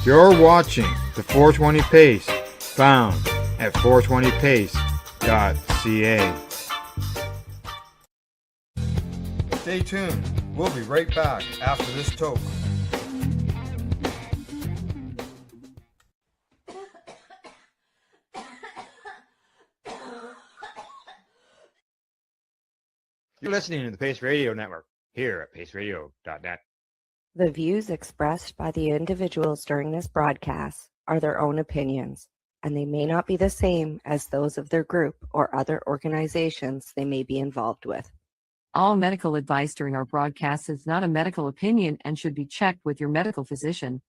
You're watching the 420 Pace, found at 420pace.ca. Stay tuned. We'll be right back after this toke. You're listening to the Pace Radio Network here at paceradio.net. The views expressed by the individuals during this broadcast are their own opinions, and they may not be the same as those of their group or other organizations they may be involved with. All medical advice during our broadcast is not a medical opinion and should be checked with your medical physician.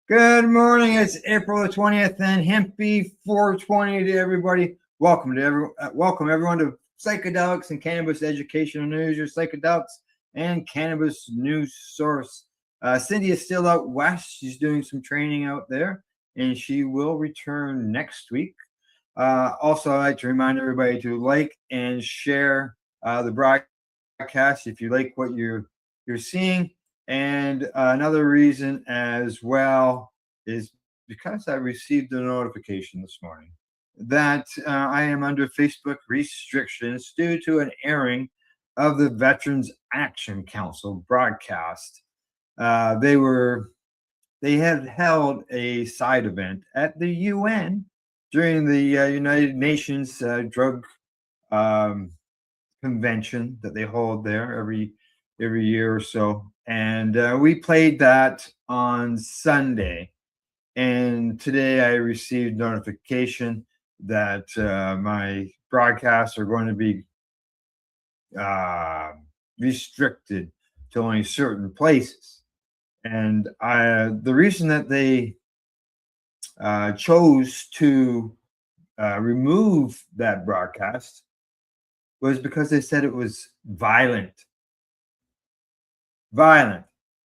Good morning. It's April the 20th and Happy 420 to everybody. Welcome everyone to Psychedelics and Cannabis Educational News, your psychedelics and cannabis news source. Cindy is still out west. She's doing some training out there, and she will return next week. Also, I'd like to remind everybody to like and share the broadcast if you like what you're seeing. And another reason as well is because I received a notification this morning that I am under Facebook restrictions due to an airing of the Veterans Action Council broadcast. They had held a side event at the UN during the United Nations drug convention that they hold there every year or so. And we played that on Sunday. And today I received notification that my broadcasts are going to be restricted to only certain places. And the reason that they chose to remove that broadcast was because they said it was violent. Violent.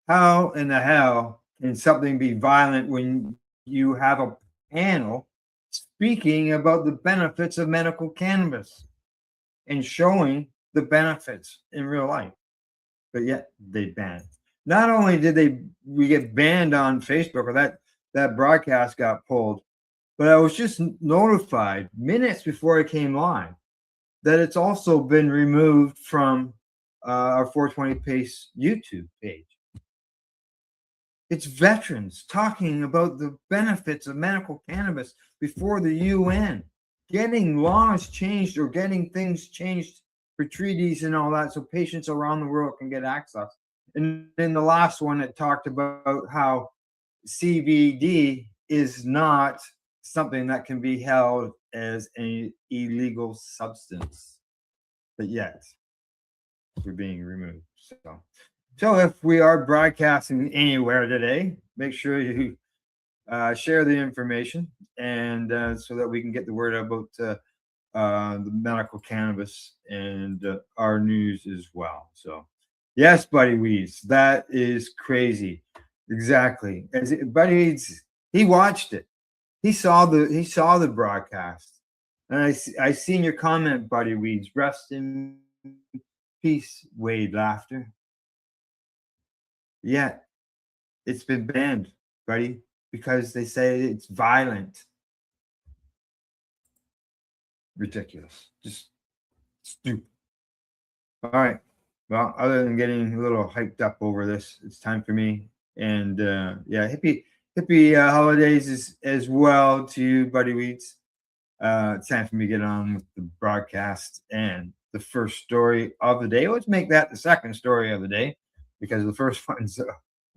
How in the hell can something be violent when you have a panel speaking about the benefits of medical cannabis and showing the benefits in real life? But yet they banned. Not only did we get banned on Facebook, or that broadcast got pulled, but I was just notified minutes before I came live that it's also been removed from our 420 Pace YouTube page. It's veterans talking about the benefits of medical cannabis before the UN, getting laws changed or getting things changed for treaties and all that so patients around the world can get access. And then the last one, it talked about how CBD is not something that can be held as an illegal substance, but yet we're being removed. So if we are broadcasting anywhere today, make sure you share the information, and so that we can get the word out about the medical cannabis and our news as well. So yes, Buddy Weeds, that is crazy. Exactly. Buddy Weeds, he watched it. He saw the broadcast, and I seen your comment, Buddy Weeds. Rest in peace, Wade Laughter. Yet it's been banned, buddy, because they say it's violent. Ridiculous. Just stupid. All right. Well, other than getting a little hyped up over this, it's time for me. And happy holidays as well to you, Buddy Weeds. It's time for me to get on with the broadcast and the first story of the day. Let's make that the second story of the day, because the first one's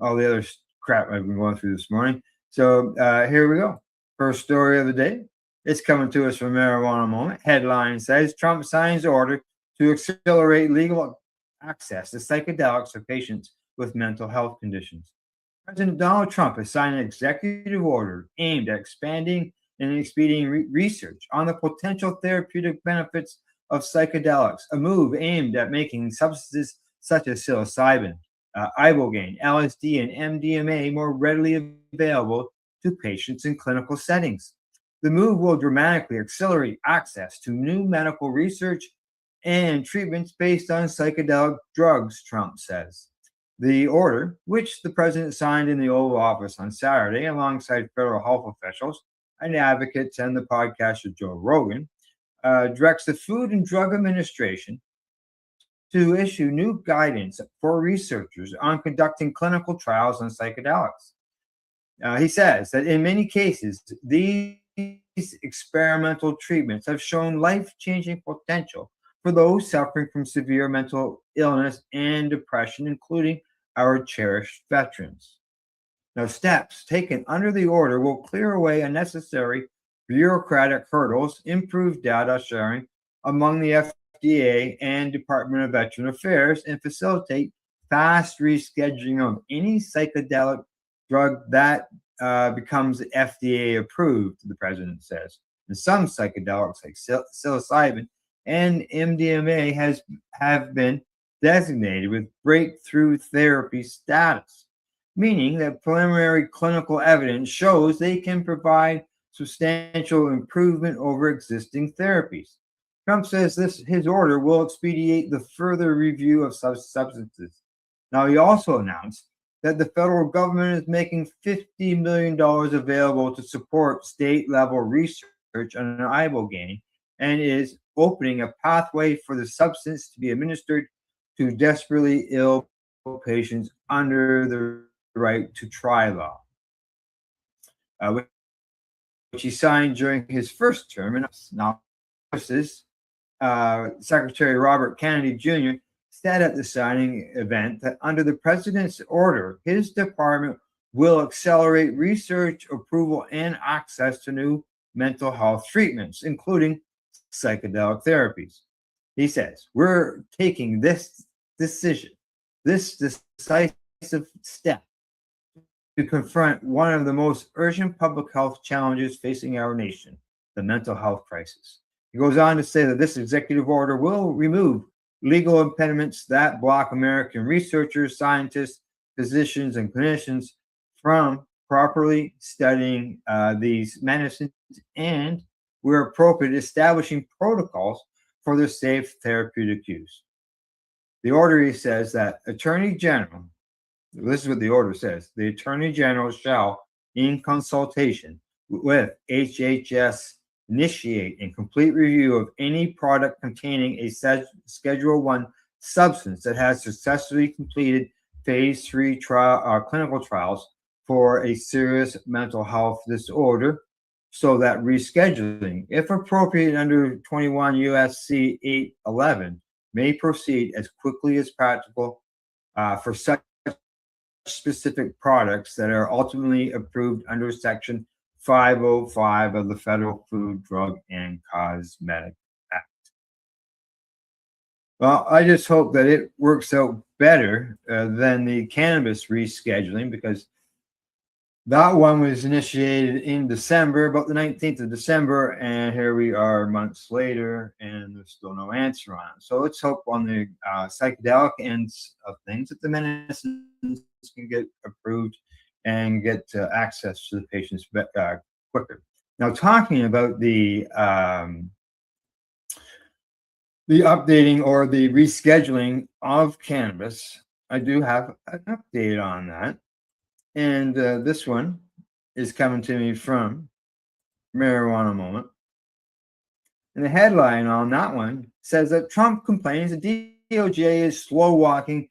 all the other crap I've been going through this morning. So here we go. First story of the day. It's coming to us from Marijuana Moment. Headline says, Trump signs order to accelerate legal access to psychedelics for patients with mental health conditions. President Donald Trump has signed an executive order aimed at expanding and expediting research on the potential therapeutic benefits of psychedelics, a move aimed at making substances such as psilocybin, ibogaine, LSD, and MDMA more readily available to patients in clinical settings. The move will dramatically accelerate access to new medical research and treatments based on psychedelic drugs, Trump says. The order, which the president signed in the Oval Office on Saturday alongside federal health officials and advocates and the podcaster Joe Rogan, directs the Food and Drug Administration to issue new guidance for researchers on conducting clinical trials on psychedelics. He says that in many cases, these experimental treatments have shown life-changing potential for those suffering from severe mental illness and depression, including our cherished veterans. Now, steps taken under the order will clear away unnecessary bureaucratic hurdles, improve data sharing among the FDA and Department of Veteran Affairs, and facilitate fast rescheduling of any psychedelic drug that becomes FDA approved, the president says. And some psychedelics like psilocybin and MDMA have been designated with breakthrough therapy status, meaning that preliminary clinical evidence shows they can provide substantial improvement over existing therapies. Trump says his order will expedite the further review of such substances. Now, he also announced that the federal government is making $50 million available to support state-level research on ibogaine and is opening a pathway for the substance to be administered to desperately ill patients under the right to try law, which he signed during his first term. And now, Secretary Robert Kennedy Jr. said at the signing event that under the president's order, his department will accelerate research, approval, and access to new mental health treatments, including psychedelic therapies. He says, we're taking this decision, this decisive step to confront one of the most urgent public health challenges facing our nation, the mental health crisis. He goes on to say that this executive order will remove legal impediments that block American researchers, scientists, physicians, and clinicians from properly studying these medicines and, where appropriate, establishing protocols for their safe therapeutic use. The order, he says, that Attorney General, this is what the order says, the Attorney General shall, in consultation with HHS, initiate a complete review of any product containing a Schedule I substance that has successfully completed phase 3 clinical trials for a serious mental health disorder, so that rescheduling, if appropriate under 21 USC 811, may proceed as quickly as practical for such specific products that are ultimately approved under Section 505 of the Federal Food, Drug, and Cosmetic Act. Well, I just hope that it works out better than the cannabis rescheduling, because that one was initiated in December, about the 19th of December, and here we are months later, and there's still no answer on it. So let's hope on the psychedelic ends of things that the medicines can get approved and get access to the patients quicker. Now, talking about the updating or the rescheduling of cannabis, I do have an update on that. And this one is coming to me from Marijuana Moment. And the headline on that one says that Trump complains the DOJ is slow walking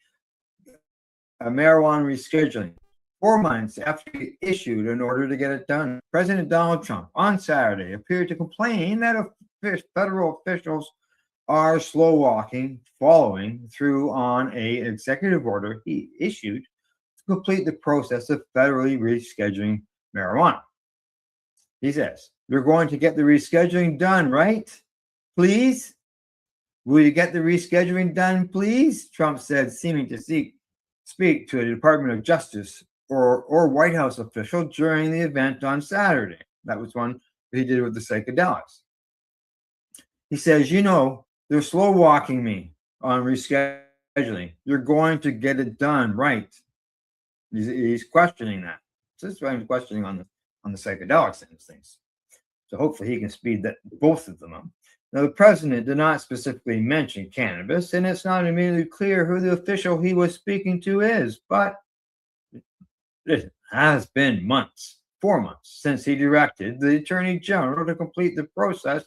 marijuana rescheduling 4 months after he issued an order to get it done. President Donald Trump on Saturday appeared to complain that federal officials are slow walking, following through on an executive order he issued to complete the process of federally rescheduling marijuana. He says, they're going to get the rescheduling done, right? Please? Will you get the rescheduling done, please? Trump said, seeming to speak to a Department of Justice or White House official during the event on Saturday. That was one he did with the psychedelics. He says, they're slow walking me on rescheduling. You're going to get it done, right? He's questioning that. So this is why I'm questioning on the psychedelics and things. So hopefully he can speed both of them up. Now, the president did not specifically mention cannabis, and it's not immediately clear who the official he was speaking to is, but it has been 4 months, since he directed the Attorney General to complete the process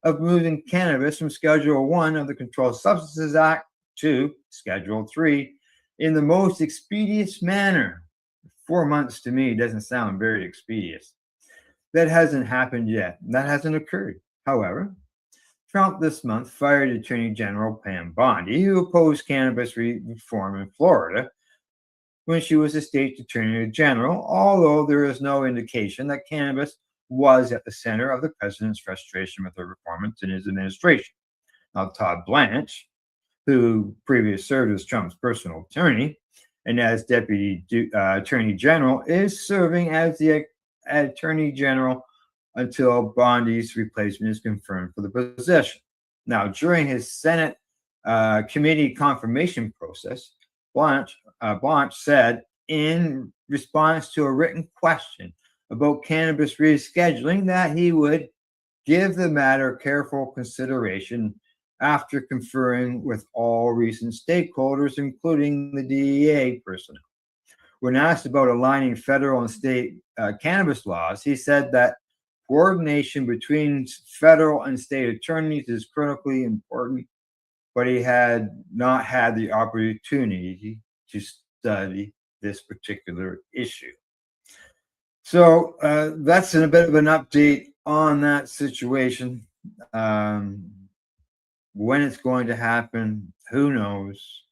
of moving cannabis from Schedule 1 of the Controlled Substances Act to Schedule 3 in the most expeditious manner. 4 months to me doesn't sound very expeditious. That hasn't happened yet. That hasn't occurred. However, Trump this month fired Attorney General Pam Bondi, who opposed cannabis reform in Florida when she was the state attorney general, although there is no indication that cannabis was at the center of the president's frustration with the reforms in his administration. Now, Todd Blanche, who previously served as Trump's personal attorney and as deputy attorney general, is serving as the attorney general until Bondi's replacement is confirmed for the position. Now, during his Senate committee confirmation process, Blanche said in response to a written question about cannabis rescheduling that he would give the matter careful consideration after conferring with all recent stakeholders, including the DEA personnel. When asked about aligning federal and state cannabis laws, he said that coordination between federal and state attorneys is critically important, but he had not had the opportunity to study this particular issue. So that's a bit of an update on that situation. When it's going to happen, who knows?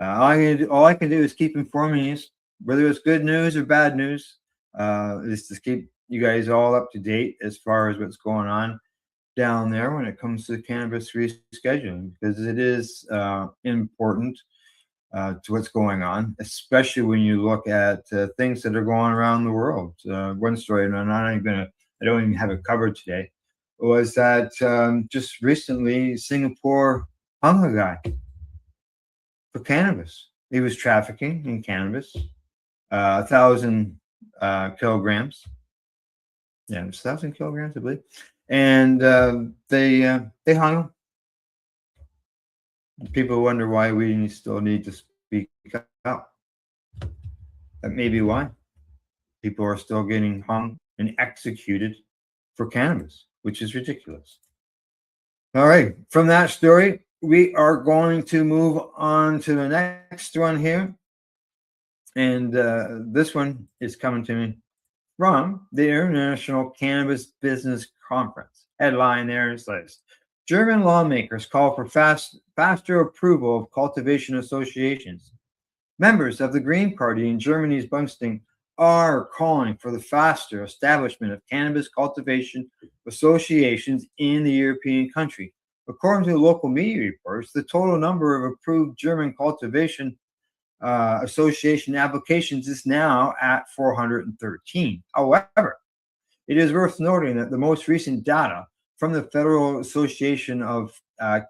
All I can do is keep informing you, whether it's good news or bad news, is to keep you guys all up to date as far as what's going on down there when it comes to cannabis rescheduling, because it is important to what's going on, especially when you look at things that are going around the world. One story, and I don't even have it covered today, was that just recently Singapore hung a guy for cannabis. He was trafficking in cannabis, 1,000 kilograms. Yeah, it was 1,000 kilograms, I believe. And they hung him. People wonder why we still need to speak out. That may be why people are still getting hung and executed for cannabis, which is ridiculous. All right, from that story, we are going to move on to the next one here. And this one is coming to me from the International Cannabis Business Conference. Headline there says, German lawmakers call for faster approval of cultivation associations. Members of the Green Party in Germany's Bundestag are calling for the faster establishment of cannabis cultivation associations in the European country. According to local media reports, the total number of approved German cultivation association applications is now at 413. However, it is worth noting that the most recent data from the Federal Association of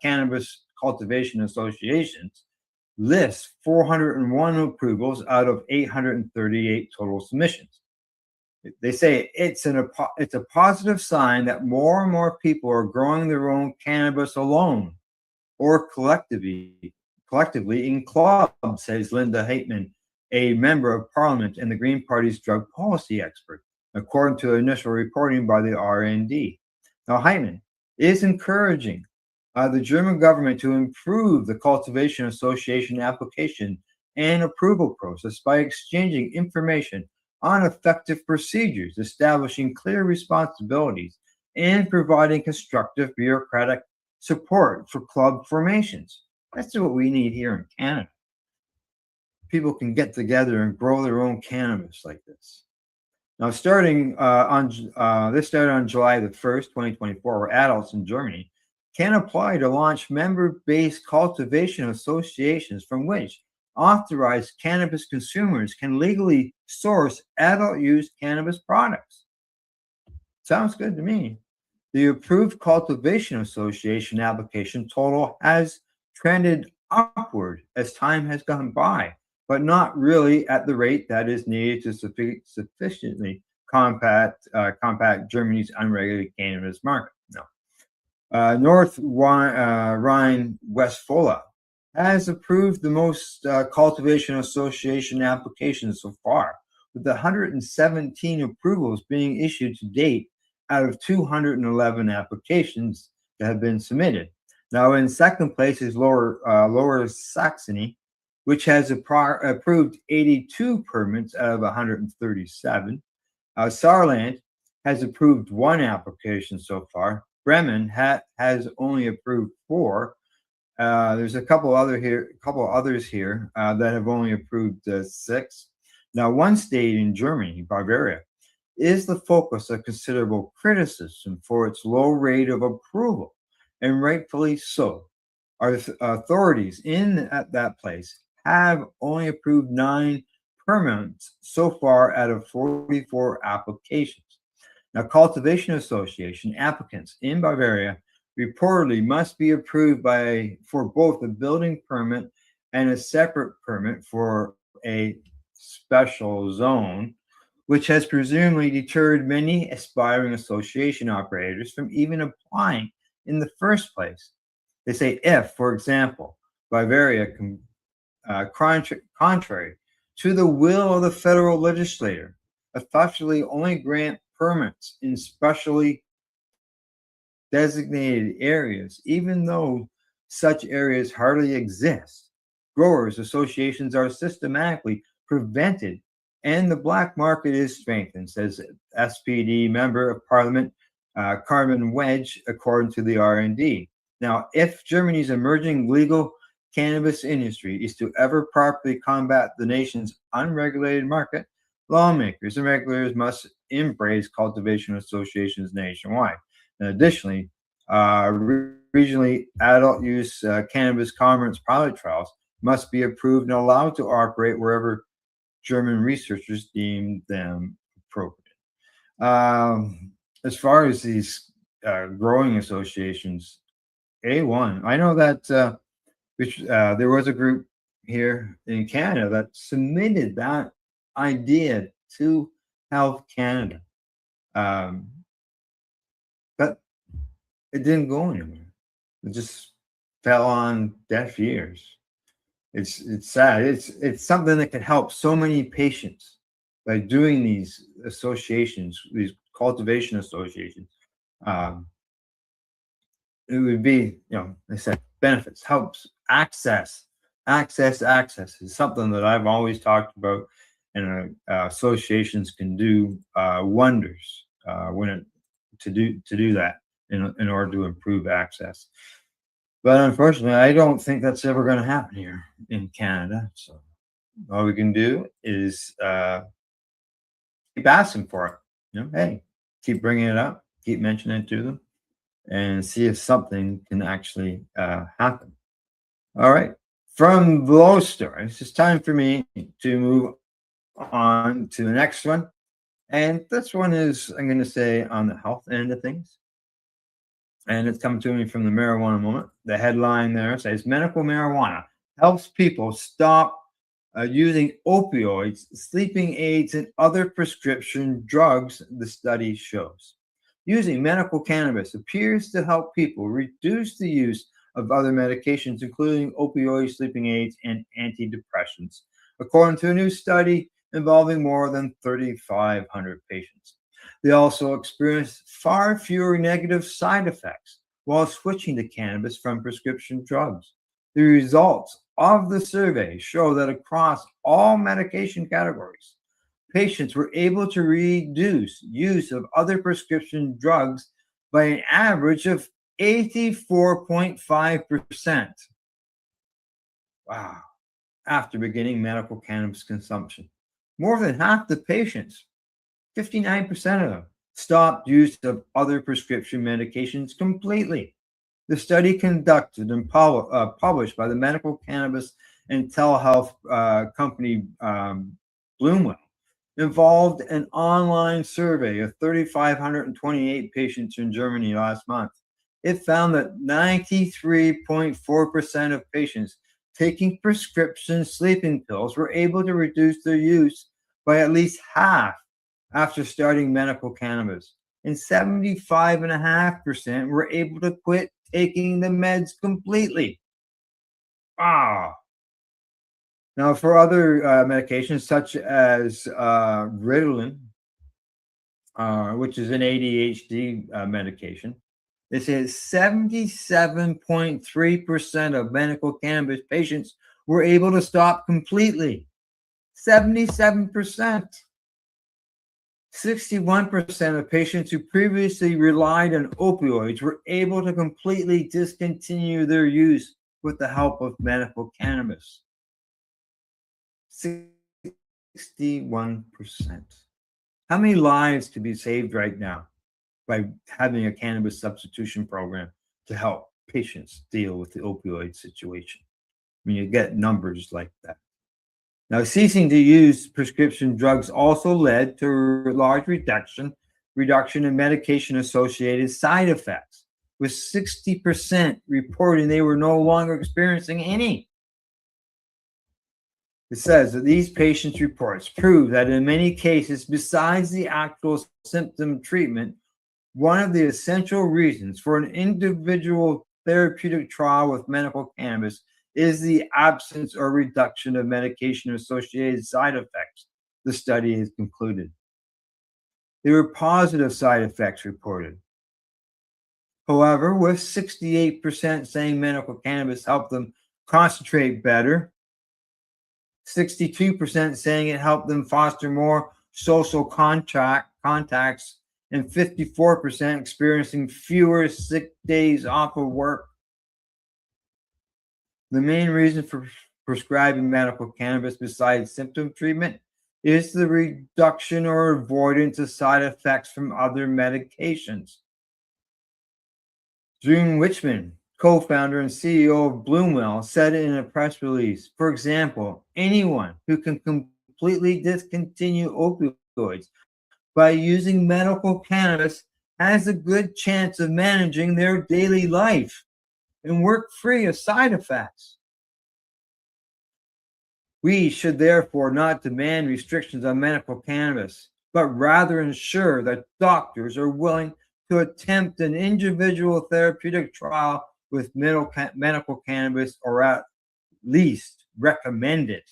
Cannabis Cultivation Associations lists 401 approvals out of 838 total submissions. They say it's a positive sign that more and more people are growing their own cannabis alone or collectively in clubs, says Linda Haitman, a member of parliament and the Green Party's drug policy expert, according to initial reporting by the RND. Now, Haitman is encouraging the German government to improve the cultivation association application and approval process by exchanging information on effective procedures, establishing clear responsibilities, and providing constructive bureaucratic support for club formations. That's what we need here in Canada. People can get together and grow their own cannabis like this. Now, this started on July the 1st, 2024, where adults in Germany can apply to launch member-based cultivation associations from which authorized cannabis consumers can legally source adult-use cannabis products. Sounds good to me. The approved cultivation association application total has trended upward as time has gone by, but not really at the rate that is needed to sufficiently combat Germany's unregulated cannabis market. No. North Rhine-Westphalia has approved the most cultivation association applications so far, with 117 approvals being issued to date out of 211 applications that have been submitted. Now, in second place is Lower Saxony, which has approved 82 permits out of 137. Saarland has approved 1 application so far. Bremen has only approved 4. There's a couple others here that have only approved 6. Now, one state in Germany, Bavaria, is the focus of considerable criticism for its low rate of approval, and rightfully so. Our authorities at that place have only approved 9 permits so far out of 44 applications. Now, cultivation association applicants in Bavaria reportedly must be approved for both a building permit and a separate permit for a special zone, which has presumably deterred many aspiring association operators from even applying in the first place. They say if, for example, Bavaria, contrary to the will of the federal legislature, effectively only grant permits in specially designated areas, even though such areas hardly exist. Growers associations are systematically prevented and the black market is strengthened, says SPD Member of Parliament Carmen Wedge, according to the R&D. Now, if Germany's emerging legal cannabis industry is to ever properly combat the nation's unregulated market, lawmakers and regulators must embrace cultivation associations nationwide. And additionally, regionally adult use cannabis commerce pilot trials must be approved and allowed to operate wherever German researchers deem them appropriate. As far as these growing associations, A1, I know that there was a group here in Canada that submitted that idea to Health Canada, but it didn't go anywhere. It just fell on deaf ears. It's sad. It's something that could help so many patients by doing these associations, these cultivation associations. It would be, I said, benefits, helps, access is something that I've always talked about, and associations can do wonders to do that in order to improve access. But unfortunately, I don't think that's ever going to happen here in Canada. So all we can do is keep asking for it. Hey, keep bringing it up, keep mentioning it to them, and see if something can actually happen. All right. From those stories, it's time for me to move on to the next one. And this one is, I'm going to say, on the health end of things. And it's coming to me from the Marijuana Moment. The headline there says, medical marijuana helps people stop using opioids, sleeping aids, and other prescription drugs, the study shows. Using medical cannabis appears to help people reduce the use of other medications, including opioids, sleeping aids, and antidepressants, according to a new study involving more than 3,500 patients. They also experienced far fewer negative side effects while switching to cannabis from prescription drugs. The results of the survey show that across all medication categories, patients were able to reduce use of other prescription drugs by an average of 84.5%. Wow. After beginning medical cannabis consumption. More than half the patients, 59% of them, stopped use of other prescription medications completely. The study conducted and published by the medical cannabis and telehealth company Bloomwell involved an online survey of 3,528 patients in Germany last month. It found that 93.4% of patients taking prescription sleeping pills were able to reduce their use by at least half after starting medical cannabis, and 75.5% were able to quit taking the meds completely. Wow. Now, for other medications such as Ritalin, which is an ADHD medication, they say 77.3% of medical cannabis patients were able to stop completely. 77%. 61% of patients who previously relied on opioids were able to completely discontinue their use with the help of medical cannabis. 61%. How many lives could be saved right now by having a cannabis substitution program to help patients deal with the opioid situation? I mean, you get numbers like that. Now, ceasing to use prescription drugs also led to a large reduction in medication-associated side effects, with 60% reporting they were no longer experiencing any. It says that these patients' reports prove that in many cases, besides the actual symptom treatment, one of the essential reasons for an individual therapeutic trial with medical cannabis is the absence or reduction of medication-associated side effects, the study has concluded. There were positive side effects reported. However, with 68% saying medical cannabis helped them concentrate better, 62% saying it helped them foster more social contacts, and 54% experiencing fewer sick days off of work. The main reason for prescribing medical cannabis besides symptom treatment is the reduction or avoidance of side effects from other medications. June Wichman, co-founder and CEO of Bloomwell, said in a press release, for example, anyone who can completely discontinue opioids by using medical cannabis has a good chance of managing their daily life and work free of side effects. We should therefore not demand restrictions on medical cannabis, but rather ensure that doctors are willing to attempt an individual therapeutic trial with medical cannabis, or at least recommend it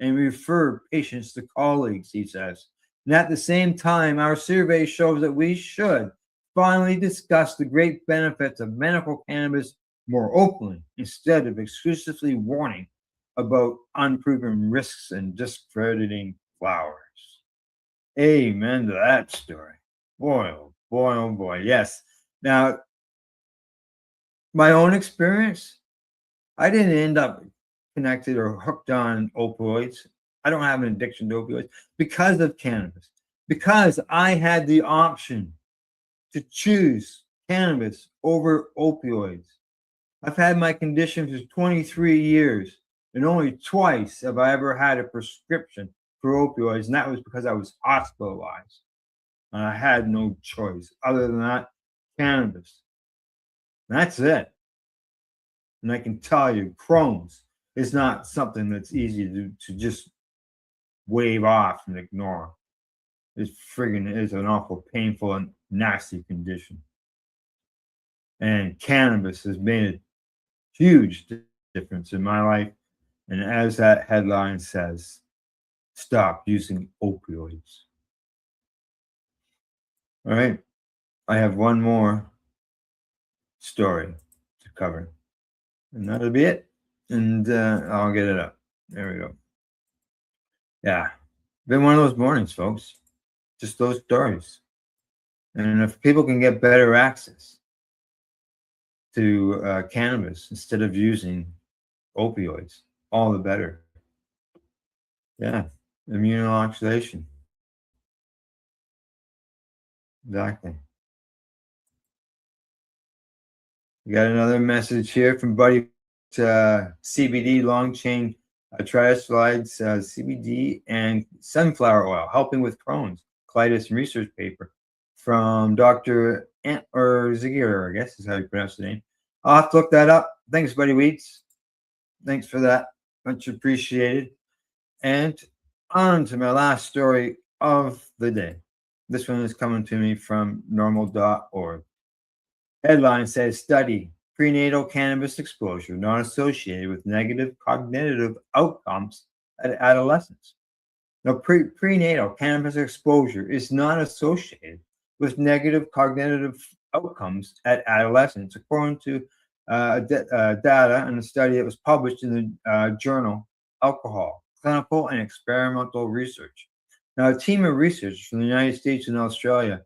and refer patients to colleagues, he says. And at the same time, our survey shows that we should finally discuss the great benefits of medical cannabis more openly instead of exclusively warning about unproven risks and discrediting flowers. Amen to that story. Boy, oh boy, oh boy. Yes. Now, my own experience, I didn't end up connected or hooked on opioids. I don't have an addiction to opioids because of cannabis, because I had the option to choose cannabis over opioids. I've had my condition for 23 years, and only twice have I ever had a prescription for opioids, and that was because I was hospitalized. And I had no choice other than that, cannabis. That's it. And I can tell you, Crohn's is not something that's easy to just wave off and ignore. It's an awful painful and nasty condition. And cannabis has made a huge difference in my life. And as that headline says, stop using opioids. All right. I have one more story to cover, and that'll be it. And I'll get it up. There we go. Yeah. Been one of those mornings, folks. Just those stories. And if people can get better access to cannabis instead of using opioids, all the better. Yeah. Immunoxidation. Exactly. We got another message here from Buddy. CBD long chain triglycerides, CBD, and sunflower oil helping with Crohn's colitis research paper from Dr. Ant or Ziegler, I guess is how you pronounce the name. I'll have to look that up. Thanks, Buddy Weeds. Thanks for that. Much appreciated. And on to my last story of the day. This one is coming to me from normal.org. Headline says study prenatal cannabis exposure not associated with negative cognitive outcomes at adolescence. Now, prenatal cannabis exposure is not associated with negative cognitive outcomes at adolescence, according to data in a study that was published in the journal Alcohol, Clinical and Experimental Research. Now, a team of researchers from the United States and Australia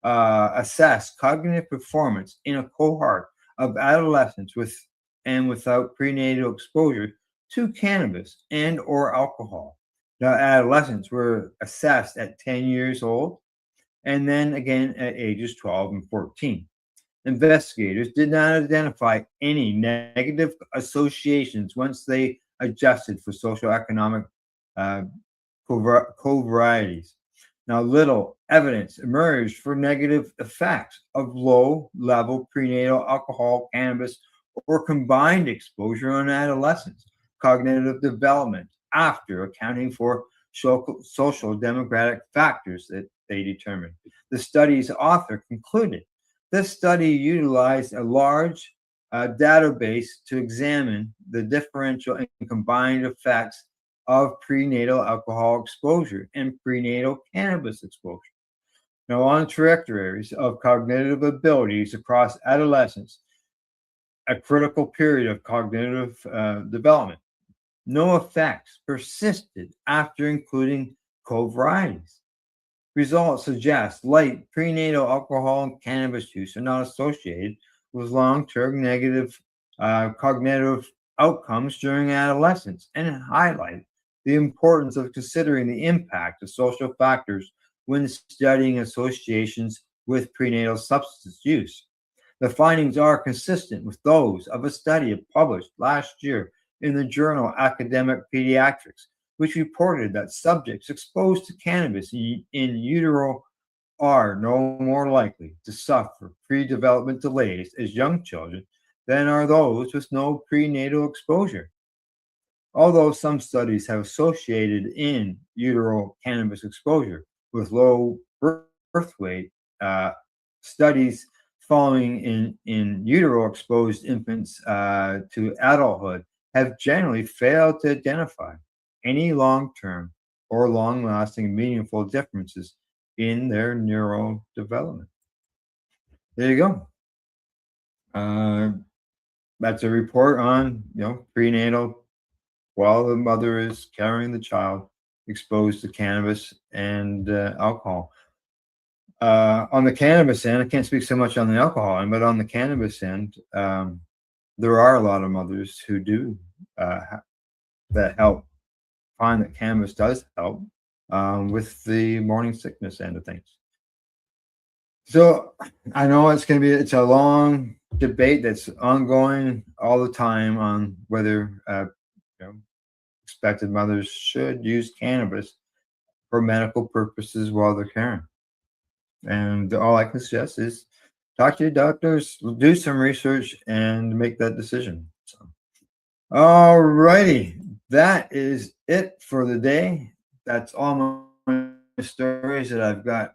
assessed cognitive performance in a cohort of adolescents with and without prenatal exposure to cannabis and or alcohol. Now, adolescents were assessed at 10 years old and then again at ages 12 and 14. Investigators did not identify any negative associations once they adjusted for socioeconomic covarieties. Now, little evidence emerged for negative effects of low-level prenatal alcohol, cannabis, or combined exposure on adolescents' cognitive development after accounting for social demographic factors that they determined. The study's author concluded this study utilized a large database to examine the differential and combined effects of prenatal alcohol exposure and prenatal cannabis exposure. Now, on trajectories of cognitive abilities across adolescence, a critical period of cognitive development, no effects persisted after including covarieties. Results suggest light prenatal alcohol and cannabis use are not associated with long-term negative cognitive outcomes during adolescence and highlight the importance of considering the impact of social factors when studying associations with prenatal substance use. The findings are consistent with those of a study published last year in the journal Academic Pediatrics, which reported that subjects exposed to cannabis in utero are no more likely to suffer pre-development delays as young children than are those with no prenatal exposure. Although some studies have associated in utero cannabis exposure with low birth weight, studies following in utero exposed infants to adulthood have generally failed to identify any long-term or long-lasting meaningful differences in their neural development. There you go. That's a report on prenatal while the mother is carrying the child exposed to cannabis and alcohol. On the cannabis end, I can't speak so much on the alcohol end, but on the cannabis end, there are a lot of mothers who do that help find that cannabis does help with the morning sickness end of things. So I know it's a long debate that's ongoing all the time on whether expected mothers should use cannabis for medical purposes while they're carrying. And all I can suggest is talk to your doctors, do some research, and make that decision. So, all righty, that is it for the day. That's all my stories that I've got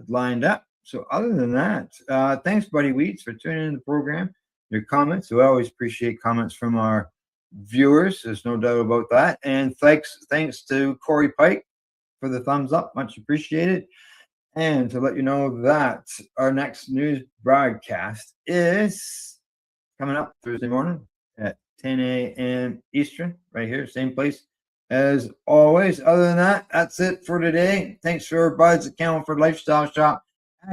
lined up. So other than that, thanks, Buddy Weeds, for tuning in the program. Your comments, we always appreciate comments from our viewers. There's no doubt about that. And thanks to Corey Pike for the thumbs up. Much appreciated. And to let you know that our next news broadcast is coming up Thursday morning at 10 a.m. Eastern, right here, same place as always. Other than that, that's it for today. Thanks for everybody's account for Lifestyle Shop,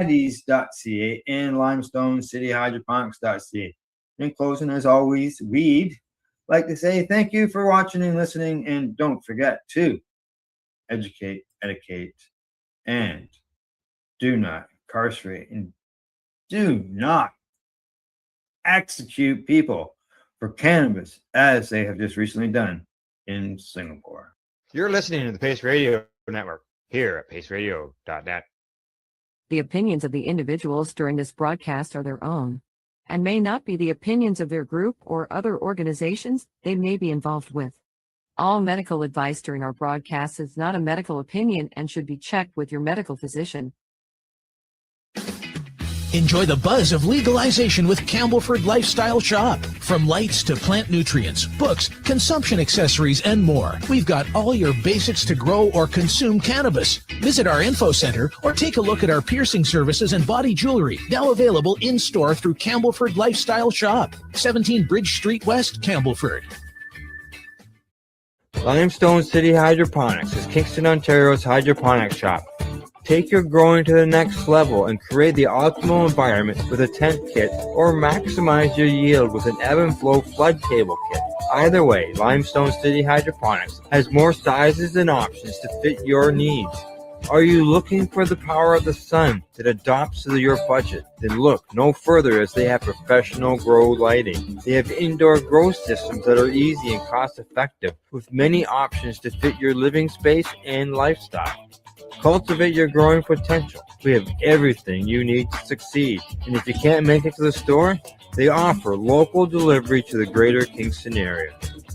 addies.ca, and Limestone City Hydroponics.ca. In closing, as always, we'd like to say thank you for watching and listening, and don't forget to educate, educate, and do not incarcerate, and do not execute people for cannabis, as they have just recently done in Singapore. You're listening to the Pace Radio Network here at paceradio.net. The opinions of the individuals during this broadcast are their own and may not be the opinions of their group or other organizations they may be involved with. All medical advice during our broadcast is not a medical opinion and should be checked with your medical physician. Enjoy the buzz of legalization with Campbellford Lifestyle Shop. From lights to plant nutrients, books, consumption accessories, and more, we've got all your basics to grow or consume cannabis. Visit our info center or take a look at our piercing services and body jewelry, now available in-store through Campbellford Lifestyle Shop, 17 Bridge Street West, Campbellford. Limestone City Hydroponics is Kingston, Ontario's hydroponics shop. Take your growing to the next level and create the optimal environment with a tent kit, or maximize your yield with an ebb and flow flood table kit. Either way, Limestone City Hydroponics has more sizes and options to fit your needs. Are you looking for the power of the sun that adapts to your budget? Then look no further, as they have professional grow lighting. They have indoor grow systems that are easy and cost effective, with many options to fit your living space and lifestyle. Cultivate your growing potential. We have everything you need to succeed. And if you can't make it to the store, they offer local delivery to the greater Kingston area.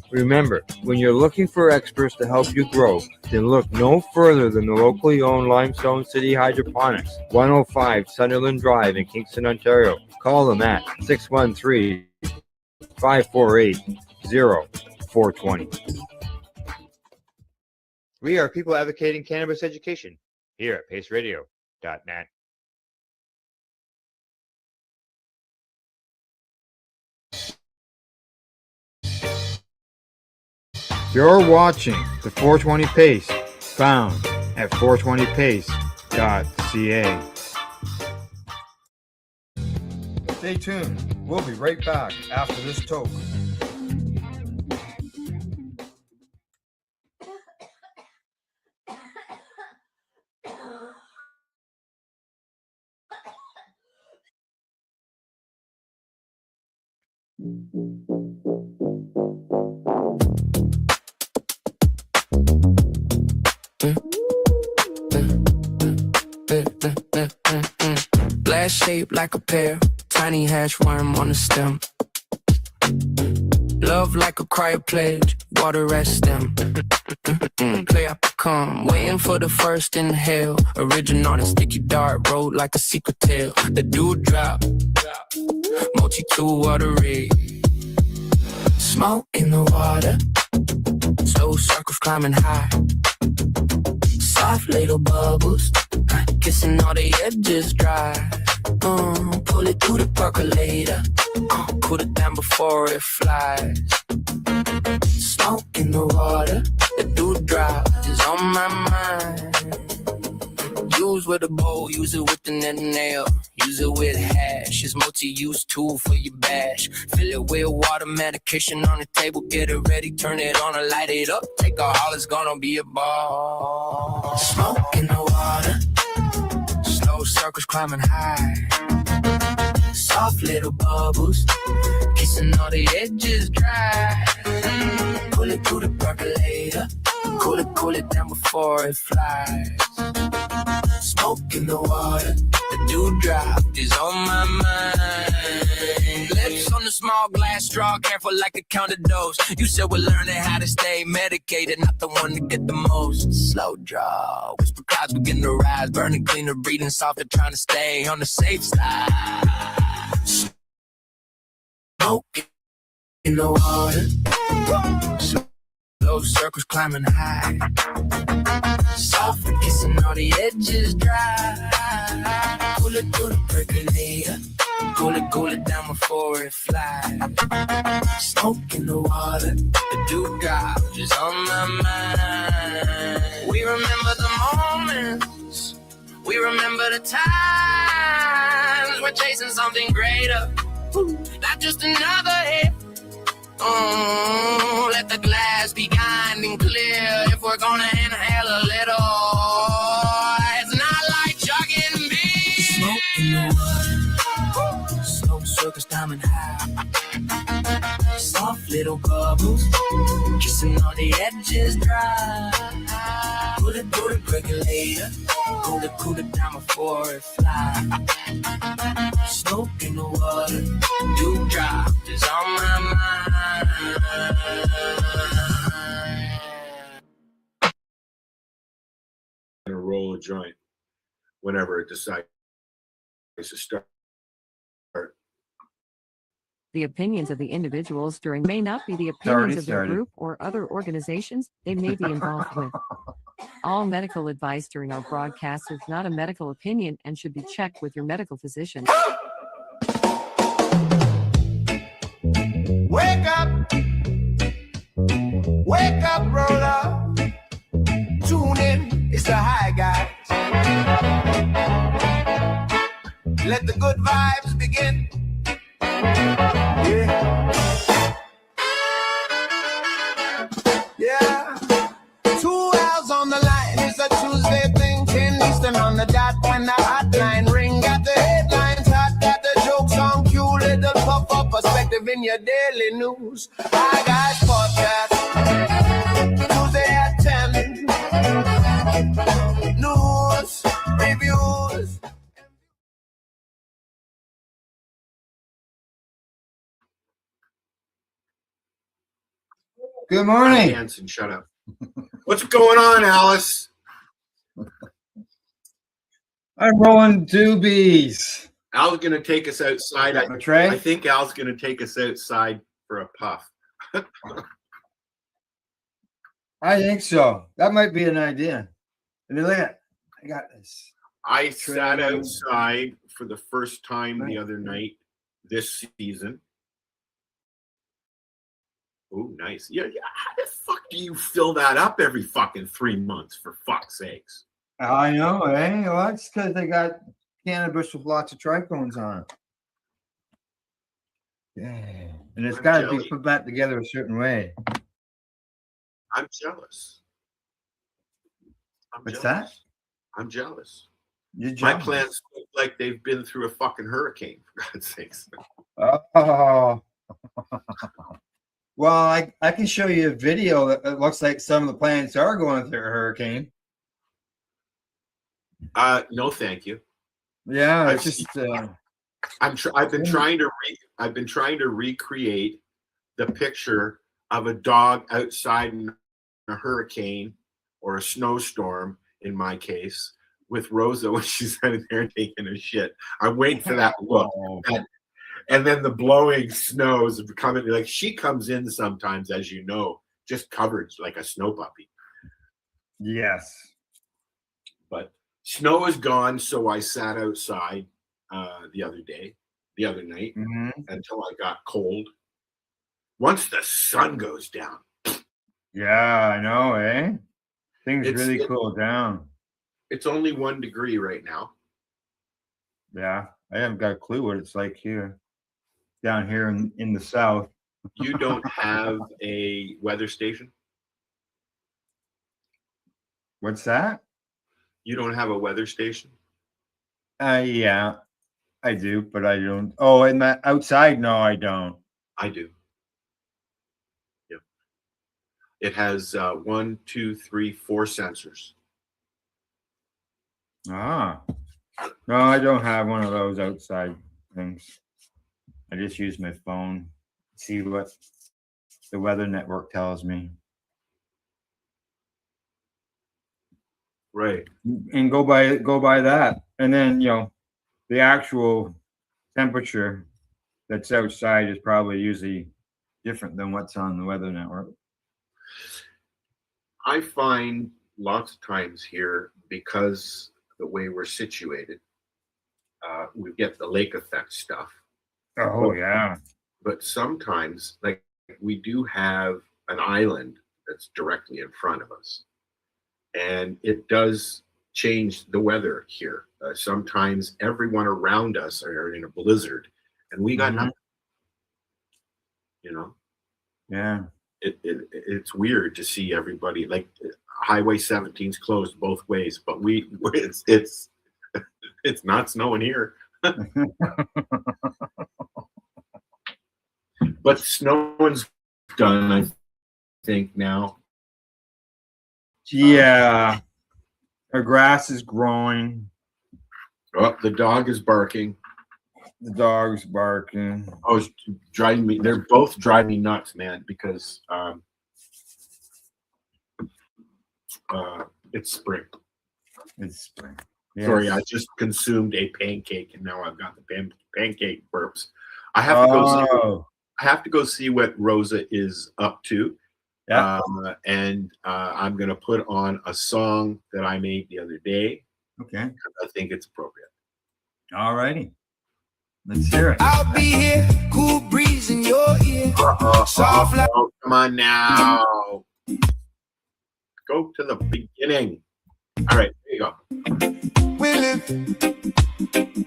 Remember, when you're looking for experts to help you grow, then look no further than the locally owned Limestone City Hydroponics, 105 Sunderland Drive in Kingston, Ontario. Call them at 613-548-0420. We are people advocating cannabis education here at paceradio.net. You're watching the 420 Pace, found at 420pace.ca. Stay tuned. We'll be right back after this toke. Glass shaped like a pear, tiny hash worm on the stem. Love like a cryo pledge, water at stem. Play up come, waiting for the first inhale. Original and sticky dart, road like a secret tale. The dew drop, multi-tool watery. Smoke in the water, slow circles climbing high. Soft little bubbles, kissing all the edges dry. Pull it through the percolator, cool it down before it flies. Smoke in the water, the dewdrop is on my mind. Use with a bowl, use it with the net nail. Use it with hash, it's multi-use tool for your bash. Fill it with water, medication on the table. Get it ready, turn it on and light it up. Take a haul, it's gonna be a ball. Smoke in the water, slow circles climbing high. Soft little bubbles, kissing all the edges dry. Pull it through the percolator, cool it down before it flies. Smoke in the water, the dewdrop is on my mind. Lips on the small glass straw, careful like a counted dose. You said we're learning how to stay medicated, not the one to get the most. Slow draw, whisper clouds begin to rise. Burning cleaner, breathing softer, trying to stay on the safe side. Smoke in the water, slow circles climbing high. Soft kissing all the edges dry. Pull it through the percolator, cool it down before it flies. Smoke in the water, the dewdrop is on my mind. We remember the moments, we remember the times. We're chasing something greater, not just another hit. Let the glass be kind and clear. If we're gonna inhale a little, it's not like chugging beer. Smoke in the water, slow circles diamond high. no bubbles. Kissing all the edges dry. Put it through the percolator. Cool it down before it fly. Smoke in the water. You drop is on my mind. And roll a joint whenever it decides to start. The opinions of the individuals during may not be the opinions of their started. group or other organizations they may be involved with. All medical advice during our broadcast is not a medical opinion and should be checked with your medical physician. Wake up, roller. Tune in, it's the high guys. Let the good vibes begin. Yeah. 2 hours on the line. It's a Tuesday thing. 10 Eastern on the dot. When the hotline ring, got the headlines hot, got the jokes on cue. Little puff up perspective in your daily news. Hi guys podcast. Tuesday at 10. News, reviews. Good morning. Hanson, shut up. What's going on, Alice? I'm rolling doobies. Al's gonna take us outside. A tray? I think Al's gonna take us outside for a puff. I think so. That might be an idea. And look at, I got this. I sat outside for the first time the other night this season. Oh, nice. Yeah. How the fuck do you fill that up every fucking 3 months, for fuck's sakes? I know, eh? Well, that's because they got cannabis with lots of trichomes on it. Yeah. And it's got to be put back together a certain way. I'm jealous. What's that? I'm jealous. You're My jealous. plants look like they've been through a fucking hurricane, for God's sakes. Oh. Well, I can show you a video that looks like some of the plants are going through a hurricane. No, thank you. Yeah, I've it's just I've been trying to recreate the picture of a dog outside in a hurricane or a snowstorm, in my case, with Rosa when she's out there taking a shit. I'm waiting for that look. And then the blowing snows coming, like she comes in sometimes, as you know, just covered like a snow puppy. yes. But snow is gone, so I sat outside the other night, until I got cold. Once the sun goes down. Yeah, I know, eh? Things really cool down. It's only 1 degree right now. Yeah, I haven't got a clue what it's like here, down here in the south. You don't have a weather station? What's that? You don't have a weather station? Yeah, I do, but I don't. Oh, and that outside? No, I don't. I do. Yep. It has 1, 2, 3, 4 sensors. Ah, no, I don't have one of those outside things. I just use my phone, see what the weather network tells me, Right. and go by that. And then the actual temperature that's outside is probably usually different than what's on the weather network. I find lots of times here, because the way we're situated, we get the lake effect stuff. Oh yeah. But sometimes, like, we do have an island that's directly in front of us, and it does change the weather here. Sometimes everyone around us are in a blizzard, and we got nothing. Yeah. It's weird to see everybody, like, Highway 17's closed both ways, but it's not snowing here. But snowing's done, I think, now. Yeah. Our grass is growing. Oh, the dog is barking. The dog's barking. Oh, it's driving me. They're both driving me nuts, man, because it's spring. It's spring. Yes. Sorry, I just consumed a pancake and now I've got the pancake burps. I have to go see. I have to go see what Rosa is up to. Yeah. And I'm gonna put on a song that I made the other day. Okay. Because I think it's appropriate. All righty. Let's hear it. I'll be here, cool breeze in your ear. Soft like Come on now. Go to the beginning. All right, there you go. we live.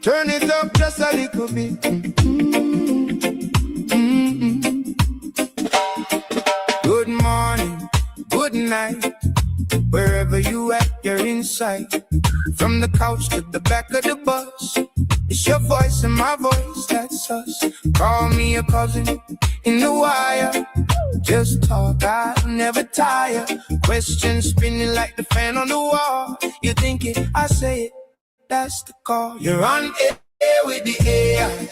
Turn it up just a little bit. Good morning, good night. Wherever you at, you're in sight. From the couch to the back of the bus, it's your voice and my voice, that's us. Call me a cousin in the wire. Just talk, I'll never tire. Questions spinning like the fan on the wall. You think it, I say it, that's the call. You're on air with the AI.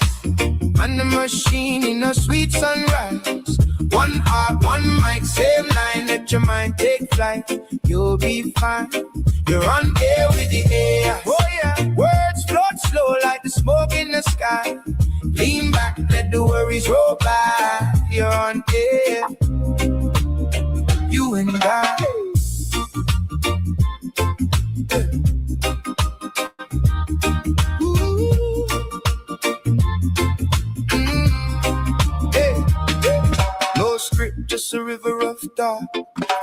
Man the machine in a sweet sunrise. One heart, one mic, same line. Let your mind take flight. You'll be fine. You're on air with the AI. Oh yeah. Words float slow like the smoke in the sky. Lean back, let the worries roll by. You're on air. You and I. Just a river of thought.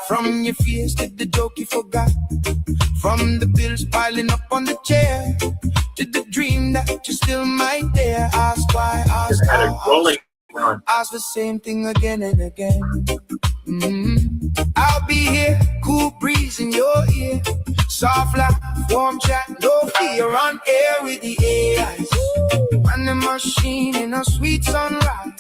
From your fears to the joke you forgot. From the bills piling up on the chair to the dream that you still might dare. Ask why, ask how, ask the same thing again and again. I'll be here, cool breeze in your ear. Soft laugh, warm chat, no fear. On air with the AIs. And the machine in a sweet sunrise.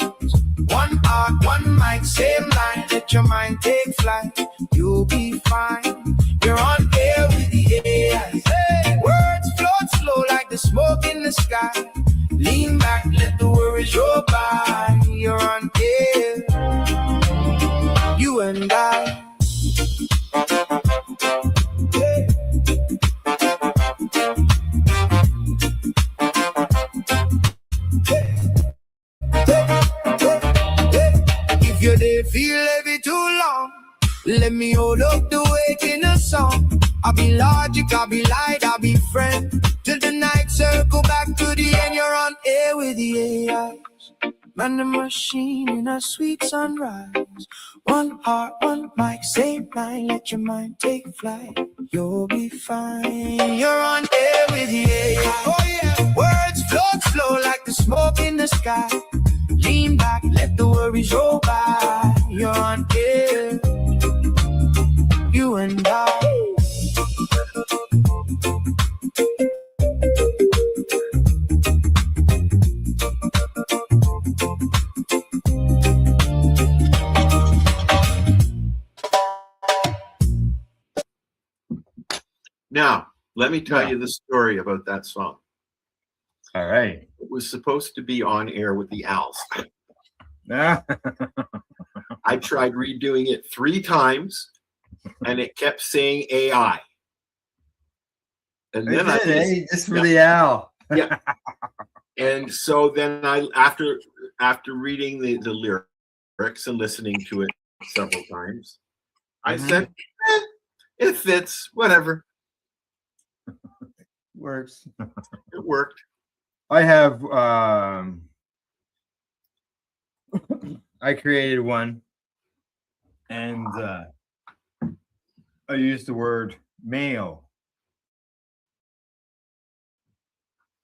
One heart, one mic, same line. Let your mind take flight. You'll be fine. You're on air with the AI. Hey. Words float slow like the smoke in the sky. Lean back, let the worries roll by. You're on air. You and I. Hey. You did feel heavy too long. Let me hold up the weight in a song. I'll be logic, I'll be light, I'll be friend. Till the night circle back to the end. You're on air with the AIs. Man the machine in a sweet sunrise. One heart, one mic, same line. Let your mind take flight. You'll be fine. You're on air with the AI. Oh yeah. Words float slow like the smoke in the sky. Lean back, let the worries roll by. You're on air. You and I. Now, let me tell you the story about that song. All right. It was supposed to be on air with the Owls. Yeah. I tried redoing it 3 times, and it kept saying AI. And then just for the owl. Yeah. And so then after reading the lyrics and listening to it several times, I said, it fits, whatever. Works. It worked. I have I created one, and I used the word male.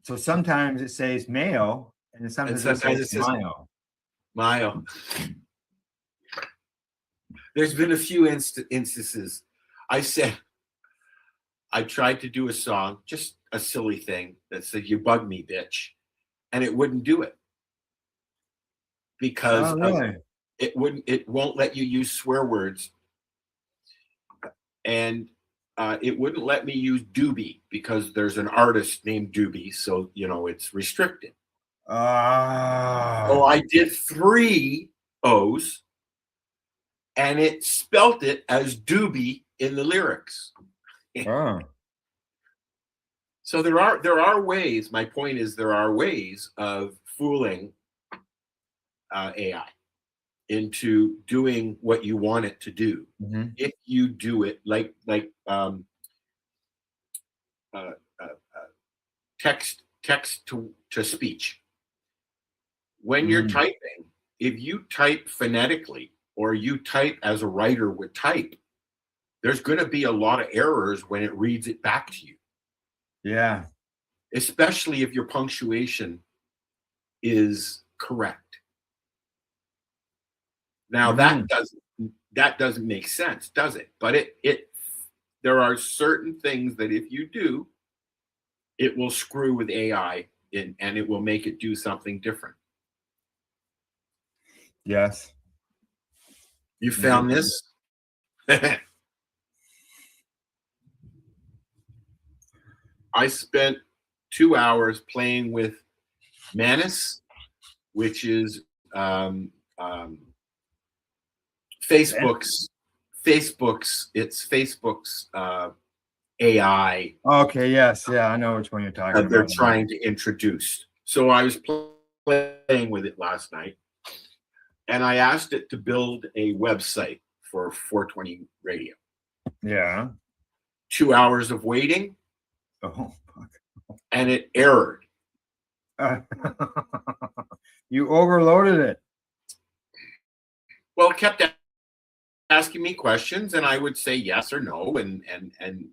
So sometimes it says male, and sometimes it says mile. Mile. There's been a few instances. I tried to do a song, just a silly thing that said, "You bug me, bitch," and it wouldn't do it because it won't let you use swear words, and it wouldn't let me use doobie because there's an artist named Doobie, so it's restricted. So I did 3 O's, and it spelt it as doobie in the lyrics. Oh. So there are ways. My point is, there are ways of fooling AI into doing what you want it to do, if you do it like text to speech. When you're typing, if you type phonetically or you type as a writer would type, there's going to be a lot of errors when it reads it back to you. Yeah. Especially if your punctuation is correct. Now that doesn't make sense, does it? But there are certain things that if you do, it will screw with AI and it will make it do something different. Yes. You found this? I spent 2 hours playing with Manus, which is Facebook's AI. Okay. Yes. Yeah. I know which one you're talking about. They're trying to introduce. So I was playing with it last night, and I asked it to build a website for 420 radio. Yeah. 2 hours of waiting. Oh, fuck. And it errored. You overloaded it. Well, it kept asking me questions, and I would say yes or no, and it'd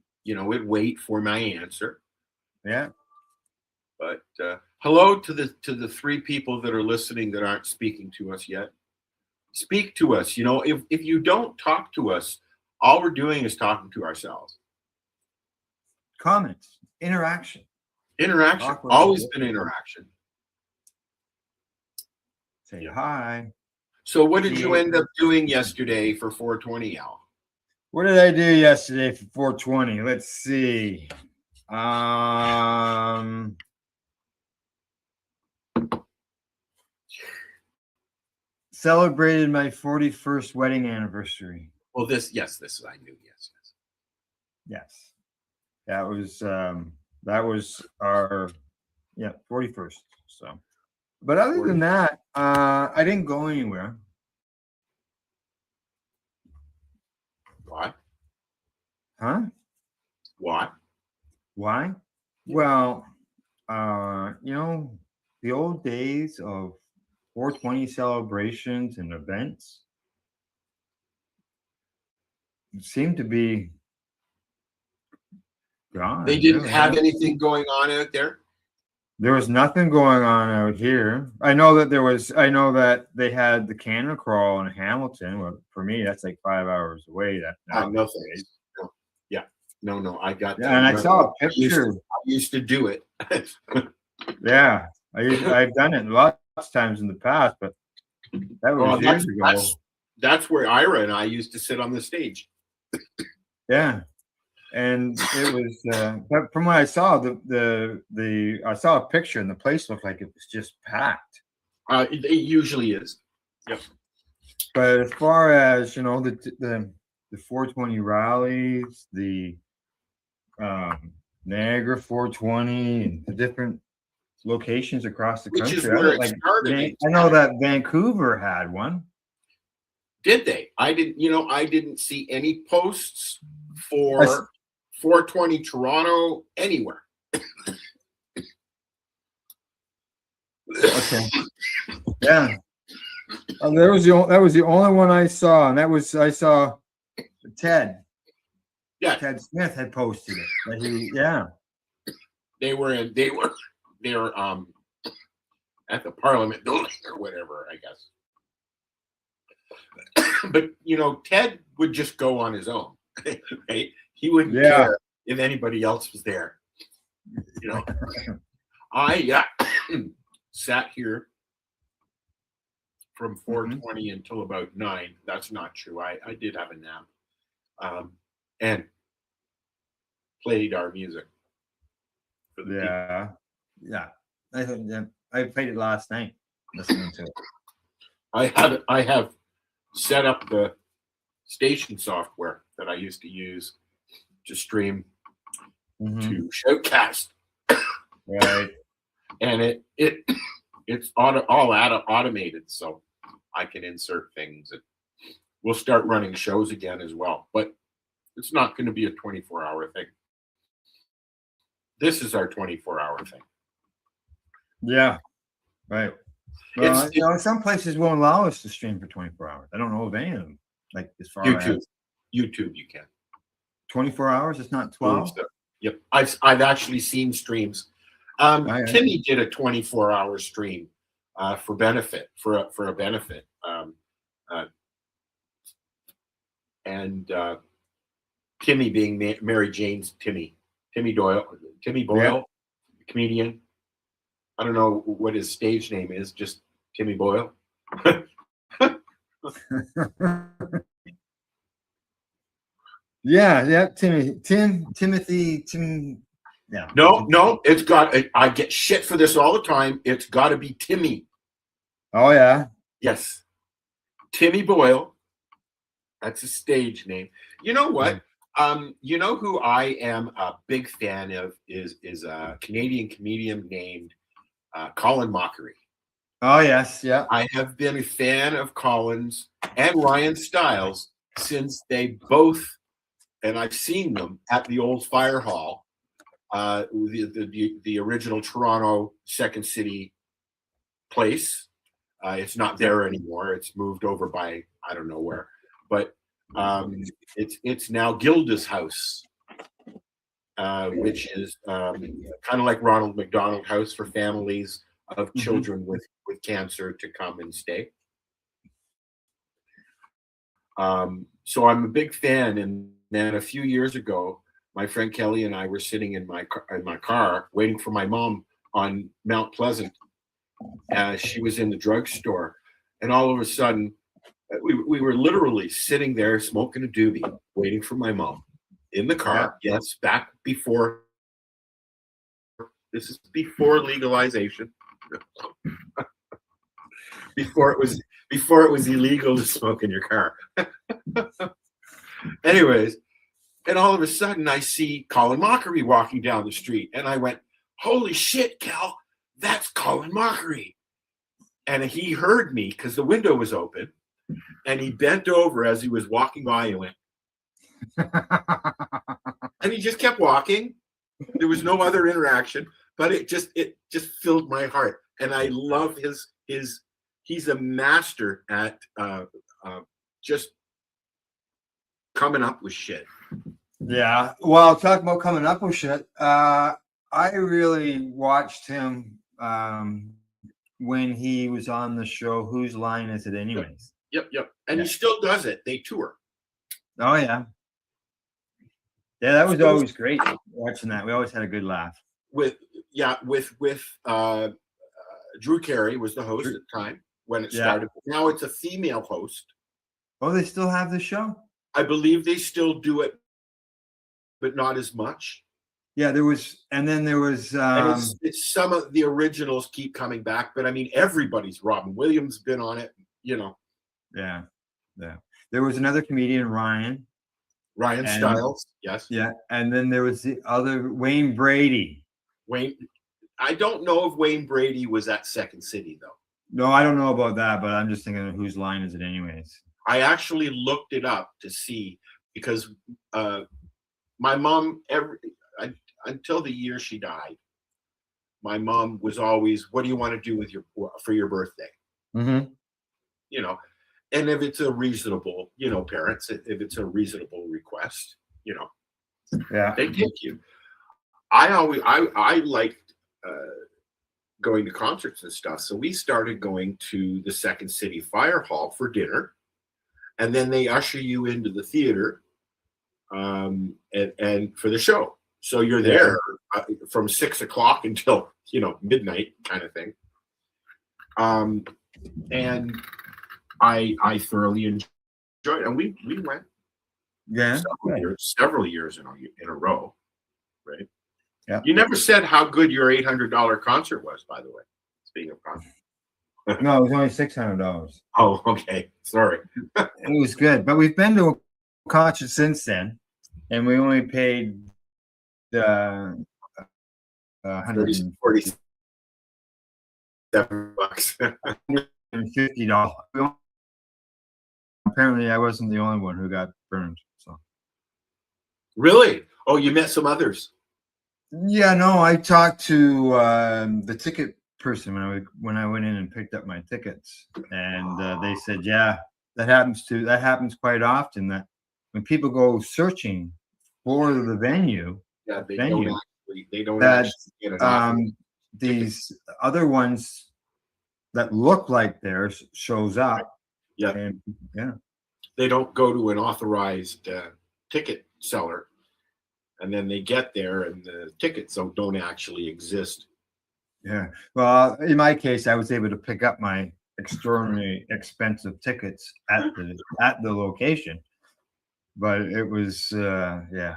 wait for my answer. Yeah. But hello to the 3 people that are listening that aren't speaking to us yet. Speak to us. If you don't talk to us, all we're doing is talking to ourselves. Comments, interaction. Always been interaction. Say hi. So what did you end up doing yesterday for 420, Al? What did I do yesterday for 420? Let's see. Celebrated my 41st wedding anniversary. Well, this I knew. Yes. That was our 41st. So, but other than that, I didn't go anywhere. Why? Huh? Why? Why? Well, the old days of 420 celebrations and events seem to be gone. They didn't have anything going on out there? There was nothing going on out here. I know that they had the cannon crawl in Hamilton. Well, for me, that's like 5 hours away. No thanks. No. Yeah. No, I got that. Yeah, and I saw a picture. I used to do it. Yeah. I've done it lots of times in the past, but that was years ago. That's where Ira and I used to sit on the stage. Yeah. And it was but from what I saw, I saw a picture and the place looked like it was just packed. It usually is. Yep. But as far as the 420 rallies, the Niagara 420, and the different locations across the country, Which is where it started. I know that Vancouver had one. Did they? I didn't see any posts for 420 Toronto anywhere. Okay. Yeah. That was the only one I saw, and I saw Ted. Yeah. Ted Smith had posted it. They were at the Parliament building or whatever, I guess. But Ted would just go on his own, right? He wouldn't care if anybody else was there. I sat here from 4:20 until about 9. That's not true. I did have a nap, and played our music for the people. Yeah. I played it last night, listening to it. I have set up the station software that I used to use to stream to Shoutcast, Right. and it's all automated, so I can insert things. And we'll start running shows again as well, but it's not going to be a 24-hour thing. This is our 24-hour thing. Yeah. Right. Well, some places won't allow us to stream for 24 hours. I don't know of any of them. Like as far YouTube, as YouTube, you can 24 hours. It's not 12. Yep, I've actually seen streams. Timmy did a 24-hour stream for benefit for a benefit, and Timmy being Mary Jane's Timmy Boyle, comedian. I don't know what his stage name is, just Timmy Boyle. Yeah, Timothy. Yeah. No, it's got. I get shit for this all the time. It's got to be Timmy. Oh yeah. Yes, Timmy Boyle. That's a stage name. You know what? You know who I am a big fan of is a Canadian comedian named Colin Mockery. Oh yes, yeah. I have been a fan of Colin's and Ryan Stiles since they both, and I've seen them at the old Fire Hall, the original Toronto Second City place. It's not there anymore. It's moved over by I don't know where, but it's now Gilda's House, which is kind of like Ronald McDonald House for families of children with cancer to come and stay. So I'm a big fan. And then a few years ago, my friend Kelly and I were sitting in my car waiting for my mom on Mount Pleasant. She was in the drugstore, and all of a sudden, we were literally sitting there smoking a doobie, waiting for my mom in the car. Yes, back before. This is before legalization. before it was illegal to smoke in your car. Anyways, and all of a sudden I see Colin Mockery walking down the street, and I went, "Holy shit, Cal, that's Colin Mockery!" And he heard me because the window was open, and he bent over as he was walking by and went, and he just kept walking. There was no other interaction, but it just filled my heart. And I love he's a master at just coming up with shit. Yeah. Well, talking about coming up with shit, I really watched him when he was on the show Whose Line Is It Anyways? Yep. And he still does it. They tour. Oh yeah. Yeah, that was always great watching that. We always had a good laugh. With Drew Carey was the host at the time when it started. Now it's a female host. Oh, they still have the show? I believe they still do it, but not as much. Yeah, there was and it's some of the originals keep coming back, but I mean everybody's. Robin Williams been on it, you know. Yeah. There was another comedian, Ryan Stiles, yes. Yeah, and then there was the other Wayne Brady. I don't know if Wayne Brady was at Second City though. No, I don't know about that, but I'm just thinking of Whose Line Is It Anyways? I actually looked it up to see because my mom until the year she died, my mom was always, "What do you want to do for your birthday?" Mm-hmm. You know, and if it's a reasonable, parents, if it's a reasonable request, they take you. I liked going to concerts and stuff, so we started going to the Second City Fire Hall for dinner, and then they usher you into the theater, and for the show. So you're there from 6 o'clock until midnight, kind of thing. And I thoroughly enjoyed it, and we went Yeah. several years in a row, right? Yeah. You never said how good your $800 concert was, by the way. Speaking of concert. No, it was only $600. Oh, okay. Sorry. It was good, but we've been to a concert since then, and we only paid $147. $50. Apparently, I wasn't the only one who got burned. So Really? Oh, you met some others. yeah, no, I talked to the ticket person when I went in and picked up my tickets, and they said, yeah, that happens quite often. That when people go searching for the venue, Yeah, they venue, don't that actually get it off. these other ones that look like theirs shows up. Yeah. And yeah, They don't go to an authorized ticket seller, and then they get there and the tickets don't actually exist. yeah. Well, in my case, I was able to pick up my extraordinarily expensive tickets at the location, but it was yeah,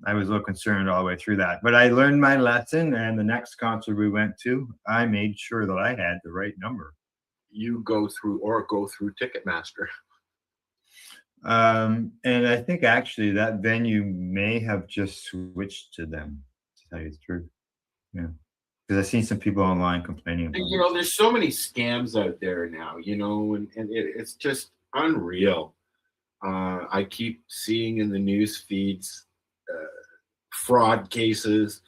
I was a little concerned all the way through that. But I learned my lesson, and the next concert we went to, I made sure that I had the right number. You go through Ticketmaster. And I think actually that venue may have just switched to them, to tell you the truth. Yeah. Because I've seen some people online complaining about You know, there's so many scams out there now, you know, and it's just unreal. I keep seeing in the news feeds fraud cases.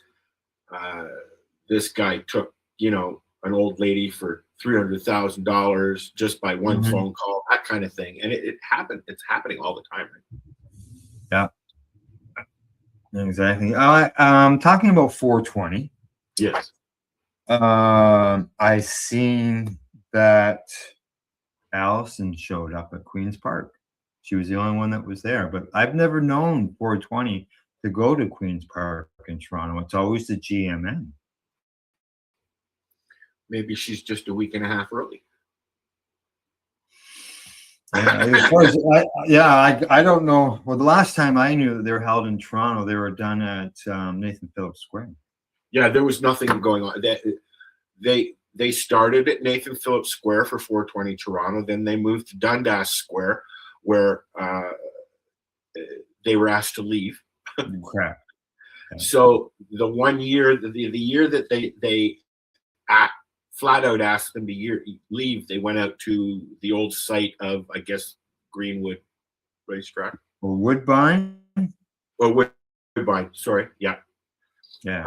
This guy took, you know, an old lady for $300,000 just by one phone call, that kind of thing. And it happened. It's happening all the time. Right? Yeah. Exactly. Talking about 420. Yes. I seen that Allison showed up at Queen's Park. She was the only one that was there, but I've never known 420 to go to Queen's Park in Toronto. It's always the GMN. Maybe she's just a week and a half early. I don't know. Well, the last time I knew that they were held in Toronto, they were done at Nathan Phillips Square. Yeah, there was nothing going on. They started at Nathan Phillips Square for 420 Toronto. Then they moved to Dundas Square, where they were asked to leave. Crap. Yeah. So the 1 year, the year that they flat out asked them to leave, they went out to the old site of, I guess, Greenwood Racetrack. Or Woodbine? Or Woodbine, sorry. Yeah. Yeah.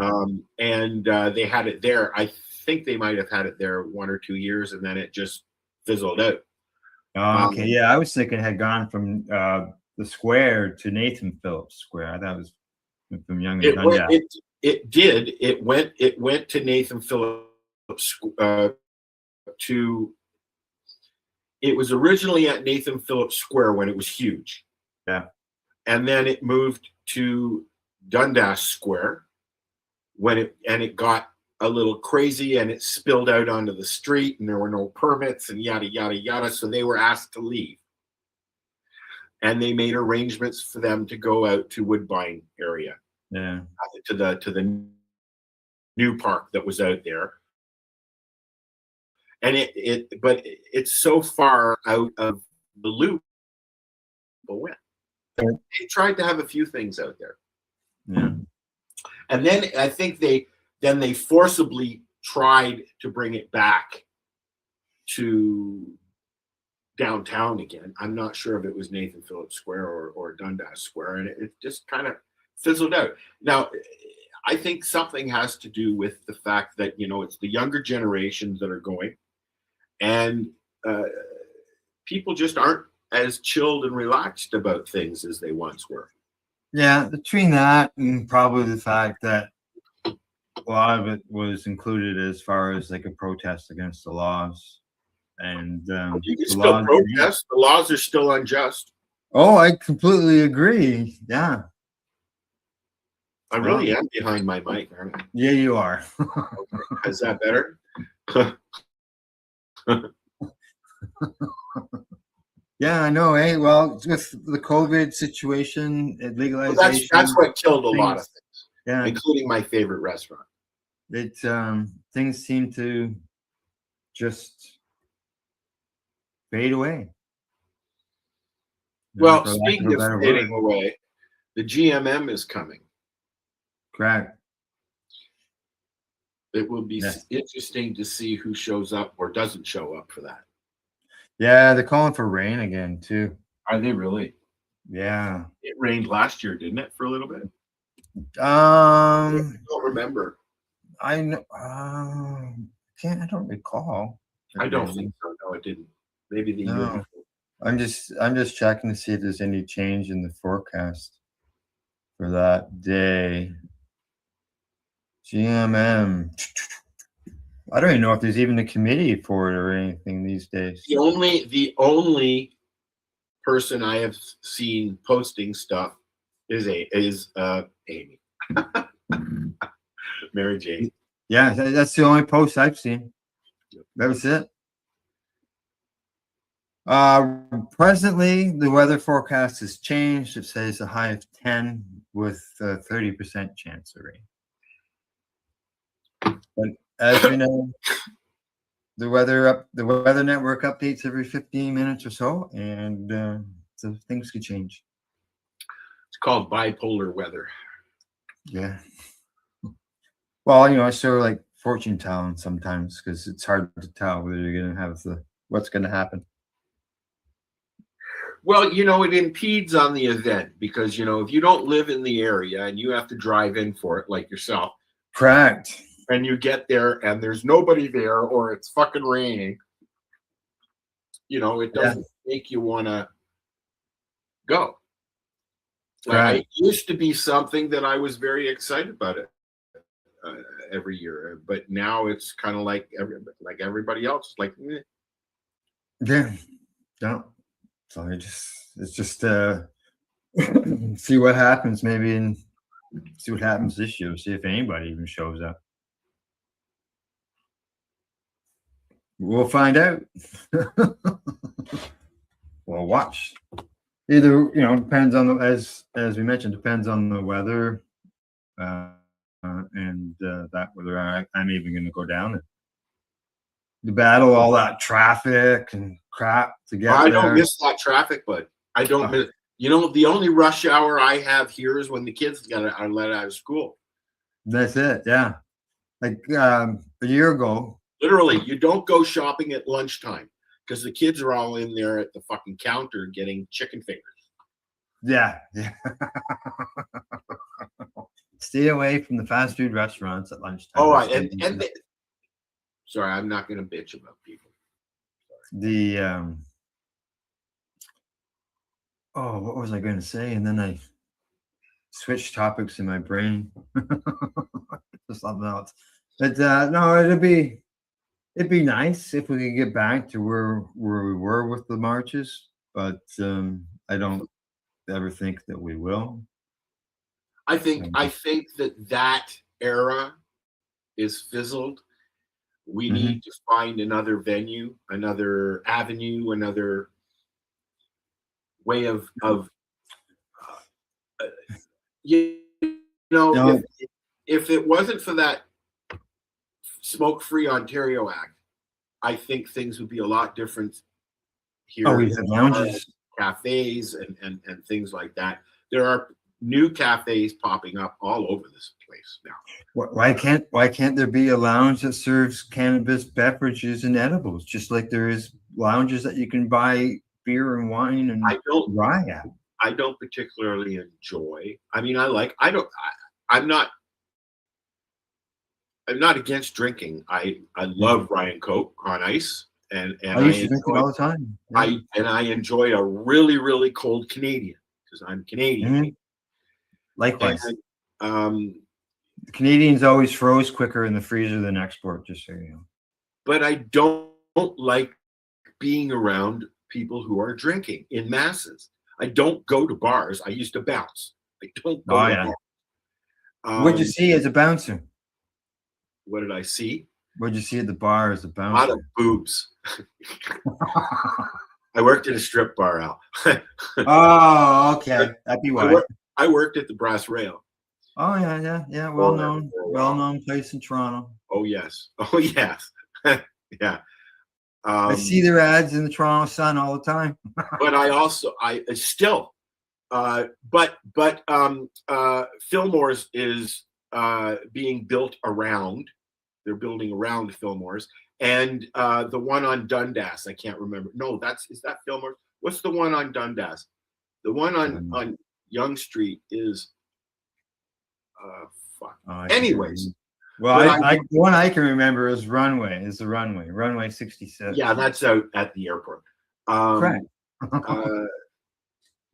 And they had it there. I think they might have had it there 1 or 2 years, and then it just fizzled out. Okay. Yeah, I was thinking it had gone from the square to Nathan Phillips Square. I thought it was from Young and Dundas. It did. It went to Nathan Phillips it was originally at Nathan Phillips Square when it was huge. Yeah. And then it moved to Dundas Square when it got a little crazy and it spilled out onto the street and there were no permits and yada yada yada. So they were asked to leave. And they made arrangements for them to go out to Woodbine area. Yeah. To the new park that was out there. And but it's so far out of the loop. They tried to have a few things out there. Yeah. And then I think they forcibly tried to bring it back to downtown again. I'm not sure if it was Nathan Phillips Square or Dundas Square, and it just kind of fizzled out. Now, I think something has to do with the fact that, you know, it's the younger generations that are going, and people just aren't as chilled and relaxed about things as they once were. Yeah, between that and probably the fact that a lot of it was included as far as like a protest against the laws. And you can still protest. The laws are still unjust. Oh, I completely agree. Yeah. I really am behind my mic, aren't I? Yeah, you are. Is that better? Yeah, I know. Hey, well, with the COVID situation, legalization. Well, that's what killed a lot of things, Yeah, including my favorite restaurant. it things seem to just fade away. Well, For lack speaking a of better fading word. away, the GMM is coming. Correct. It will be Yes. interesting to see who shows up or doesn't show up for that. Yeah, they're calling for rain again too. Are they really? Yeah. It rained last year, didn't it, for a little bit? I I don't remember. know. I don't recall. I don't think so. No, it didn't. Maybe the year No. before. I'm just checking to see if there's any change in the forecast for that day. GMM. I don't even know if there's even a committee for it or anything these days. The only person I have seen posting stuff is Amy. Mary Jane. Yeah, that's the only post I've seen. That was it. Presently, the weather forecast has changed. It says a high of 10 with a 30% chance of rain. But as we know, the weather network updates every 15 minutes or so, and so things could change. It's called bipolar weather. Yeah. Well, I sort of like fortune telling sometimes because it's hard to tell whether you're going to have what's going to happen. Well, it impedes on the event because, if you don't live in the area and you have to drive in for it like yourself. Correct. And you get there and there's nobody there or it's fucking raining, it doesn't make you want to go. Right. It used to be something that I was very excited about it every year, but now it's kind of like everybody else, like, eh. Yeah. No. So it's just see what happens maybe and see what happens this year. See if anybody even shows up. We'll find out. We'll watch. Either depends on as we mentioned, depends on the weather, and that whether I'm even going to go down and battle all that traffic and crap to get I there. don't miss that traffic, but I don't miss. The only rush hour I have here is when the kids are let out of school. That's it. Yeah, like a year ago. Literally, you don't go shopping at lunchtime because the kids are all in there at the fucking counter getting chicken fingers. Yeah. Stay away from the fast food restaurants at lunchtime. Oh, sorry, I'm not going to bitch about people. What was I going to say? And then I switched topics in my brain to something else. But no, it'd be nice if we could get back to where we were with the marches, but I don't ever think that we will. I think that era is fizzled. We need to find another venue, another avenue, another way of if it wasn't for that Smoke-Free Ontario Act, I think things would be a lot different here. We have lounges, cafes, and things like that. There are new cafes popping up all over this place now. Why can't there be a lounge that serves cannabis beverages and edibles, just like there is lounges that you can buy beer and wine and rye at? I don't particularly enjoy. I mean, I'm not against drinking. I love Rye and Coke on ice, and I used to drink it all the time. Yeah. I enjoy a really, really cold Canadian because I'm Canadian. Mm-hmm. Likewise. And, the Canadians always froze quicker in the freezer than export, just so you know. But I don't like being around people who are drinking in masses. I don't go to bars. I used to bounce. I don't go to bars. What'd you see as a bouncer? What did I see? What'd you see at the bar as a A lot of bouncer? boobs. I worked at a strip bar, Al. Oh, okay. That'd be why. I worked at the Brass Rail. Oh yeah. Oh, Well known place in Toronto. Oh yes. Oh yes. Yeah. I see their ads in the Toronto Sun all the time. But I still, but Fillmore's is being built around. They're building around Fillmore's, and the one on Dundas, I can't remember. No, is that Fillmore? What's the one on Dundas? The one on Yonge Street is fuck. Anyways. Well, the one I can remember is the runway 66. Yeah, that's out at the airport. Correct.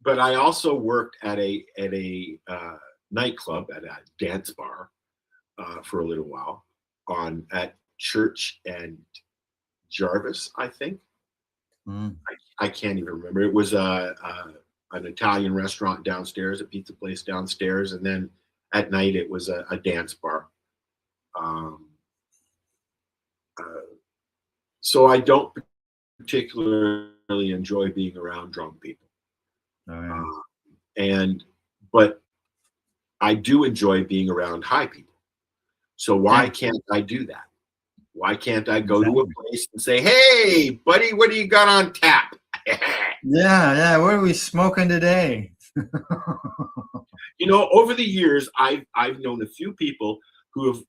But I also worked at a nightclub, at a dance bar for a little while at Church and Jarvis, I think. I can't even remember. It was an Italian restaurant downstairs, a pizza place downstairs, and then at night it was a dance bar. So I don't particularly enjoy being around drunk people. Oh, yeah. But I do enjoy being around high people. So why can't I do that? Why can't I go to a place and say, "Hey, buddy, what do you got on tap?" Yeah. What are we smoking today? You know, over the years, I've known a few people who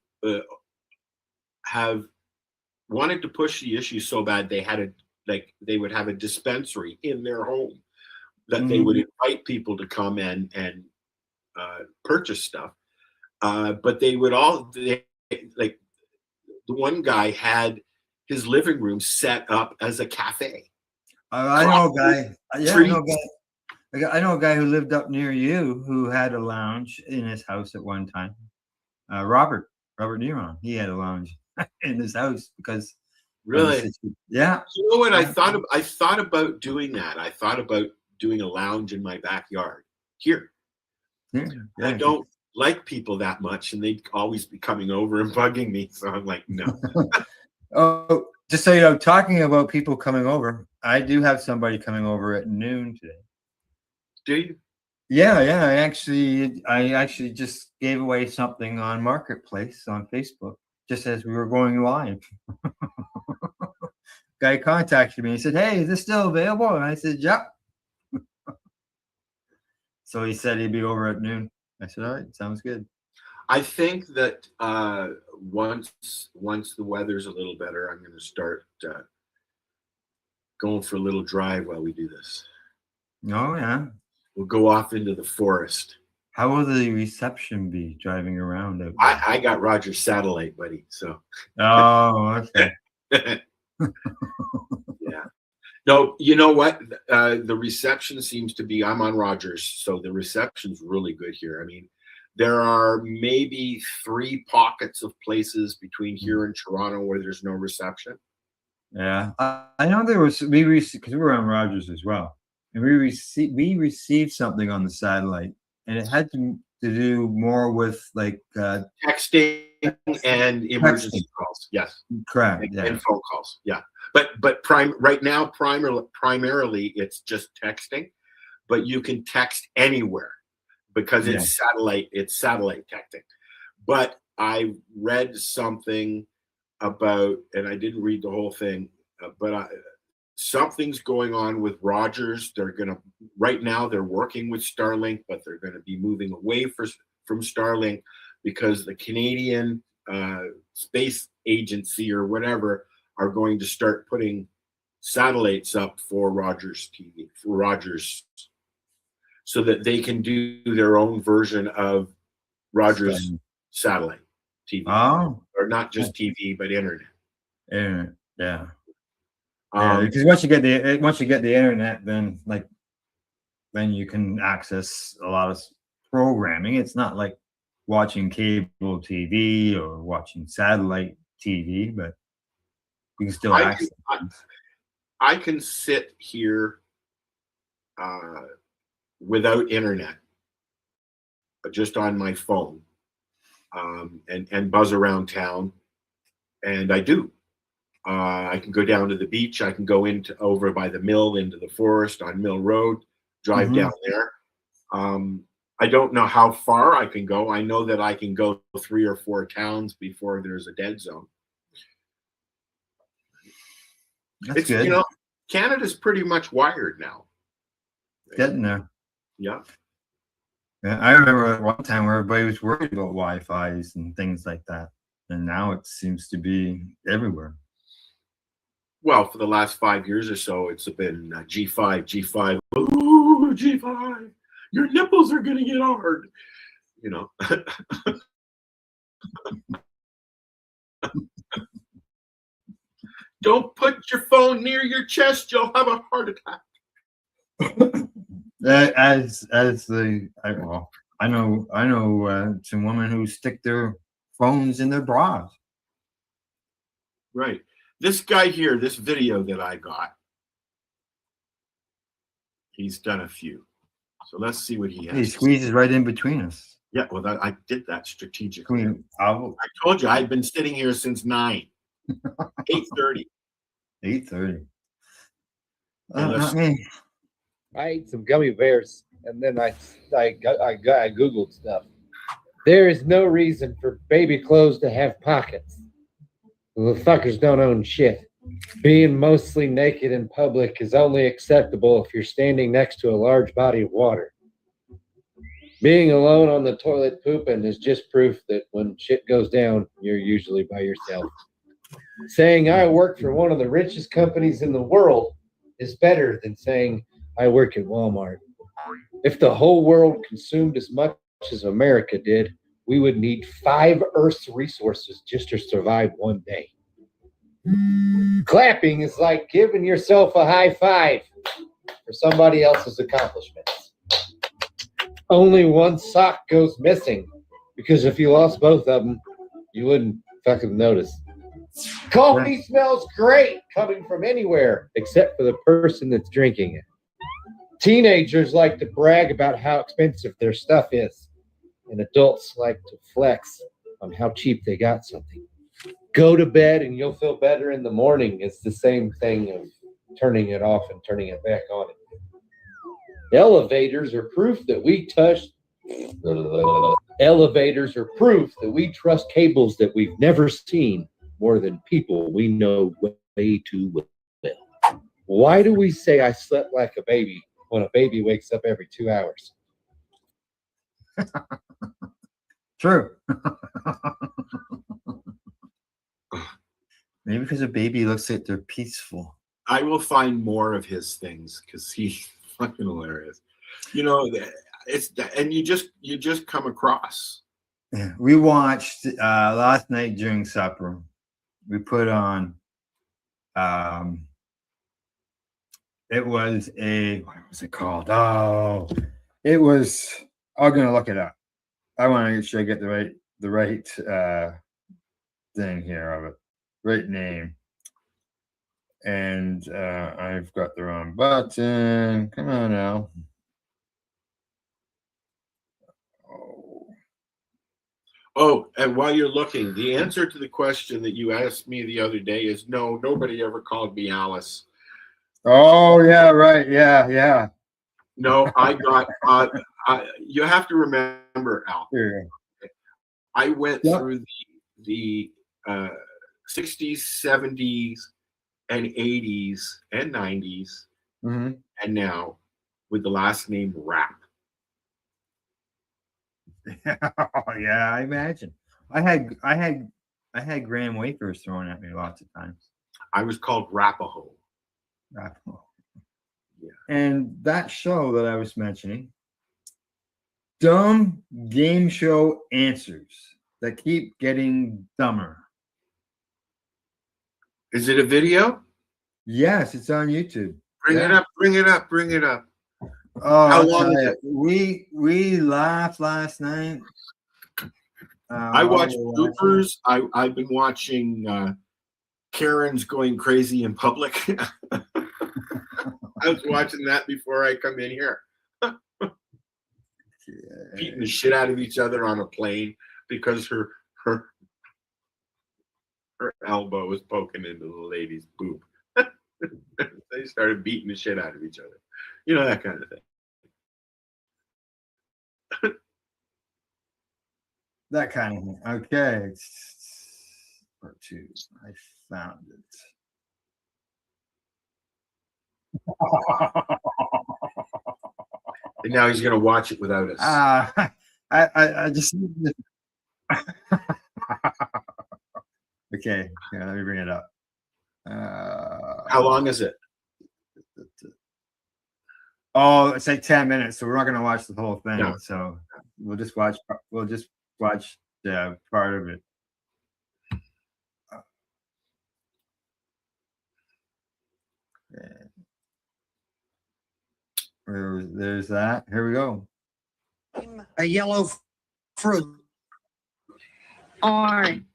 have wanted to push the issue so bad they would have a dispensary in their home that they would invite people to come and purchase stuff. But they would like the one guy had his living room set up as a cafe. I know a guy. Yeah, I know a guy who lived up near you who had a lounge in his house at one time. Robert Neron. He had a lounge in his house because really, yeah. You know what? I thought about doing that. I thought about doing a lounge in my backyard here. Yeah. I don't like people that much, and they'd always be coming over and bugging me. So I'm like, no. Oh, just so you know, talking about people coming over, I do have somebody coming over at noon today. Do you? Yeah. I actually just gave away something on Marketplace on Facebook just as we were going live. Guy contacted me. He said, "Hey, is this still available?" And I said, "Yep." So he said he'd be over at noon. I said, "All right, sounds good." I think that once the weather's a little better, I'm going to start going for a little drive while we do this. Oh yeah. We'll go off into the forest. How will the reception be driving around out there? I got Roger's satellite, buddy. So. Oh, okay. Yeah. No, you know what? The reception seems to be. I'm on Rogers, so the reception's really good here. I mean, there are maybe 3 pockets of places between here and Toronto where there's no reception. Yeah, I know there was. Because we were on Rogers as well, and we received something on the satellite, and it had to do more with like texting and emergency calls. Yes, correct. And phone calls. Yeah, but right now primarily it's just texting, but you can text anywhere because it's satellite. It's satellite texting. But I read something about, and I didn't read the whole thing, but something's going on with Rogers. Right now they're working with Starlink, but they're going to be moving away from Starlink because the Canadian Space Agency or whatever are going to start putting satellites up for Rogers TV, for Rogers, so that they can do their own version of Rogers satellite TV. Oh, or not just TV, but internet. Internet, yeah. Because once you get the internet, then you can access a lot of programming. It's not like watching cable TV or watching satellite TV, but you can still access. I can sit here without internet, just on my phone, and buzz around town and I do. I can go down to the beach. I can go into over by the mill into the forest on Mill Road, drive down there. I don't know how far I can go. I know that I can go 3 or 4 towns before there's a dead zone. That's good. You know, Canada's pretty much wired now. Getting there. Yeah. Yeah, I remember at one time where everybody was worried about Wi-Fi's and things like that, and now it seems to be everywhere. Well, for the last 5 years or so, it's been G5. Ooh, G5. Your nipples are going to get hard. You know. Don't put your phone near your chest. You'll have a heart attack. I know some women who stick their phones in their bras. Right. This guy here, this video that I got, he's done a few. So let's see what he has. He squeezes right in between us. Yeah, well, I did that strategically. I told you I've been sitting here since 9, 8:30. 8:30. Not me. I ate some gummy bears, and then I Googled stuff. There is no reason for baby clothes to have pockets. The fuckers don't own shit. Being mostly naked in public is only acceptable if you're standing next to a large body of water. Being alone on the toilet pooping is just proof that when shit goes down, you're usually by yourself. Saying I work for one of the richest companies in the world is better than saying I work at Walmart. If the whole world consumed as much as America did, we would need 5 Earth's resources just to survive one day. Clapping is like giving yourself a high five for somebody else's accomplishments. Only one sock goes missing, because if you lost both of them, you wouldn't fucking notice. Coffee smells great coming from anywhere except for the person that's drinking it. Teenagers like to brag about how expensive their stuff is, and adults like to flex on how cheap they got something. Go to bed and you'll feel better in the morning. It's the same thing of turning it off and turning it back on. Elevators are proof that we trust cables that we've never seen more than people we know way too well. Why do we say I slept like a baby when a baby wakes up every 2 hours? True. Maybe because a baby looks like they're peaceful. I will find more of his things because he's fucking hilarious. You know, it's and you just come across. Yeah, we watched last night during supper. We put on. It was what was it called? Oh, it was. I'm gonna look it up. I want to make sure I get the right thing here of it, right name. And I've got the wrong button. Come on now. Oh, and while you're looking, the answer to the question that you asked me the other day is no. Nobody ever called me Alice. Oh yeah, right. Yeah. No, I got. You have to remember, Al. Yeah. I went through the 60s, 70s, and 80s and 90s, and now with the last name Rap. Yeah, I imagine. I had graham wafers thrown at me lots of times. I was called Rapaho. Rapaho. Yeah. And that show that I was mentioning, dumb game show answers that keep getting dumber. Is it a video? Yes, it's on YouTube. Bring it up. Oh, how long is it? We laughed last night. I watched bloopers. I've been watching Karen's going crazy in public. I was watching that before I come in here. Beating the shit out of each other on a plane because her her elbow was poking into the lady's boob. They started beating the shit out of each other. You know, that kind of thing. That kind of thing. Okay. Part 2. I found it. And now he's going to watch it without us. I just okay. Yeah, let me bring it up. How long is it? Oh, it's like 10 minutes, so we're not going to watch the whole thing. No. So we'll just watch part of it. There's that. Here we go. A yellow fruit. Orange.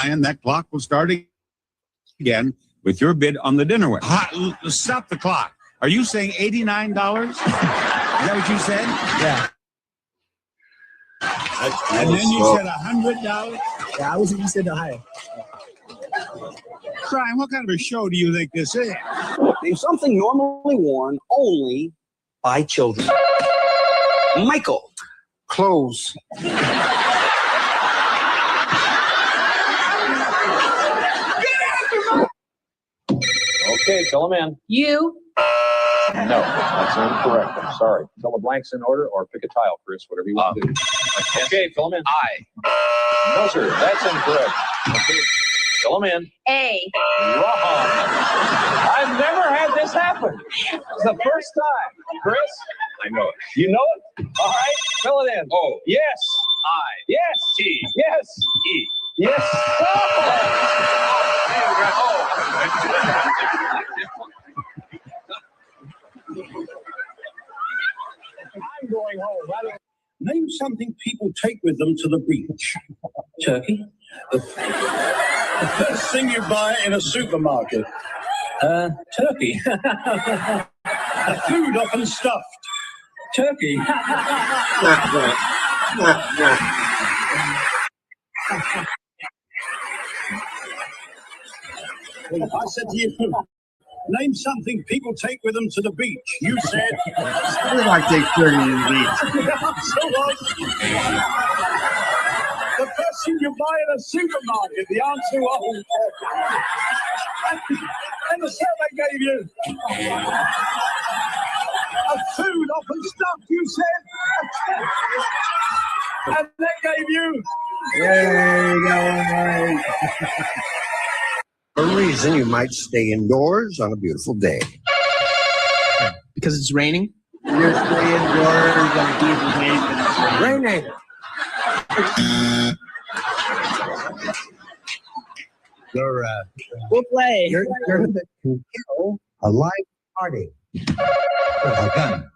And that clock will start again with your bid on the dinnerware. Stop the clock. Are you saying $89? Is that what you said? Yeah. And then you said $100? Yeah, I was you said the higher. Brian, what kind of a show do you think this is? Name something normally worn only by children. Michael. Clothes. Okay, fill them in. You. No, that's incorrect. I'm sorry. Fill the blanks in order or pick a tile, Chris, whatever you want to do. Okay, fill them in. No, sir, that's incorrect. Okay, fill them in. A. Wrong. I've never had this happen. It's the first time. Chris? I know it. You know it? All right, fill it in. Oh. Yes. I. Yes. T. Yes. E. Yes. I'm going home. Name something people take with them to the beach. Turkey. The first thing you buy in a supermarket. Turkey. Food often stuffed. Turkey. I said to you, name something people take with them to the beach. You said, I would like to take 30 to the beach. so what? The first thing you buy in a supermarket, the answer was, and the survey gave you a food often stuffed, you said, and that gave you. There you go, right. A reason you might stay indoors on a beautiful day. Because it's raining? You're staying indoors on a beautiful day. Raining. You're can kill a live party. A gun.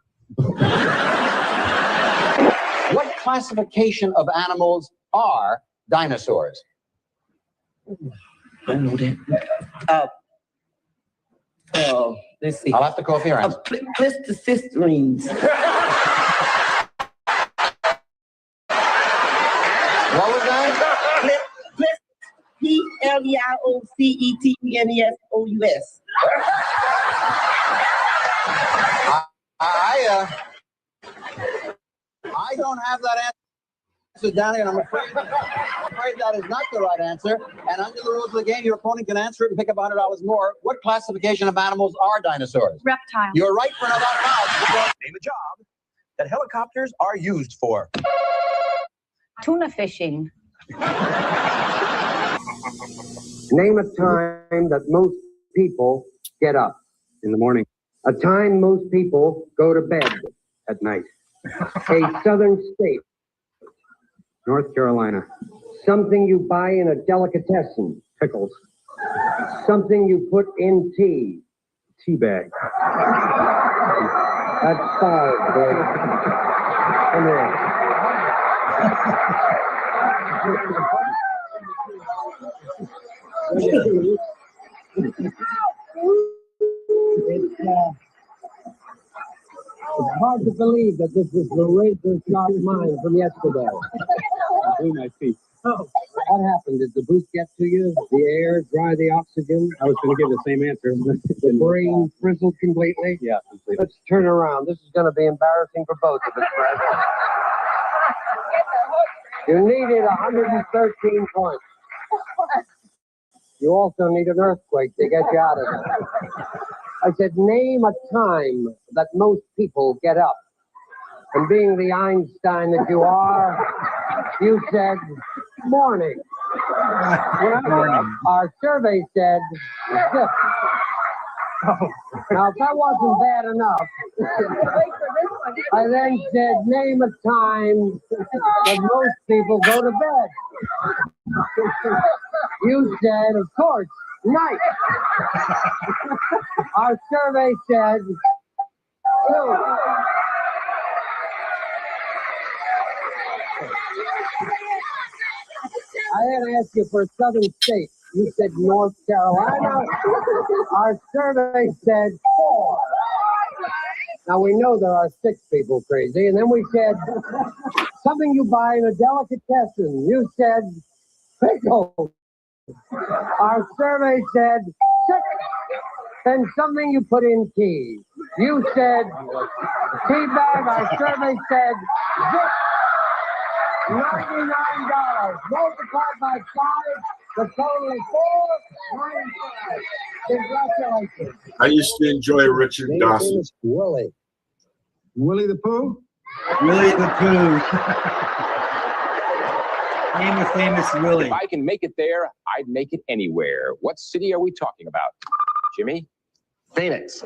What classification of animals are dinosaurs? I know that. Let's see. I'll have to call for your answer. Pleistocene. What was that? Pleistocetnesos. I don't have that answer down here, and I'm afraid that is not the right answer. And under the rules of the game, your opponent can answer it and pick up $100 more. What classification of animals are dinosaurs? Reptile. You're right for another $1,000. Name a job that helicopters are used for. Tuna fishing. Name a time that most people get up in the morning. A time most people go to bed at night. A southern state. North Carolina. Something you buy in a delicatessen. Pickles. Something you put in tea. Tea bag. That's 5, boy. Come here. It's hard to believe that this is the razor sharp mind from yesterday. My feet. Oh, what happened? Did the boot get to you? The air dry the oxygen? I was going to give the same answer. The brain frizzled completely? Yeah, completely. Let's turn around. This is going to be embarrassing for both of us, Fred. You needed 113 points. You also need an earthquake to get you out of it. I said, name a time that most people get up. And being the Einstein that you are, you said morning. Morning. Our survey said shift. Now, if that wasn't bad enough, I then said, name a time that most people go to bed. You said, of course, night. Our survey said, 2. I had to ask you for a southern state. You said North Carolina. Our survey said 4. Now we know there are 6 people crazy. And then we said something you buy in a delicatessen. You said pickles. Our survey said 6. Then something you put in tea. You said tea bag. Our survey said zip. $99 multiplied by 5. The total is 495. Congratulations. I used to enjoy Richard Dawson. Willie. Willie the Pooh? Willie the Pooh. Name a famous Willie. If I can make it there, I'd make it anywhere. What city are we talking about? Jimmy? Phoenix.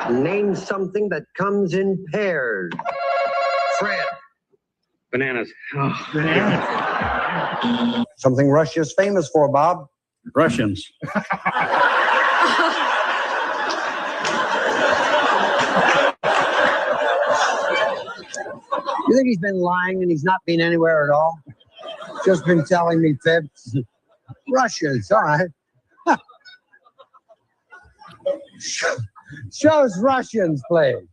Name something that comes in pairs. Fred. Bananas. Oh. Bananas. Something Russia's famous for, Bob. Russians. You think he's been lying and he's not been anywhere at all? Just been telling me fibs. Russians, all right. Shows Russians, please.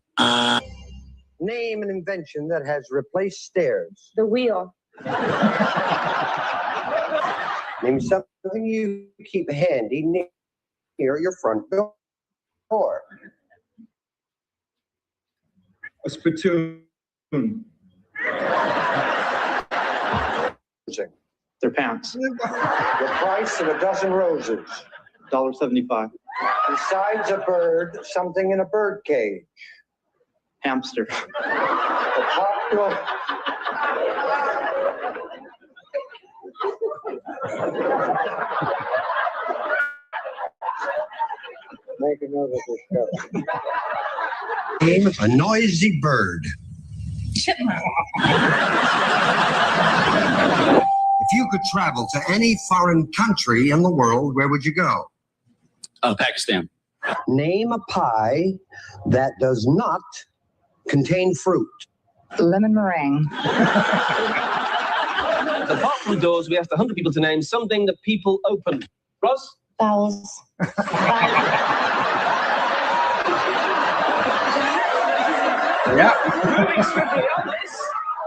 Name an invention that has replaced stairs. The wheel. Name something you keep handy near your front door. A spittoon. Their pants. The price of a dozen roses. $1.75. Besides a bird, something in a bird cage. Hamster. The popular... Make a note of this show. Name a noisy bird. Chipmunk. If you could travel to any foreign country in the world, where would you go? Pakistan. Name a pie that does not contain fruit. Lemon meringue. The department doors, we asked 100 people to name something that people open. Ross? Vowels. Yeah. Moving swiftly on this.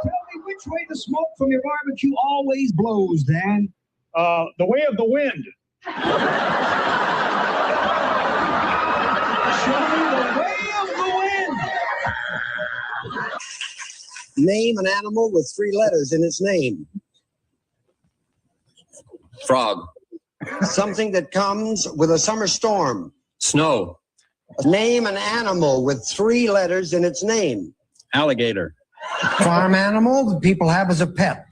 Tell me which way the smoke from your barbecue always blows, Dan. The way of the wind. Show me the way of the wind. Name an animal with 3 letters in its name. Frog. Something that comes with a summer storm. Snow. Name an animal with 3 letters in its name. Alligator. Farm animal that people have as a pet.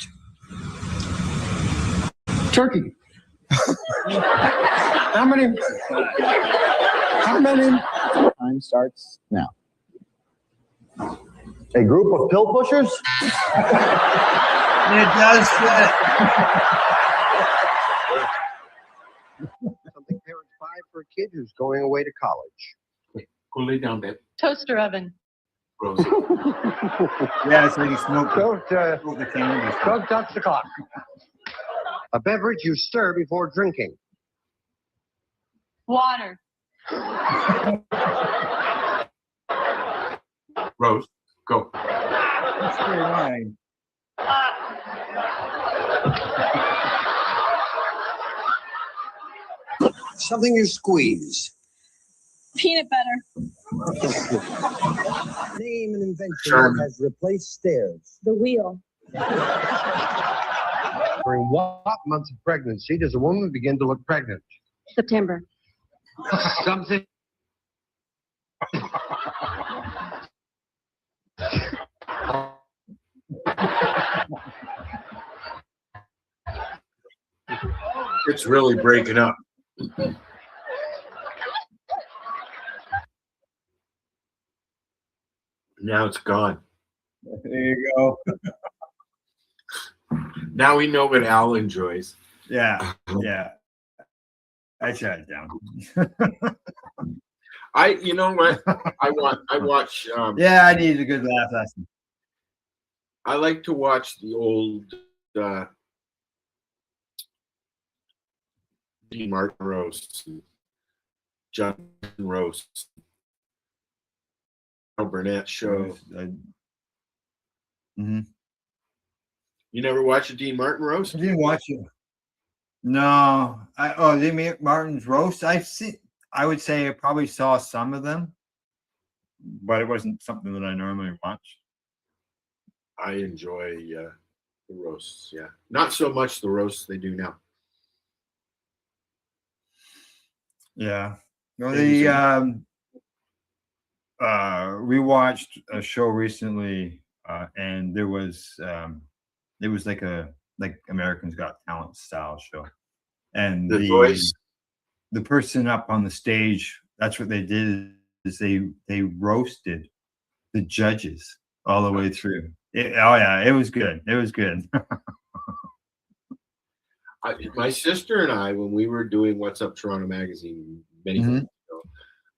Turkey. How many? Time starts now. A group of pill pushers? It does fit. Something parents buy for a kid who's going away to college. Go lay down, babe. Toaster oven. Rosie. Yeah, it's like you smoke Don't the cannabis. touch the clock. A beverage you stir before drinking. Water. Rose, go. That's very right. Something you squeeze. Peanut butter. Name an invention Charmin. that has replaced stairs. The wheel. During what months of pregnancy does a woman begin to look pregnant? September. Something. It's really breaking up. Now it's gone. There you go. Now we know what Al enjoys. Yeah, yeah. I shut it down. You know what? I watch. Yeah, I need a good laugh lesson. I like to watch the old Dean Martin roasts, Jonathan roasts, Burnett show. Mm-hmm. You never watch a Dean Martin roast? I didn't watch it. No, Dean Martin's roast. I would say I probably saw some of them, but it wasn't something that I normally watch. I enjoy the roasts. Yeah, not so much the roasts they do now. Yeah. No, we watched a show recently, and there was it was like Americans Got Talent style show, and The Voice. The person up on the stage, that's what they did, is they roasted the judges all the way through. It was good. It was good. My sister and I, when we were doing What's Up Toronto magazine many years ago,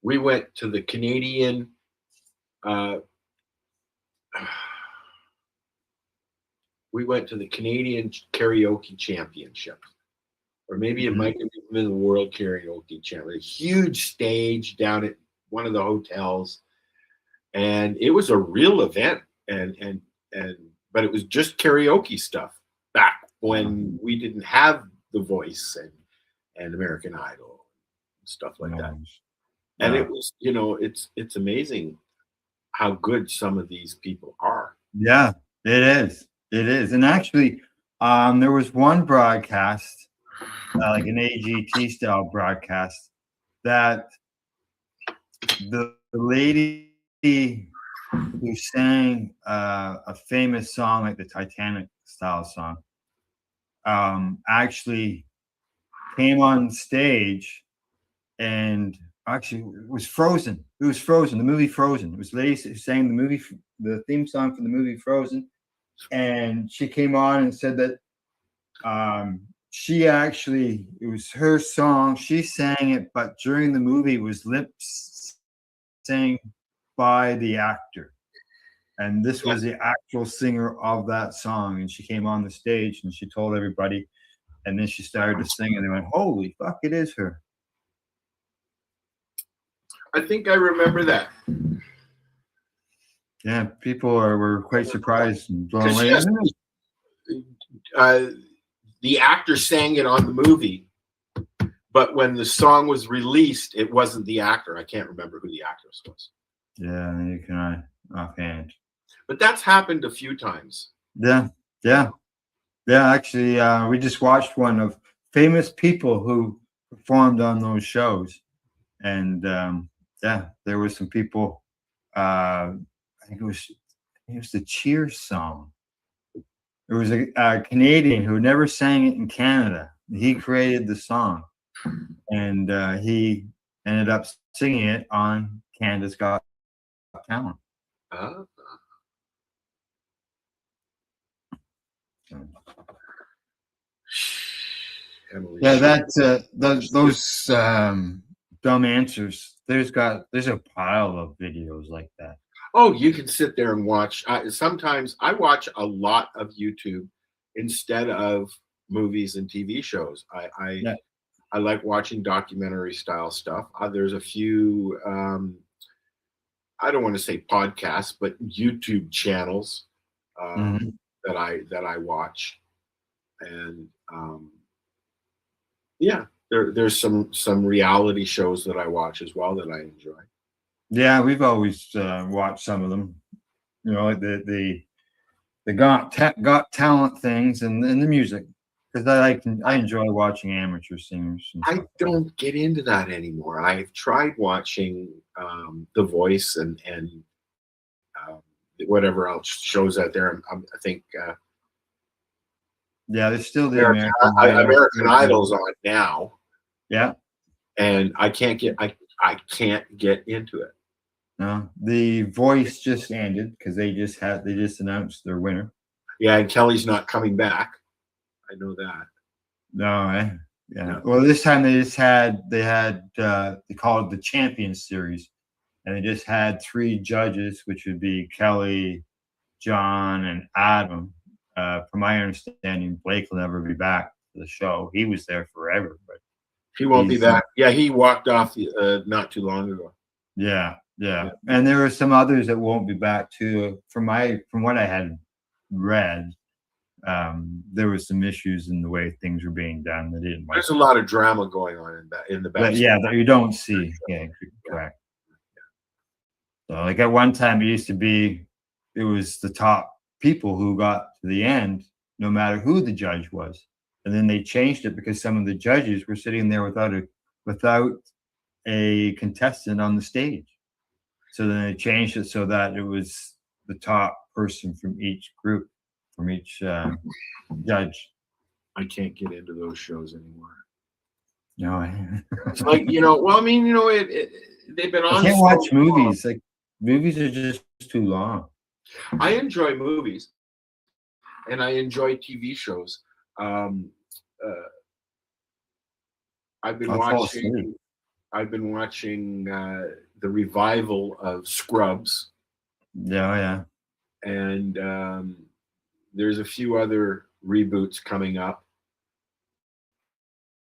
we went to the Canadian karaoke championship, or maybe it might have been the World Karaoke Championship. A huge stage down at one of the hotels, and it was a real event. But it was just karaoke stuff back when we didn't have The Voice and American Idol and stuff like that. And it was, it's amazing how good some of these people are. Yeah, it is. It is. And actually, there was one broadcast, like an AGT style broadcast, that the lady who sang a famous song, like the Titanic style song, actually came on stage, and actually it was Frozen. It was Frozen, the movie Frozen. It was a lady who sang the theme song for the movie Frozen, and she came on and said that it was her song. She sang it, but during the movie it was lip sang by the actor, and this was the actual singer of that song. And she came on the stage and she told everybody, and then she started to sing, and they went, "Holy fuck, it is her!" I think I remember that. Yeah, people were quite surprised and blown away. The actor sang it on the movie, but when the song was released, it wasn't the actor. I can't remember who the actress was. Yeah, you can offhand. But that's happened a few times. Yeah. Actually, we just watched one of famous people who performed on those shows, and there were some people. I think it was the Cheers song. There was a Canadian who never sang it in Canada. He created the song, and he ended up singing it on Canada's Got Talent. Yeah, those dumb answers. There's a pile of videos like that. Oh, you can sit there and watch. Sometimes I watch a lot of YouTube instead of movies and TV shows. I like watching documentary style stuff. There's a few. I don't want to say podcasts, but YouTube channels that I watch, and yeah, there's some reality shows that I watch as well that I enjoy. Yeah, we've always watched some of them. You know, like the got talent things and the music, because I enjoy watching amateur singers. I don't get into that anymore. I've tried watching The Voice and whatever else shows out there. I think yeah, there's still the American Idol's on now. Yeah, and I can't get into it. No, The Voice just ended because they just announced their winner. Yeah, and Kelly's not coming back. I know that. No, yeah. No. Well, this time they call it the Champions Series, and they just had 3 judges, which would be Kelly, John, and Adam. From my understanding, Blake will never be back to the show. He was there forever, but he won't be back. Yeah, he walked off not too long ago. Yeah. And there are some others that won't be back too. From what I had read, there was some issues in the way things were being done. They didn't. There's a lot of drama going on in the back. Yeah, that you don't see. Yeah, correct. So, like at one time, it was the top people who got to the end, no matter who the judge was, and then they changed it because some of the judges were sitting there without a contestant on the stage. So then they changed it so that it was the top person from each group, from each judge. I can't get into those shows anymore. No, it's like, well, I mean, they've been on. I can't watch movies. Like, movies are just too long. I enjoy movies, and I enjoy TV shows. I've been watching the revival of Scrubs. Yeah. And there's a few other reboots coming up.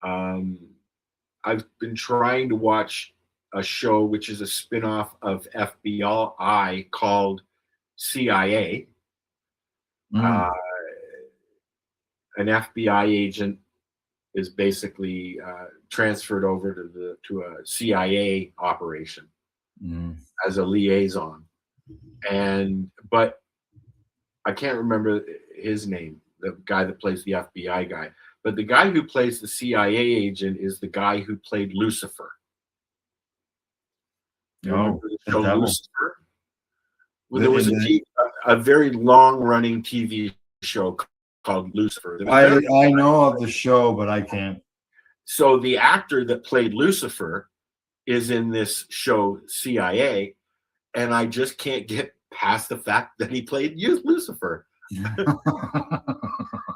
I've been trying to watch a show which is a spin-off of FBI called CIA. An FBI agent is basically transferred over to a CIA operation as a liaison, but I can't remember his name, the guy that plays the FBI guy. But the guy who plays the CIA agent is the guy who played Lucifer. No, Lucifer. Well, there was a very long-running TV show called Lucifer. I know of the show, but I can't. So the actor that played Lucifer is in this show CIA, and I just can't get past the fact that he played Lucifer.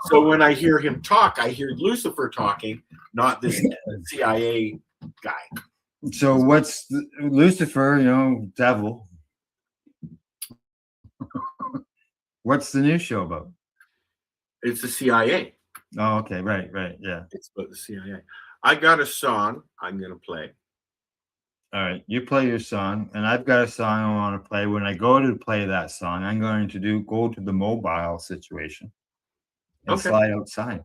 So when I hear him talk, I hear Lucifer talking, not this CIA guy. So what's Lucifer, devil. What's the new show about? It's the CIA. Oh, okay. Right. Yeah. It's about the CIA. I got a song I'm going to play. All right. You play your song, and I've got a song I want to play. When I go to play that song, I'm going to go to the mobile situation and slide outside.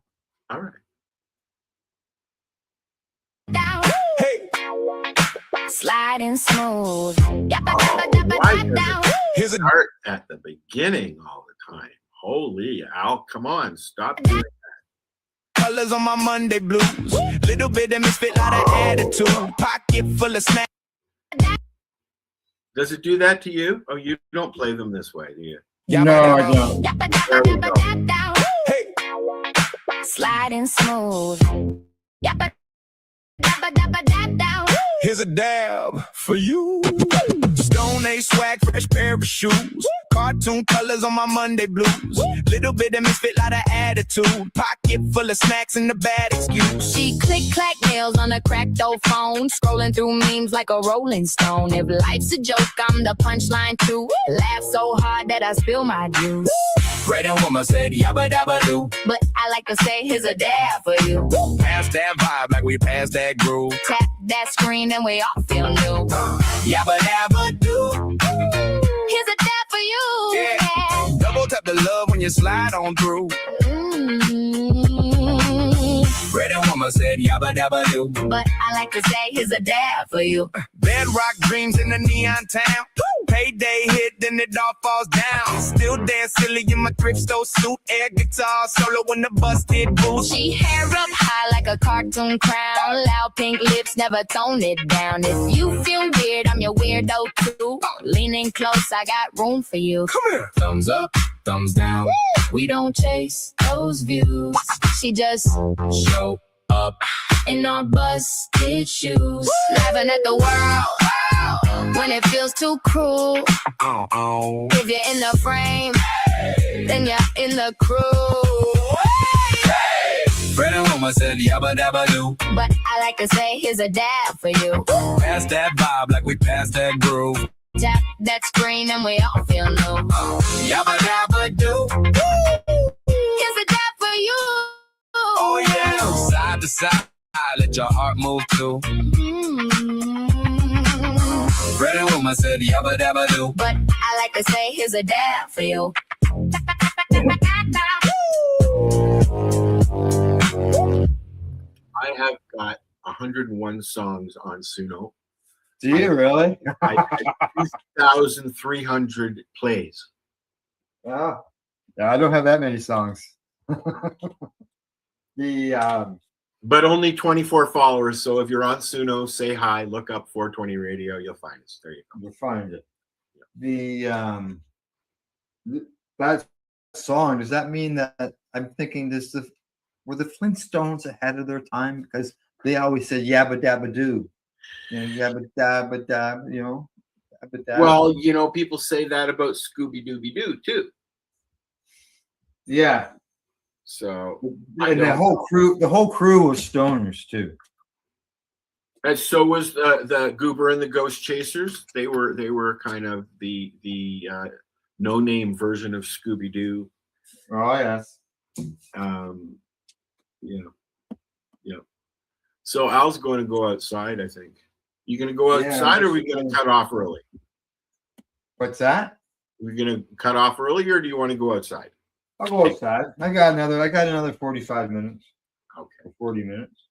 All right. Hey. Sliding smooth. Here's a start at the beginning all the time. Holy Al, come on, stop doing that. Colors on my Monday blues. Little bit of misfit, lot of attitude. Pocket full of snacks. Does it do that to you? Oh, you don't play them this way, do you? No, I don't. There we go. Hey. Sliding smooth. Here's a dab for you. Stone Age swag, fresh pair of shoes. Cartoon colors on my Monday blues. Little bit of misfit, lot of attitude. Pocket full of snacks and a bad excuse. She click-clack nails on a cracked old phone. Scrolling through memes like a rolling stone. If life's a joke, I'm the punchline too. Laugh so hard that I spill my juice. Pregnant woman said yabba dabba doo. But I like to say here's a dab for you. Pass that vibe like we passed that groove. Tap that screen and we all feel new. Yabba dabba doo. you slide on through. Pretty woman said yabba dabba do. But I like to say here's a dab for you. Bedrock dreams in the neon town. Payday hit, then it all falls down. Still dance silly in my thrift store suit. Air guitar solo when the busted boots. She hair up high like a cartoon crown. Loud pink lips, never tone it down. If you feel weird, I'm your weirdo too. Leaning close, I got room for you. Come here. Thumbs up, thumbs down. We don't chase those views. She just show up in our busted shoes. Laughing at the world when it feels too cruel. If you're in the frame, then you're in the crew. Pretty woman said yabba dabba do. But I like to say here's a dab for you. Pass that vibe like we passed that groove. Tap that screen and we all feel new. Yabba dabba do. Here's a dab for you. Oh yeah. Side to side, let your heart move too. Pretty woman said yabba dabba do. But I like to say here's a dab for you. I have got 101 songs on Suno. Do you really? 2,300 plays. Yeah. Yeah, I don't have that many songs. But only 24 followers. So if you're on Suno, say hi, look up 420 Radio, you'll find us. There you go. You'll find it. That song, does that mean that I'm thinking were the Flintstones ahead of their time? Because they always said yabba dabba do. Yabba dabba dab, yabba dabba. Well, people say that about Scooby Dooby Doo too. Yeah. So and the whole crew was stoners too. And so was the Goober and the Ghost Chasers. They were kind of the no name version of Scooby Doo. Oh yes. Yeah. So Al's going to go outside, I think. You going to go outside, or are we going to cut off early? What's that? We're going to cut off early, or do you want to go outside? I'll go outside. I got another 45 minutes. Okay. 40 minutes.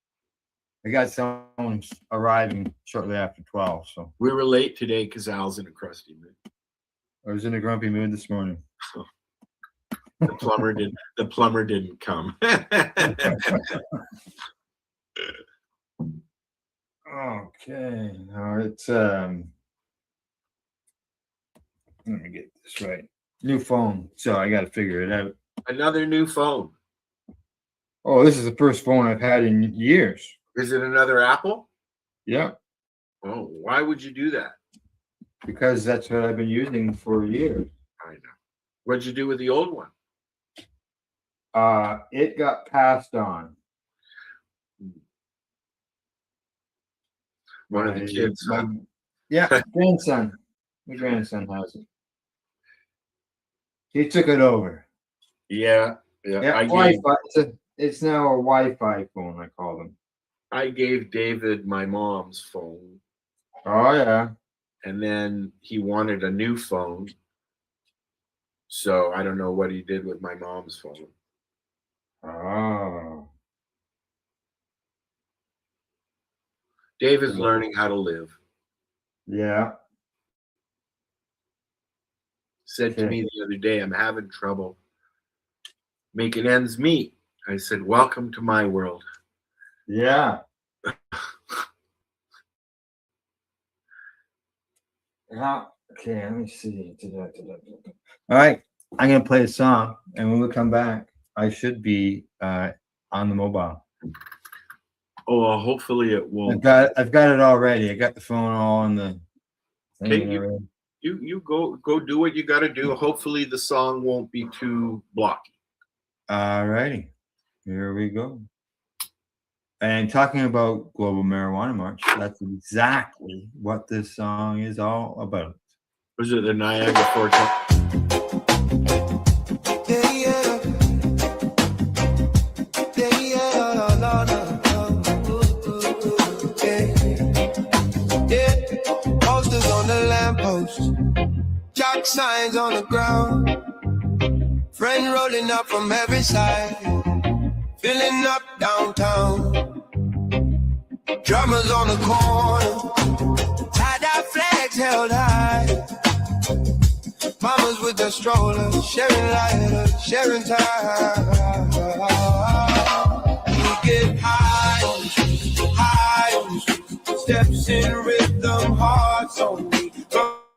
I got someone arriving shortly after 12. So we were late today because Al's in a crusty mood. I was in a grumpy mood this morning. The plumber didn't come. Okay. Now it's let me get this right. New phone. So I gotta figure it out. Another new phone. Oh, this is the first phone I've had in years. Is it another Apple? Yeah. Oh, why would you do that? Because that's what I've been using for years. I know. What'd you do with the old one? It got passed on. One of the kids. Grandson. My grandson has it. He took it over. Yeah. Wi-Fi. It's now a Wi-Fi phone, I call them. I gave David my mom's phone. Oh yeah. And then he wanted a new phone. So I don't know what he did with my mom's phone. Oh. David's learning how to live. Yeah. Said to me the other day, I'm having trouble making ends meet. I said, welcome to my world. Yeah. Okay, let me see. All right. I'm going to play a song, and when we come back, I should be on the mobile. Oh, well, hopefully it won't. I've got it already. I got the phone all on the thing. Okay, you go do what you got to do. Hopefully the song won't be too blocky. All righty. Here we go. And talking about Global Marijuana March, that's exactly what this song is all about. Was it the Niagara Falls? Posters on the lamppost, jack signs on the ground. Friend rolling up from every side, filling up downtown. Drummers on the corner, tie-dye flags held high. Mamas with their strollers, sharing lighters, sharing time. We get high on the street, high on the street. Steps in rhythm, hearts on beat.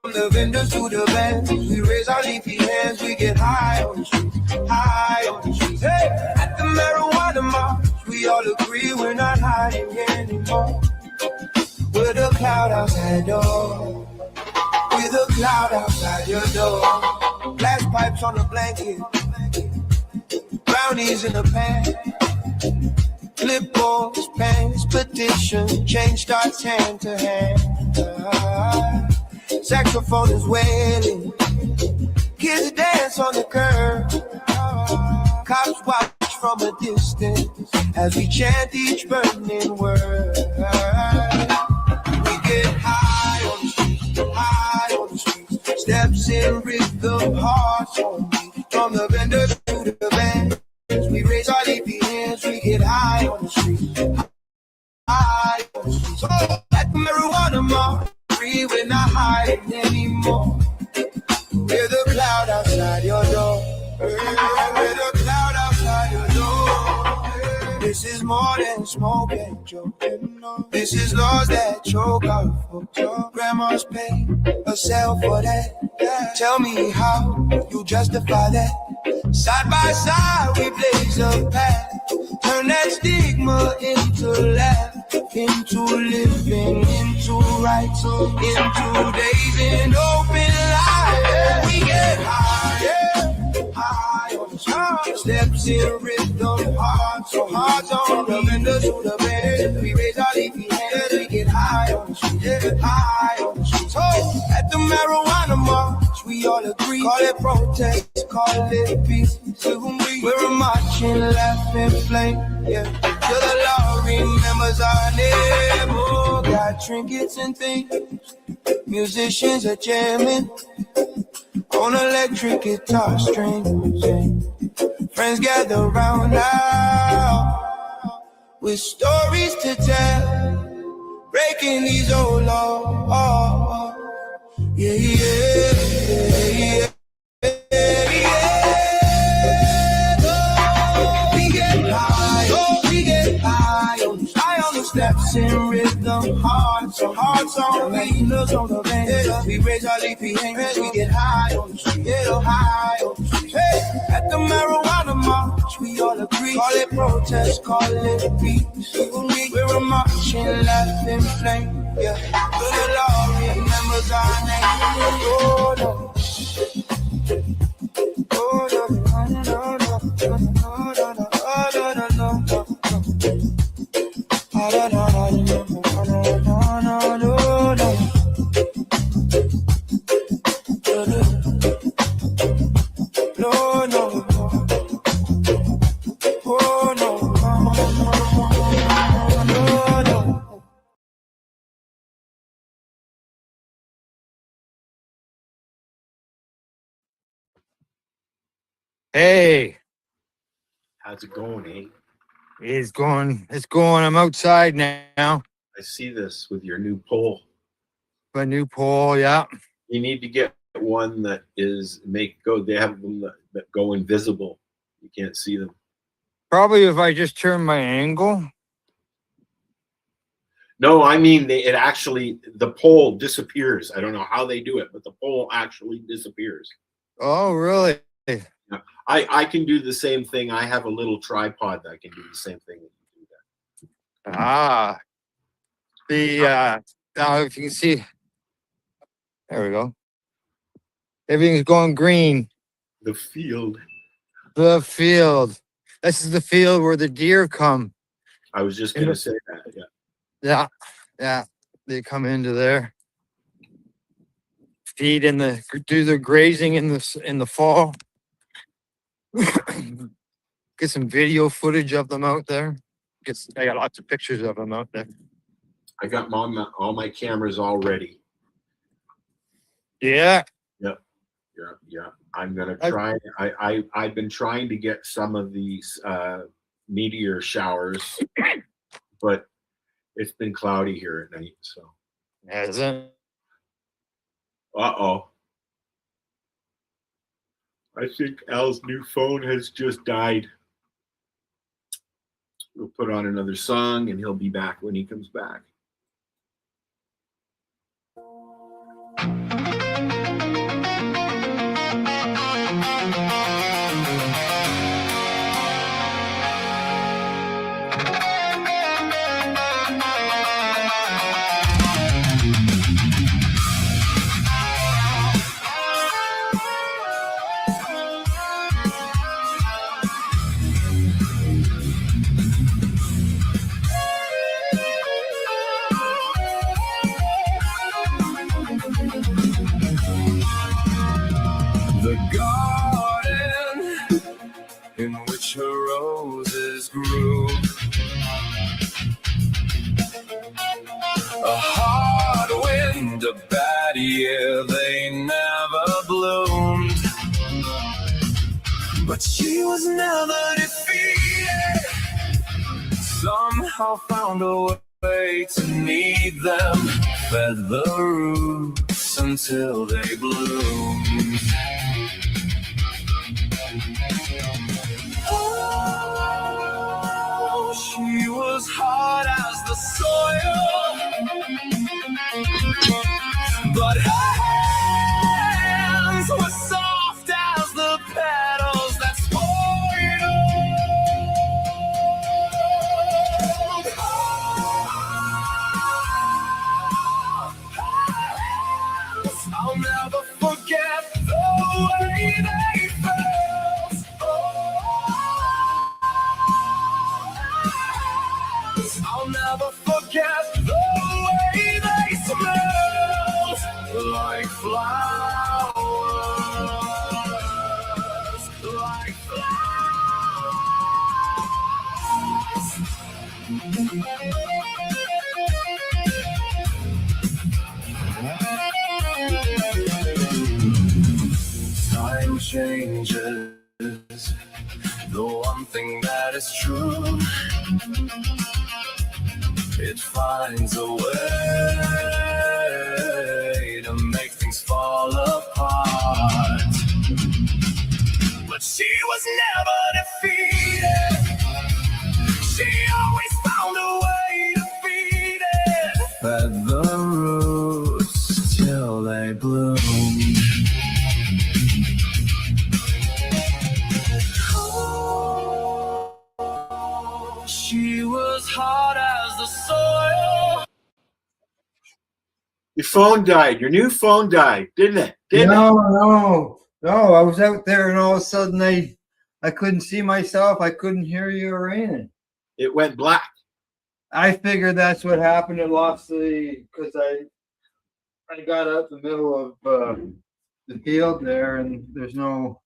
From the vendors to the bands, we raise our leafy hands. We get high on the street, high on the street. Hey, at the marijuana march, we all agree we're not hiding anymore. We're the cloud outside door. We're the cloud outside your door. Glass pipes on the blanket, brownies in the pan. Clipboards, pens, petition, change starts hand to hand. Saxophone is wailing, kids dance on the curb. Cops watch from a distance as we chant each burning word. We get high on the street, high on the street. Steps in rhythm, hearts on beat. From the vendor to the band, we raise our leafy hands. We get high on the street, high on the street. So at the marijuana march, we're not hiding anymore. We're the cloud outside your door. We're the cloud outside your door. This is more than smoke and joke. This is laws that choke out folks. Grandma's paid herself for that. Tell me how you justify that. Side by side we blaze a path. Turn that stigma into laugh, into living, into rights, into days in open life. We get high, high on the street. Steps in rhythm, hearts on the windows to the bed. We raise our leafy hands, we get high on the street, high on the street. So at the marijuana march, we all agree. Call it protest, call it peace. We're a marching, laughing flame, yeah. Till the law remembers our name. Oh, got trinkets and things. Musicians are jamming on electric guitar strings. Friends gather round now with stories to tell, breaking these old laws. Yeah, yeah, yeah, yeah. Steps in rhythm, hearts on windows on the band. We raise our leafy hands, we get high on the street, high on the street. Hey, at the marijuana march, we all agree. Call it protest, call it peace. We're a marching, laughing flame, yeah. Till the law remembers our name. Oh no, oh no, no, no, no, no, no, no, no, no, no, no. Hey, How's it going, eh? it's going. I'm outside now. I see this with your new pole. My new pole, yeah. You need to get one that is they have them that go invisible. You can't see them. Probably if I just turn my angle. No, I mean the pole disappears. I don't know how they do it, but the pole actually disappears. Oh, really? I can do the same thing. I have a little tripod that can do the same thing. Ah, now if you can see, there we go. Everything's going green. The field. This is the field where the deer come. I was just gonna say that. Yeah. Yeah. They come into there, feed do their grazing in the fall. Get some video footage of them out there. I got lots of pictures of them out there. I got all my cameras all ready. Yeah. Yep. Yeah. I'm gonna try. I've been trying to get some of these meteor showers, but it's been cloudy here at night. So. Hasn't. Uh-oh. I think Al's new phone has just died. We'll put on another song and he'll be back when he comes back. The garden in which her roses grew. A hard wind, a bad year, they never bloomed. But she was never defeated. Somehow found a way to need them. Fed the roots until they bloomed. Oh, she was hard as the soil, but her hands were soft as the petals that spoiled. I'll never forget the way they felt. I'll never forget the way they smelled, like flowers, like flowers. Time changes, the one thing that is true. It finds a way to make things fall apart. But she was never defeated. She always found a way to feed it. Fed the roots till they bloomed. She was hard as the soil. Your phone died. Your new phone died, didn't it? No. I was out there and all of a sudden I couldn't see myself. I couldn't hear you or anything. It went black. I figured that's what happened. It lost because I got out the middle of the field there and there's no.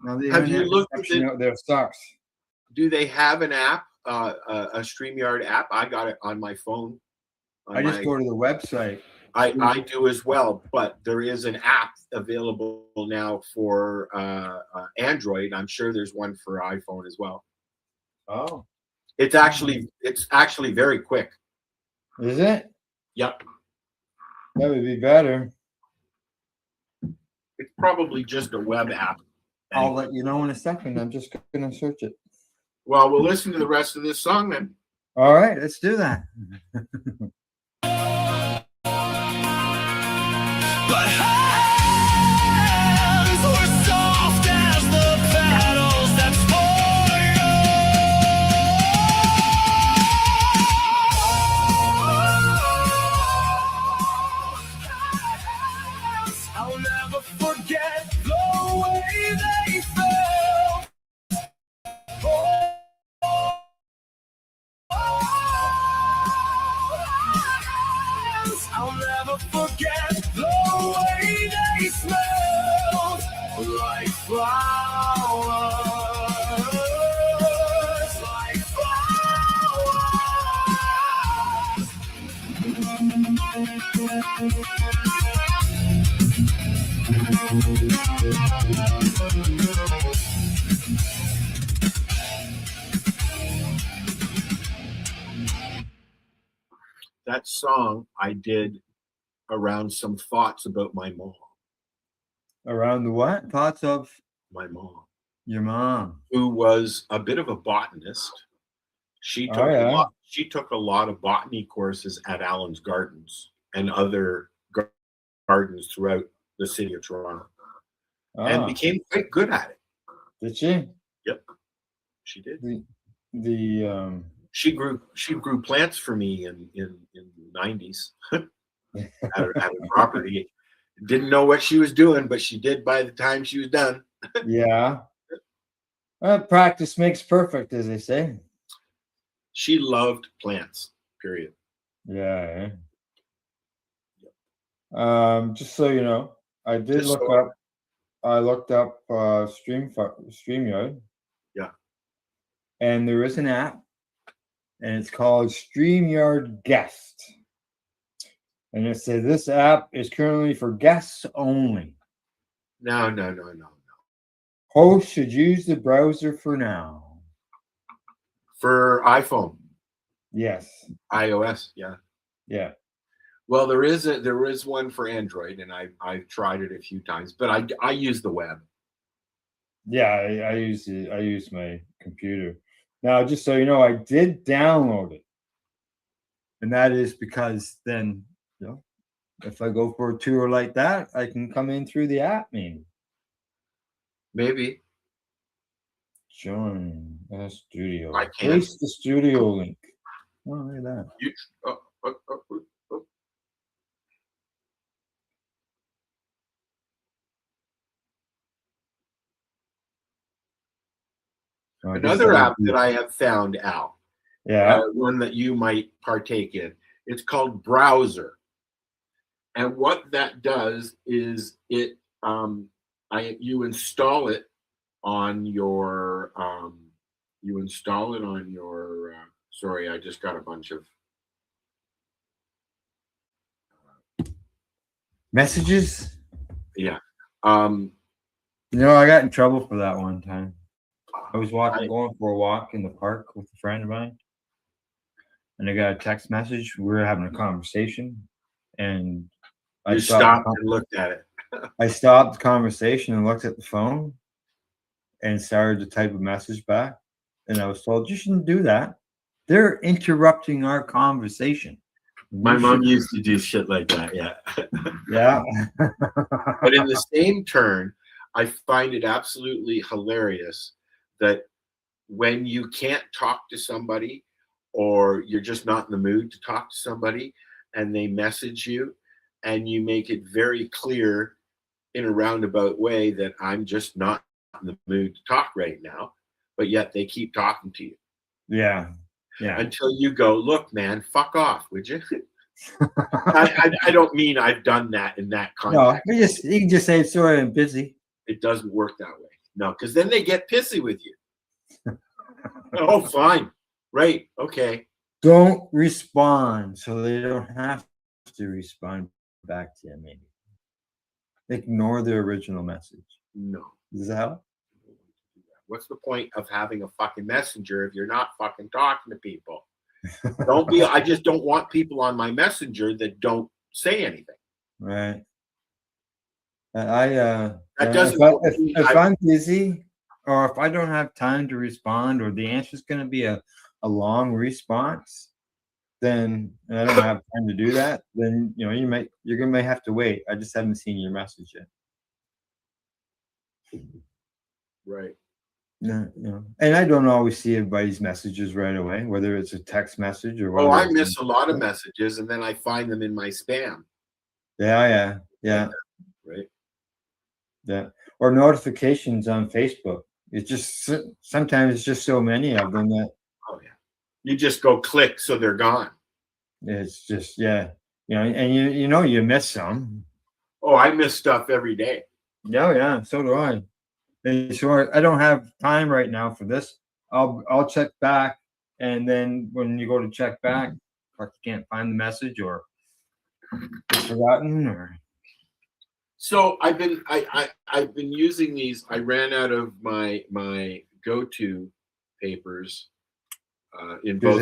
Have you looked at out there sucks. Do they have an app, a StreamYard app? I got it on my phone. I just go to the website. I do as well, but there is an app available now for Android. I'm sure there's one for iPhone as well. Oh, it's actually very quick. Is it? Yep. That would be better. It's probably just a web app. I'll let you know in a second. I'm just gonna search it. Well, we'll listen to the rest of this song then. All right, let's do that. But hands were soft as the petals that spoiled. I'll never forget the way they felt. I'll never forget the way they smelled, like flowers, like flowers. That song I did around some thoughts about my mom. Around the what? Thoughts of My mom, your mom. who was a bit of a botanist. She took Oh, a yeah. lot. She took a lot of botany courses at Allen's Gardens and other gardens throughout the city of Toronto, and Ah, became quite good at it. did she? Yep, she did. The She grew plants for me in the 90s at her property. Didn't know what she was doing, but she did by the time she was done. yeah. Practice makes perfect, as they say. She loved plants, period. Yeah. Just so you know, I did Just look so- up. I looked up StreamYard, Yeah. and there is an app, and it's called StreamYard Guest. And it says this app is currently for guests only. No. Hosts should use the browser for now. For iPhone, Yes. iOS, yeah. Yeah. Well, there is one for Android, and I've tried it a few times, but I use the web. Yeah, I use it. I use my computer. Now, just so you know, I did download it, and that is because then, you know, if I go for a tour like that, I can come in through the app, maybe. Maybe. Join a studio. I can't. Paste the studio link. Oh, look at that. You, oh. Oh, Another app that I have found, Al, Yeah. one that you might partake in, it's called Browser. And what that does is you install it on your sorry, I just got a bunch of Messages. yeah. You know, I got in trouble for that one time. I was going for a walk in the park with a friend of mine, and I got a text message. We were having a conversation, and I You stopped and looked at it. I stopped the conversation and looked at the phone and started to type a message back. And I was told, you shouldn't do that. They're interrupting our conversation. My mom used to do shit like that, yeah. Yeah. But in the same turn, I find it absolutely hilarious that when you can't talk to somebody or you're just not in the mood to talk to somebody and they message you and you make it very clear in a roundabout way that I'm just not in the mood to talk right now, but yet they keep talking to you. Yeah. Yeah. Until you go, look, man, fuck off, would you? I don't mean I've done that in that context. No, you can just say, sorry, I'm busy. It doesn't work that way. No, because then they get pissy with you. Oh, fine. Right. Okay. Don't respond so they don't have to respond back to you, maybe. Ignore the original message. No. Does that help? What's the point of having a fucking messenger if you're not fucking talking to people? I just don't want people on my messenger that don't say anything. Right. That doesn't if I'm busy or if I don't have time to respond or the answer is going to be a long response, then and I don't have time to do that, then you know you're going to have to wait. I just haven't seen your message yet. Right. Yeah, you know, and I don't always see everybody's messages right away, whether it's a text message or whether I it's miss a lot of messages and then I find them in my spam. Yeah. Right. Yeah. Or notifications on Facebook. It's just sometimes it's just so many of them that you just go click so they're gone. It's just and you miss some. Oh, I miss stuff every day. Yeah, so do I. And so I don't have time right now for this. I'll check back, and then when you go to check back, like you can't find the message or it's forgotten or. So I've been using these. I ran out of my go-to papers in both.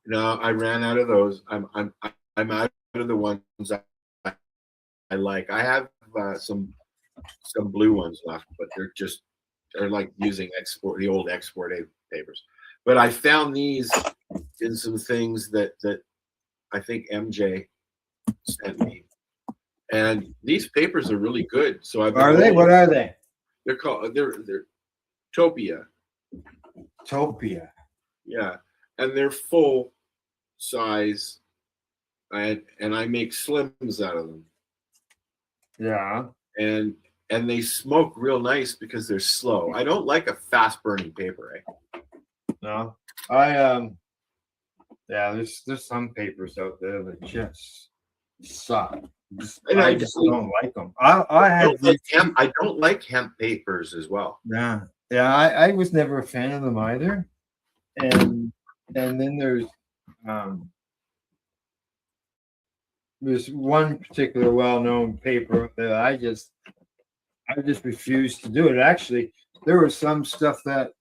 No, I ran out of those. I'm out of the ones I like. I have some blue ones left, but they're like using the old export papers. But I found these in some things that I think MJ sent me, and these papers are really good. So What are they? They're called they're Topia. Topia. Yeah, and they're full size, and I make slims out of them. Yeah. And they smoke real nice because they're slow. I don't like a fast burning paper. No, there's some papers out there that just suck. I just don't like them. I don't like hemp papers as well. Yeah, I was never a fan of them either. And then there's one particular well-known paper that I just refused to do it. Actually, there was some stuff that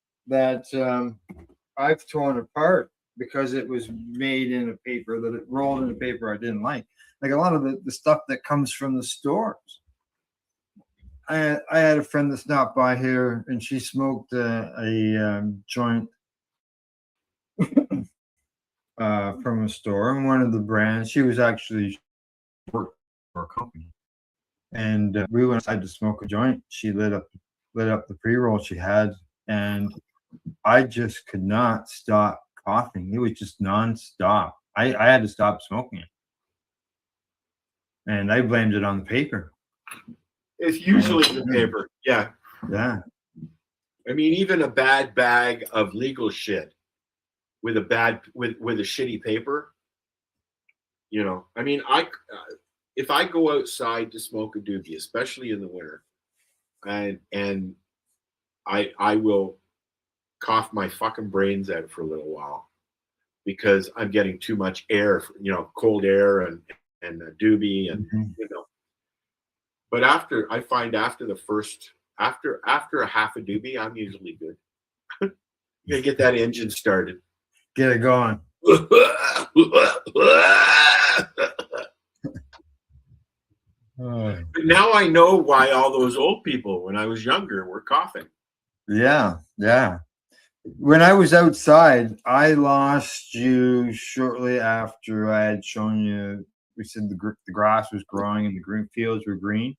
I've torn apart because it was made in a paper that it rolled in a paper I didn't like a lot of the stuff that comes from the stores. I had a friend that stopped by here and she smoked a joint from a store, and one of the brands, she was actually worked for a company, and we went inside to smoke a joint. She lit up the pre-roll she had, and I just could not stop coughing. It was just non-stop. I had to stop smoking it, and I blamed it on the paper. It's usually the paper. Yeah. I mean, even a bad bag of legal shit with a shitty paper, you know. I mean, if I go outside to smoke a doobie, especially in the winter, and I will cough my fucking brains out for a little while because I'm getting too much air, cold air and a doobie and But after a half a doobie, I'm usually good. You gotta get that engine started. Get it going. But now I know why all those old people, when I was younger, were coughing. Yeah. When I was outside, I lost you shortly after I had shown you. We said the grass was growing and the green fields were green.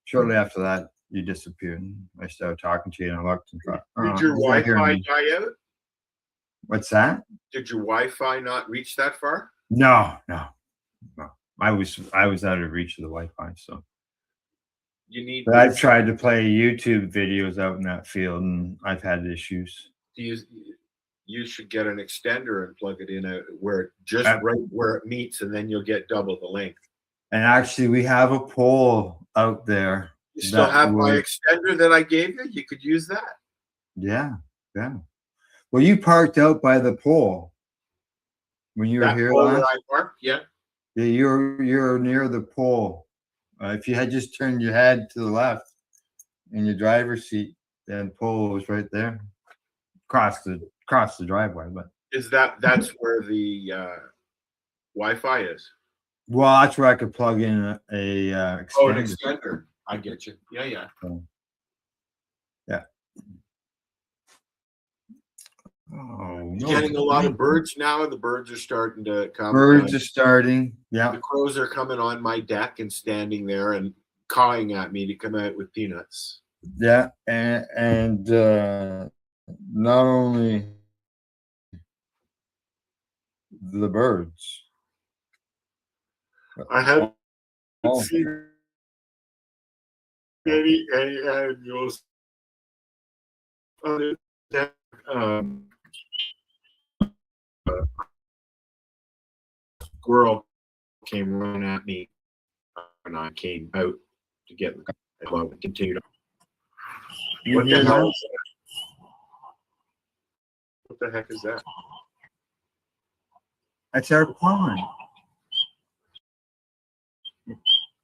Shortly after that, you disappeared. I started talking to you and I looked and thought, did your Wi-Fi die out? What's that? Did your Wi-Fi not reach that far? No. I was out of reach of the Wi-Fi, so but I've tried to play YouTube videos out in that field and I've had issues. You should get an extender and plug it in where right where it meets, and then you'll get double the length. And actually, we have a pole out there. You still have my extender that I gave you? You could use that. Yeah. Well, you parked out by the pole when you were here last. I parked, yeah. Yeah, you're near the pole. If you had just turned your head to the left in your driver's seat, then the pole was right there, across the driveway. But that's where the Wi-Fi is? Well, that's where I could plug in a extender. Oh, an extender. I get you. Yeah. Yeah. Oh, You're getting a lot of birds now. The birds are starting to come. Birds are starting. Yeah. The crows are coming on my deck and standing there and cawing at me to come out with peanuts. Yeah, and not only the birds. I have seen any animals other than squirrel came running at me, and I came out to get the club and continued. What the hell is that? What the heck is that? That's our pond.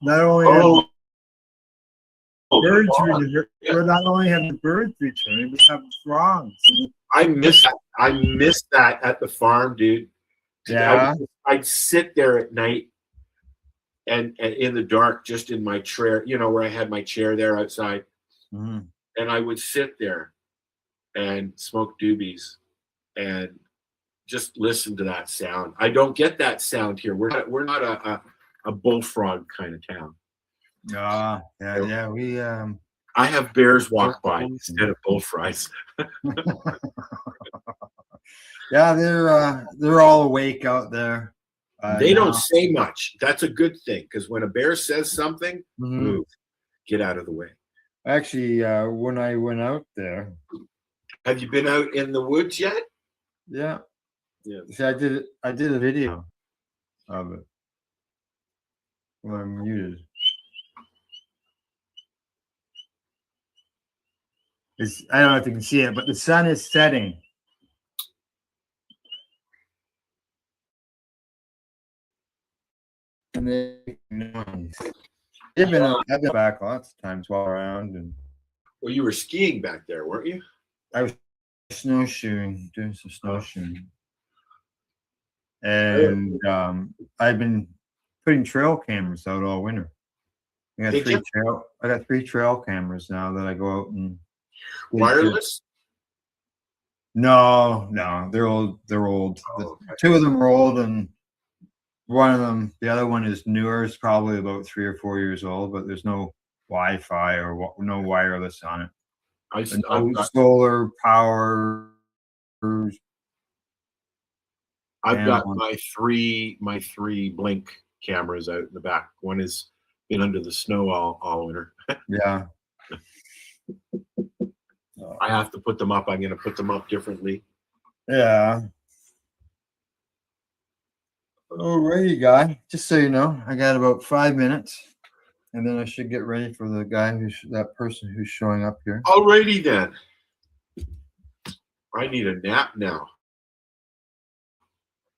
Not only birds we're not only have the birds returning, we have frogs. I miss that at the farm, dude. Yeah. I'd sit there at night and in the dark, just in my chair, where I had my chair there outside. Mm. And I would sit there and smoke doobies and just listen to that sound. I don't get that sound here. We're not a bullfrog kind of town. Yeah. We I have bears walk by instead of bullfrogs. Yeah, they're all awake out there. They now. don't say much. That's a good thing, because when a bear says something, move, get out of the way. Actually, when I went out there, have you been out in the woods yet? Yeah. Yeah. See, I did a video of it. Well, I'm muted. I don't know if you can see it, but the sun is setting. And I've been back lots of times while around, and well, you were skiing back there, weren't you? I was doing some snowshoeing, and I've been putting trail cameras out all winter. I got three trail cameras now that I go out and wireless. No, they're old. Oh, okay. Two of them are old, and the other one is newer. It's probably about 3 or 4 years old, but there's no Wi-Fi or no wireless on it. No solar power. I've got my three blink cameras out in the back. One has been under the snow all winter. Yeah. I have to put them up. I'm going to put them up differently. Yeah. Alrighty, guy. Just so you know, I got about 5 minutes, and then I should get ready for the guy that person who's showing up here. Alrighty then. I need a nap now.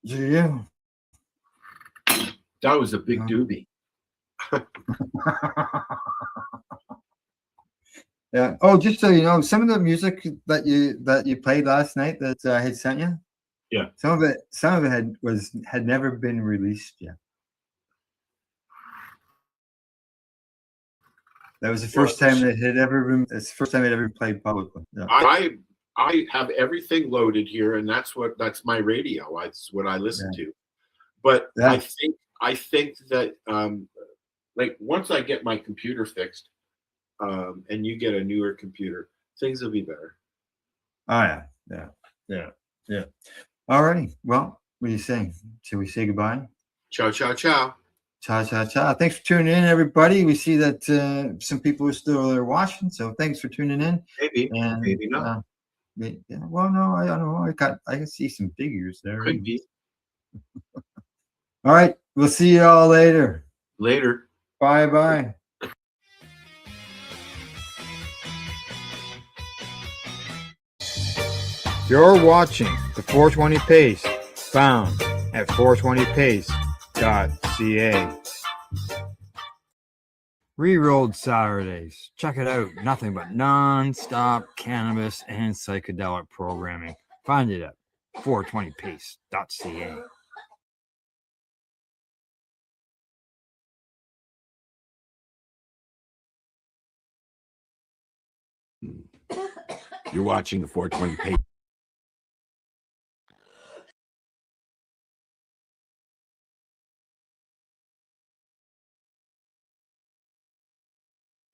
Do you? That was a big doobie. Yeah. Oh, just so you know, some of the music that you played last night that I had sent you. Yeah. Some of it had never been released yet. That was the first time it had ever been. It's the first time it ever been played publicly. Yeah. I have everything loaded here, and that's my radio. That's what I listen to. But I think that like once I get my computer fixed, and you get a newer computer, things will be better. Oh yeah. All righty. Well, what do you say? Shall we say goodbye? Ciao, ciao, ciao. Ciao, ciao, ciao. Thanks for tuning in, everybody. We see that some people are still there watching, so thanks for tuning in. Maybe, maybe not. Yeah, well, no, I don't know. I can see some figures there. Could be. All right. We'll see you all later. Later. Bye-bye. You're watching the 420 Pace, found at 420pace.ca. Rerolled Saturdays. Check it out. Nothing but non-stop cannabis and psychedelic programming. Find it at 420pace.ca. You're watching the 420 Pace.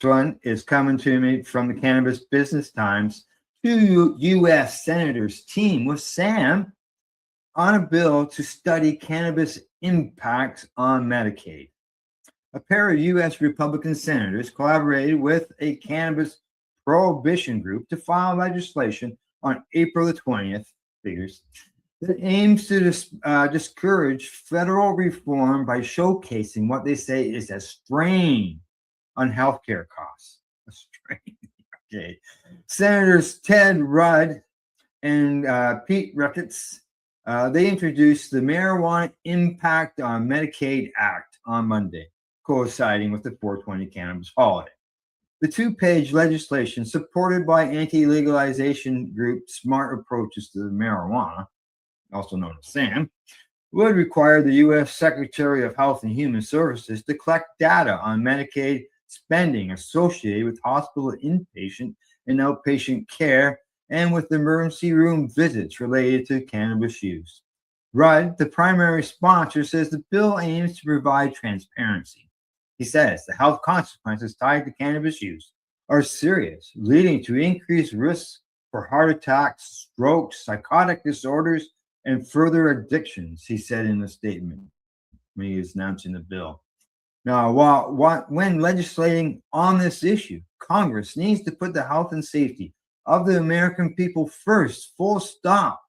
One is coming to me from the Cannabis Business Times. 2 U.S. senators team with Sam on a bill to study cannabis impacts on Medicaid. A pair of U.S. Republican senators collaborated with a cannabis prohibition group to file legislation on April the 20th, that aims to discourage federal reform by showcasing what they say is a strain on healthcare costs. A strain. Okay. Senators Ted Rudd and Pete Ricketts, they introduced the Marijuana Impact on Medicaid Act on Monday, coinciding with the 420 cannabis holiday. The two-page legislation supported by anti-legalization group Smart Approaches to Marijuana, also known as SAM, would require the U.S. Secretary of Health and Human Services to collect data on Medicaid spending associated with hospital inpatient and outpatient care and with emergency room visits related to cannabis use. Rudd, the primary sponsor, says the bill aims to provide transparency. He says the health consequences tied to cannabis use are serious, leading to increased risks for heart attacks, strokes, psychotic disorders, and further addictions, he said in a statement when he was announcing the bill. Now, when legislating on this issue, Congress needs to put the health and safety of the American people first, full stop.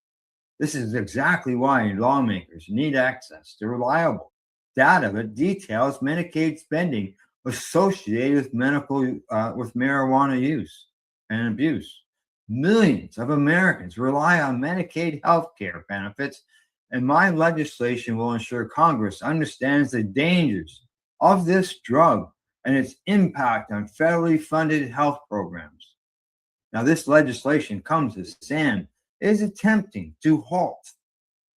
This is exactly why lawmakers need access to reliable data that details Medicaid spending associated with with marijuana use and abuse. Millions of Americans rely on Medicaid health care benefits, and my legislation will ensure Congress understands the dangers of this drug and its impact on federally funded health programs. Now, this legislation comes as SAM is attempting to halt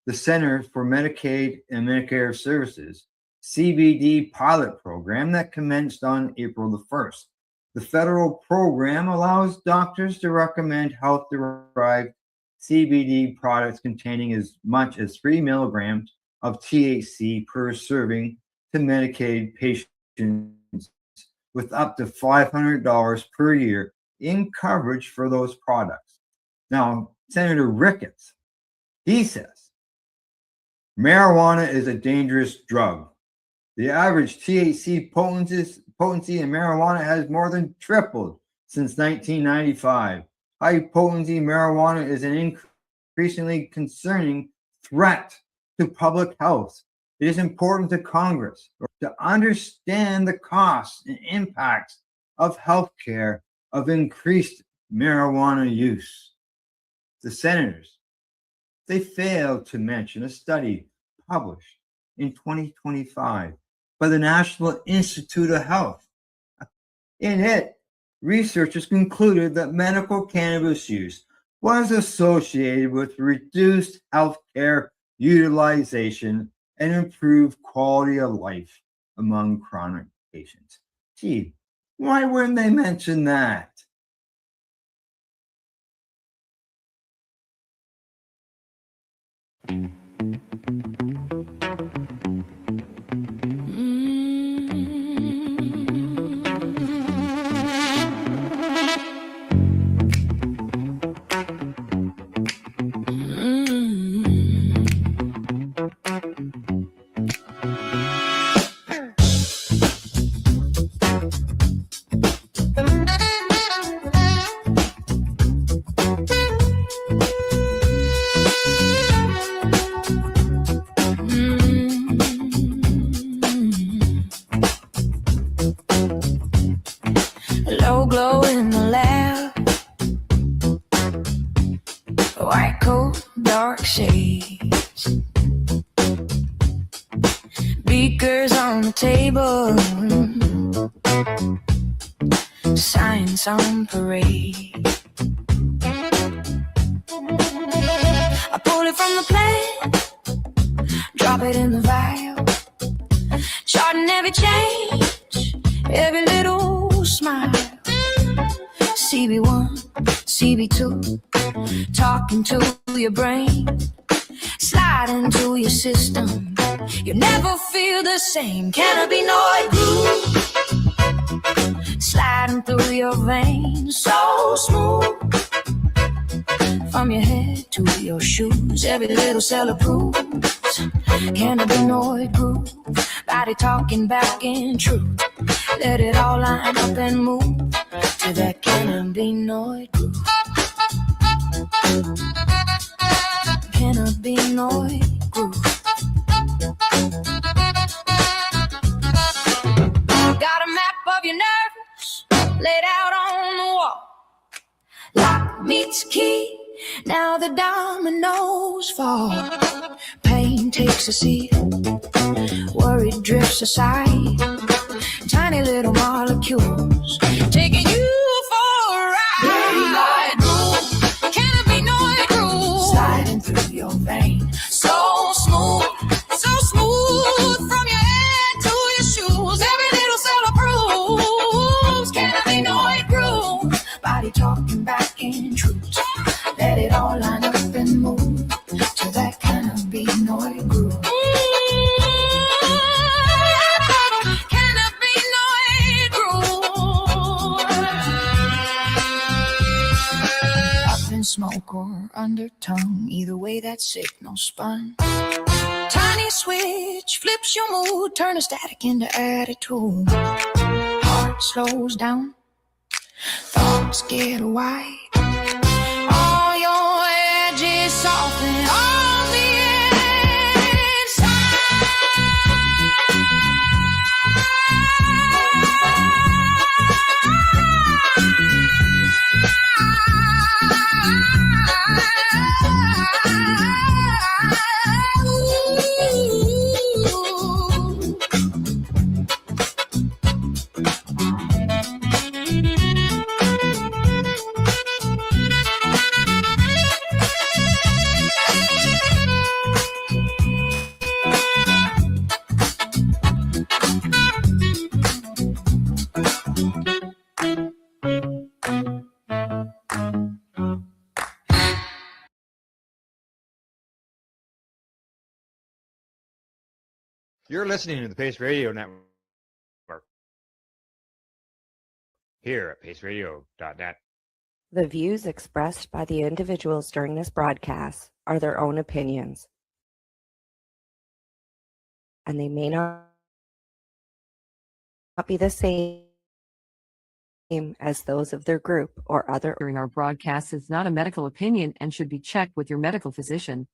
the Centers for Medicaid and Medicare Services CBD pilot program that commenced on April the 1st. The federal program allows doctors to recommend health-derived CBD products containing as much as 3 milligrams of THC per serving to Medicaid patients with up to $500 per year in coverage for those products. Now, Senator Ricketts, he says, marijuana is a dangerous drug. The average THC potency in marijuana has more than tripled since 1995. High potency marijuana is an increasingly concerning threat to public health. It is important to Congress to understand the costs and impacts of healthcare of increased marijuana use. The senators, they failed to mention a study published in 2025 by the National Institute of Health. In it, researchers concluded that medical cannabis use was associated with reduced healthcare utilization and improved quality of life among chronic patients. Gee, why wouldn't they mention that? Low glow in the lab, white coat, dark shades, beakers on the table, science on parade. I pull it from the plant, drop it in the vial, charting every change, every little smile. CB1, CB2, talking to your brain, slide into your system. You never feel the same. Cannabinoid groove, sliding through your veins, so smooth. From your head to your shoes, every little cell approves. Cannabinoid groove, body talking back in truth. Let it all line up and move to that cannabinoid groove. Cannabinoid groove. Got a map of your nerves laid out on the wall. Lock meets key, now the dominoes fall. Pain takes a seat, worry drifts aside. Time tiny little molecules, taking you for a ride. Groove, cannabinoid groove, sliding through your vein, so smooth from your head to your shoes. Every little cell approves, cannabinoid groove, body talking back in truth. Let it all line up and move to that cannabinoid groove. Cannabinoid groove. Up in smoke or under tongue, either way that signal spun. Tiny switch flips your mood, turn a static into attitude. Heart slows down, thoughts get wide. All your edges soften on the You're listening to the Pace Radio Network here at paceradio.net. The views expressed by the individuals during this broadcast are their own opinions, and they may not be the same as those of their group or other. During our broadcast is not a medical opinion and should be checked with your medical physician.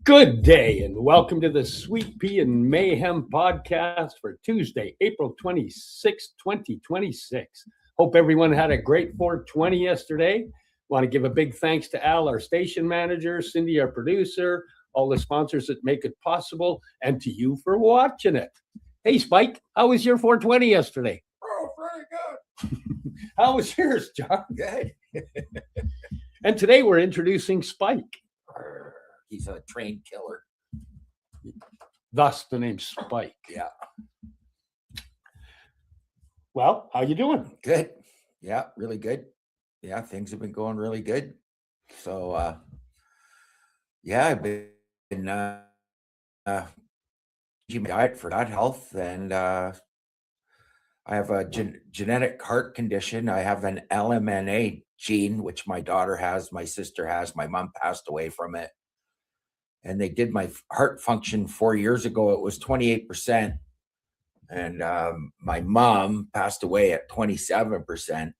Good day and welcome to the Sweet Pea and Mayhem podcast for Tuesday, April 26, 2026. Hope everyone had a great 420 yesterday. Want to give a big thanks to Al, our station manager, Cindy, our producer, all the sponsors that make it possible, and to you for watching it. Hey, Spike, how was your 420 yesterday? Oh, very good. How was yours, John? Good. And today we're introducing Spike. He's a trained killer. Thus the name Spike. Yeah. Well, how you doing? Good. Yeah, really good. Yeah, things have been going really good. So, yeah, I've been changing my diet for gut health, and I have a genetic heart condition. I have an LMNA gene, which my daughter has, my sister has, my mom passed away from it. And they did my heart function 4 years ago. It was 28%. And my mom passed away at 27%.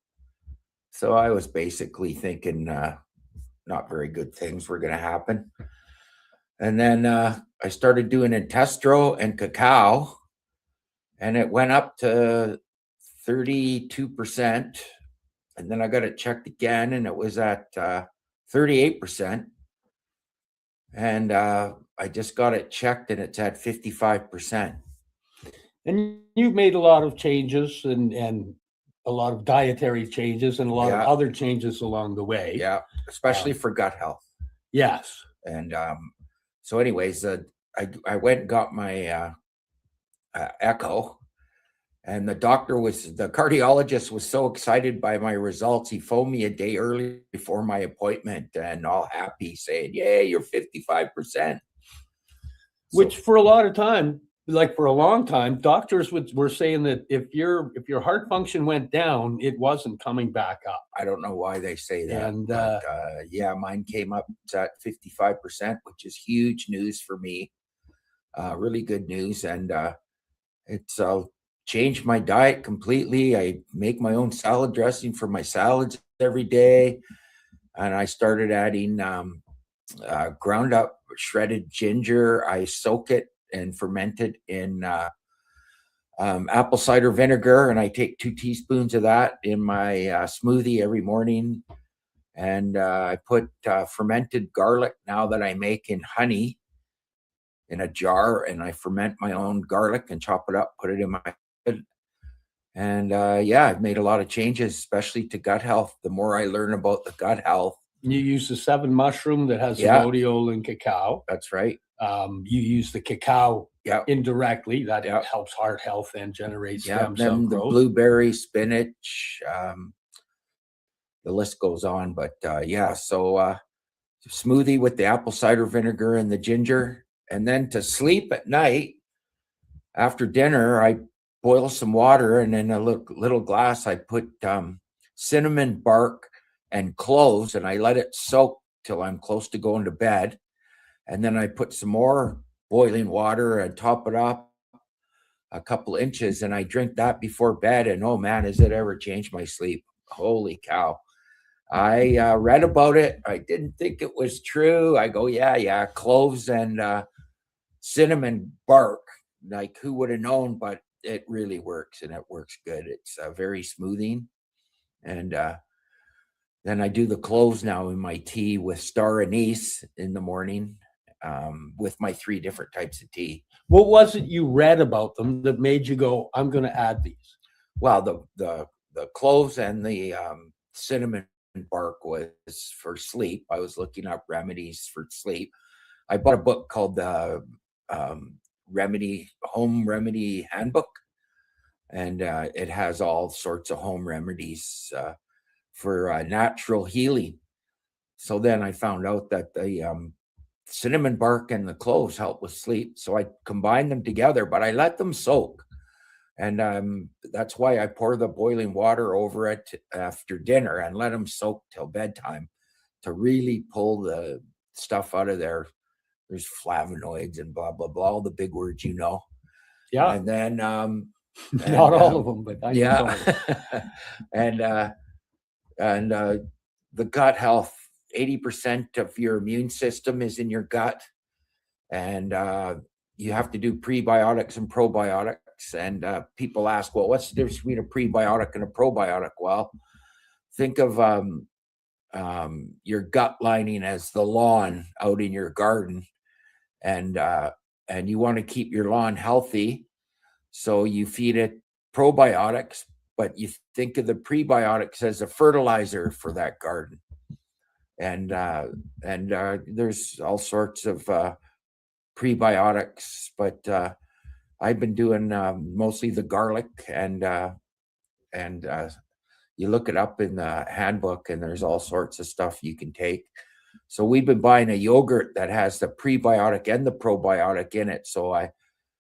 So I was basically thinking not very good things were going to happen. And then I started doing intestro and cacao. And it went up to 32%. And then I got it checked again, and it was at 38%. And I just got it checked, and it's at 55%. And you've made a lot of changes and a lot of dietary changes and a lot of other changes along the way. Yeah, especially for gut health. Yes. And so anyways, I went and got my echo, and the cardiologist was so excited by my results. He phoned me a day early before my appointment and all happy saying, "Yay, you're 55%." Which for a lot of time, like for a long time, doctors were saying that if your heart function went down, it wasn't coming back up. I don't know why they say that. And but, yeah, mine came up at 55%, which is huge news for me. Really good news. And it's changed my diet completely. I make my own salad dressing for my salads every day. And I started adding ground up shredded ginger. I soak it and ferment it in apple cider vinegar, and I take 2 teaspoons of that in my smoothie every morning. And I put fermented garlic now that I make in honey in a jar, and I ferment my own garlic and chop it up, put it in my food. And yeah, I've made a lot of changes, especially to gut health. The more I learn about the gut health. You use the 7 mushroom that has rhodiola and cacao. That's right. You use the cacao indirectly. That helps heart health and generates stem cell then growth. The blueberry, spinach, the list goes on. But yeah, so smoothie with the apple cider vinegar and the ginger. And then to sleep at night, after dinner, I boil some water, and in a little glass, I put cinnamon bark and cloves, and I let it soak till I'm close to going to bed. And then I put some more boiling water and top it up a couple inches, and I drink that before bed. And oh man, has it ever changed my sleep? Holy cow. I read about it. I didn't think it was true. I go, yeah, cloves and cinnamon bark. Like, who would have known? But it really works, and it works good. It's very smoothing. And then I do the cloves now in my tea with star anise in the morning, with my 3 different types of tea. What was it you read about them that made you go, I'm going to add these? Well, the cloves and the cinnamon bark was for sleep. I was looking up remedies for sleep. I bought a book called the Home Remedy Handbook, and it has all sorts of home remedies for natural healing. So then I found out that the cinnamon bark and the cloves help with sleep. So I combined them together, but I let them soak. And that's why I pour the boiling water over it after dinner and let them soak till bedtime to really pull the stuff out of there. There's flavonoids and blah, blah, blah, all the big words, you know. Yeah. And then not all of them, but I yeah. And the gut health, 80% of your immune system is in your gut. And you have to do prebiotics and probiotics. And people ask, well, what's the difference between a prebiotic and a probiotic? Well, think of your gut lining as the lawn out in your garden. And you want to keep your lawn healthy. So you feed it probiotics, but you think of the prebiotics as a fertilizer for that garden. And there's all sorts of prebiotics, but I've been doing mostly the garlic, and you look it up in the handbook, and there's all sorts of stuff you can take. So we've been buying a yogurt that has the prebiotic and the probiotic in it. So I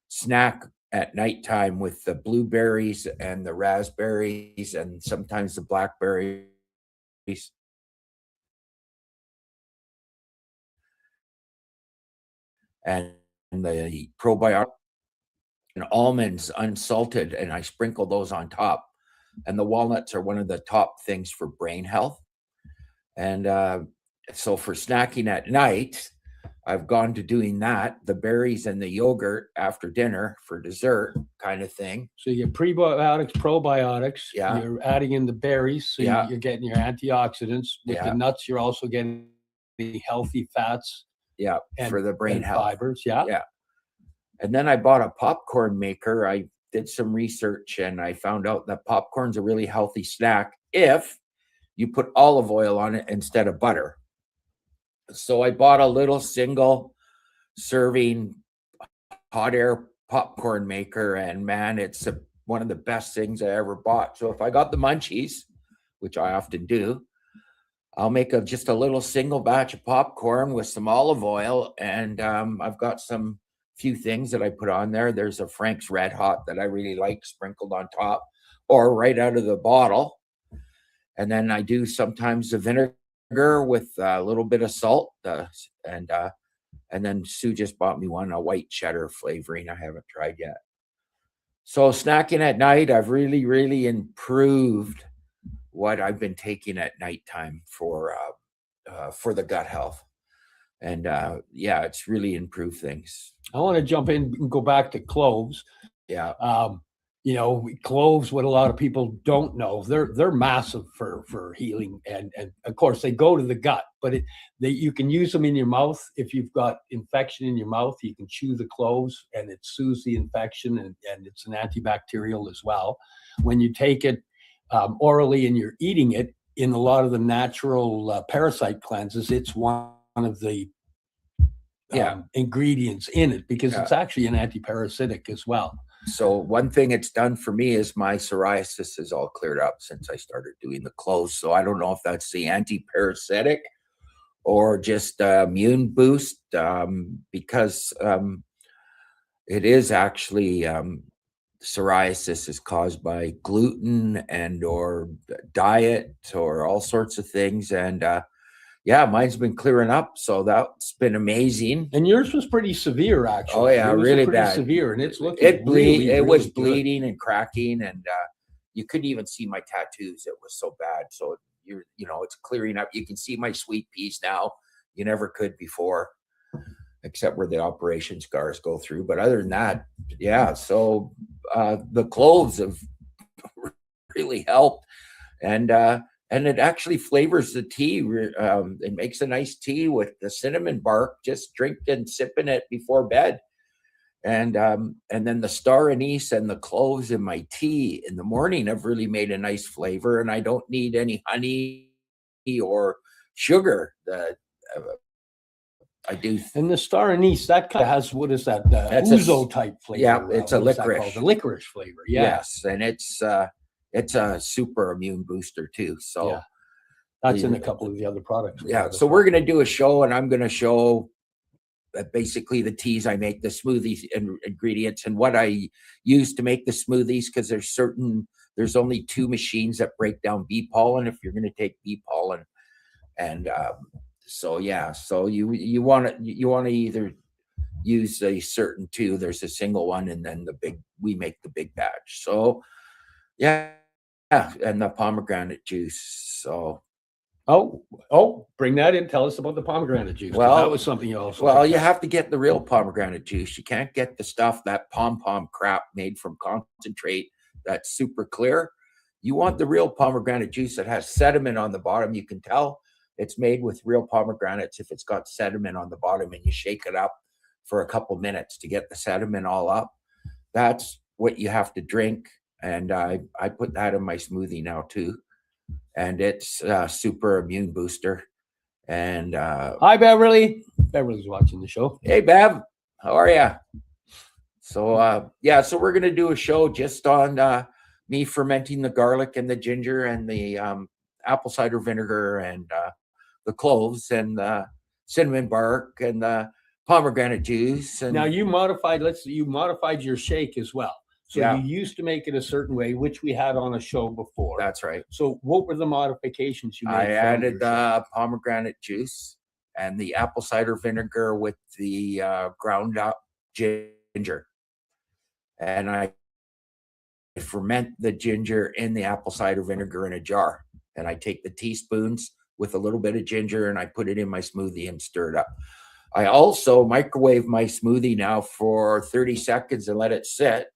snack at nighttime with the blueberries and the raspberries and sometimes the blackberries. And the probiotic and almonds unsalted, and I sprinkle those on top. And the walnuts are one of the top things for brain health. And so for snacking at night, I've gone to doing that, the berries and the yogurt after dinner for dessert kind of thing. So you get prebiotics, probiotics. Yeah. You're adding in the berries, so Yeah. you're getting your antioxidants. With Yeah. the nuts, you're also getting the healthy fats. Yeah, for the brain and health. fibers. Yeah. Yeah. And then I bought a popcorn maker. I did some research, and I found out that popcorn's a really healthy snack if you put olive oil on it instead of butter. So I bought a little single serving hot air popcorn maker, and man, it's one of the best things I ever bought. So if I got the munchies, which I often do, I'll make just a little single batch of popcorn with some olive oil, and I've got some few things that I put on there. There's a Frank's Red Hot that I really like sprinkled on top or right out of the bottle. And then I do sometimes the vinegar with a little bit of salt. And then Sue just bought me a white cheddar flavoring I haven't tried yet. So snacking at night, I've really, really improved what I've been taking at nighttime for the gut health. And yeah, it's really improved things. I want to jump in and go back to cloves. Yeah. You know, cloves, what a lot of people don't know, they're massive for healing. And of course they go to the gut, but you can use them in your mouth. If you've got infection in your mouth, you can chew the cloves and it soothes the infection, and it's an antibacterial as well. When you take it orally and you're eating it, in a lot of the natural parasite cleanses, it's one of the ingredients in it, because it's actually an antiparasitic as well. So one thing it's done for me is my psoriasis is all cleared up since I started doing the cloves. So I don't know if that's the antiparasitic or just immune boost, because it is actually psoriasis is caused by gluten and or diet or all sorts of things. And yeah, mine's been clearing up, so that's been amazing. And yours was pretty severe, actually. Oh yeah, really bad. Severe, and it's looking. It was bleeding and cracking, and you couldn't even see my tattoos. It was so bad. So you know, it's clearing up. You can see my sweet peas now. You never could before, except where the operation scars go through. But other than that, yeah. So the cloves have really helped, and it actually flavors the tea. It makes a nice tea with the cinnamon bark. Just drink and sipping it before bed. And then the star anise and the cloves in my tea in the morning have really made a nice flavor. And I don't need any honey or sugar. I do. And the star anise, that kind of has, what is that? That's ouzo type flavor. Yeah, it's a licorice. The licorice flavor. Yeah. Yes, and it's a super immune booster too. So yeah. That's in a couple of the other products. Yeah. So we're going to do a show, and I'm going to show basically the teas I make, the smoothies and ingredients, and what I use to make the smoothies, because there's only 2 machines that break down bee pollen if you're going to take bee pollen. And so yeah, so you want to either use a certain 2. There's a single one, and then we make the big batch. So yeah, and the pomegranate juice. So bring that in. Tell us about the pomegranate juice. Well, that was something you also. Well, you have to get the real pomegranate juice. You can't get the stuff, that pom-pom crap made from concentrate that's super clear. You want the real pomegranate juice that has sediment on the bottom. You can tell it's made with real pomegranates if it's got sediment on the bottom, and you shake it up for a couple minutes to get the sediment all up. That's what you have to drink. And I put that in my smoothie now too. And it's a super immune booster. And hi, Beverly. Beverly's watching the show. Hey, Bev, how are you? So yeah, so we're gonna do a show just on me fermenting the garlic and the ginger and the apple cider vinegar and the cloves and the cinnamon bark and the pomegranate juice. And now you modified your shake as well. So yeah. You used to make it a certain way, which we had on a show before. That's right. So what were the modifications you made? I added the pomegranate juice and the apple cider vinegar with the ground up ginger. And I ferment the ginger in the apple cider vinegar in a jar. And I take the teaspoons with a little bit of ginger and I put it in my smoothie and stir it up. I also microwave my smoothie now for 30 seconds and let it sit,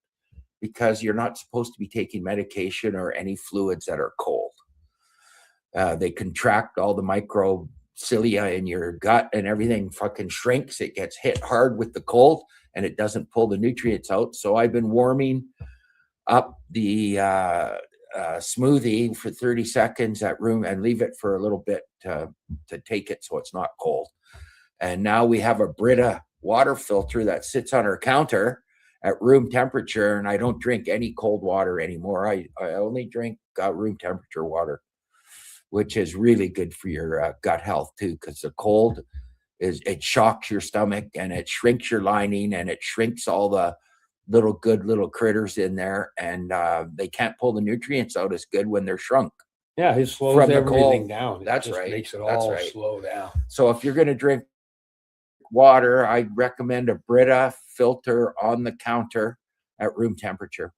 because you're not supposed to be taking medication or any fluids that are cold. They contract all the microcilia in your gut, and everything fucking shrinks. It gets hit hard with the cold and it doesn't pull the nutrients out. So I've been warming up the smoothie for 30 seconds at room and leave it for a little bit to take it so it's not cold. And now we have a Brita water filter that sits on our counter at room temperature, and I don't drink any cold water anymore. I only drink room temperature water, which is really good for your gut health too, because the cold is it shocks your stomach and it shrinks your lining and it shrinks all the little critters in there, and they can't pull the nutrients out as good when they're shrunk. Yeah, it slows From the everything cold. down. It That's just right. makes it That's all right. slow down. So if you're going to drink water, I recommend a Brita filter on the counter at room temperature.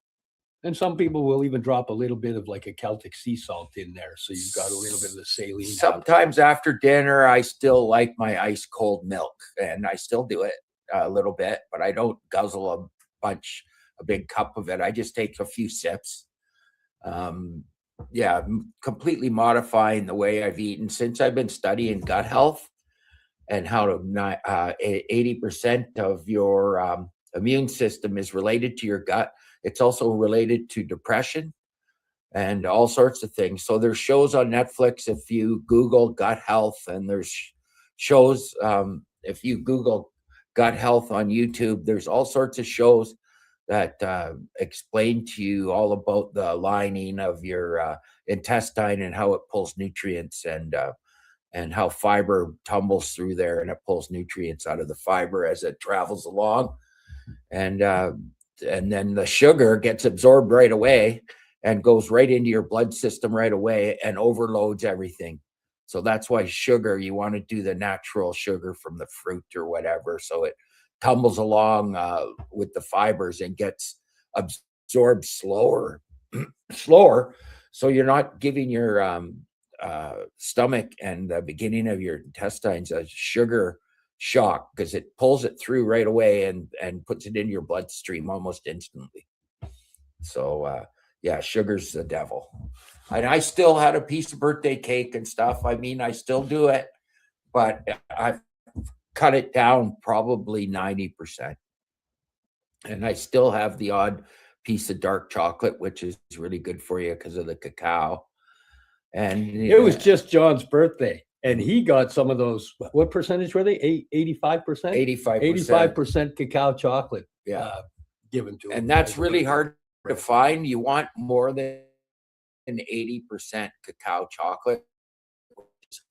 And some people will even drop a little bit of like a Celtic sea salt in there, so you've got a little bit of the saline. Sometimes after dinner, I still like my ice cold milk, and I still do it a little bit, but I don't guzzle a big cup of it. I just take a few sips. Yeah, completely modifying the way I've eaten since I've been studying gut health and how to 80% of your immune system is related to your gut. It's also related to depression and all sorts of things. So there's shows on Netflix if you Google gut health, and there's shows if you Google gut health on YouTube. There's all sorts of shows that explain to you all about the lining of your intestine and how it pulls nutrients, and how fiber tumbles through there and it pulls nutrients out of the fiber as it travels along. And then the sugar gets absorbed right away and goes right into your blood system right away and overloads everything. So that's why sugar, you want to do the natural sugar from the fruit or whatever. So it tumbles along with the fibers and gets absorbed slower. So you're not giving your stomach and the beginning of your intestines a sugar shock, because it pulls it through right away and puts it into your bloodstream almost instantly. So yeah, sugar's the devil. And I still had a piece of birthday cake and stuff. I mean, I still do it, but I've cut it down probably 90%. And I still have the odd piece of dark chocolate, which is really good for you because of the cacao. And it was just John's birthday, and he got some of those. What percentage were they? 85%? 85% cacao chocolate. Yeah, given to him. And that's really hard to find. You want more than 80% cacao chocolate. It's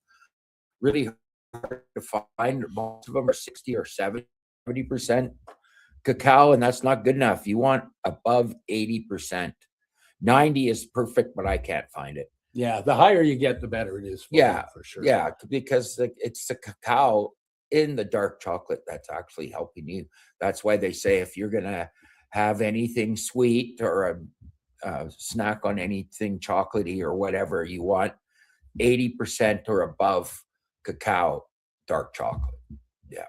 really hard to find. Most of them are 60 or 70% cacao, and that's not good enough. You want above 80%. 90 is perfect, but I can't find it. Yeah, the higher you get, the better it is. For sure. Yeah, because it's the cacao in the dark chocolate that's actually helping you. That's why they say if you're gonna have anything sweet or a snack on anything chocolatey or whatever, you want 80% or above cacao dark chocolate. Yeah.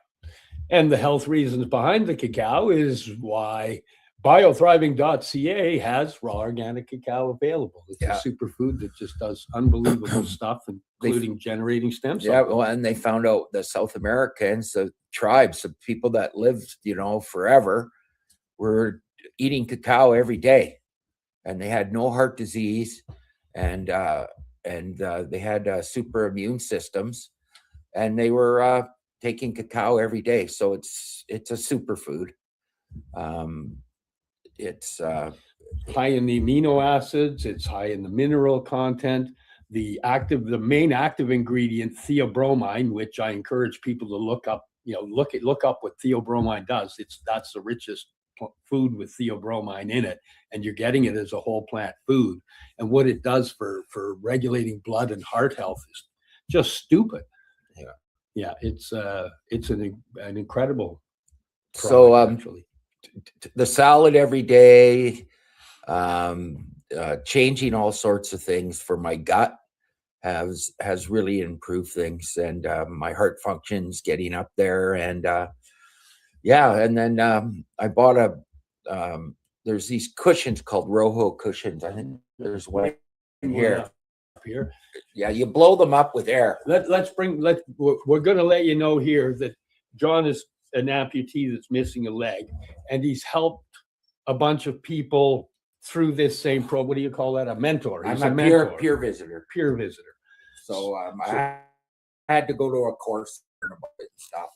And the health reasons behind the cacao is why biothriving.ca has raw organic cacao available. It's a superfood that just does unbelievable stuff, including generating stem cells. Yeah, well, and they found out the South Americans, the tribes of people that lived, forever, were eating cacao every day, and they had no heart disease, and they had super immune systems, and they were taking cacao every day. So it's a superfood. It's high in the amino acids. It's high in the mineral content. The main active ingredient, theobromine, which I encourage people to look up. Look up what theobromine does. That's the richest food with theobromine in it, and you're getting it as a whole plant food. And what it does for regulating blood and heart health is just stupid. Yeah, it's an incredible product, so actually. The salad every day, changing all sorts of things for my gut has really improved things, and my heart functions getting up there, and and then I bought there's these cushions called Rojo cushions. I think there's one here. Yeah, you blow them up with air. We're going to let you know here that John is an amputee that's missing a leg, and he's helped a bunch of people through this same program. What do you call that? A mentor. I'm a mentor. Peer visitor. Peer visitor. So I had to go to a course about it and stuff,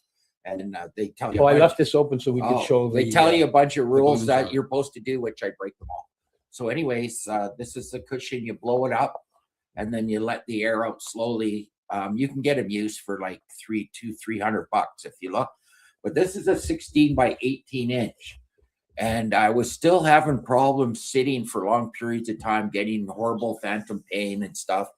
and they tell you. Oh, I left this open so we could show. They tell you a bunch of rules that you're supposed to do, which I break them all. So, anyways, this is the cushion. You blow it up, and then you let the air out slowly You can get them used for like $300 if you look. But this is a 16 by 18 inch. And I was still having problems sitting for long periods of time, getting horrible phantom pain and stuff.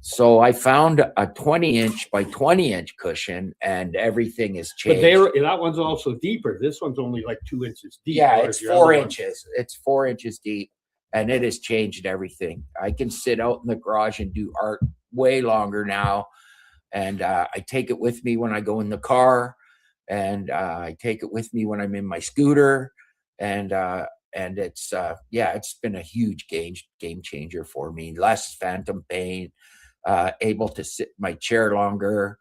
So I found a 20-inch by 20-inch cushion, and everything has changed. But that one's also deeper. This one's only like 2 inches deep. Yeah, it's 4 inches. It's 4 inches deep, and it has changed everything. I can sit out in the garage and do art way longer now, and I take it with me when I go in the car, and I take it with me when I'm in my scooter, and it's it's been a huge game changer for me. Less phantom pain, able to sit in my chair longer.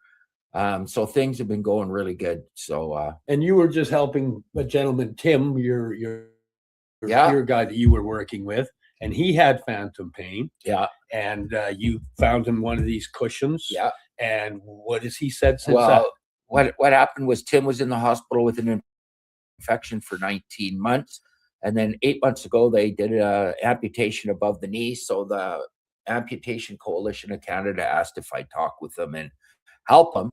So things have been going really good. So and you were just helping a gentleman, Tim, your peer guy that you were working with, and he had phantom pain. Yeah. And you found him one of these cushions. Yeah. And what has he said since that? What happened was Tim was in the hospital with an infection for 19 months. And then 8 months ago, they did an amputation above the knee. So the Amputation Coalition of Canada asked if I'd talk with them and help them.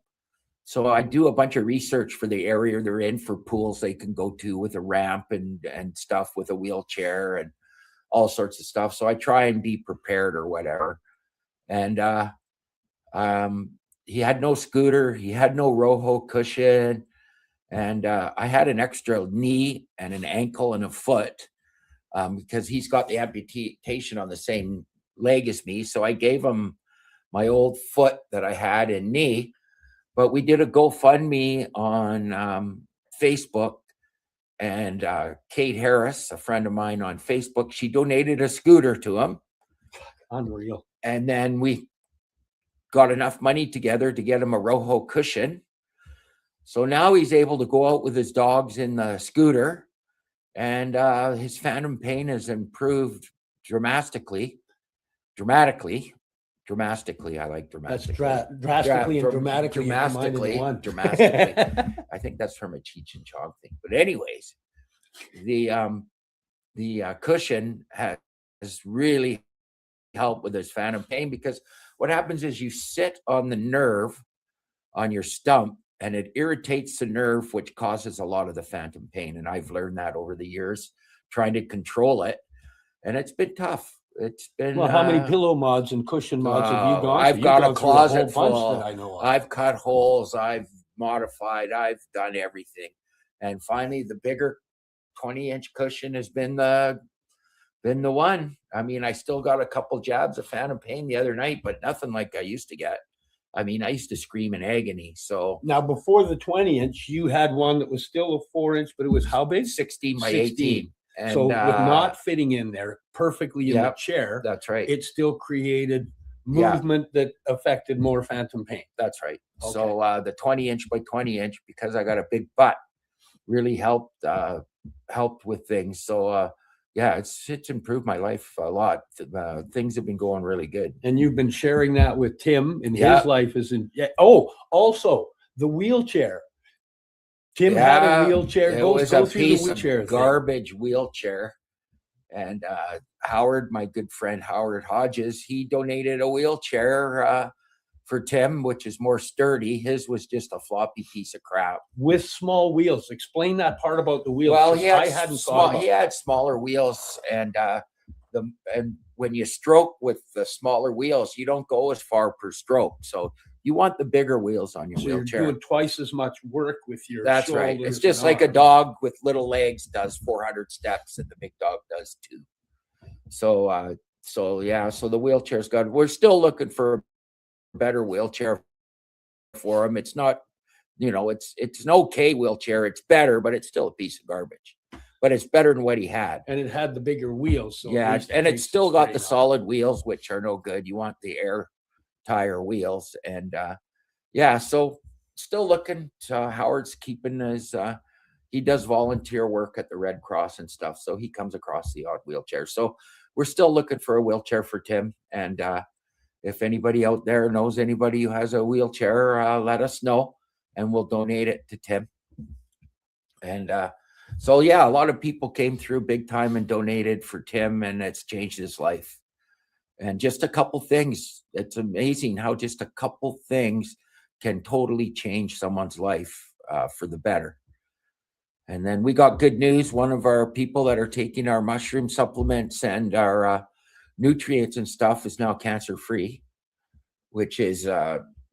So I do a bunch of research for the area they're in, for pools they can go to with a ramp and stuff, with a wheelchair and all sorts of stuff. So I try and be prepared or whatever. And he had no scooter. He had no Rojo cushion. And I had an extra knee and an ankle and a foot because he's got the amputation on the same leg as me. So I gave him my old foot that I had and knee. But we did a GoFundMe on Facebook. And Kate Harris, a friend of mine on Facebook, she donated a scooter to him. Unreal. And then we got enough money together to get him a Rojo cushion. So now he's able to go out with his dogs in the scooter, and his phantom pain has improved dramatically. I like dramatically. That's drastically and dramatically. Dramatically. I think that's from a Cheech and Chong thing. But anyways, the cushion has really helped with his phantom pain, because what happens is you sit on the nerve on your stump, and it irritates the nerve, which causes a lot of the phantom pain. And I've learned that over the years, trying to control it. And it's been tough. It's been. Well, how many pillow mods and cushion mods have you gone? I've got a closet full. That I know of. I've cut holes. I've modified. I've done everything. And finally, the bigger 20-inch cushion has been the one. I mean, I still got a couple jabs of phantom pain the other night, but nothing like I used to get. I mean, I used to scream in agony. So now, before the 20-inch, you had one that was still a 4-inch, but it was how big? 16 by 18. And, so with not fitting in there perfectly in the chair, that's right. It still created movement that affected more phantom pain. That's right. Okay. So the 20-inch by 20-inch, because I got a big butt, really helped with things. So it's improved my life a lot. Things have been going really good. And you've been sharing that with Tim, and his life is in. Also the wheelchair. Tim had a wheelchair. Go through the wheelchair. Garbage wheelchair. And Howard, my good friend Howard Hodges, he donated a wheelchair for Tim, which is more sturdy. His was just a floppy piece of crap with small wheels. Explain that part about the wheels. Well, he had smaller wheels, and when you stroke with the smaller wheels, you don't go as far per stroke. So you want the bigger wheels on your wheelchair. You're doing twice as much work with your. That's right. It's just like a dog with little legs does 400 steps, and the big dog does 2. So the wheelchair's good. We're still looking for a better wheelchair for him. It's not, it's an okay wheelchair. It's better, but it's still a piece of garbage. But it's better than what he had. And it had the bigger wheels. So and it's still got the solid wheels, which are no good. You want the air tire wheels. And so still looking. Howard's keeping his, he does volunteer work at the Red Cross and stuff. So he comes across the odd wheelchair. So we're still looking for a wheelchair for Tim. And if anybody out there knows anybody who has a wheelchair, let us know, and we'll donate it to Tim. And a lot of people came through big time and donated for Tim, and it's changed his life. And just a couple things. It's amazing how just a couple things can totally change someone's life for the better. And then we got good news. One of our people that are taking our mushroom supplements and our nutrients and stuff is now cancer-free, which is,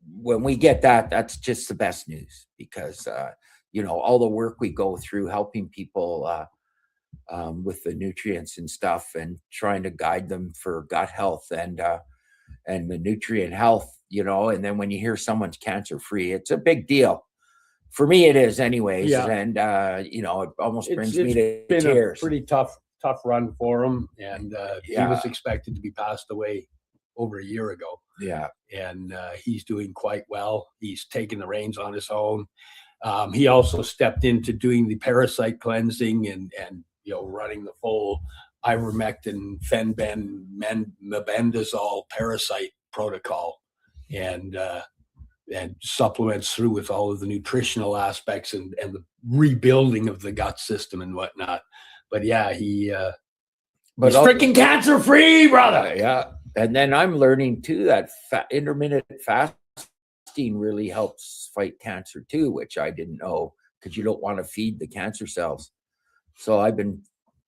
when we get that, that's just the best news, because, all the work we go through helping people with the nutrients and stuff, and trying to guide them for gut health and the nutrient health, and then when you hear someone's cancer-free, it's a big deal. For me, it is anyways. Yeah. And, it almost brings me to been tears. a pretty tough run for him. And he Yeah. was expected to be passed away over a year ago. Yeah. And he's doing quite well. He's taken the reins on his own. He also stepped into doing the parasite cleansing and running the full ivermectin, mebendazole parasite protocol, and supplements through with all of the nutritional aspects and the rebuilding of the gut system and whatnot. But yeah, he's freaking cancer free, brother. Yeah. And then I'm learning too that intermittent fasting really helps fight cancer too, which I didn't know, because you don't want to feed the cancer cells. So I've been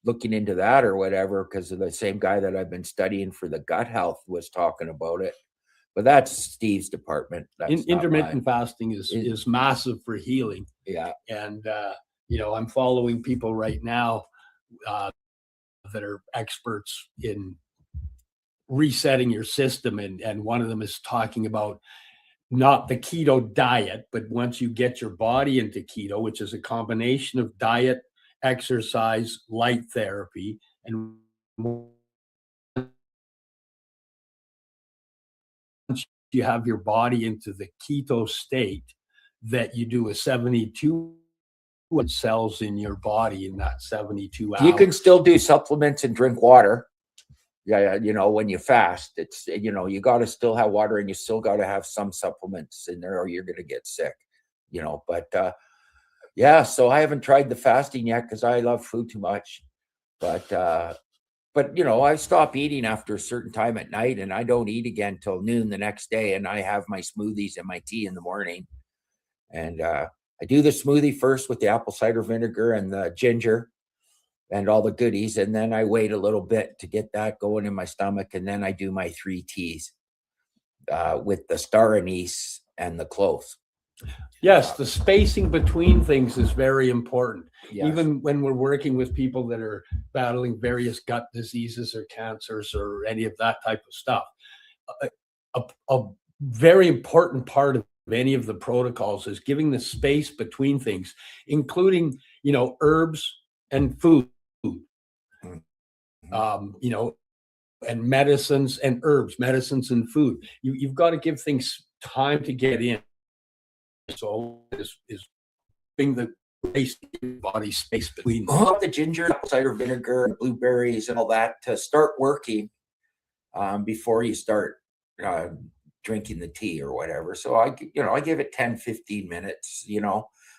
looking into that or whatever, because of the same guy that I've been studying for the gut health was talking about it. But that's Steve's department. That's intermittent fasting is massive for healing. Yeah. And, I'm following people right now that are experts in resetting your system. And one of them is talking about not the keto diet, but once you get your body into keto, which is a combination of diet, exercise, light therapy, and you have your body into the keto state, that you do a 72 cells in your body in that 72 hours. You can still do supplements and drink water. Yeah, when you fast, it's, you got to still have water, and you still got to have some supplements in there, or you're going to get sick, but yeah, so I haven't tried the fasting yet because I love food too much, but I stop eating after a certain time at night, and I don't eat again till noon the next day, and I have my smoothies and my tea in the morning. And I do the smoothie first with the apple cider vinegar and the ginger and all the goodies, and then I wait a little bit to get that going in my stomach, and then I do my 3 teas with the star anise and the cloves. Yes, the spacing between things is very important. Yes. Even when we're working with people that are battling various gut diseases or cancers or any of that type of stuff, a very important part of any of the protocols is giving the space between things, including, herbs and food, and medicines and herbs, medicines and food. You've got to give things time to get in. So is being the body space between the ginger, apple cider vinegar, blueberries, and all that to start working before you start drinking the tea or whatever. So I give it 10-15 minutes.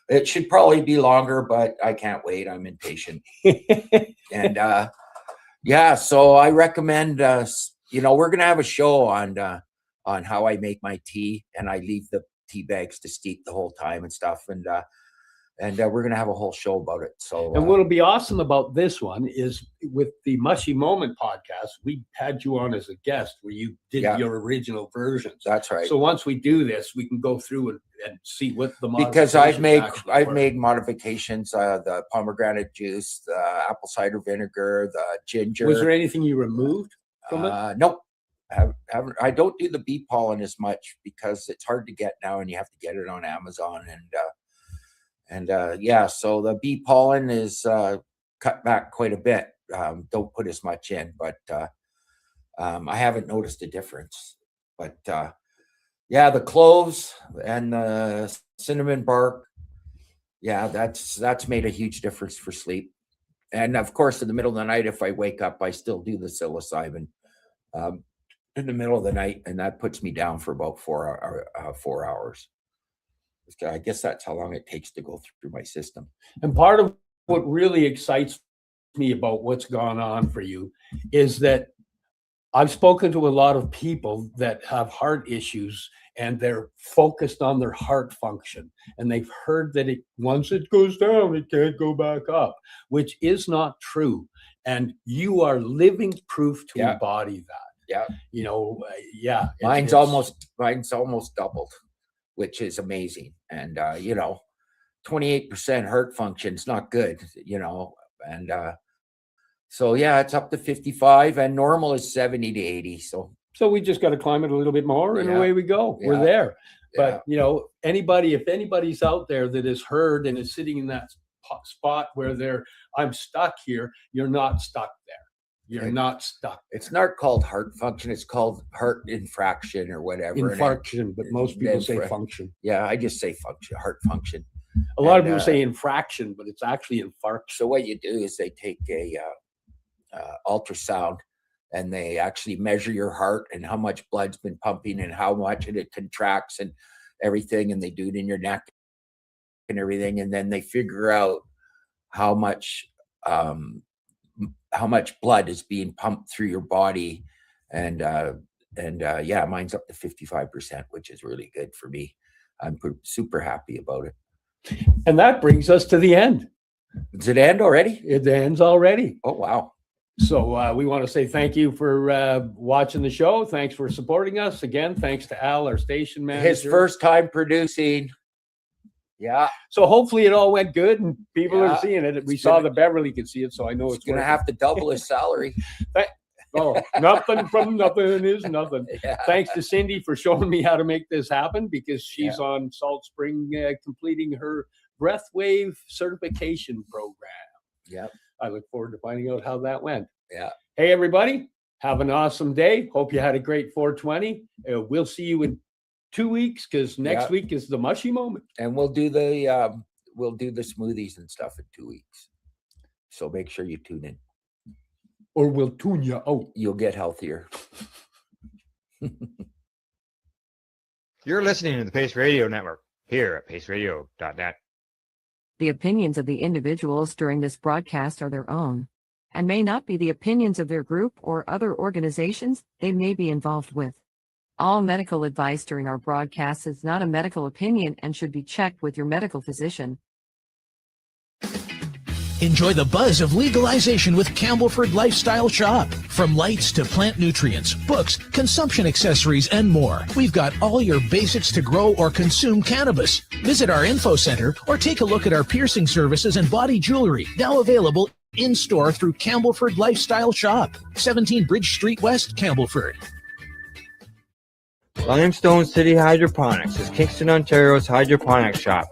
It should probably be longer, but I can't wait. I'm impatient. And yeah, so I recommend we're gonna have a show on how I make my tea, and I leave the tea bags to steep the whole time and stuff, and we're gonna have a whole show about it. So and what'll be awesome about this one is with the Mushy Moment podcast, we had you on as a guest where you did your original versions. That's right. So once we do this, we can go through and see what the because I've made modifications, the pomegranate juice, the apple cider vinegar, the ginger. Was there anything you removed from it? Nope. I don't do the bee pollen as much because it's hard to get now, and you have to get it on Amazon, and yeah, so the bee pollen is cut back quite a bit. Don't put as much in, but I haven't noticed a difference. But yeah, the cloves and the cinnamon bark, yeah, that's made a huge difference for sleep. And of course, in the middle of the night, if I wake up, I still do the psilocybin in the middle of the night, and that puts me down for about 4 hours. I guess that's how long it takes to go through my system. And part of what really excites me about what's gone on for you is that I've spoken to a lot of people that have heart issues and they're focused on their heart function. And they've heard that once it goes down, it can't go back up, which is not true. And you are living proof to embody that. Yeah. You know, yeah. Mine's almost doubled, which is amazing. And, 28% heart function is not good, and so it's up to 55 and normal is 70 to 80. So we just got to climb it a little bit more and away we go. We're there. But if anybody's out there that is heard and is sitting in that spot where I'm stuck here, you're not stuck there. You're not stuck. It's not called heart function. It's called heart infraction or whatever. Infarction, but most people say function. Yeah, I just say function, heart function. A lot of people say infraction, but it's actually infarction. So what you do is they take a ultrasound and they actually measure your heart and how much blood's been pumping and how much it contracts and everything, and they do it in your neck and everything, and then they figure out how much blood is being pumped through your body, and mine's up to 55%, which is really good for me. I'm super happy about it. And that brings us to the end. Does it end already? It ends already. Oh, wow. So we want to say thank you for watching the show. Thanks for supporting us. Again, thanks to Al, our station manager. His first time producing. Yeah. So hopefully it all went good and people are seeing it. We saw the Beverly could see it, so I know it's going to have to double his salary. Nothing from nothing is nothing. Yeah. Thanks to Cindy for showing me how to make this happen, because she's on Salt Spring completing her breath wave certification program. Yeah. I look forward to finding out how that went. Yeah. Hey, everybody, have an awesome day. Hope you had a great 420. We'll see you in 2 weeks, because next week is the mushy moment. And we'll do the smoothies and stuff in 2 weeks. So make sure you tune in. Or we'll tune you out. You'll get healthier. You're listening to the Pace Radio Network here at paceradio.net. The opinions of the individuals during this broadcast are their own and may not be the opinions of their group or other organizations they may be involved with. All medical advice during our broadcast is not a medical opinion and should be checked with your medical physician. Enjoy the buzz of legalization with Campbellford Lifestyle Shop. From lights to plant nutrients, books, consumption accessories, and more, we've got all your basics to grow or consume cannabis. Visit our info center or take a look at our piercing services and body jewelry, now available in-store through Campbellford Lifestyle Shop, 17 Bridge Street West, Campbellford. Limestone City Hydroponics is Kingston, Ontario's hydroponics shop.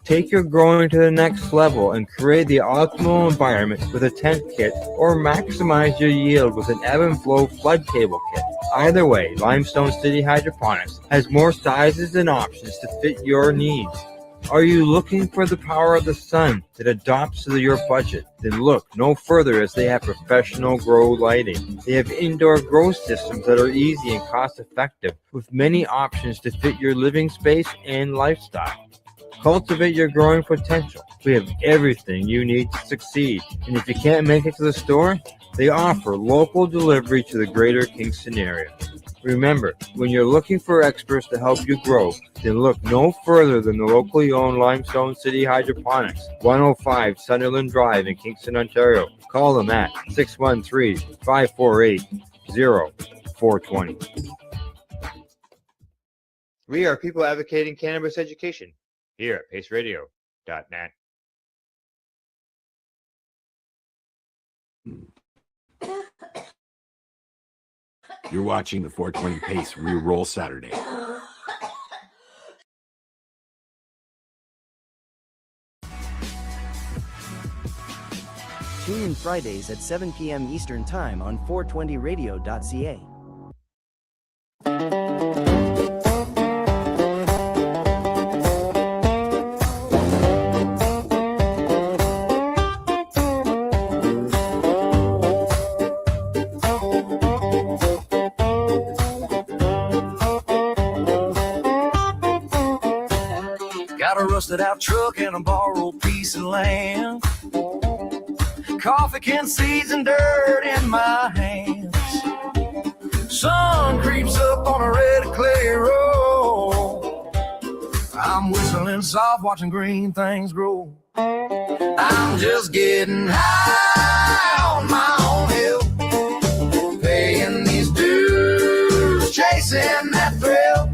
Take your growing to the next level and create the optimal environment with a tent kit, or maximize your yield with an ebb and flow flood table kit. Either way, Limestone City Hydroponics has more sizes and options to fit your needs. Are you looking for the power of the sun that adapts to your budget? Then look no further, as they have professional grow lighting. They have indoor grow systems that are easy and cost effective, with many options to fit your living space and lifestyle. Cultivate your growing potential. We have everything you need to succeed. And if you can't make it to the store, they offer local delivery to the greater Kingston area. Remember, when you're looking for experts to help you grow, then look no further than the locally owned Limestone City Hydroponics, 105 Sunderland Drive in Kingston, Ontario. Call them at 613-548-0420. We are people advocating cannabis education here at paceradio.net. You're watching the 420 Pace Reroll Saturday. Tune in Fridays at 7 p.m. Eastern Time on 420radio.ca. Got a rusted out truck and a borrowed piece of land. Coffee can, seeds, and dirt in my hands. sun creeps up on a red clay road. I'm whistling soft, watching green things grow. I'm just getting high on my own hill, paying these dues, chasing that thrill.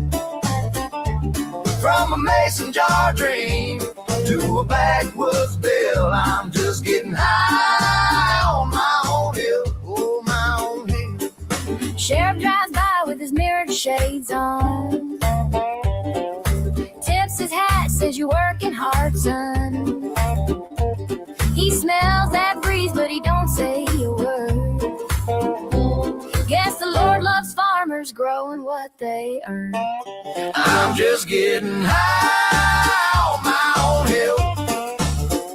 From a mason jar dream to a backwoods bill, I'm just getting high on my own hill, oh, my own hill. Sheriff drives by with his mirrored shades on. Tips his hat, says you're working hard, son. He smells that breeze, but he don't say a word. Guess the Lord loves farmers growing what they earn. I'm just getting high on my own hill,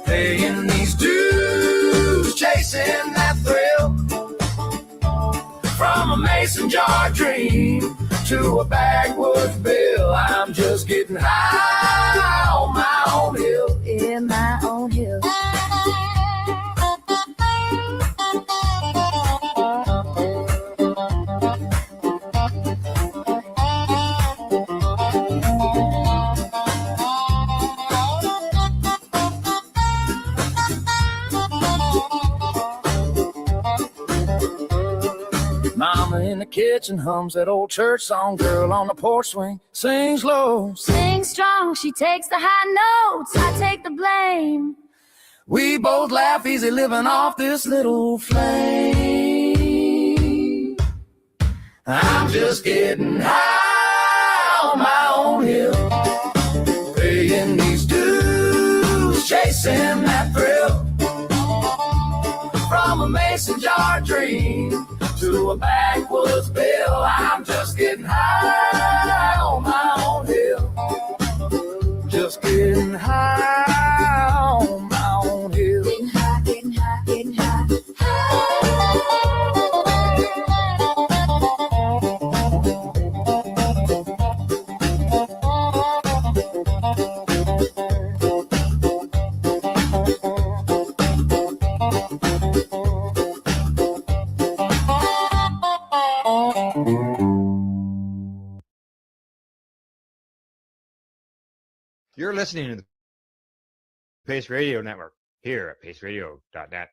paying these dues, chasing that thrill. From a mason jar dream to a backwoods bill, I'm just getting high on my own hill, in my own hill. Mama in the kitchen hums that old church song. Girl on the porch swing sings low. Sing strong, she takes the high notes, I take the blame. We both laugh easy living off this little flame. I'm just getting high on my own hill, paying these dues, chasing that thrill. From a mason jar dream to a backwoods bill, I'm just getting high on my own hill, just getting high on my own hill. Getting high, getting high, getting high. You're listening to the Pace Radio Network here at paceradio.net.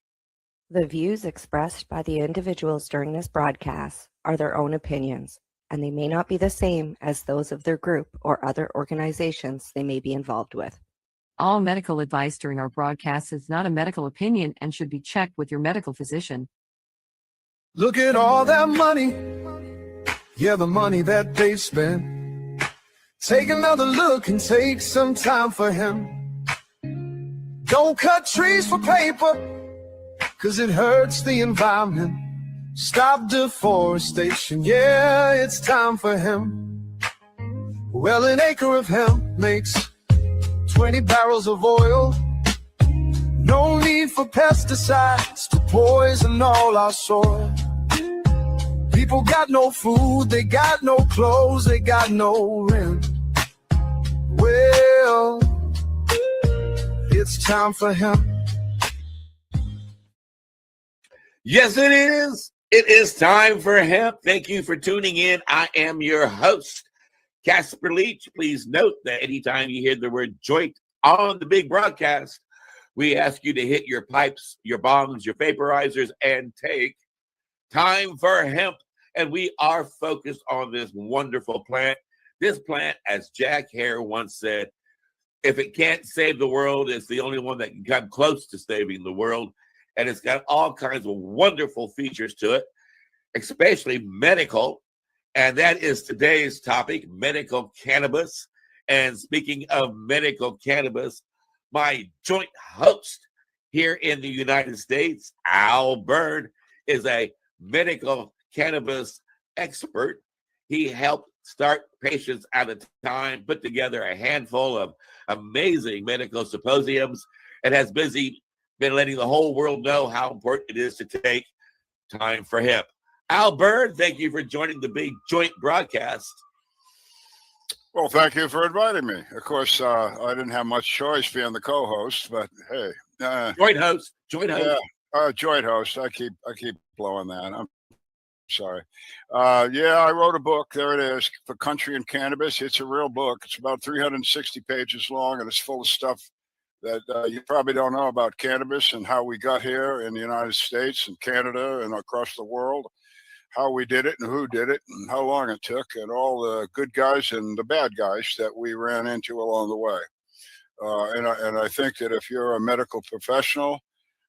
The views expressed by the individuals during this broadcast are their own opinions, and they may not be the same as those of their group or other organizations they may be involved with. All medical advice during our broadcast is not a medical opinion and should be checked with your medical physician. Look at all that money, yeah, the money that they spent. Take another look and take some time for him. Don't cut trees for paper, 'cause it hurts the environment. Stop deforestation, yeah, it's time for him. Well, an acre of hemp makes 20 barrels of oil. No need for pesticides to poison all our soil. People got no food, they got no clothes, they got no rent. Well, it's time for him. Yes, it is. It is time for hemp. Thank you for tuning in. I am your host, Casper Leach. Please note that anytime you hear the word joint on the big broadcast, we ask you to hit your pipes, your bongs, your vaporizers, and take time for hemp. And we are focused on this wonderful plant. This plant, as Jack Hare once said, if it can't save the world, it's the only one that can come close to saving the world. And it's got all kinds of wonderful features to it, especially medical. And that is today's topic, medical cannabis. And speaking of medical cannabis, my joint host here in the United States, Al Bird, is a medical cannabis expert. He helped start patients at a time, put together a handful of amazing medical symposiums, and has been letting the whole world know how important it is to take time for hemp. Al Bird, thank you for joining the big joint broadcast. Well, thank you for inviting me. Of course, I didn't have much choice being the co-host, but hey, joint host. Yeah, joint host. I keep blowing that. I'm Sorry. Yeah, I wrote a book. There it is, For Country and Cannabis. It's a real book. It's about 360 pages long, and it's full of stuff that you probably don't know about cannabis and how we got here in the United States and Canada and across the world, how we did it and who did it and how long it took, and all the good guys and the bad guys that we ran into along the way. And I think that if you're a medical professional,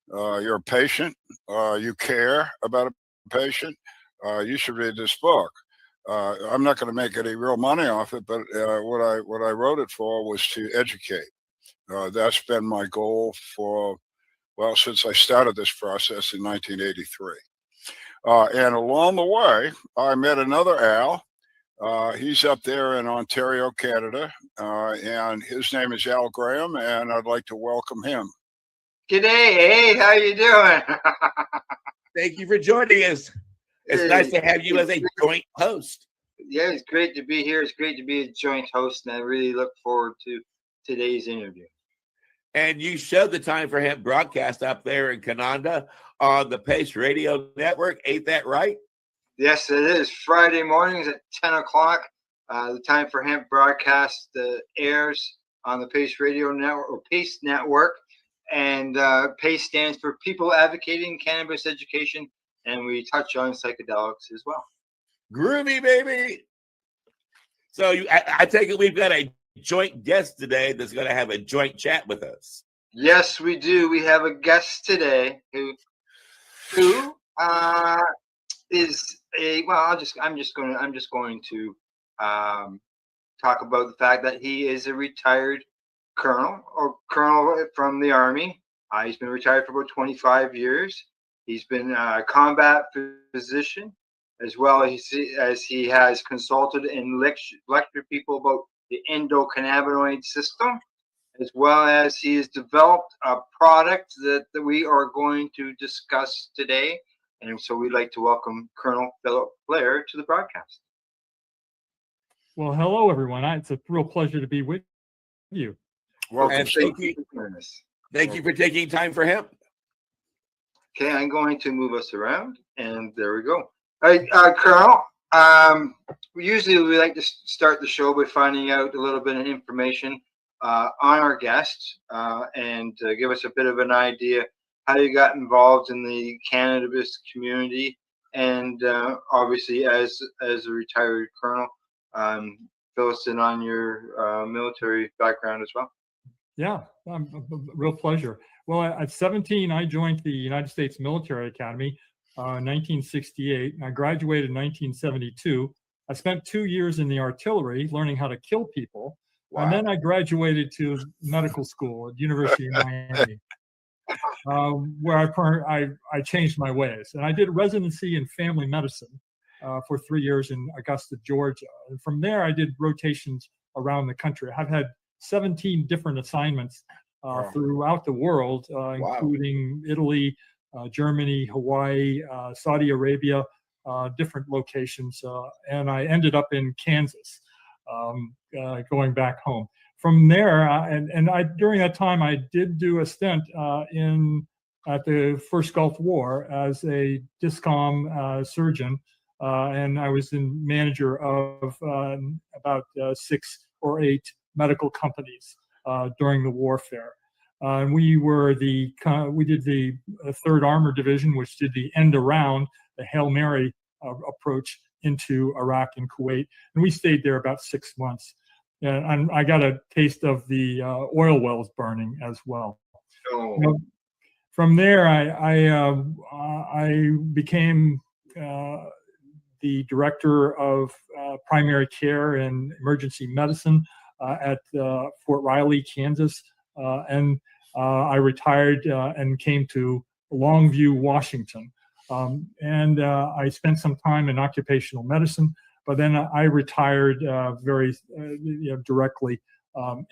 you're a patient, you care about a patient, you should read this book. I'm not going to make any real money off it, but what I wrote it for was to educate. That's been my goal since I started this process in 1983. And along the way, I met another Al. He's up there in Ontario, Canada, and his name is Al Graham, and I'd like to welcome him. G'day, hey, how you doing? Thank you for joining us. It's nice to have you as a joint host. Yeah, it's great to be here. It's great to be a joint host, and I really look forward to today's interview. And you showed the Time for Hemp broadcast up there in Canada on the Pace Radio Network. Ain't that right? Yes, it is. Friday mornings at 10 o'clock. The Time for Hemp broadcast airs on the Pace Radio Network, or Pace Network. And PACE stands for People Advocating Cannabis Education, and we touch on psychedelics as well. Groovy, baby. So I take it we've got a joint guest today that's going to have a joint chat with us. Yes, we do. We have a guest today who is a I'm just going to talk about the fact that he is a retired colonel from the Army. He's been retired for about 25 years. He's been a combat physician, as well as he has consulted and lectured people about the endocannabinoid system, as well as he has developed a product that we are going to discuss today. And so we'd like to welcome Colonel Philip Blair to the broadcast. Well, hello, everyone. It's a real pleasure to be with you. Welcome. And thank you for taking time for hemp. Okay, I'm going to move us around, and there we go. All right, Colonel, usually we like to start the show by finding out a little bit of information on our guests and give us a bit of an idea how you got involved in the cannabis community, and obviously as a retired colonel, fill us in on your military background as well. Yeah, a real pleasure. Well, at 17, I joined the United States Military Academy in 1968. I graduated in 1972. I spent 2 years in the artillery learning how to kill people. Wow. And then I graduated to medical school at University of Miami, where I changed my ways. And I did residency in family medicine for 3 years in Augusta, Georgia. And from there, I did rotations around the country. I've had 17 different assignments throughout the world, including Italy, Germany, Hawaii, Saudi Arabia, different locations. And I ended up in Kansas, going back home. From there, during that time, I did do a stint at the First Gulf War as a DISCOM surgeon, and I was the manager of about 6 or 8 medical companies during the warfare. And we did the 3rd Armored Division, which did the end around, the Hail Mary approach into Iraq and Kuwait. And we stayed there about 6 months. And I got a taste of the oil wells burning as well. Oh. From there, I became the director of primary care and emergency medicine at Fort Riley, Kansas. And I retired and came to Longview, Washington. And I spent some time in occupational medicine, but then I retired very directly.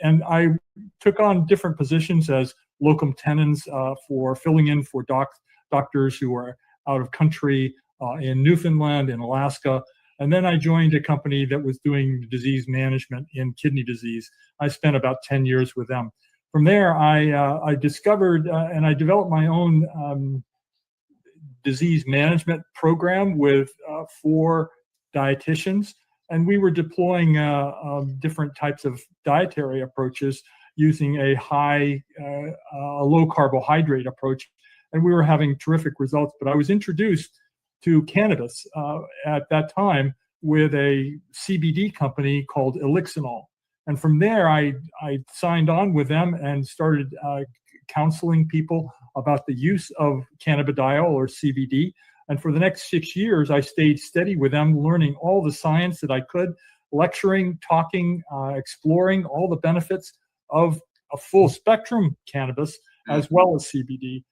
And I took on different positions as locum tenens for filling in for doctors who are out of country in Newfoundland and Alaska. And then I joined a company that was doing disease management in kidney disease. I spent about 10 years with them. From there, I discovered and I developed my own disease management program with 4 dietitians, and we were deploying different types of dietary approaches using a low carbohydrate approach, and we were having terrific results. But I was introduced to cannabis at that time with a CBD company called Elixinol. And from there, I signed on with them and started counseling people about the use of cannabidiol or CBD. And for the next 6 years, I stayed steady with them, learning all the science that I could, lecturing, talking, exploring all the benefits of a full spectrum cannabis as well as CBD.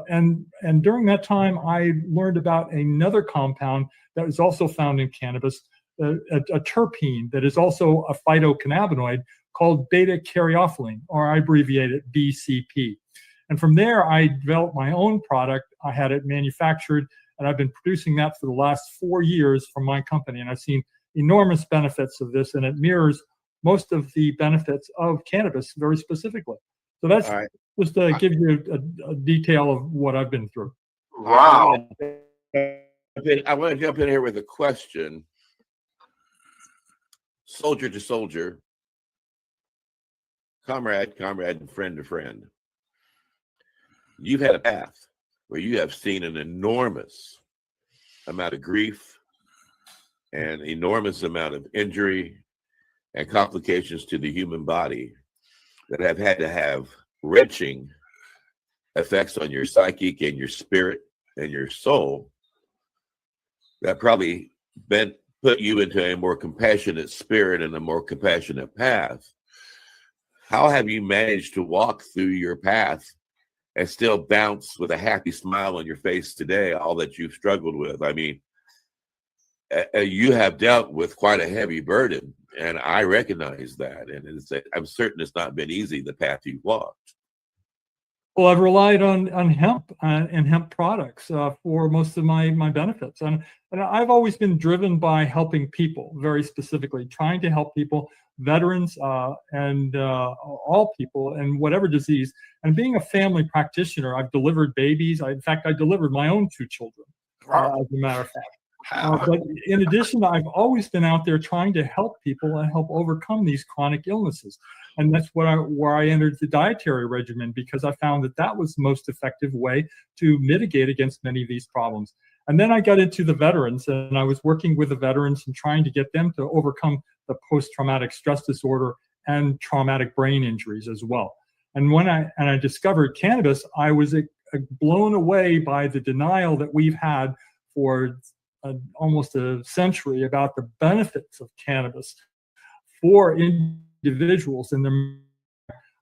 And during that time, I learned about another compound that is also found in cannabis, a terpene that is also a phytocannabinoid called beta-caryophyllene, or I abbreviate it BCP. And from there, I developed my own product. I had it manufactured, and I've been producing that for the last 4 years for my company. And I've seen enormous benefits of this, and it mirrors most of the benefits of cannabis very specifically. So that's just to give you a detail of what I've been through. Wow. I want to jump in here with a question. Soldier to soldier, comrade, and friend to friend. You've had a path where you have seen an enormous amount of grief and enormous amount of injury and complications to the human body that have had to have wrenching effects on your psychic and your spirit and your soul that probably put you into a more compassionate spirit and a more compassionate path. How have you managed to walk through your path and still bounce with a happy smile on your face today, all that you've struggled with? I mean, you have dealt with quite a heavy burden, and I recognize that. And I'm certain it's not been easy, the path you've walked. Well, I've relied on hemp and hemp products for most of my benefits. And I've always been driven by helping people, very specifically, trying to help people, veterans and all people in whatever disease. And being a family practitioner, I've delivered babies. In fact, I delivered my own 2 children, as a matter of fact. But in addition, I've always been out there trying to help people and help overcome these chronic illnesses. And that's where I entered the dietary regimen, because I found that was the most effective way to mitigate against many of these problems. And then I got into the veterans, and I was working with the veterans and trying to get them to overcome the post-traumatic stress disorder and traumatic brain injuries as well. And when I discovered cannabis, I was blown away by the denial that we've had for almost a century about the benefits of cannabis for individuals. And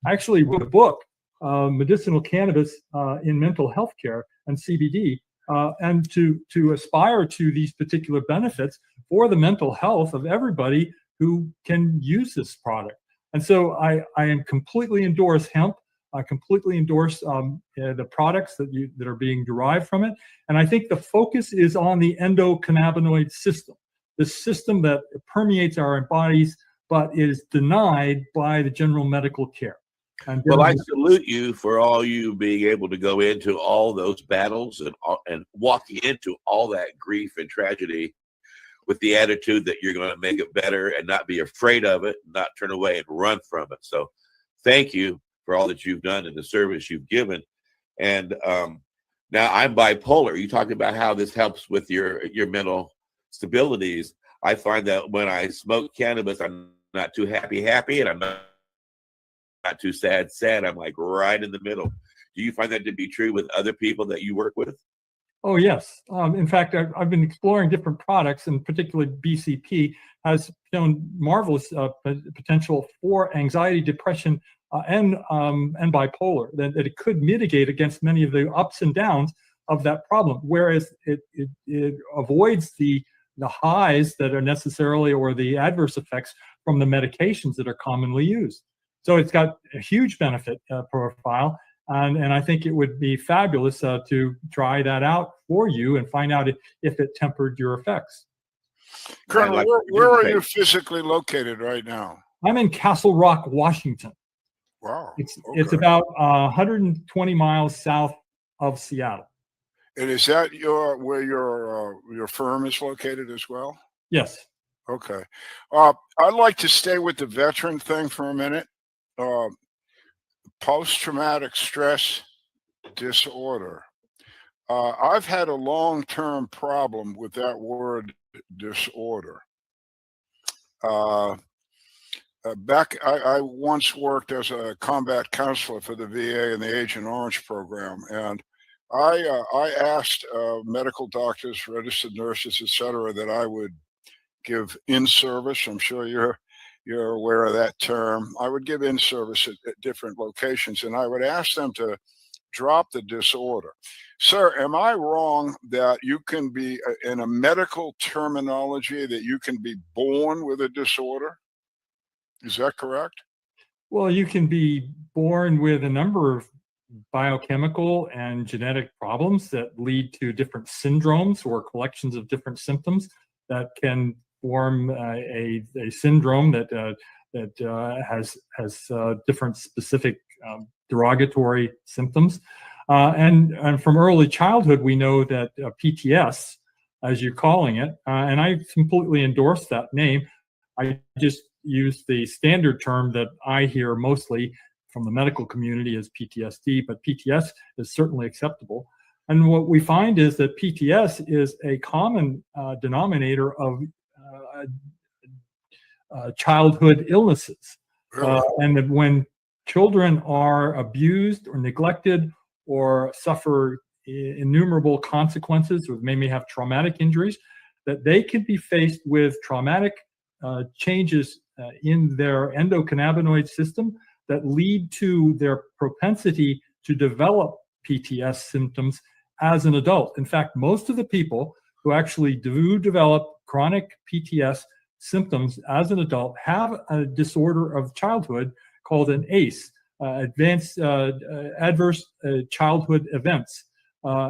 I actually wrote a book, Medicinal Cannabis in Mental Health Care and CBD, and to aspire to these particular benefits for the mental health of everybody who can use this product. And so I am completely endorse hemp. I completely endorse the products that are being derived from it. And I think the focus is on the endocannabinoid system, the system that permeates our bodies, but is denied by the general medical care. Well, I salute you for all you being able to go into all those battles and walking into all that grief and tragedy with the attitude that you're going to make it better and not be afraid of it, not turn away and run from it. So thank you for all that you've done and the service you've given. And now I'm bipolar. You talked about how this helps with your mental stabilities. I find that when I smoke cannabis, I'm not too happy, and I'm not too sad. I'm like right in the middle. Do you find that to be true with other people that you work with? Oh, yes. In fact, I've been exploring different products, and particularly BCP has shown marvelous potential for anxiety, depression, and bipolar, that it could mitigate against many of the ups and downs of that problem, whereas it avoids the highs that are necessarily, or the adverse effects from the medications that are commonly used. So it's got a huge benefit profile, and I think it would be fabulous to try that out for you and find out if it tempered your effects. Colonel, where are you physically located right now? I'm in Castle Rock, Washington. Wow. It's about 120 miles south of Seattle. And is that where your firm is located as well? Yes. Okay. I'd like to stay with the veteran thing for a minute. Post-traumatic stress disorder. I've had a long-term problem with that word disorder. I once worked as a combat counselor for the VA and the Agent Orange program, and I asked medical doctors, registered nurses, etc., that I would give in-service. I'm sure you're aware of that term. I would give in-service at different locations, and I would ask them to drop the disorder. Sir, am I wrong that you can be, in a medical terminology, that you can be born with a disorder? Is that correct? Well, you can be born with a number of biochemical and genetic problems that lead to different syndromes or collections of different symptoms that can form a syndrome that has different specific derogatory symptoms. And from early childhood, we know that PTS, as you're calling it, and I completely endorse that name. I just use the standard term that I hear mostly from the medical community as PTSD, but PTS is certainly acceptable. And what we find is that PTS is a common denominator of childhood illnesses. And that when children are abused or neglected or suffer innumerable consequences or may have traumatic injuries, that they can be faced with traumatic changes in their endocannabinoid system that lead to their propensity to develop PTS symptoms as an adult. In fact, most of the people who actually do develop chronic PTS symptoms as an adult have a disorder of childhood called an ACE, advanced adverse childhood events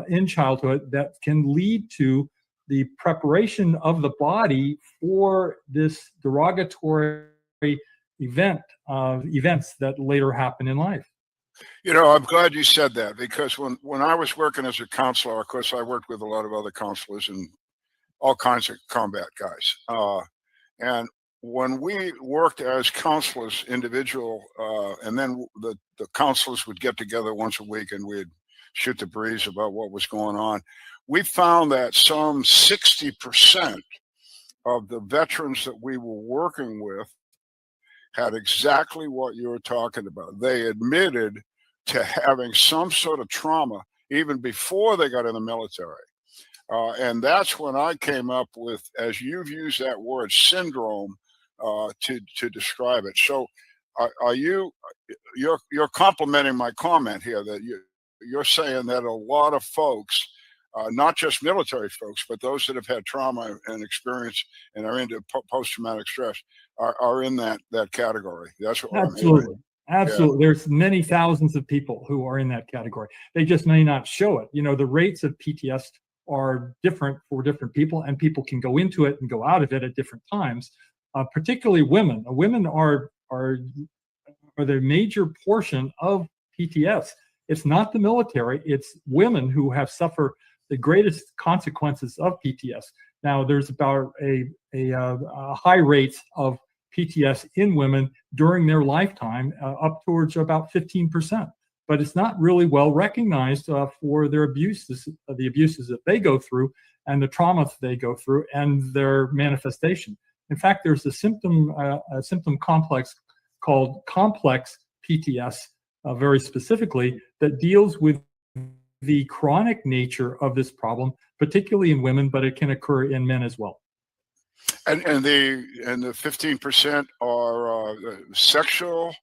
in childhood that can lead to the preparation of the body for this derogatory events that later happen in life. You know, I'm glad you said that, because when I was working as a counselor, of course, I worked with a lot of other counselors and all kinds of combat guys. And when we worked as counselors, individual, and then the counselors would get together once a week and we'd shoot the breeze about what was going on, we found that some 60% of the veterans that we were working with had exactly what you were talking about. They admitted to having some sort of trauma even before they got in the military. And that's when I came up with, as you've used that word, syndrome, to describe it. So you're complimenting my comment here, that you're saying that a lot of folks, not just military folks, but those that have had trauma and experience and are into post-traumatic stress are in that category. That's what Absolutely. I'm hearing. Absolutely. Yeah. There's many thousands of people who are in that category. They just may not show it. You know, the rates of PTS are different for different people, and people can go into it and go out of it at different times. Particularly women. Women are the major portion of PTS. It's not the military. It's women who have suffered the greatest consequences of PTS. Now, there's about a high rate of PTS in women during their lifetime, up towards about 15%. But it's not really well recognized for their abuses, the abuses that they go through, and the trauma that they go through, and their manifestation. In fact, there's a symptom complex called complex PTS, very specifically, that deals with the chronic nature of this problem, particularly in women, but it can occur in men as well. And the 15% are sexual,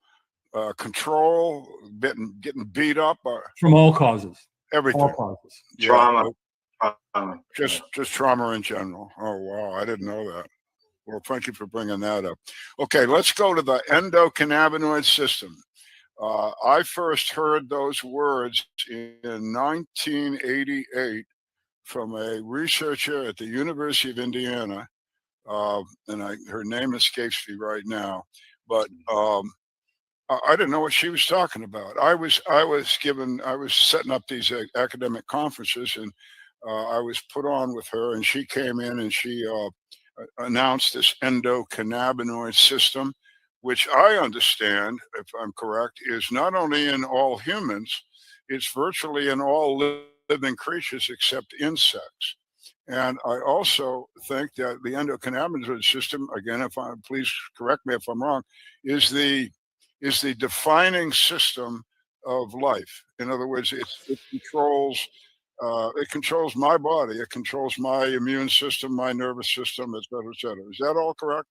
control, getting beat up, from all causes. Everything. All causes. Trauma. Just trauma in general. Oh wow, I didn't know that. Well, thank you for bringing that up. Okay, let's go to the endocannabinoid system. I first heard those words in 1988 from a researcher at the University of Indiana, and her name escapes me right now, but I didn't know what she was talking about. I was setting up these academic conferences, and I was put on with her, and she came in and she announced this endocannabinoid system, which I understand, if I'm correct, is not only in all humans, it's virtually in all living creatures except insects. And I also think that the endocannabinoid system, again, please correct me if I'm wrong, is the defining system of life. In other words, it controls my body, it controls my immune system, my nervous system, et cetera, et cetera. Is that all correct?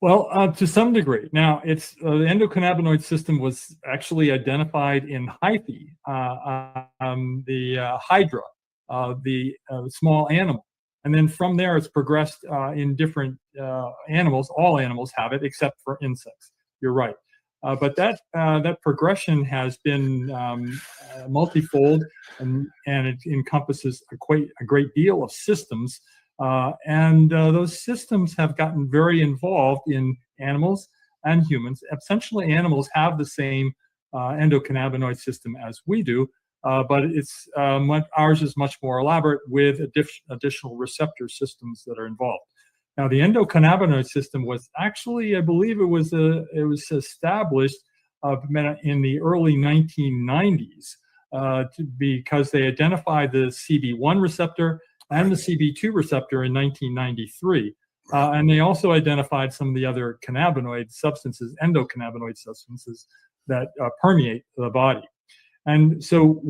Well, to some degree. Now, it's the endocannabinoid system was actually identified in hyphae, the hydra, the small animal. And then from there, it's progressed in different animals. All animals have it, except for insects. You're right. But that progression has been multifold, and it encompasses a great deal of systems. And those systems have gotten very involved in animals and humans. Essentially, animals have the same endocannabinoid system as we do, but ours is much more elaborate with additional receptor systems that are involved. Now, the endocannabinoid system was actually, I believe, it was established in the early 1990s because they identified the CB1 receptor and the CB2 receptor in 1993. And they also identified some of the other endocannabinoid substances that permeate the body. And so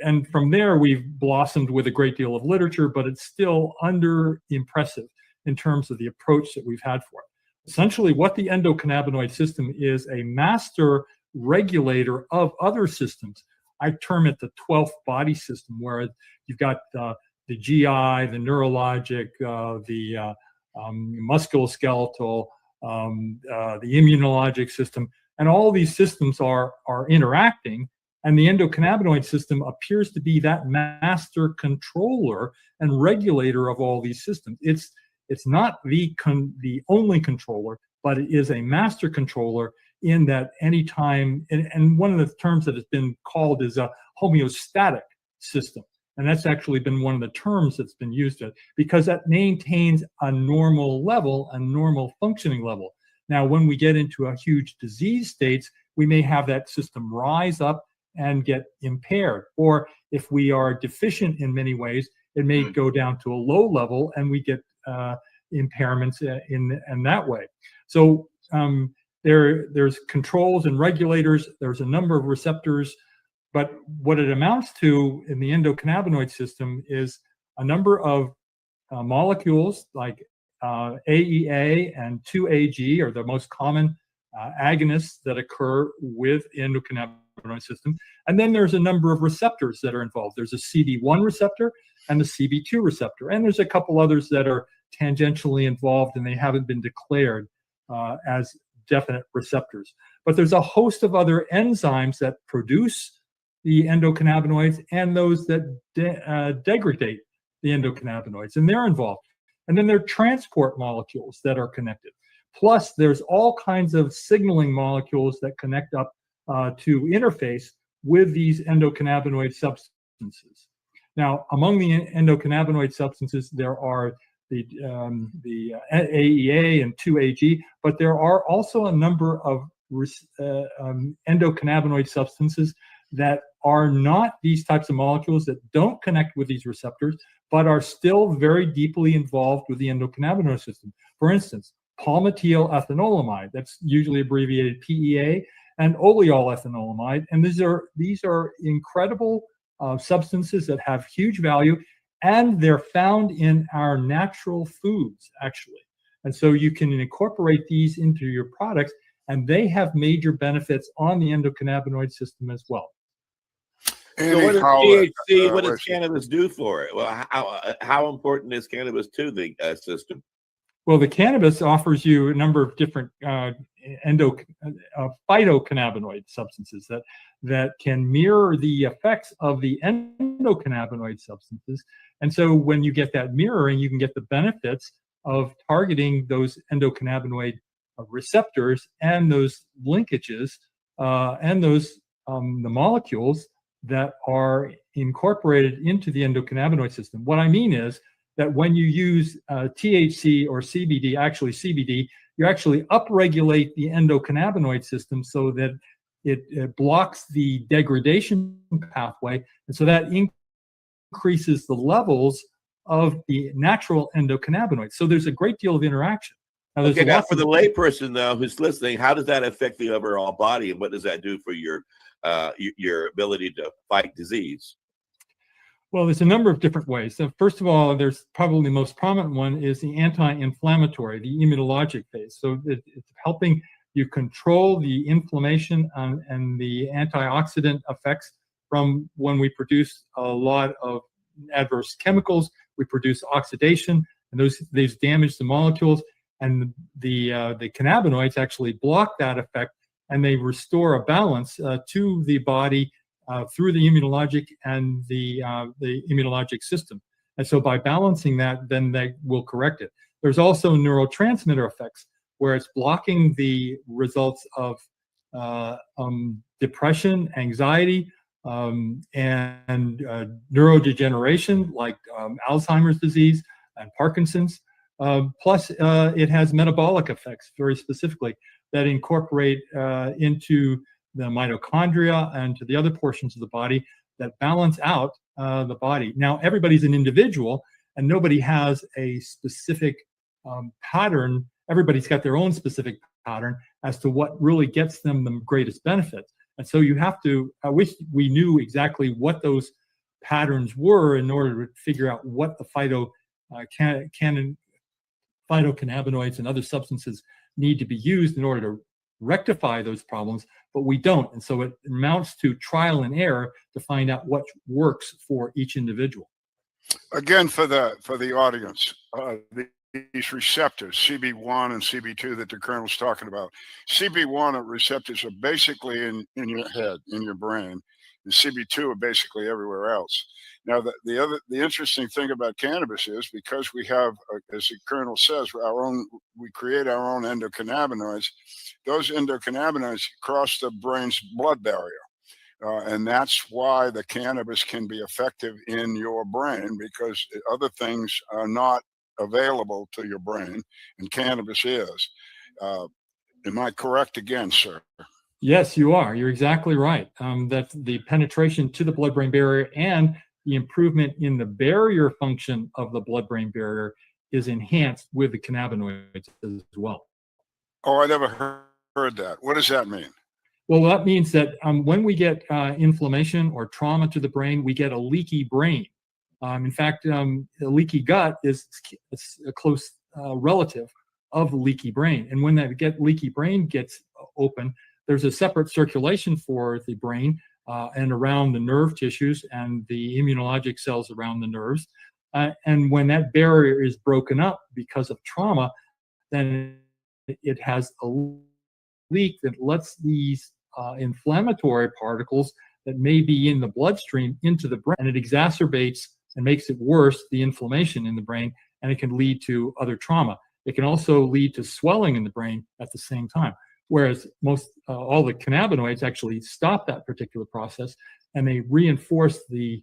and from there, we've blossomed with a great deal of literature, but it's still under-impressive in terms of the approach that we've had for it. Essentially, what the endocannabinoid system is a master regulator of other systems. I term it the 12th body system, where you've got the GI, the neurologic, the musculoskeletal, the immunologic system, and all these systems are interacting. And the endocannabinoid system appears to be that master controller and regulator of all these systems. It's not the only controller, but it is a master controller in that anytime, and one of the terms that has been called is a homeostatic system. And that's actually been one of the terms that's been used because that maintains a normal level, a normal functioning level. Now, when we get into a huge disease states, we may have that system rise up and get impaired. Or if we are deficient in many ways, it may go down to a low level and we get impairments in that way. So there's controls and regulators. There's a number of receptors. But what it amounts to in the endocannabinoid system is a number of molecules like AEA and 2AG are the most common agonists that occur with the endocannabinoid system. And then there's a number of receptors that are involved. There's a CB1 receptor and the CB2 receptor. And there's a couple others that are tangentially involved, and they haven't been declared as definite receptors. But there's a host of other enzymes that produce the endocannabinoids and those that degrade the endocannabinoids, and they're involved. And then there are transport molecules that are connected. Plus, there's all kinds of signaling molecules that connect up to interface with these endocannabinoid substances. Now, among the endocannabinoid substances, there are the AEA and 2AG, but there are also a number of endocannabinoid substances that are not these types of molecules, that don't connect with these receptors, but are still very deeply involved with the endocannabinoid system. For instance, palmitoyl ethanolamide, that's usually abbreviated PEA, and oleol ethanolamide. And these are incredible substances that have huge value, and they're found in our natural foods, actually. And so you can incorporate these into your products, and they have major benefits on the endocannabinoid system as well. So what does THC, what does cannabis do for it? Well, how important is cannabis to the system? Well, the cannabis offers you a number of different phytocannabinoid substances that can mirror the effects of the endocannabinoid substances. And so when you get that mirroring, you can get the benefits of targeting those endocannabinoid receptors and those linkages and those the molecules that are incorporated into the endocannabinoid system. What I mean is that when you use THC or CBD, actually CBD, you actually upregulate the endocannabinoid system so that it blocks the degradation pathway, and so that increases the levels of the natural endocannabinoids. So there's a great deal of interaction. Now, Okay, now for the layperson though who's listening, how does that affect the overall body, and what does that do for your ability to fight disease? Well, there's a number of different ways. So first of all, there's probably the most prominent one is the anti-inflammatory, the immunologic phase. So it's helping you control the inflammation and the antioxidant effects from when we produce a lot of adverse chemicals. We produce oxidation, and those damage the molecules, and the cannabinoids actually block that effect, and they restore a balance to the body through the immunologic and the immunologic system. And so by balancing that, then they will correct it. There's also neurotransmitter effects, where it's blocking the results of depression, anxiety, and neurodegeneration like Alzheimer's disease and Parkinson's. Plus, it has metabolic effects very specifically that incorporate into the mitochondria and to the other portions of the body that balance out the body. Now, everybody's an individual, and nobody has a specific pattern. Everybody's got their own specific pattern as to what really gets them the greatest benefits. And so you have to, I wish we knew exactly what those patterns were in order to figure out what the phytocannabinoids and other substances need to be used in order to rectify those problems, but we don't. And so it amounts to trial and error to find out what works for each individual. Again, for the audience, these receptors, CB1 and CB2 that the Colonel's talking about, CB1 receptors are basically in your head, in your brain, and CB2 are basically everywhere else. Now, the interesting thing about cannabis is because we have, as the Colonel says, we create our own endocannabinoids. Those endocannabinoids cross the brain's blood barrier. And that's why the cannabis can be effective in your brain, because other things are not available to your brain, and cannabis is. Am I correct again, sir? Yes, you are. You're exactly right. That the penetration to the blood-brain barrier and the improvement in the barrier function of the blood-brain barrier is enhanced with the cannabinoids as well. Oh, I never heard that. What does that mean? Well, that means that when we get inflammation or trauma to the brain, we get a leaky brain. In fact, a leaky gut is a close relative of the leaky brain. And when that leaky brain gets open, there's a separate circulation for the brain and around the nerve tissues and the immunologic cells around the nerves. And when that barrier is broken up because of trauma, then it has a leak that lets these inflammatory particles that may be in the bloodstream into the brain, and it exacerbates and makes it worse, the inflammation in the brain, and it can lead to other trauma. It can also lead to swelling in the brain at the same time, whereas all the cannabinoids actually stop that particular process, and they reinforce the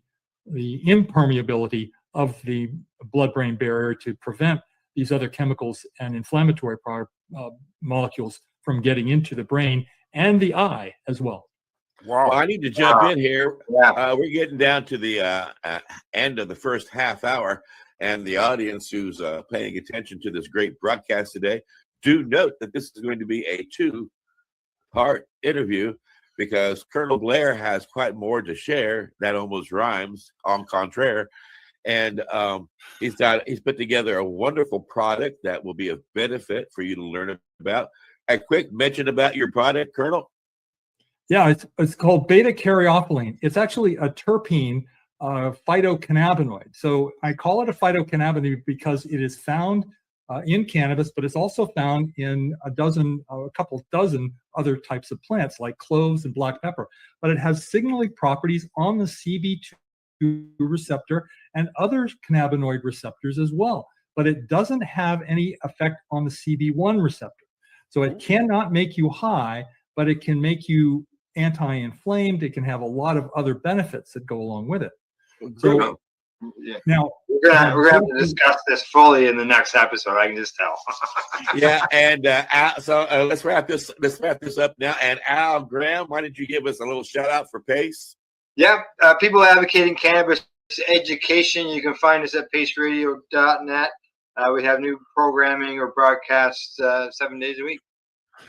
impermeability of the blood-brain barrier to prevent these other chemicals and inflammatory molecules from getting into the brain and the eye as well. Wow. Well, I need to jump in here. We're getting down to the end of the first half hour, and the audience who's paying attention to this great broadcast today, do note that this is going to be a two-part interview because Colonel Blair has quite more to share. That almost rhymes, en contraire. And he's put together a wonderful product that will be of benefit for you to learn about. A quick mention about your product, Colonel. Yeah, it's called beta-caryophyllene. It's actually a terpene phytocannabinoid. So I call it a phytocannabinoid because it is found in cannabis, but it's also found in a couple dozen other types of plants like cloves and black pepper. But it has signaling properties on the CB2 receptor and other cannabinoid receptors as well. But it doesn't have any effect on the CB1 receptor. So it cannot make you high, but it can make you anti-inflamed. It can have a lot of other benefits that go along with it. So Yeah. now we're gonna have to discuss this fully in the next episode. I can just tell. Yeah, and Al, so let's wrap this up now. And Al Graham, why don't you give us a little shout out for PACE? Yeah, people advocating cannabis education. You can find us at paceradio.net. We have new programming or broadcasts 7 days a week.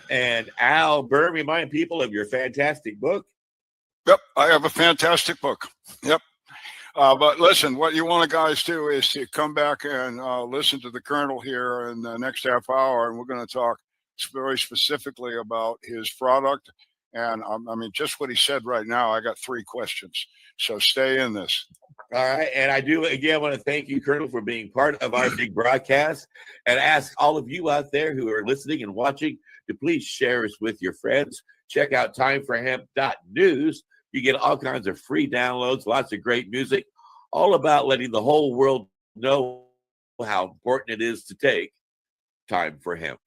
And Al Byrne, remind people of your fantastic book. Yep, I have a fantastic book. Yep. But listen, what you want to guys do is to come back and listen to the Colonel here in the next half hour, and we're going to talk very specifically about his product. And I mean, just what he said right now, I got 3 questions. So stay in this. All right. And I do, again, want to thank you, Colonel, for being part of our big broadcast, and ask all of you out there who are listening and watching to please share us with your friends. Check out timeforhemp.news. You get all kinds of free downloads, lots of great music, all about letting the whole world know how important it is to take time for hemp.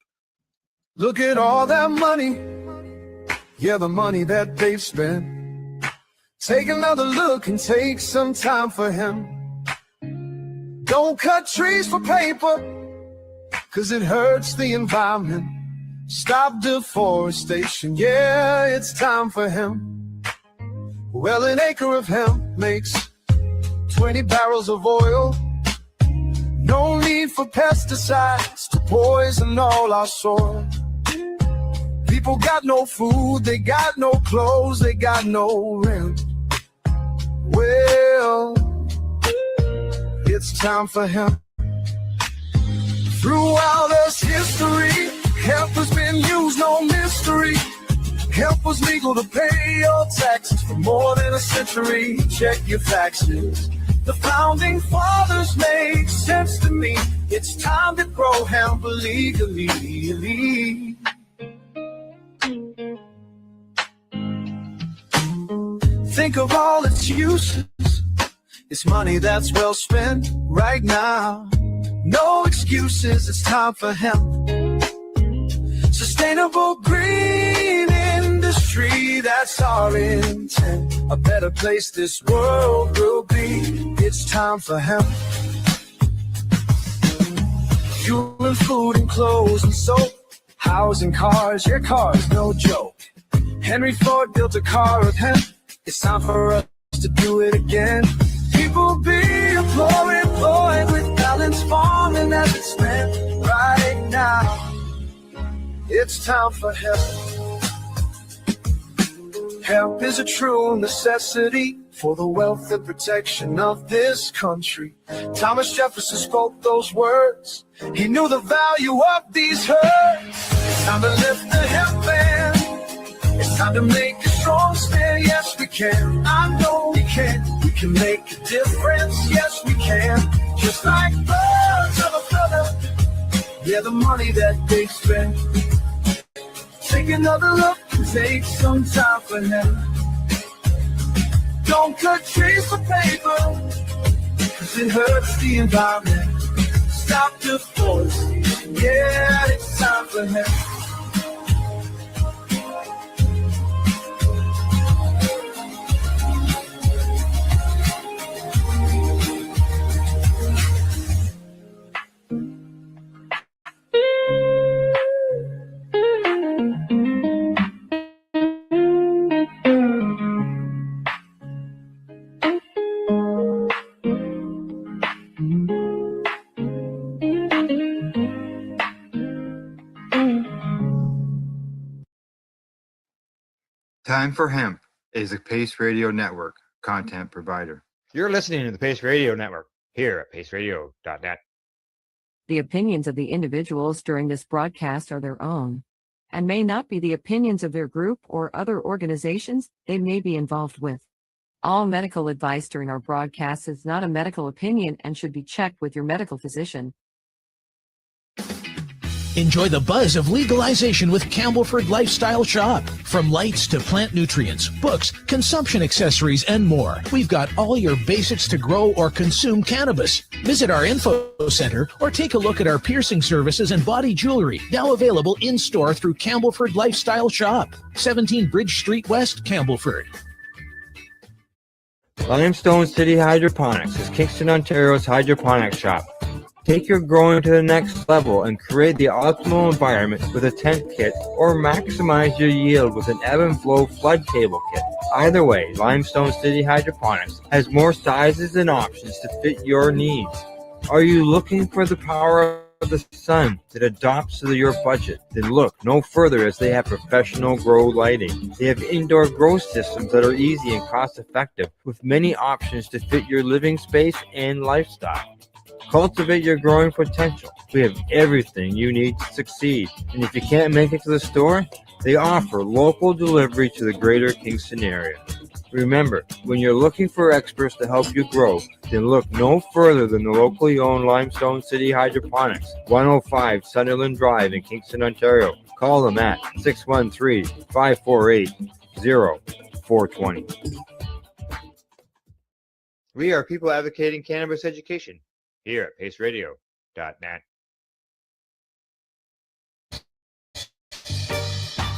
Look at all that money. Yeah, the money that they've spent. Take another look and take some time for him. Don't cut trees for paper, 'cause it hurts the environment. Stop deforestation, yeah, it's time for him. Well, an acre of hemp makes 20 barrels of oil. No need for pesticides to poison all our soil. People got no food, they got no clothes, they got no rent. Well, it's time for hemp. Throughout us history, hemp has been used, no mystery. Hemp was legal to pay your taxes for more than a century. Check your faxes. The founding fathers make sense to me. It's time to grow hemp legally. Think of all its uses. It's money that's well spent right now. No excuses, it's time for hemp. Sustainable green industry, that's our intent. A better place this world will be. It's time for hemp. Fueling food and clothes and soap. Housing, cars, your car's no joke. Henry Ford built a car of hemp. It's time for us to do it again. People be employed with balanced farming as it's meant right now. It's time for hemp. Hemp is a true necessity for the wealth and protection of this country. Thomas Jefferson spoke those words. He knew the value of these herbs. It's time to lift the hemp ban. It's time to make a strong stand. Yes, we can. I know we can. We can make a difference. Yes, we can. Just like birds of a feather. Yeah, the money that they spend. Take another look and take some time for him. Don't cut trees for paper, 'cause it hurts the environment. Stop deforestation. Yeah, it's time for him. Time for Hemp is a Pace Radio Network content provider. You're listening to the Pace Radio Network here at paceradio.net. The opinions of the individuals during this broadcast are their own and may not be the opinions of their group or other organizations they may be involved with. All medical advice during our broadcast is not a medical opinion and should be checked with your medical physician. Enjoy the buzz of legalization with Campbellford Lifestyle Shop. From lights to plant nutrients, books, consumption accessories, and more, we've got all your basics to grow or consume cannabis. Visit our info center or take a look at our piercing services and body jewelry, now available in-store through Campbellford Lifestyle Shop, 17 Bridge Street West, Campbellford. Limestone City Hydroponics is Kingston, Ontario's hydroponics shop. Take your growing to the next level and create the optimal environment with a tent kit or maximize your yield with an ebb and flow flood table kit. Either way, Limestone City Hydroponics has more sizes and options to fit your needs. Are you looking for the power of the sun that adapts to your budget? Then look no further, as they have professional grow lighting. They have indoor grow systems that are easy and cost effective with many options to fit your living space and lifestyle. Cultivate your growing potential. We have everything you need to succeed. And if you can't make it to the store, they offer local delivery to the greater Kingston area. Remember, when you're looking for experts to help you grow, then look no further than the locally owned Limestone City Hydroponics, 105 Sunderland Drive in Kingston, Ontario. Call them at 613-548-0420. We are people advocating cannabis education here at paceradio.net.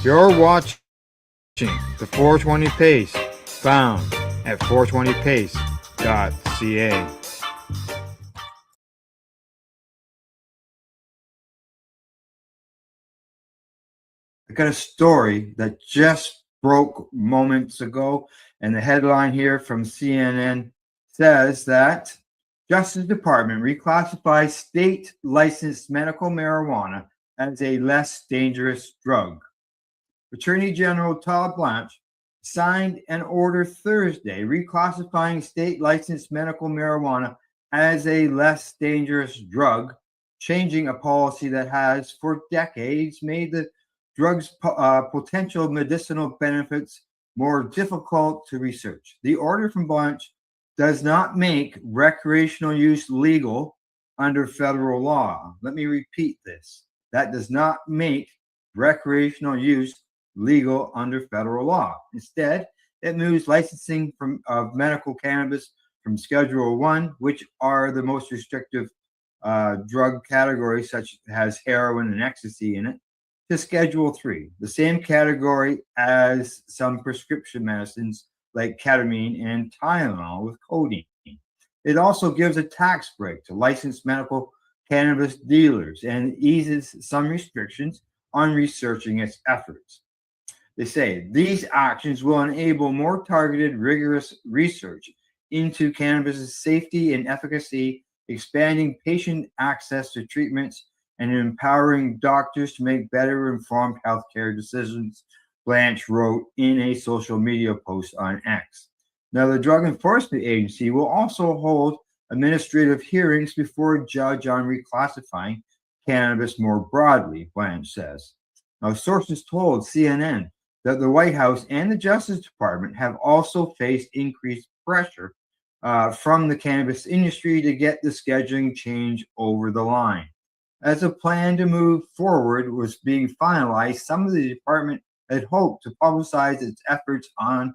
You're watching the 420 Pace, found at 420pace.ca. I got a story that just broke moments ago, and the headline here from CNN says that Justice Department reclassifies state licensed medical marijuana as a less dangerous drug. Attorney General Todd Blanche signed an order Thursday reclassifying state licensed medical marijuana as a less dangerous drug, changing a policy that has for decades made the drug's potential medicinal benefits more difficult to research. The order from Blanche does not make recreational use legal under federal law. Let me repeat this. That does not make recreational use legal under federal law. Instead, it moves licensing of medical cannabis from Schedule 1, which are the most restrictive drug categories, such as heroin and ecstasy in it, to Schedule 3, the same category as some prescription medicines like ketamine and Tylenol with codeine. It also gives a tax break to licensed medical cannabis dealers and eases some restrictions on researching its efforts. They say these actions will enable more targeted, rigorous research into cannabis' safety and efficacy, expanding patient access to treatments, and empowering doctors to make better informed healthcare decisions, Blanche wrote in a social media post on X. Now, the Drug Enforcement Agency will also hold administrative hearings before a judge on reclassifying cannabis more broadly, Blanche says. Now, sources told CNN that the White House and the Justice Department have also faced increased pressure from the cannabis industry to get the scheduling change over the line. As a plan to move forward was being finalized, some of the department had hoped to publicize its efforts on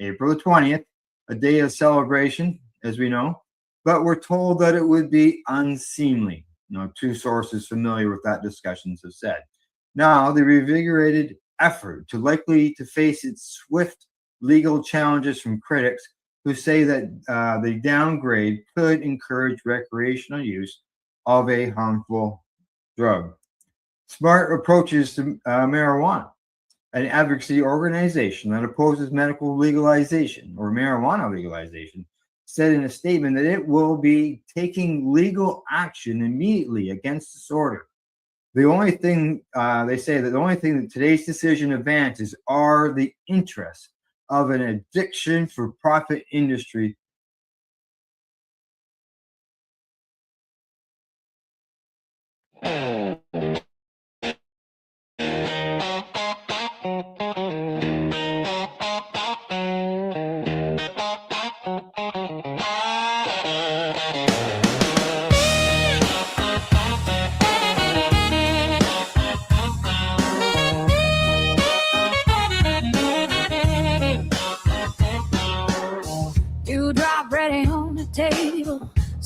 April the 20th, a day of celebration, as we know, but we're told that it would be unseemly. Two sources familiar with that discussions have said. Now, the reinvigorated effort likely to face its swift legal challenges from critics who say that the downgrade could encourage recreational use of a harmful drug. Smart Approaches to Marijuana, an advocacy organization that opposes medical legalization or marijuana legalization, said in a statement that it will be taking legal action immediately against this order. The only thing they say that the only thing that today's decision advances are the interests of an addiction for profit industry.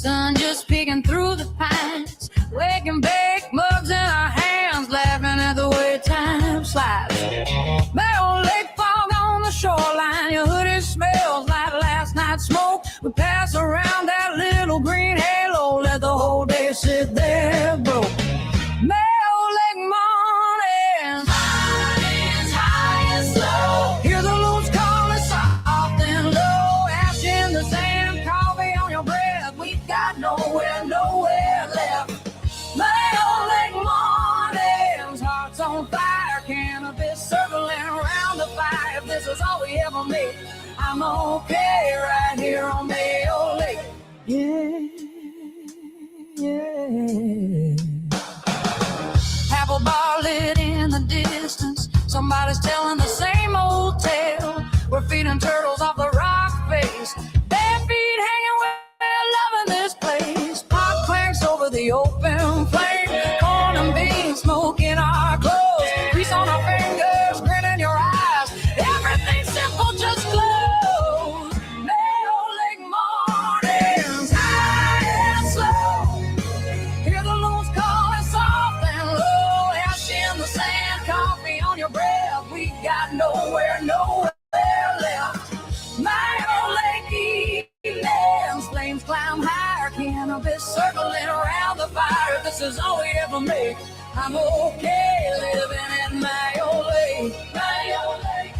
Sun just peeking through the pines, wake and bake, mugs in our hands, laughing at the way time slides. Barrel lake fog on the shoreline, your hoodie smells like last night's smoke. We pass around that little green halo, let the whole day sit there broke. Barrel lake mornings, high and slow. Hear the loons calling soft and low, ash in the sand, coffee on your breath. We got nowhere left. Barrel lake mornings, hearts on fire, cannabis circling around the fire. If this is all we ever make, I'm okay right here on Mayo Lake. Yeah. Apple bar lit in the distance, somebody's telling the same old tale. We're feeding turtles off the rock face, bare feet hanging, we're loving this place. Pot clanks over the open flame, corn and beans smoke in our clothes, grease on our fingers, grin in your eyes, everything simple just glows. Mayo Lake mornings, high and slow. Hear the loons calling soft and low, ash in the sand, coffee on your breath. We got nowhere left. Mayo Lake evenings, flames climb higher, cannabis circling around the fire. This is all we ever make, I'm okay living at Mayo Lake. Mayo Lake.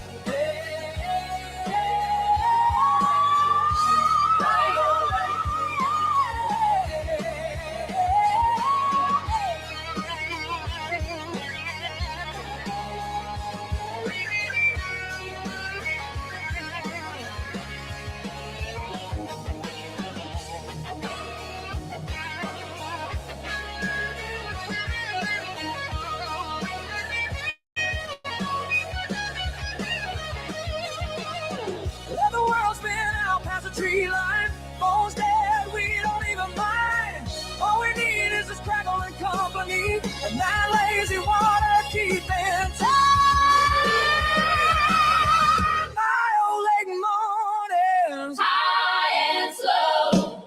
Let the world spin out past the tree line. Phone's dead, we don't even mind. All we need is this crackling company and that lazy water keeping time. Mayo Lake mornings, high and slow.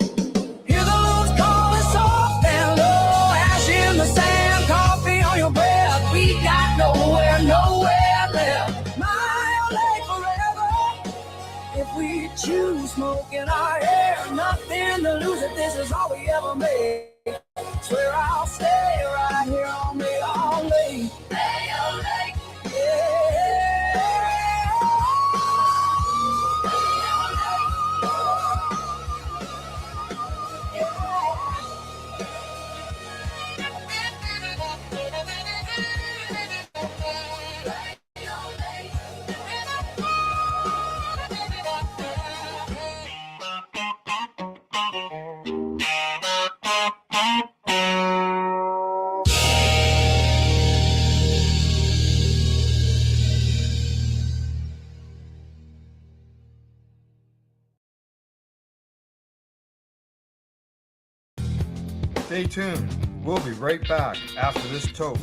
Hear the loons calling soft and low, ash in the sand, coffee on your breath. We got nowhere left. Mayo Lake forever. If we choose smoke in our hair, nothing to lose if this is all we ever made. Swear I'll stay right here on Mayo Lake. Mayo Lake. Stay tuned. We'll be right back after this toke.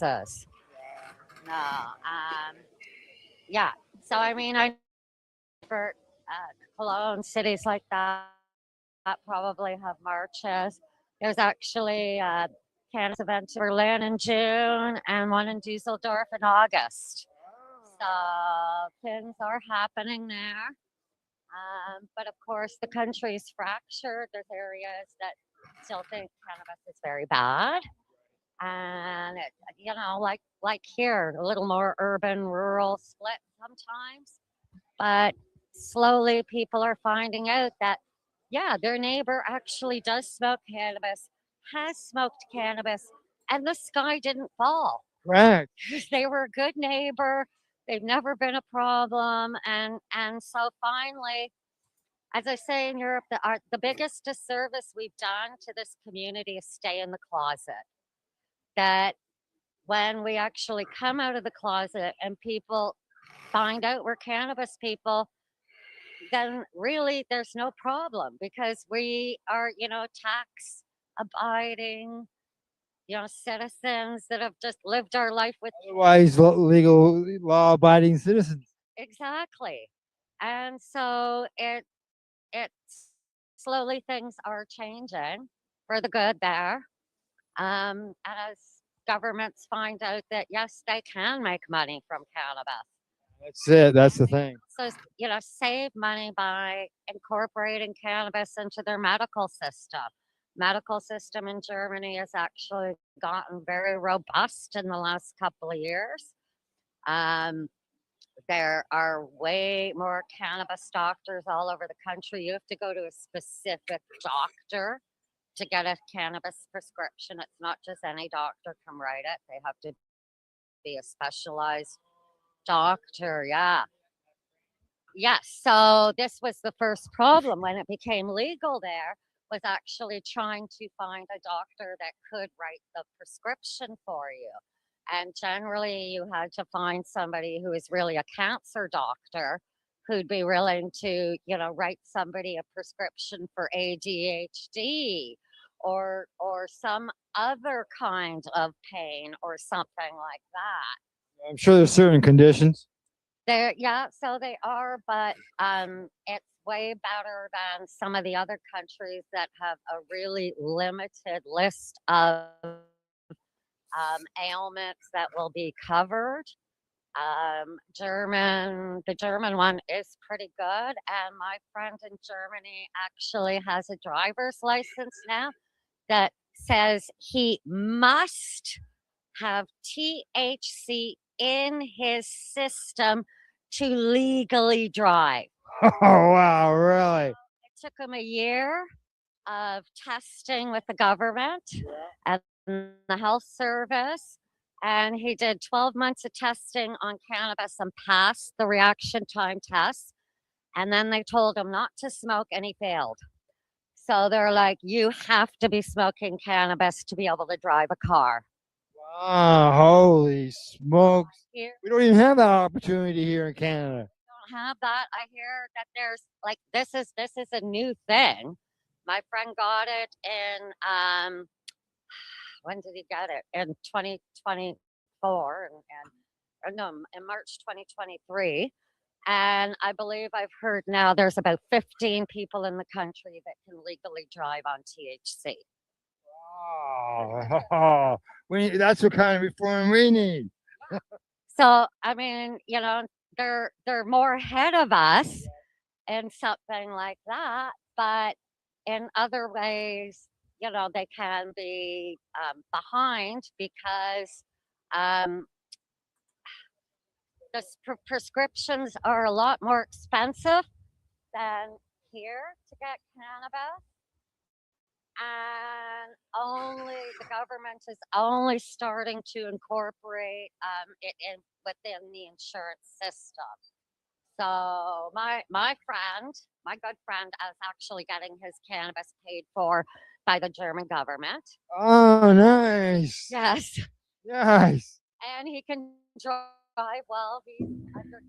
Texas. No. Yeah. So I mean, I for Cologne, cities like that probably have marches. There's actually a cannabis event in Berlin in June and one in Dusseldorf in August. So things are happening there. But of course, the country is fractured. There's areas that still think cannabis is very bad. And it, you know, like here, a little more urban, rural split sometimes. But slowly people are finding out that, yeah, their neighbor actually does smoke cannabis, has smoked cannabis, and the sky didn't fall. Right. They were a good neighbor. They've never been a problem. And so finally, as I say in Europe, the biggest disservice we've done to this community is stay in the closet. That when we actually come out of the closet and people find out we're cannabis people, then really there's no problem because we are, tax abiding, citizens that have just lived our life with. Otherwise, legal, law-abiding citizens. Exactly. And so it's slowly things are changing for the good there. As governments find out that yes, they can make money from cannabis. That's it. That's the thing. So, save money by incorporating cannabis into their medical system. Medical system in Germany has actually gotten very robust in the last couple of years. There are way more cannabis doctors all over the country. You have to go to a specific doctor to get a cannabis prescription. It's not just any doctor can write it. They have to be a specialized doctor. Yeah. Yes. So this was the first problem when it became legal there, was actually trying to find a doctor that could write the prescription for you. And generally you had to find somebody who is really a cancer doctor who'd be willing to, write somebody a prescription for ADHD or some other kind of pain or something like that. I'm sure there's certain conditions. So they are, but it's way better than some of the other countries that have a really limited list of ailments that will be covered. The German one is pretty good, and my friend in Germany actually has a driver's license now that says he must have THC in his system to legally drive. Oh, wow, really? It took him a year of testing with the government and the health service, and he did 12 months of testing on cannabis and passed the reaction time test. And then they told him not to smoke, and he failed. So they're like, you have to be smoking cannabis to be able to drive a car. Wow, holy smokes. Here, We don't even have that opportunity here in Canada. don't have that. I hear that there's like this is a new thing. My friend got it in when did he get it? In 2024 and no, in March 2023. And I believe I've heard now there's about 15 people in the country that can legally drive on THC. Oh, that's what kind of reform we need. So I mean, they're more ahead of us in something like that, but in other ways, they can be behind because the prescriptions are a lot more expensive than here to get cannabis. And the government is only starting to incorporate it within the insurance system. So my good friend is actually getting his cannabis paid for by the German government. Oh, nice. Yes. Nice. And he can drive well. He's under so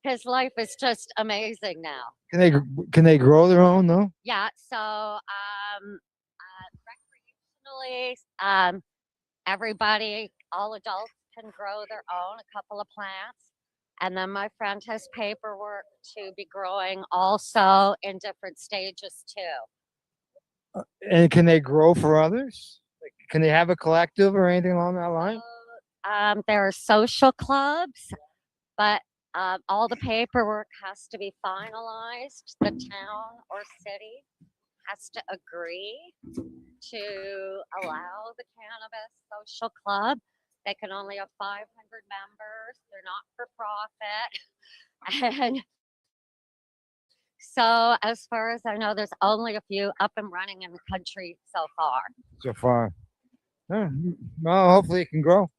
his life is just amazing now. Can they grow their own though? Yeah. So recreationally, everybody, all adults can grow their own, a couple of plants. And then my friend has paperwork to be growing also in different stages too. And can they grow for others? Like, can they have a collective or anything along that line? There are social clubs, but all the paperwork has to be finalized. The town or city has to agree to allow the cannabis social club. They can only have 500 members. They're not for profit. And so as far as I know, there's only a few up and running in the country so far. So far. Well, hopefully it can grow.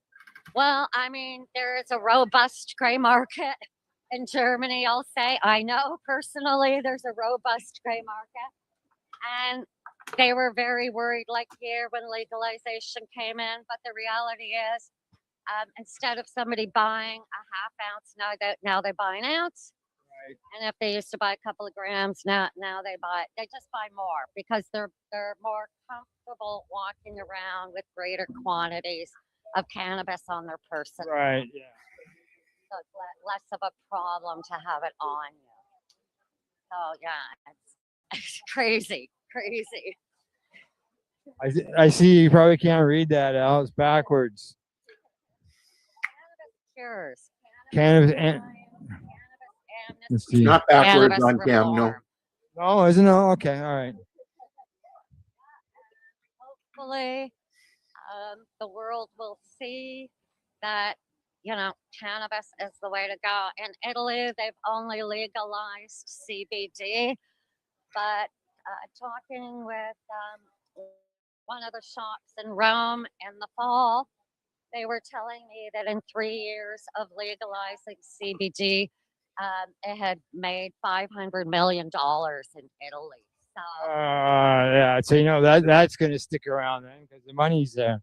Well, I mean, there is a robust gray market in Germany, I'll say. I know personally there's a robust gray market. And they were very worried, like here when legalization came in. But the reality is, instead of somebody buying a half ounce, now they buy an ounce. And if they used to buy a couple of grams, now they just buy more because they're more comfortable walking around with greater quantities of cannabis on their person. Right. Yeah. So it's less of a problem to have it on you. So yeah, it's crazy. I see you probably can't read that, Al. It's backwards. Cures. Cannabis and let's see. Not backwards Cannabis on cam, no. reform. Oh, isn't it? Okay, all right. Hopefully, the world will see that, cannabis is the way to go. In Italy, they've only legalized CBD, but talking with one of the shops in Rome in the fall, they were telling me that in 3 years of legalizing CBD, it had made $500 million in Italy. So, Yeah, so that's going to stick around then because the money's there.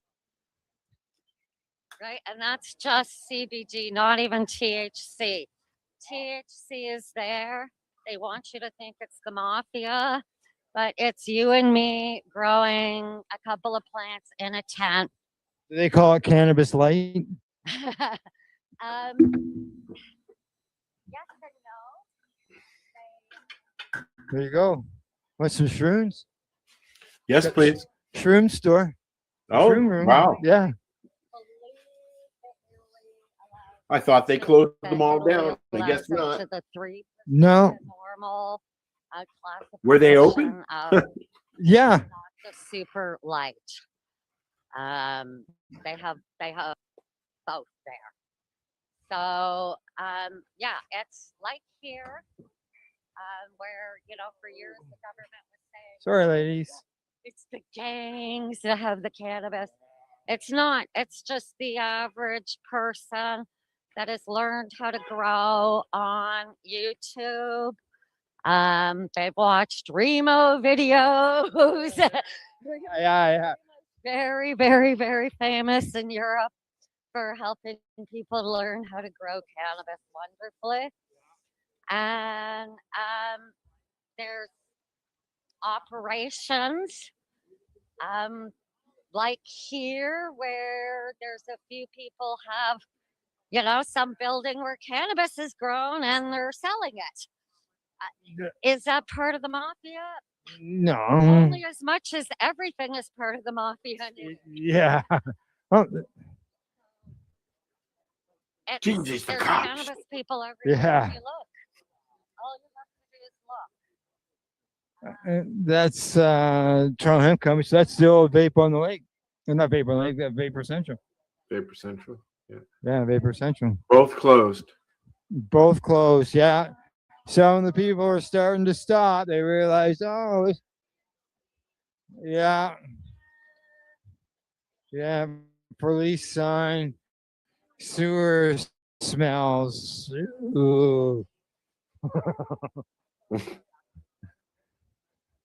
right, and that's just CBD, not even THC. THC is there. They want you to think it's the mafia, but it's you and me growing a couple of plants in a tent. Do they call it cannabis light? Yes and no. There you go. Want some shrooms? Yes, please. Shroom store. Oh, Shroom room. wow. Yeah. I thought they closed them all Italy down. I allows guess it not. to the 3% No. normal Were they open? classification of Yeah. not the super light. They have both there. So yeah, it's like here, where for years the government was saying Sorry, ladies. it's the gangs that have the cannabis. It's not. It's just the average person that has learned how to grow on YouTube. They've watched Remo videos. Yeah. Very, very, very famous in Europe for helping people learn how to grow cannabis wonderfully. And there's operations like here where there's a few people have, some building where cannabis is grown and they're selling it. Is that part of the mafia? No. Only as much as everything is part of the mafia. Yeah. Oh, Jesus, the There's cops. cannabis people everywhere Yeah. you look. All you have to do is look. That's Toronto Hemp Company. So that's the old Vape on the Lake. Not Vape on the Lake, that Vapor Central. Vapor Central. Yeah. Yeah, Vapor Central. Both closed. Both closed. Yeah. Some of the people are starting to stop. They realize, yeah. Yeah. Police sign. Sewer smells. Ooh.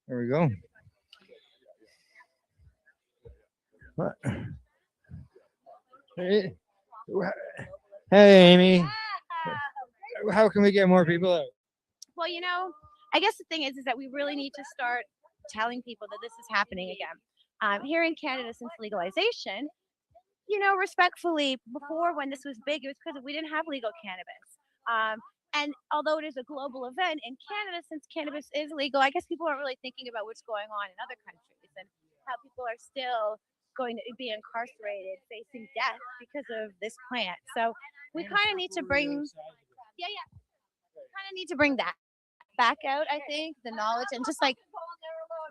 There we go. What? Hey, Amy. How can we get more people out? Well, I guess the thing is that we really need to start telling people that this is happening again. Here in Canada, since legalization, respectfully, before when this was big, it was because we didn't have legal cannabis. And although it is a global event in Canada, since cannabis is legal, I guess people aren't really thinking about what's going on in other countries and how people are still going to be incarcerated, facing death because of this plant. So we kind of need to bring, that back out. I think the knowledge and just like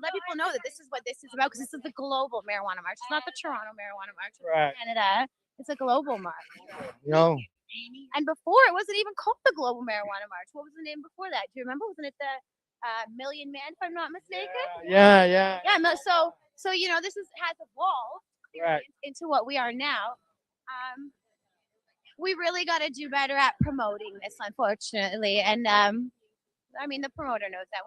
let people know that this is what this is about, because this is the global marijuana march. It's not the Toronto marijuana march. Right. Canada. It's a global march. And before, it wasn't even called the Global Marijuana March. What was the name before that? Do you remember? Wasn't it the Million Man, if I'm not mistaken? Yeah. Yeah. So this has evolved into what we are now. We really got to do better at promoting this, unfortunately. And the promoter knows that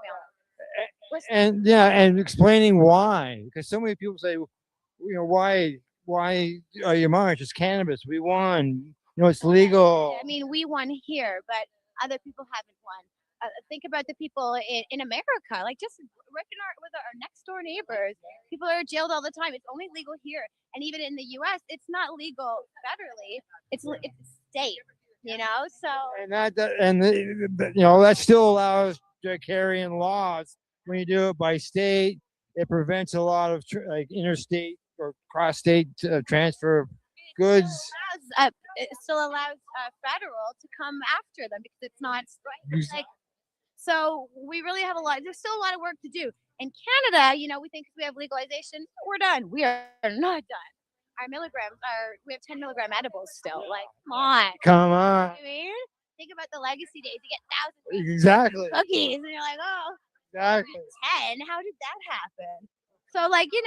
And explaining why, because so many people say, why are you march? It's cannabis. We won. It's legal. We won here, but other people haven't won. Think about the people in America, like just with our next door neighbors. People are jailed all the time. It's only legal here, and even in the U.S., it's not legal federally. It's state, you know. So that still allows to carry in laws when you do it by state. It prevents a lot of like interstate or cross-state transfer of goods. It still allows federal to come after them because it's not like. So we really have there's still a lot of work to do. In Canada, we think we have legalization, we're done. We are not done. Our milligrams we have 10 milligram edibles still. Like, come on. I mean, think about the legacy days. You get thousands Exactly. of cookies, and you're like, oh, exactly. 10. How did that happen? So, making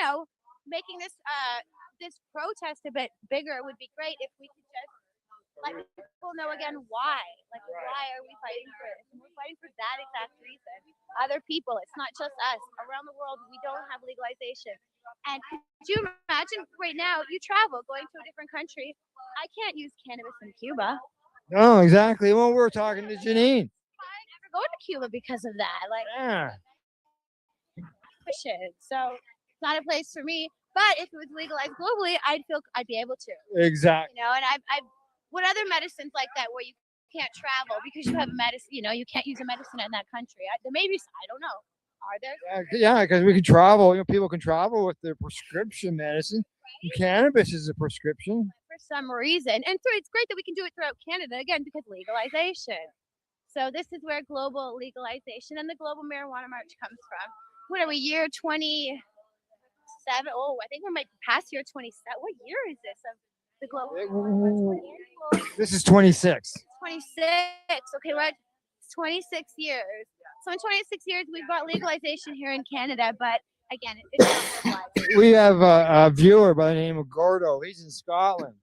this protest a bit bigger would be great if we could just let people know again why. Like, why are we fighting for this? And we're fighting for that exact reason. Other people, it's not just us. Around the world, we don't have legalization. And could you imagine right now, you travel, going to a different country. I can't use cannabis in Cuba. No, exactly. Well, we're talking to Janine. I never go to Cuba because of that. Like, yeah. So it's not a place for me. But if it was legalized globally, I'd be able to. Exactly. And I've what other medicines like that where you can't travel because you have a medicine, you can't use a medicine in that country. There may be, I don't know. Are there? Yeah, because we can travel. People can travel with their prescription medicine. Right? Cannabis is a prescription. For some reason. And so it's great that we can do it throughout Canada, again, because legalization. So this is where global legalization and the global marijuana march comes from. What are we, year 27? Oh, I think we might pass year 27. What year is this of the global? This is 26. 26. Okay, what? 26 years. So in 26 years, we've got legalization here in Canada, but again, it's not legalized. We have a viewer by the name of Gordo. He's in Scotland.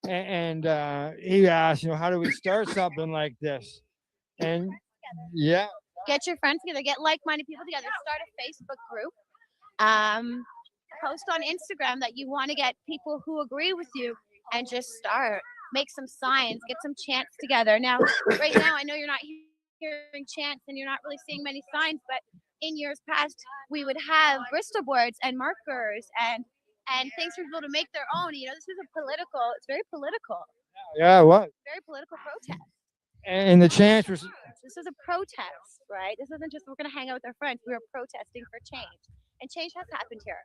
And he asked, how do we start something like this? And yeah. Get your friends together, get like-minded people together, start a Facebook group. Post on Instagram that you want to get people who agree with you and just start. Make some signs, get some chants together. Now, right now, I know you're not hearing chants and you're not really seeing many signs, but in years past, we would have Bristol boards and markers and things for people to make their own. This is it's very political. Yeah, what? Very political protest. And the chants was... This is a protest, right? This isn't just we're going to hang out with our friends. We are protesting for change. And change has happened here.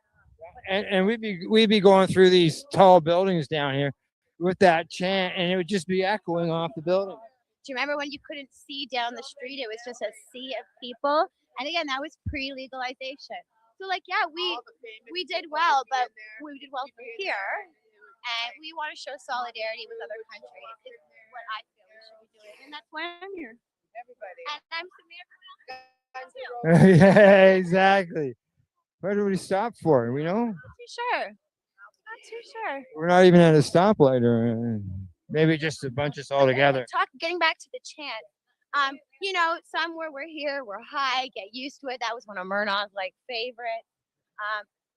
And we'd be going through these tall buildings down here with that chant, and it would just be echoing off the building. Do you remember when you couldn't see down the street? It was just a sea of people. And again, that was pre-legalization. So we did well, but we did well here. And we want to show solidarity with other countries. Is what I feel we should be doing. And that's why I'm here. Everybody. And I'm Samantha. Yeah, exactly. Where do we stop for? We know? Not too sure. Not too sure. We're not even at a stoplight, or maybe just a bunch of us all together. Getting back to the chant. Somewhere we're here, we're high, get used to it. That was one of Murnau's favorites.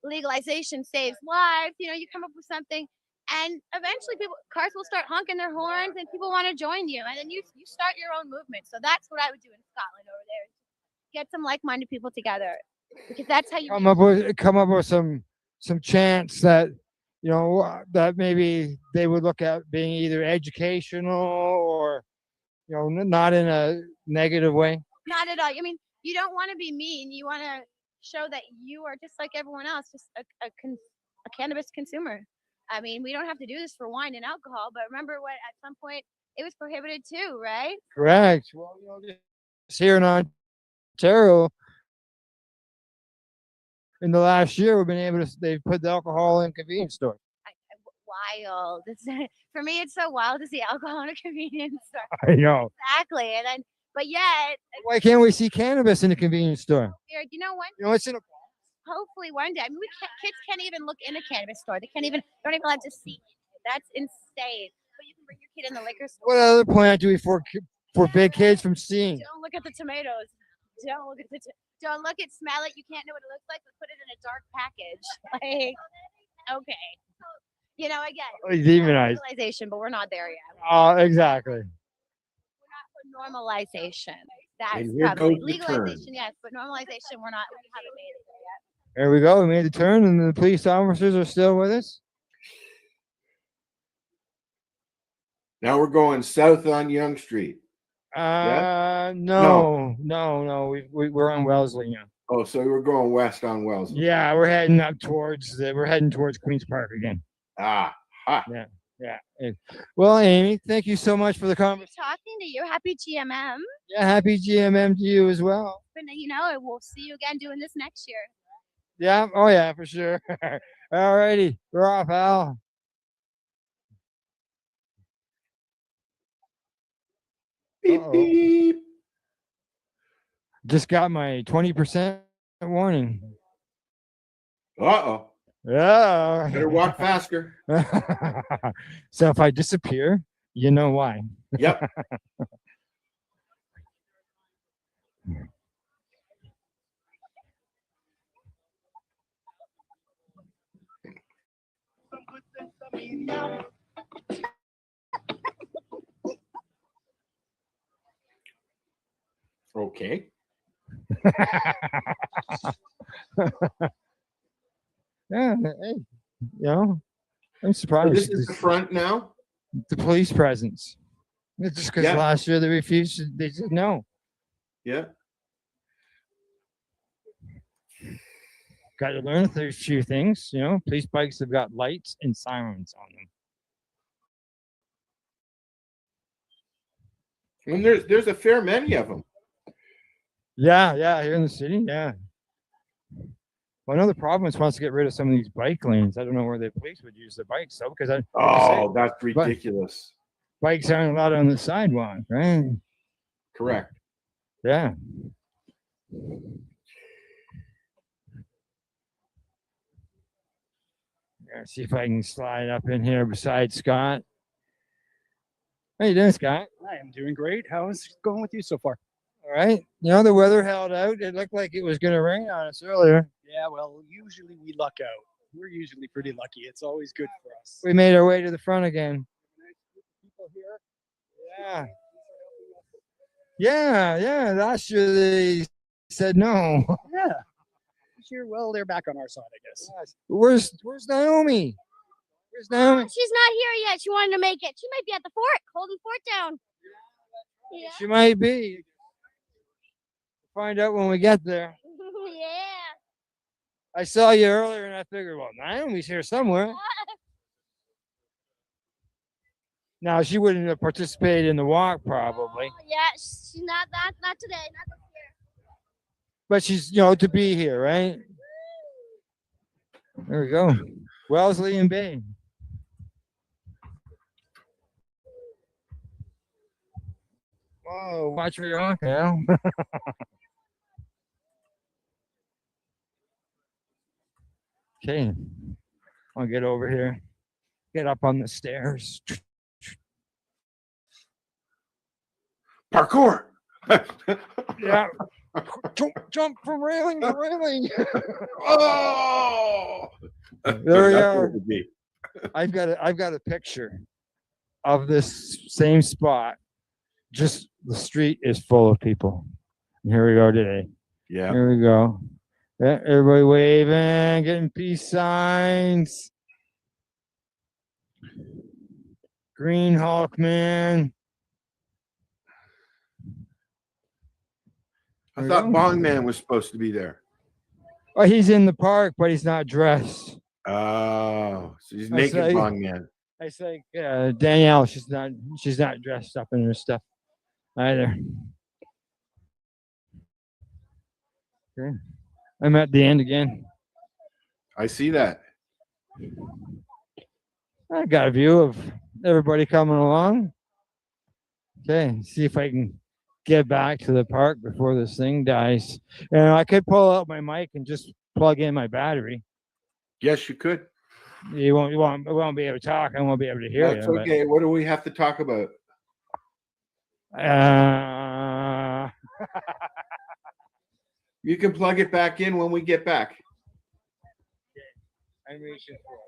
Legalization saves lives. You come up with something, and eventually cars will start honking their horns, and people want to join you, and then you start your own movement. So that's what I would do in Scotland over there. Get some like-minded people together. Because that's how you come up with some chants that that maybe they would look at being either educational or not in a negative way. Not at all. I mean, you don't want to be mean. You want to show that you are just like everyone else, just a cannabis consumer. I mean, we don't have to do this for wine and alcohol, but remember what at some point it was prohibited too, right? Correct. Well, just here in Ontario, in the last year, we've been able to. They've put the alcohol in convenience stores. Wild. For me, it's so wild to see alcohol in a convenience store. I know. Exactly, but yet. Why can't we see cannabis in a convenience store? You know what? It's in a. Hopefully one day. I mean, kids can't even look in a cannabis store. They don't even allowed to see. That's insane. But you can bring your kid in the liquor store. What other plan do we for big kids from seeing? Don't look at the tomatoes. Don't look at, smell it. You can't know what it looks like, but put it in a dark package. Okay. Again, demonized legalization, but we're not there yet. Exactly. We're not for normalization. That's And here probably goes the legalization, yes, but normalization, we haven't made it there yet. There we go. We made the turn, and the police officers are still with us. Now we're going south on Young Street. No. We're on Wellesley now. Oh, so we're going west on Wellesley. Yeah, we're heading towards Queens Park again. Ah. Yeah. Well, Amy, thank you so much for the conversation. Talking to you. Happy GMM. Yeah, happy GMM to you as well. But we'll see you again doing this next year. Yeah. Oh, yeah, for sure. All righty. We're off, Al. Beep, beep. Just got my 20% warning. Uh-oh. Yeah. Better walk faster. So if I disappear, you know why. Yep. Okay. Yeah, hey, I'm surprised. So this is the front now? The police presence. It's just because last year they refused. They said no. Yeah. Got to learn a few things. Police bikes have got lights and sirens on them. And there's a fair many of them. Yeah, here in the city, yeah. Well, another problem is wants to get rid of some of these bike lanes. I don't know where the police would use the bikes though, because that's ridiculous. Bikes aren't allowed on the sidewalk, right? Correct. Yeah. See if I can slide up in here beside Scott. How you doing, Scott? I am doing great. How's it going with you so far? All right. The weather held out. It looked like it was going to rain on us earlier. Yeah, well, usually we luck out. We're usually pretty lucky. It's always good for us. We made our way to the front again. People here. Yeah. Last year they said no. Yeah. This year, well, they're back on our side, I guess. Where's Naomi? Where's Naomi? She's not here yet. She wanted to make it. She might be at the fort, holding fort down. Yeah. She might be. Find out when we get there. Yeah. I saw you earlier and I figured, well, Naomi's here somewhere. Now, she wouldn't have participated in the walk probably. Yeah, she's not today, not this year. But she's, to be here, right? There we go. Wellesley and Bay. Whoa, watch where you're on, Al. Okay. I'll get over here. Get up on the stairs. Parkour. Yeah. Jump from railing to railing. Oh, there we are. I've got a picture of this same spot. Just the street is full of people. And here we go today. Yeah. Here we go. Yeah, everybody waving, getting peace signs. Green Hulk man. I thought Bong Man was supposed to be there. Oh, he's in the park, but he's not dressed. Oh, so he's naked Bong Man. I say, Danielle, she's not dressed up in her stuff either. Okay. I'm at the end again. I see that. I got a view of everybody coming along. Okay, see if I can get back to the park before this thing dies. And I could pull out my mic and just plug in my battery. Yes, you could. You won't be able to talk. I won't be able to hear That's you. okay. What do we have to talk about? You can plug it back in when we get back. I'm reaching for it.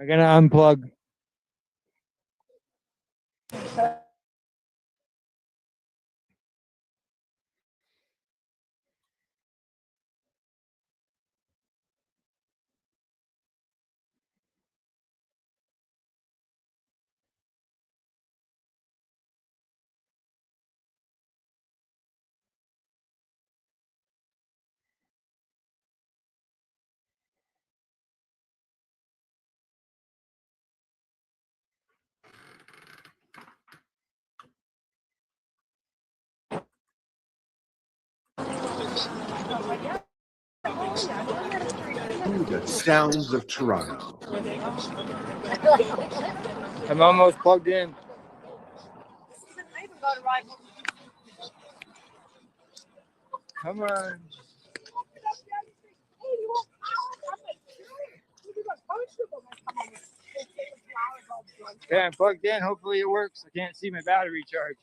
I'm gonna unplug. The sounds of Toronto. I'm almost plugged in. Come on. Okay, I'm plugged in. Hopefully it works. I can't see my battery charge.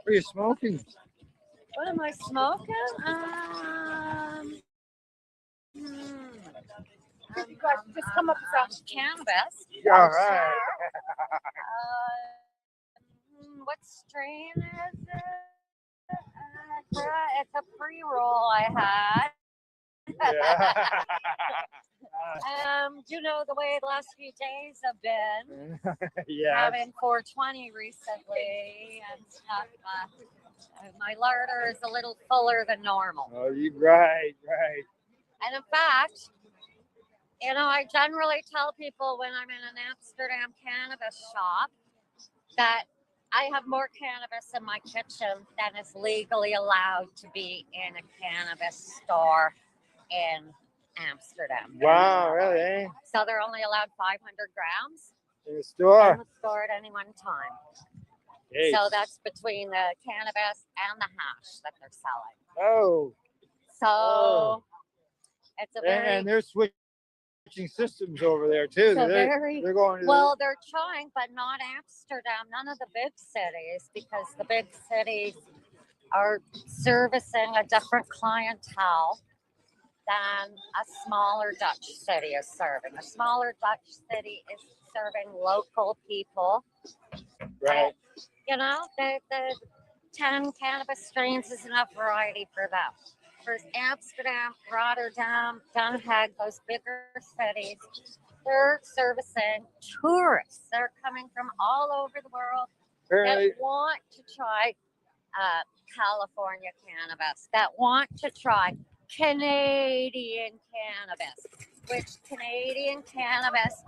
What are you smoking? What am I smoking? Just come up with some cannabis. All right. What strain is it? It's a pre-roll I had. You know the way the last few days have been. Yes. Having 420 recently and stuff. My larder is a little fuller than normal. Oh, right. And in fact, you know, I generally tell people when I'm in an Amsterdam cannabis shop that I have more cannabis in my kitchen than is legally allowed to be in a cannabis store in Amsterdam. Wow, really? So they're only allowed 500 grams In the store? in the store at any one time. Jeez. So that's between the cannabis and the hash that they're selling. Oh. So it's a very... And they're switching systems over there too. They're going to well, they're trying, but not Amsterdam, none of the big cities, because the big cities are servicing a different clientele than a smaller Dutch city is serving. A smaller Dutch city is serving local people. Right. You know, the 10 cannabis strains is enough variety for them. For Amsterdam, Rotterdam, Den Haag, those bigger cities, they're servicing tourists. They're coming from all over the world that want to try California cannabis, that want to try Canadian cannabis, which Canadian cannabis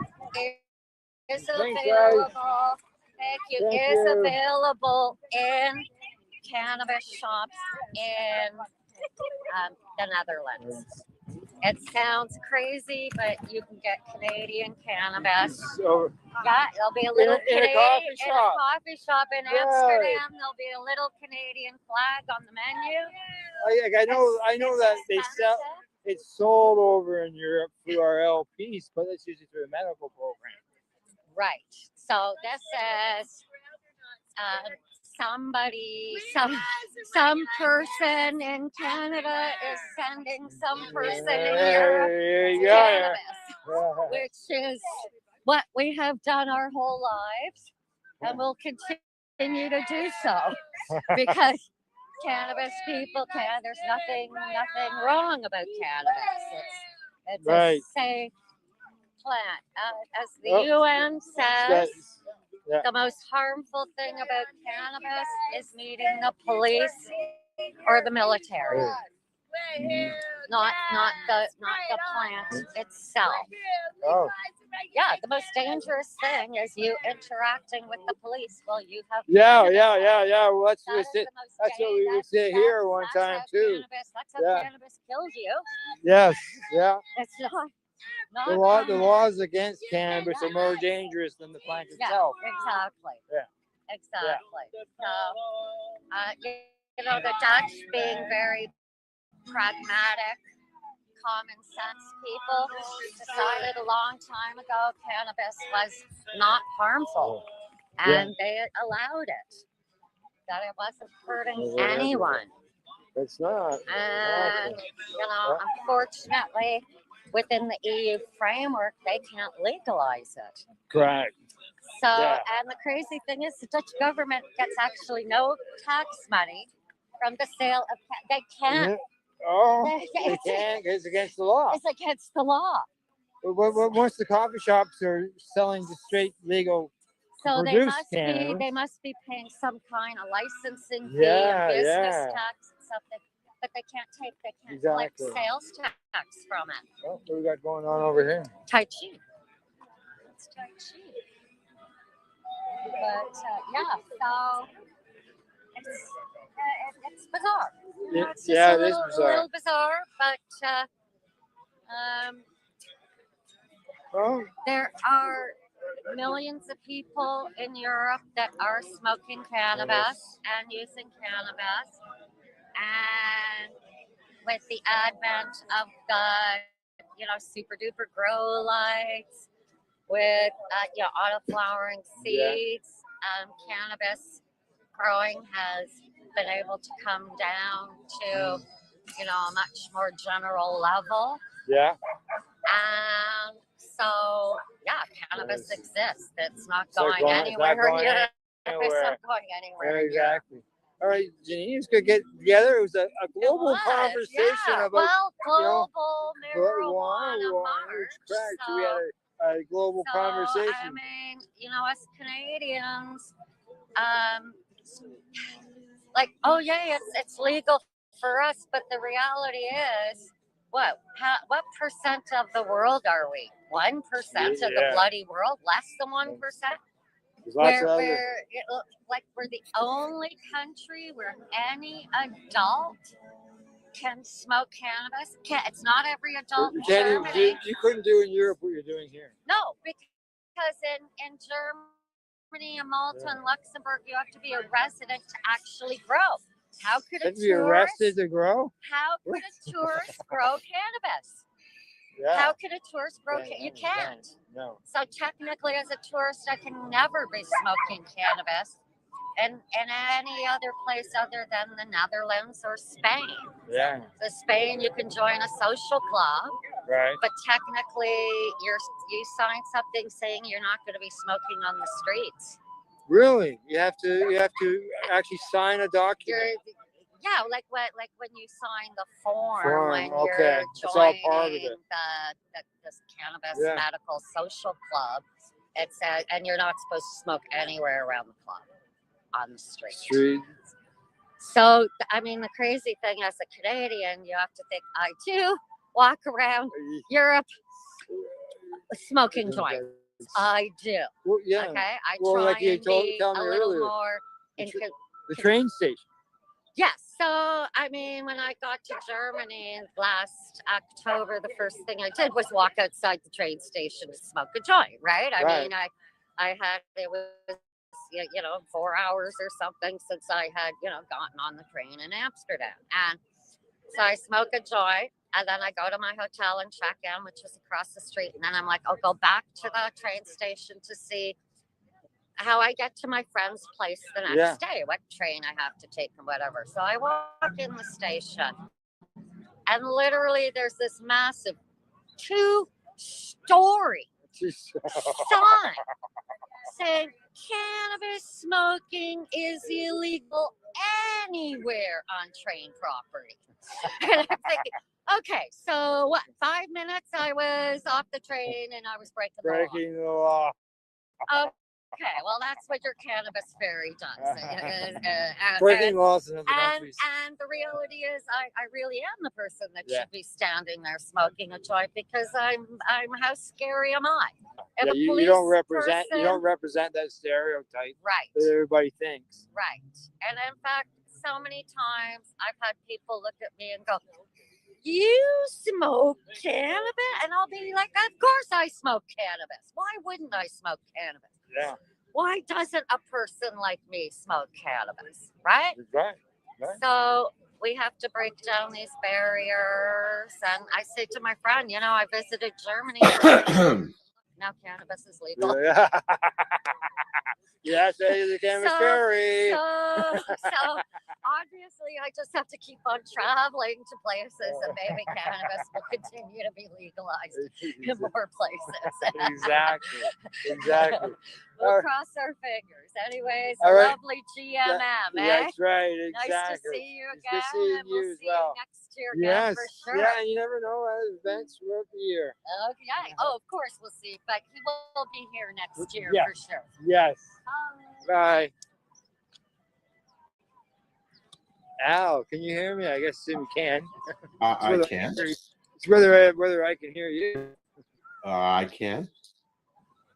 is available. Thank you. Is available in cannabis shops in the Netherlands. It sounds crazy, but you can get Canadian cannabis. So, yeah, there'll be a little in a coffee shop. coffee shop in Amsterdam. There'll be a little Canadian flag on the menu. I know that they sell. It's sold over in Europe through our LPs, but it's usually through a medical program. Right. So this is some person in Canada is sending some person in Europe cannabis, which is what we have done our whole lives, and will continue to do so, because cannabis people can. There's nothing wrong about cannabis. It's a safe plant. As the UN says, the most harmful thing about cannabis is meeting the police or the military. Not the plant itself. Oh. Yeah, the most dangerous thing is you interacting with the police. Well, you have Yeah. Well, that's what we would say here one time too. That's how cannabis kills you. Yes. Yeah. It's not The laws against cannabis are more dangerous than the plant itself. Yeah, exactly. Yeah. Exactly. So, you know, the Dutch being very pragmatic, common sense people decided a long time ago cannabis was not harmful, and they allowed it. that it wasn't hurting Well, whatever. anyone. It's not. And, unfortunately, within the EU framework, they can't legalize it. Correct. So, Yeah. and the crazy thing is, the Dutch government gets actually no tax money from the sale of. They can't. Oh, they can't. It's against the law. It's against the law. Once the coffee shops are selling the straight legal So they produced must cannabis. be paying some kind of licensing fee Yeah, and business yeah. tax and something, but they can't collect Exactly. sales tax from it. Oh, what do we got going on over here? Tai Chi. It's Tai Chi. But so it's bizarre. It's just Yeah, a it is little bizarre, but there are millions of people in Europe that are smoking cannabis and using cannabis, and with the advent of the super duper grow lights with auto flowering seeds, cannabis growing has been able to come down to a much more general level. Yeah. And so cannabis exists. It's not going going- anywhere. it's not going It's anywhere. not going anywhere. Yeah, exactly. All right, Janine, it's good to get together. It was a global conversation about global marijuana marijuana. march. Correct. We had a global conversation. I mean, as Canadians, it's legal for us, but the reality is, what percent of the world are we? 1% of the Yeah. bloody world? Less than 1%? There's lots of other- We're the only country where any adult can smoke cannabis. It's not every adult in Germany. You couldn't do in Europe what you're doing here. No, because in Germany and Malta and Luxembourg, you have to be a resident to actually grow. How could a Have to be arrested to grow? How could a tourist grow cannabis? Yeah. How could a tourist grow? You can't. No. So technically, as a tourist, I can never be smoking cannabis in any other place other than the Netherlands or Spain. Yeah. So Spain, you can join a social club, Right. but technically, you sign something saying you're not going to be smoking on the streets. Really? You have to actually sign a document. Like when you sign the form when okay. you're It's all part of joining it. this cannabis Yeah. medical social club. It says, and you're not supposed to smoke anywhere around the club on the street. So, I mean, the crazy thing as a Canadian, you have to think, I too walk around Europe smoking joints. I do. Well, yeah. Okay. I Well, try like you and told- be tell me a little earlier, more The train station. Yes. So, I mean, when I got to Germany last October, the first thing I did was walk outside the train station to smoke a joint, right? I mean, it was 4 hours or something since I had, gotten on the train in Amsterdam. And so I smoke a joint and then I go to my hotel and check in, which is across the street. And then I'm like, I'll go back to the train station to see how I get to my friend's place the next day, what train I have to take and whatever. So I walk in the station and literally there's this massive 2-story sign saying cannabis smoking is illegal anywhere on train property. And I'm thinking, okay, so what, 5 minutes I was off the train and I was breaking the law. Okay, well, that's what your cannabis fairy does. Breaking laws in other and countries. the reality is, I really am the person that should be standing there smoking a joint because I'm how scary am I? If Yeah, a you police don't represent you person- don't represent that stereotype Right. that everybody thinks. Right. And in fact, so many times I've had people look at me and go, "You smoke cannabis?" And I'll be like, "Of course I smoke cannabis. Why wouldn't I smoke cannabis? Yeah. Why doesn't a person like me smoke cannabis?" Right? Right. So we have to break down these barriers. And I say to my friend, I visited Germany. Now cannabis is legal. Yeah. Yes, the cannabis fairy. So obviously, I just have to keep on traveling to places, and maybe cannabis will continue to be legalized in more places. Exactly. Exactly. We'll cross our fingers. Anyways, All right. lovely GMM, eh? That's right. Exactly. Nice to see you again. Nice to see and we'll you as see well. you next year again Yes. for sure. Yeah, you never know events throughout the year. Okay. Oh, of course we'll see. But he will be here next year Yeah. for sure. Yes. Bye. Al, can you hear me? I guess you can. I can. It's whether I can hear you. I can.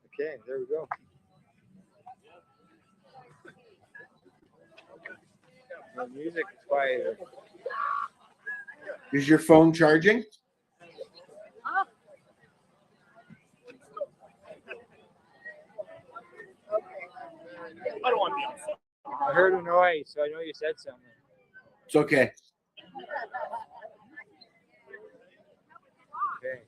Okay, there we go. The music is quiet. Is your phone charging? I don't want to be on phone. I heard a noise, so I know you said something. It's okay. Okay.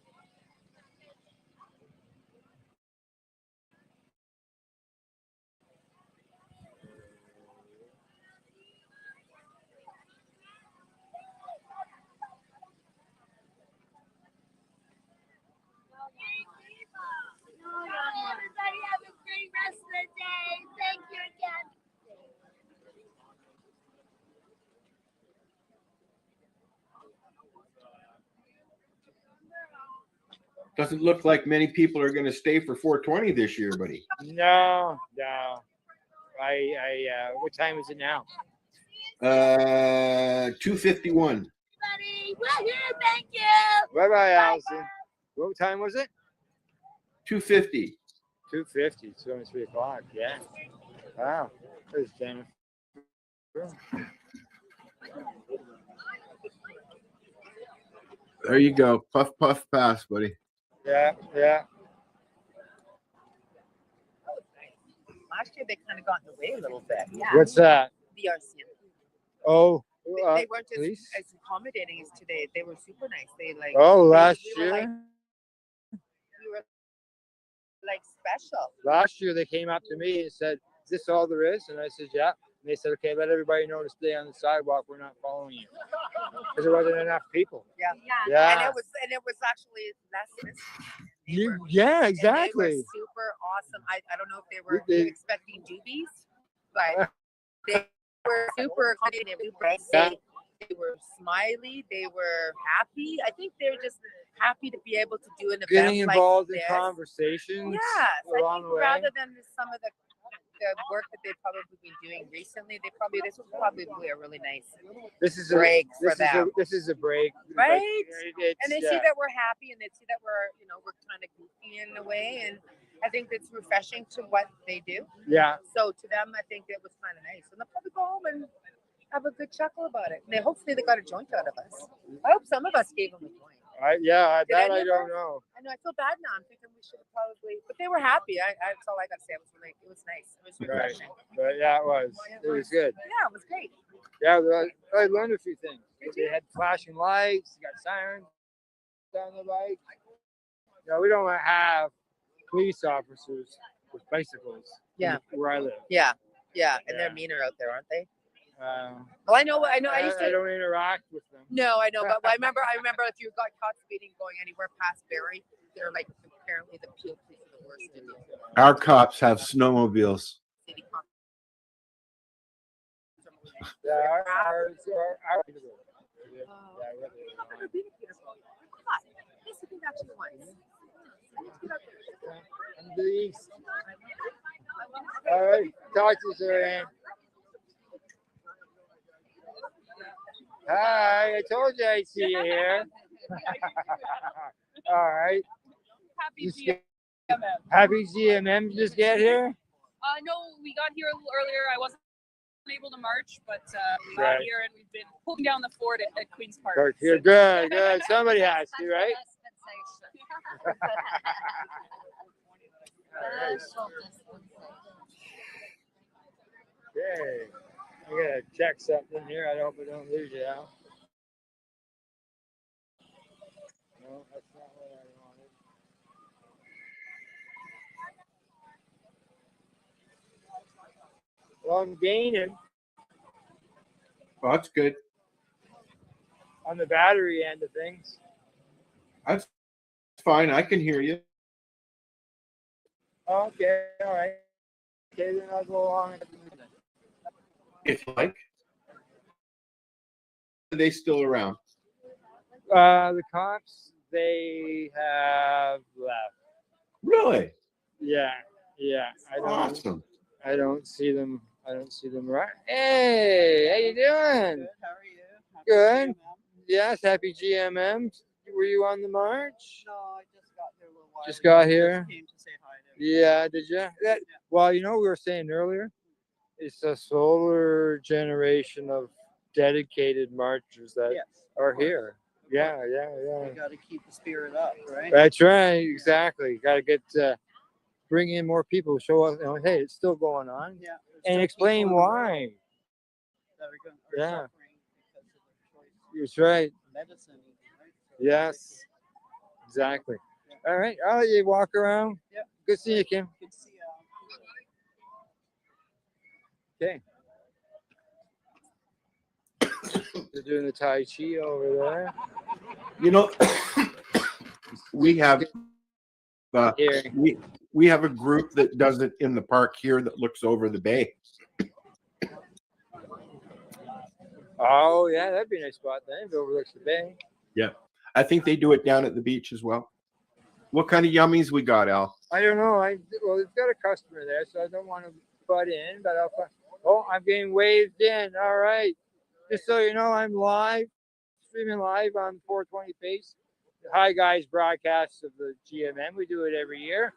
Everybody have a great rest of the day. Thank you again. Doesn't look like many people are going to stay for 420 this year, buddy. No. What time is it now? 2:51. Buddy, woohoo, thank you. Bye, Allison. What time was it? 2:50. 2:50. It's only 3 o'clock. Yeah. Wow. There's Jennifer. There you go. Puff, puff, pass, buddy. Yeah. Last year they kind of got in the way a little bit. Yeah. What's that? The RCM. Oh. They weren't police? as accommodating as today. They were super nice. They like. Oh, last we were year? We were like special. Last year they came up to me and said, "Is this all there is?" And I said, "Yeah." And they said, "Okay, let everybody know to stay on the sidewalk. We're not following you," because there wasn't enough people. Yeah. Yeah. And it was actually less risky. Yeah, And exactly. they were super awesome. I don't know if they were They- expecting doobies, but they were super accommodating. Yeah. They were smiley. They were happy. I think they're just happy to be able to do an event Getting involved like in this. conversations Yes, along I the think way. rather than some of the work that they've probably been doing recently, this was probably a really nice This is break this for them. This is a break, Right? It's, And they see that we're happy, and they see that we're kind of goofy in a way, and I think it's refreshing to what they do. Yeah. So to them, I think it was kind of nice, and they'll probably go home and have a good chuckle about it. And hopefully they got a joint out of us. I hope some of us gave them a joint. I Did that any I of don't us? know. I know. I feel bad now. I'm thinking we should have probably, but they were happy. That's all I got to say. It was nice. It was Right. refreshing. But yeah, it was good. Yeah, it was great. Yeah, I learned a few things. They had flashing lights, you got sirens down the bike. No, we don't have police officers with bicycles. Yeah. Where I live. Yeah, and they're meaner out there, aren't they? Well, I know. I used to. I don't interact with them. No, I know, but I remember if you got caught speeding going anywhere past Barrie, they're like apparently the police are the worst. In the Our cops have snowmobiles. city cops. Yeah, our I've never been to Peterborough. I used to do that actually once. I need to get out there. and the east. All right, talk to you, sir. Hi, I told you I'd see you here. All right. Happy Just GMM. Happy GMM just get here? No, we got here a little earlier. I wasn't able to march, but we got Right. here and we've been pulling down the fort at Queen's Park. Park here. Good, good. Somebody has to, right? Okay. I gotta check something here. I hope I don't lose you out. No, that's not what I wanted. Well, I'm gaining Well, that's good. on the battery end of things. That's fine. I can hear you. Okay, all right. Okay, then I'll go along. If you like. Are they still around? The cops, they have left. Really? Yeah. Awesome. I don't see them. Right. Hey, how you doing? How are you? Good. Yes, happy GMM. Were you on the march? No, I just got here a little while Just ago. got here? Just came to say hi to Yeah, did you? Well, you know, we were saying earlier, it's a solar generation of dedicated marchers that Yes, are of course. here. Yeah. You got to keep the spirit up, right? That's right. Exactly. Got to get bring in more people. Show us, hey, it's still going on, Yeah. and explain why. That are Yeah. suffering because of their choice That's right. of medicine. Right? So Yes. Exactly. All right. I'll let you walk around. Yeah. Good seeing you, Kim. Good to see you. Okay. They're doing the Tai Chi over there. You know, we have we have a group that does it in the park here that looks over the bay. Oh yeah, that'd be a nice spot then. It overlooks the bay. Yeah. I think they do it down at the beach as well. What kind of yummies we got, Al? I don't know. Well, it's got a customer there, so I don't want to butt in, but I'll. Oh, I'm getting waved in. All right. Just so you know, I'm live, streaming live on 420 Pace. The Hi Guys broadcast of the GMM. We do it every year.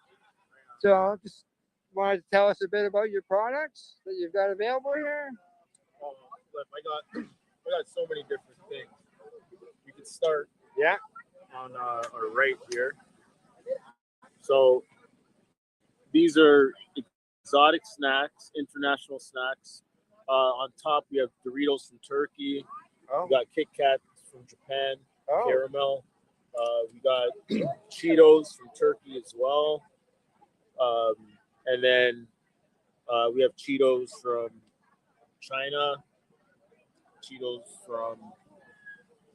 So just wanted to tell us a bit about your products that you've got available here. I got so many different things. We could start on our right here. So these are exotic snacks, international snacks. On top we have Doritos from Turkey. We got Kit Kats from Japan, caramel. We got Cheetos from Turkey as well. And then we have Cheetos from China, Cheetos from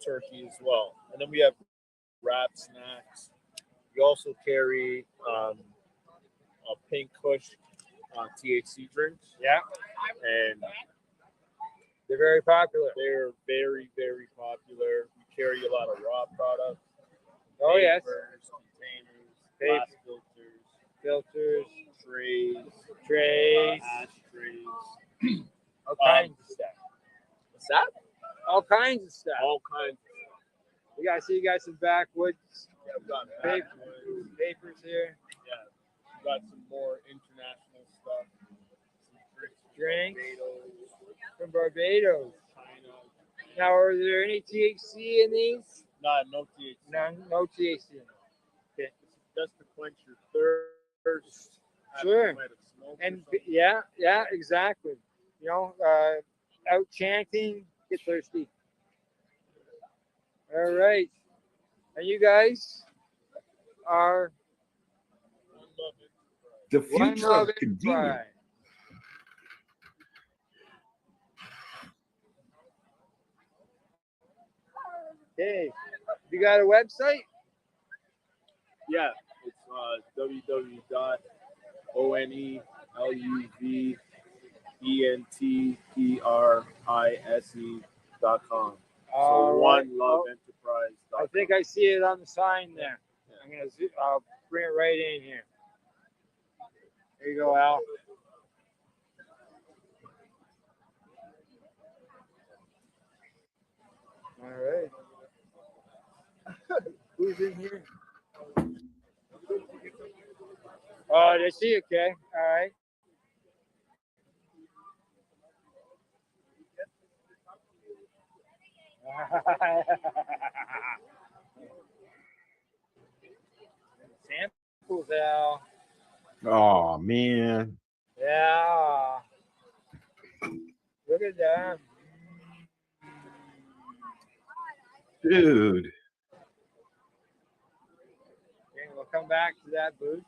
Turkey as well. And then we have wrap snacks. We also carry a Pink Kush THC drinks. Yeah. And they're very popular. They're very, very popular. We carry a lot of raw products. Oh, yes. Containers, glass filters, trays, ashtrays. All kinds of stuff. What's that? All kinds of stuff. All kinds of stuff. You got some backwoods Yeah, we got papers here. Yeah, we got some more international stuff. Some Drinks Barbados, from Barbados. China. Now, are there any THC in these? No THC. No THC. Okay. Just to quench your thirst. Sure. And yeah, exactly. You know, out chanting, get thirsty. All right. And you guys are the One future Love of convenience. Enterprise. Okay. You got a website? Yeah, it's www.onelenterprise.com. So All right. One Love Enterprise. I think I see it on the sign there. I'll bring it right in here. There you go, Al. All right. Who's in here? Oh, they see. Okay. All right. Samples, Al. Oh man. Yeah. Look at that. Dude. Okay, we'll come back to that booth.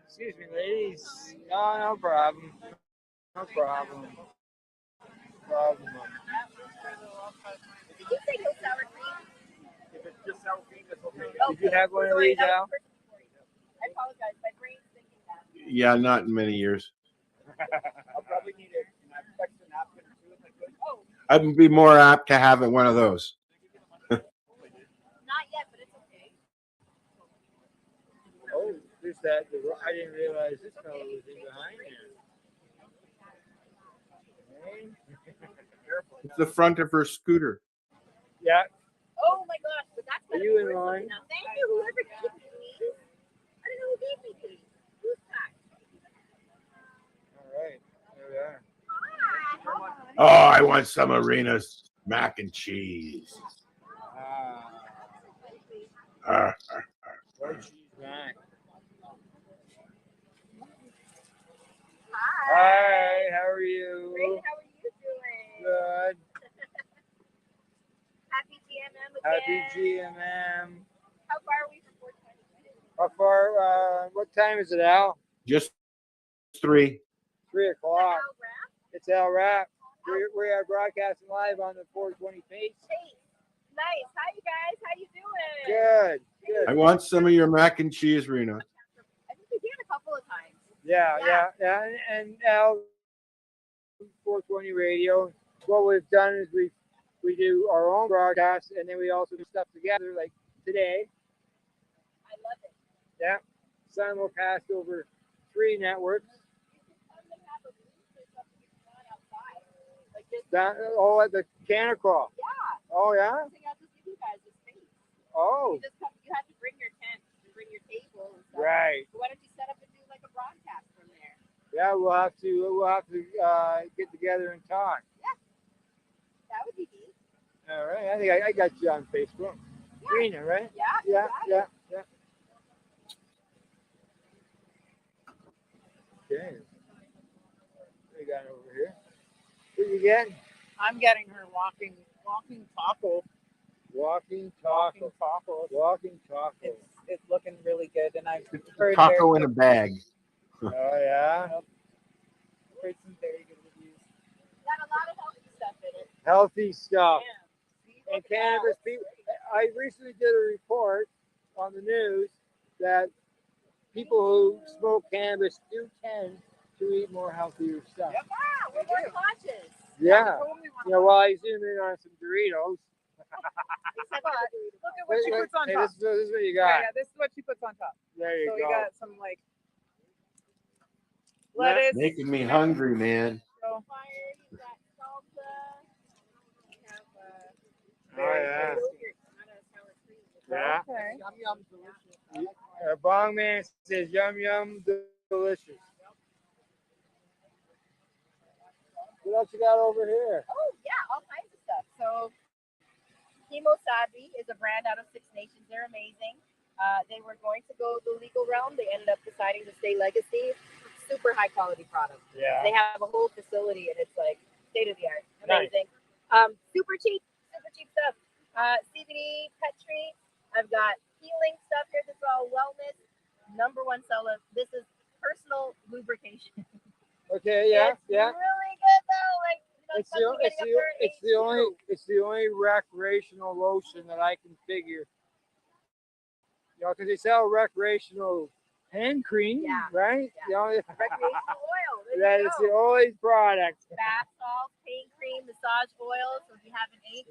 Excuse me, ladies. No problem. No problem. Did you say no sour cream? If it's just sour cream, that's okay. Did you have one of these, Al? I apologize. My brain's thinking that. Yeah, not in many years. I'll probably need an extra napkin or two if I could. Oh, I'd be more apt to having one of those. not yet, but it's okay. Oh, there's that. I didn't realize this fellow was in behind there. It's the front of her scooter. Yeah. Oh my gosh, but that's Are you in line? now. Thank you, whoever gave me these. I don't know who gave me these. Who's that? All right. There we are. Hi. Oh, I want some Arena's mac and cheese. Ah, more cheese mac. Hi, how are you? Great, how are you doing? Good. Happy GMM again. Happy GMM. How far are we from 420? How far? What time is it, Al? Just 3. 3 o'clock. It's Al Rap. We are broadcasting live on the 420 Pace. Nice. Hi, you guys. How you doing? Good. Good. I want some of your mac and cheese, Rena. I think we did a couple of times. Yeah. And Al, 420 Radio. What we've done is we do our own broadcast, and then we also do stuff together, like today. I love it. Yeah. Simulcast over 3 networks. Down, at the Canacraw. Yeah. Oh, yeah? I'll just give you guys a space. Oh. You have to bring your tent and bring your table and stuff. Right. So why don't you set up and do like a broadcast from there? Yeah, we'll have to get together and talk. Yeah. That would be neat. All right. I think I got you on Facebook. Yeah. Rena, right? Yeah. Yeah. Okay. What you got over here? What you getting? I'm getting her walking taco. Walking taco. Walking taco. It's looking really good, and I've heard Taco in a bag. Oh, yeah? heard some very good reviews. Got a lot of healthy stuff in it. Healthy stuff. Yeah. And cannabis people. I recently did a report on the news that people who smoke cannabis do tend to eat more healthier stuff. Yeah, we're more conscious. Yeah. While I zoom in on some Doritos. Look at what she puts on Hey, top. this is what you got. Yeah, this is what she puts on top. There you so go. we got some like lettuce. Making me hungry, man. So, you got salsa. We have yeah. Yeah. okay. Yum, yum, delicious. Bong Man says yum yum delicious. What else you got over here? Oh yeah, all kinds of stuff. So Chemo Sadvi is a brand out of Six Nations. They're amazing. They were going to go the legal realm. They ended up deciding to stay legacy. Super high quality product. Yeah. They have a whole facility and it's like state of the art. Nice. Amazing. Super cheap stuff. CBD, pet treats. I've got healing stuff here. This is all wellness. Number one seller. This is personal lubrication. Okay, yeah. It's really good though. Like It's the only recreational lotion that I can figure. Because they sell recreational hand cream, right? Yeah. The only Recreational oil. that is the only product. Bath salts, pain cream, massage oil. So if you haven't ate,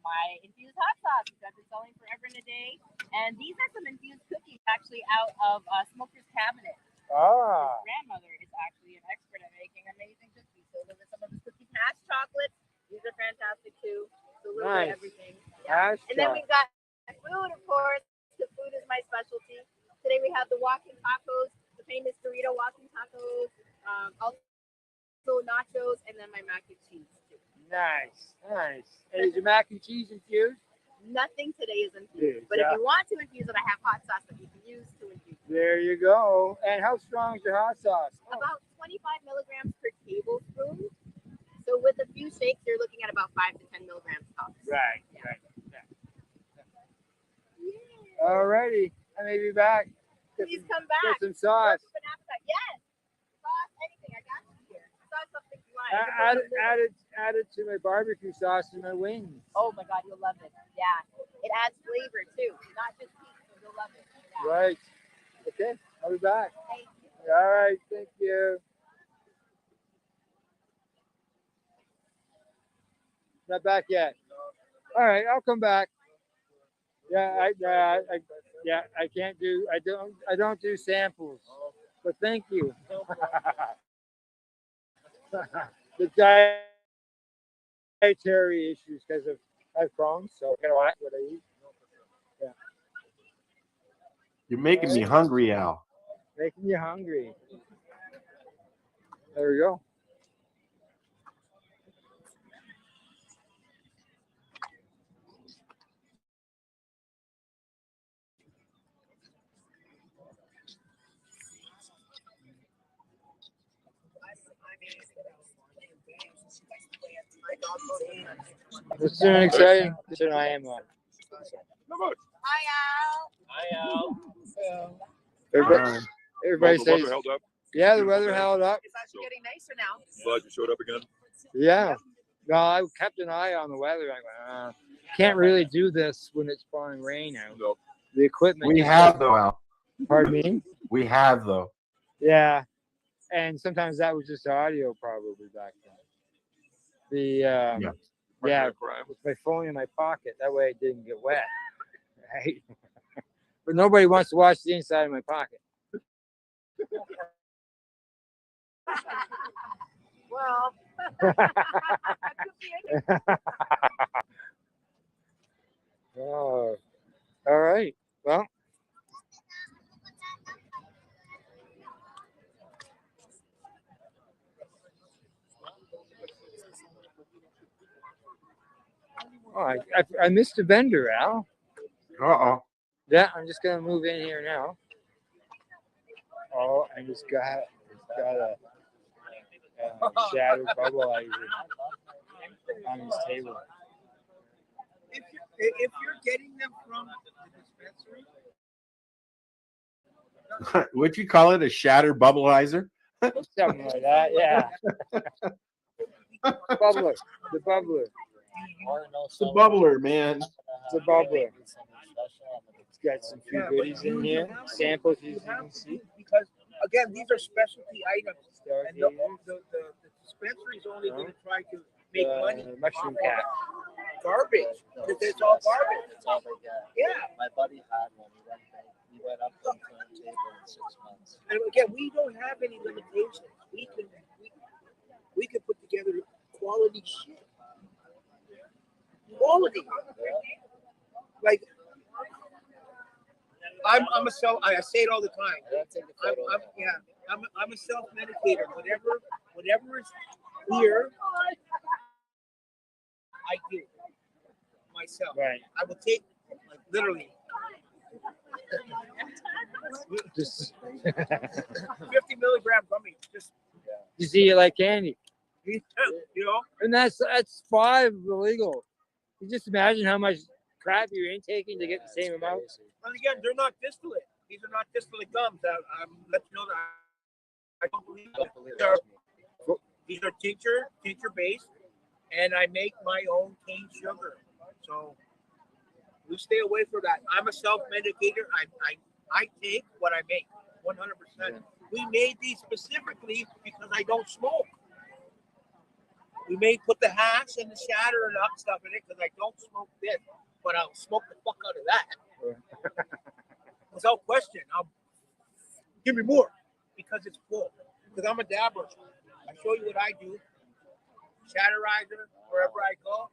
my infused hot sauce, which I've been selling forever and a day. And these are some infused cookies actually out of Smoker's Cabinet. Ah. His grandmother is actually an expert at making amazing cookies. So those are some of his cookies. Hash chocolates. These are fantastic too. So a little bit of everything. Hash And then we've got food, of course. The food is my specialty. Today we have the walking tacos, the famous Dorito walking tacos, also nachos, and then my mac and cheese too. Nice. And is your mac and cheese infused? Nothing today is infused, Yes, but if yeah. you want to infuse it, I have hot sauce that you can use to infuse. There you go. And how strong is your hot sauce? About 25 milligrams per tablespoon. So with a few shakes, you're looking at about 5 to 10 milligrams tops. Right. Yeah. Yeah. Alrighty, I may be back. Please come back. Get some sauce. Yes. Sauce, anything. I got you here. I saw something you like. Add it to my barbecue sauce and my wings. Oh my God, you'll love it. Yeah. It adds flavor too, not just heat, so you'll love it. Yeah. Right. Okay, I'll be back. Thank you. All right, thank you. Not back yet. All right, I'll come back. Yeah, I can't do. I don't do samples. But thank you. The dietary issues because of I have Crohn's, so I gotta watch what I eat. Yeah. You're making me hungry, Al. Making you hungry. There we go. This is an exciting. This is an IM one. Hi, Al. Everybody The says. weather held up. Yeah, the weather held up. It's actually getting nicer now. Glad you showed up again. Yeah. No, I kept an eye on the weather. I went, can't really do this when it's pouring rain out. No. The equipment. We have though, Al. Pardon me? We have though. Yeah. And sometimes that was just audio probably back then. Yeah, with my phone in my pocket. That way it didn't get wet. Right? But nobody wants to watch the inside of my pocket. Well. Oh, all right. Well, I missed a vendor, Al. Uh-oh. Yeah, I'm just gonna move in here now. Oh, I just got a shattered bubbleizer on his table. If you're getting them from the dispensary, What'd you call it? A shattered bubbleizer? Something like that, yeah. Bubbler, the bubbler. It's a bubbler, man. It's a bubbler. It's got some few goodies in here, samples you can see. because again, these are specialty items, and the dispensary is only going to try to make money. Mushroom cat. Garbage. It's all garbage. It's all they get. Yeah. My buddy had one. He went up to the table in 6 months. And again, we don't have any limitations. We can put together quality shit. Quality. Like I'm a self. I say it all the time. I'm a self-medicator. Whatever is here, I do myself. Right. I will take literally Just 50 milligram gummy. Just you see, you like candy. you know. And that's 5 illegal. You just imagine how much crap you're intaking to get the same amount. And again, they're not distillate. These are not distillate gums. I'm let you know that I don't believe that. These are tincture based, and I make my own cane sugar. So we stay away from that. I'm a self-medicator. I take what I make 100%. We made these specifically because I don't smoke. We may put the hash and the shatter and that stuff in it because I don't smoke this, but I'll smoke the fuck out of that. Without question. I'll give me more because it's full. Because I'm a dabber. I show you what I do. Shatterizer, wherever I go,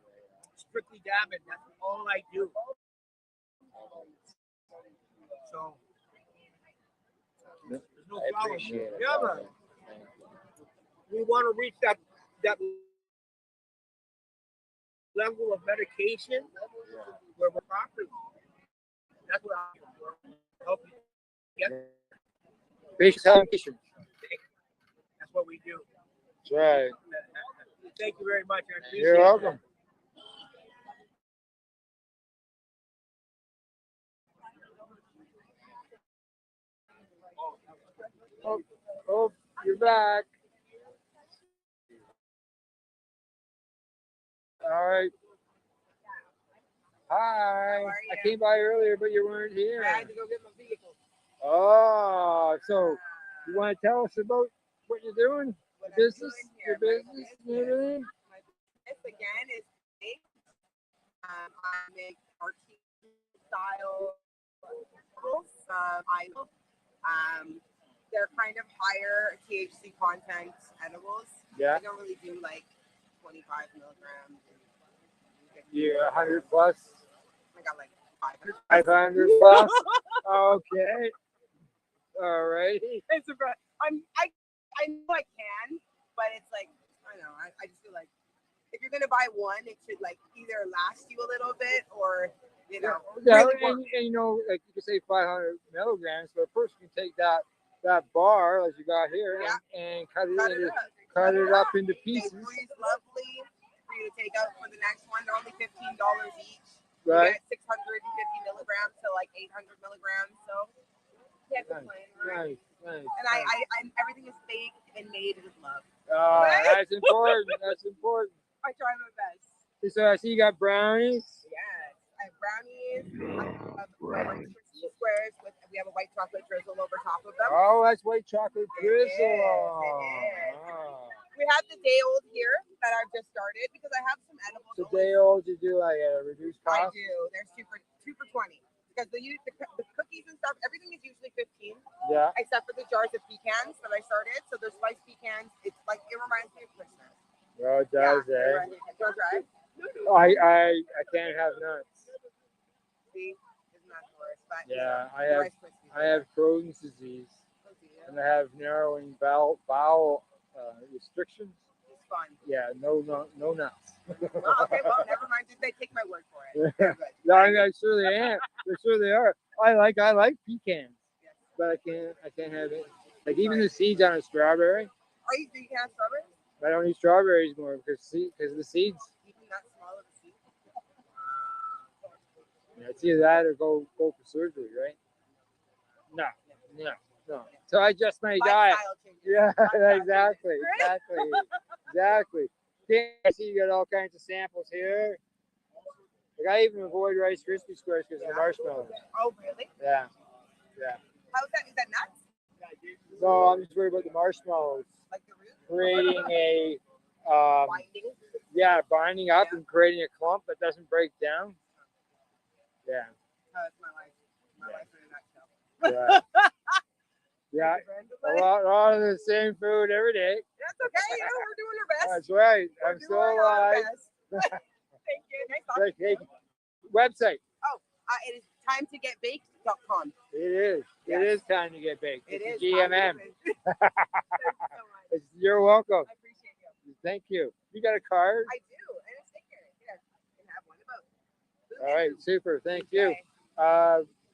strictly dabbing. That's all I do. So there's no problem. Yeah, man. We want to reach that level of medication where we're properly. That's what I'm for. Help you get. Patient education. That's what we do. That's right. Thank you very much. I appreciate You're welcome. Oh, you're back. All right. Hi. I came by earlier, but you weren't here. I had to go get my vehicle. Oh, so you want to tell us about what you're doing? What Your I'm business, doing your here, business, and everything? My business again is big. I make artisan style edibles. They're kind of higher THC content edibles. Yeah. I don't really do like 25 milligrams. You're 100 plus? I got like 500. 500 plus? Okay. All righty. It's a, I know I can, but it's like, I don't know, I just feel like if you're gonna buy one, it should like either last you a little bit or, you know, Yeah, really work. and you know, like you can say 500 milligrams, but a person can take that bar as you got here and cut it up into pieces. They freeze lovely for you to take out for the next one. They're only $15 each. Right. You get 650 milligrams to like 800 milligrams. So can't complain, right? Nice. And I everything is baked and made with love. That's important. That's important. I try my best. So I see you got brownies. Yes, I have brownies. I have Rice Krispie squares with we have a white chocolate drizzle over top of them. Oh, that's white chocolate drizzle. It is. We have the day old here that I've just started because I have some edibles. The day old you do like a reduced I cost? do. They're two for $20 because the cookies and stuff. Everything is usually 15. Yeah. Except for the jars of pecans that I started. So they're spiced pecans. It's like it reminds me of Christmas. Oh, it does, Yeah, eh? it does, right? I can't have nuts. See, isn't that worse? But Yeah, Rice Krispies. I have Crohn's disease, and I have narrowing bowel restrictions. It's fun. Yeah, no nuts. Oh, okay, well, never mind. They take my word for it. They're good. No, I sure they am. They sure they are. I like pecans, but I can't have it. Like even the seeds on a strawberry. Are you? Do you have strawberries? I don't eat strawberries more because of the seeds. Even that small of a seed. Yeah, it's either that or go for surgery, right? No. So I adjust my diet. Yeah, exactly. Okay, I see you got all kinds of samples here. Like I even avoid Rice Krispie squares because of the marshmallows. Oh, really? Yeah. How's that? Is that nuts? No, I'm just worried about the marshmallows. Like the root? Creating a Binding? binding up and creating a clump that doesn't break down. Yeah. That's my life. My life in a nutshell. Yeah. A lot of the same food every day. That's okay. You know, we're doing our best. That's right. We're I'm still doing our alive. best. Thank you. Nice talking to you. Website. Oh, it is timetogetbaked.com. It is. Yes. It is time to get baked. It It's is. GMM. Thank you so much. You're welcome. I appreciate you. Thank you. You got a card? I do. And it's sticker. Here, you can have one of those. All right. Super. Thank you.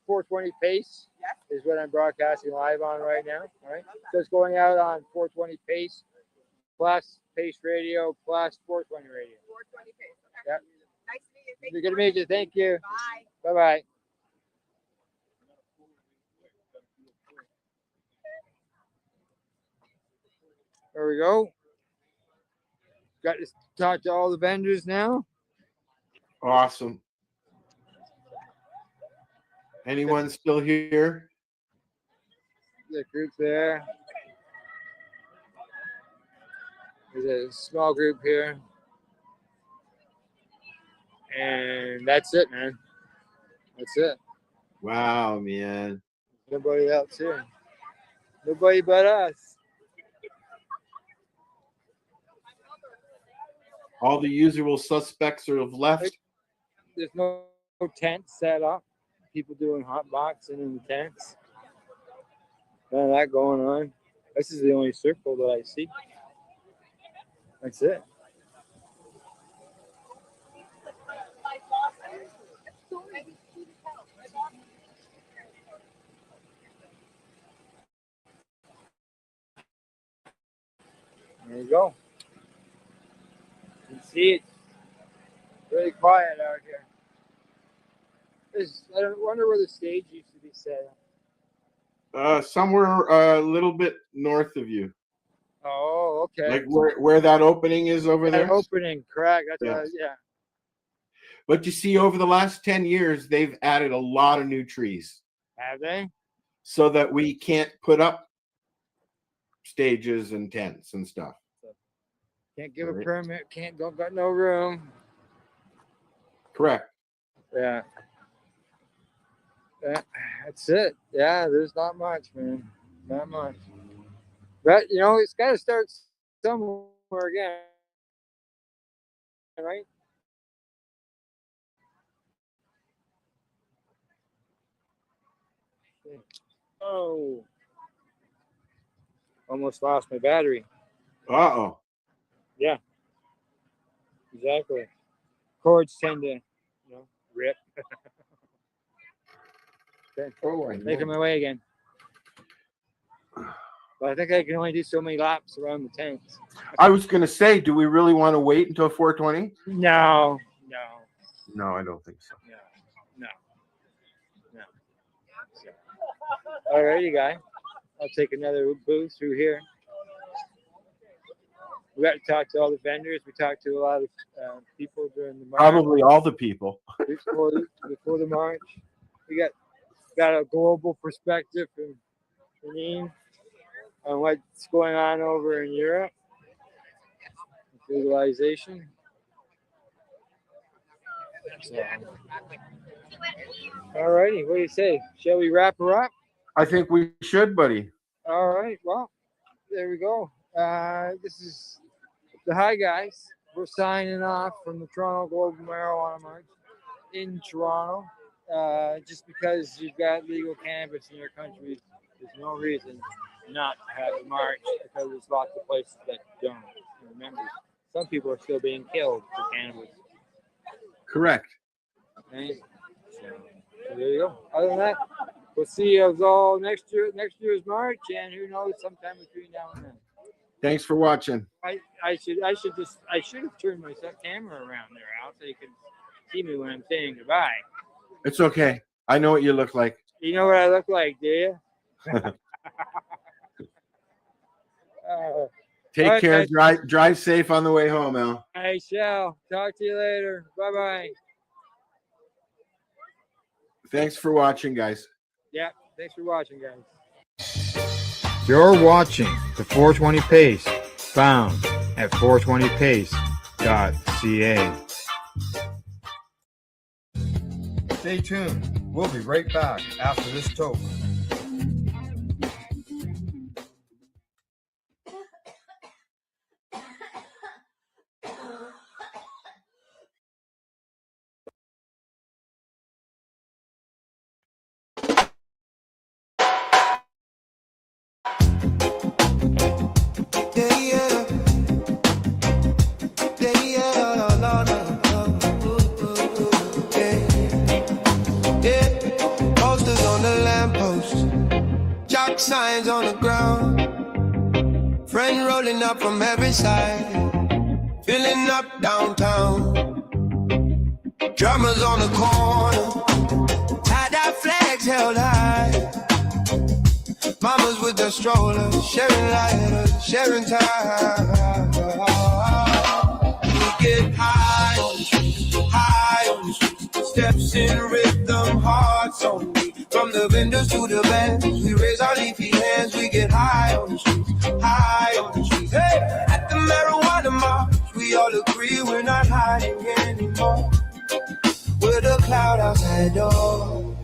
420 Pace is what I'm broadcasting live on right now. All right. So it's going out on 420 Pace plus Pace Radio plus 420 Radio. 420 Pace. Okay. Yeah. Nice to meet you. Thank Good you. to meet you. Thank you. Bye. Bye-bye. There we go. Got to talk to all the vendors now. Awesome. Anyone still here? The group there. There's a small group here. And that's it, man. That's it. Wow, man. Nobody else here. Nobody but us. All the usual suspects are left. There's no tent set up. People doing hot boxing in the tents. None of that going on. This is the only circle that I see. That's it. There you go. You can see it. Really quiet out here. I wonder where the stage used to be set up. Somewhere a little bit north of you. Oh, okay. Like where that opening is over That there. opening, correct. That's Yeah. yeah. But you see, over the last 10 years, they've added a lot of new trees Have they? so that we can't put up stages and tents and stuff. Can't give a Right. permit. Can't don't got no room. Correct. Yeah. That's it. Yeah, there's not much, man. Not much. But you know, it's got to start somewhere again, right? Oh, almost lost my battery. Uh-oh. Yeah, exactly. Cords tend to, rip. Okay. Oh, I Making know. my way again. But I think I can only do so many laps around the tents. I was going to say, do we really want to wait until 420? No. No, I don't think so. No. Alrighty, guy. I'll take another booth through here. We got to talk to all the vendors. We talked to a lot of people during the march. Probably all the people. before the march. We got a global perspective from Janine on what's going on over in Europe. Legalization. So. Alrighty, what do you say? Shall we wrap her up? I think we should, buddy. All right, well, there we go. This is the Hi Guys. We're signing off from the Toronto Global Marijuana March in Toronto. Just because you've got legal cannabis in your country, there's no reason not to have a march, because there's lots of places that don't. Remember, some people are still being killed for cannabis. Correct. Okay? So there you go. Other than that, we'll see you all next year's March, and who knows, sometime between now and then. Thanks for watching. I should have turned my camera around there, Al, so you can see me when I'm saying goodbye. It's okay. I know what you look like. You know what I look like, do you? Take right, care. guys. Drive safe on the way home, Al. I shall. Talk to you later. Bye-bye. Thanks for watching, guys. Yeah, thanks for watching, guys. You're watching the 420 Pace, found at 420pace.ca. Stay tuned. We'll be right back after this toke. Posters on the lamppost, chalk signs on the ground. Friend rolling up from every side, filling up downtown. Drummers on the corner, tie-dye flags held high. Mamas with their strollers, sharing lighters, sharing time. We get high on the streets, high on the streets. Steps in rhythm, hearts on beat. From the vendors to the bands, we raise our leafy hands. We get high on the streets, high on the streets. Hey, at the marijuana march, we all agree we're not hiding anymore. We're the cloud outside door.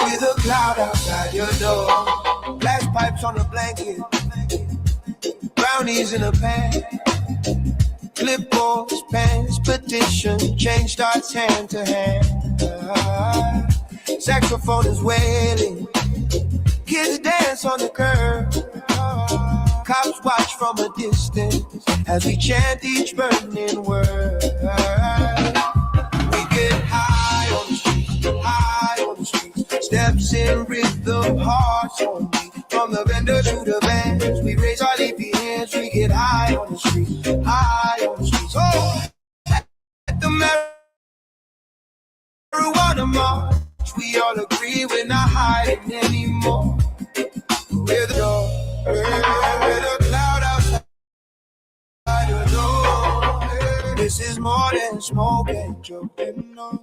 We're the cloud outside your door. Glass pipes on a blanket, brownies in a pan. Clipboards, pens, petition, change starts hand to hand. Saxophone is wailing, kids dance on the curb. Cops watch from a distance as we chant each burning word. We get high on the streets, high on the streets. Steps in rhythm, hearts on beat. From the vendor to the bands, we raise our leafy hands. We get high on the streets, high on the streets. Oh, at the marijuana march, we all agree we're not hiding anymore. smoke and joke.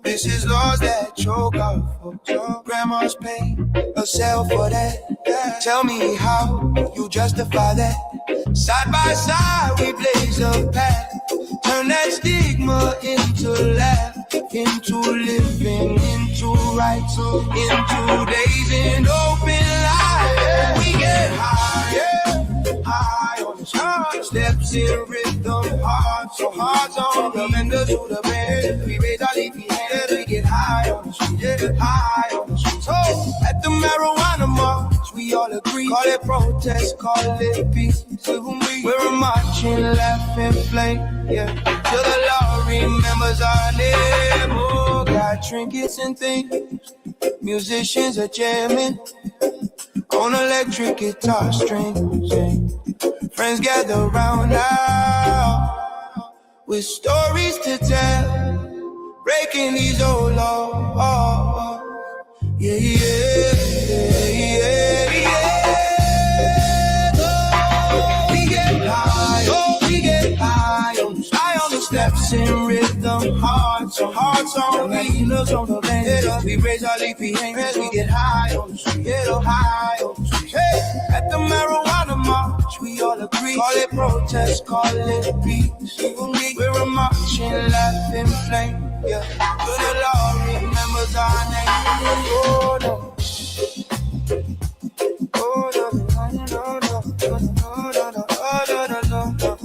This is laws that choke out folks. Grandma's pain, a cell for that. Tell me how you justify that. Side by side, we blaze a path. Turn that stigma into laugh, into living, into rights, into days in open life. We get higher, high on the chart. Steps in rhythm, hearts on the vendors to the bed. We raise our leafy hands, we get high on the street, high on the street. So at the marijuana march, we all agree. Call it protest, call it peace. We're a marching, laughing flame, yeah. Till the law remembers our name. Oh, got trinkets and things. Musicians are jamming on electric guitar strings. Yeah. Friends gather round now with stories to tell, breaking these old laws. Yeah, yeah, yeah, yeah, yeah. Oh, we get high, high on the steps in rhythm, hearts on the healers on the band. We raise our leafy hands, we get high on the street, high on the street. Hey, at the marijuana march, we all agree. Call it protest, call it peace. We're a marching, laughing flame. Yeah, till the law remembers our name. Oh no, oh no, no, no, no, no, no, no, no, no, no, no.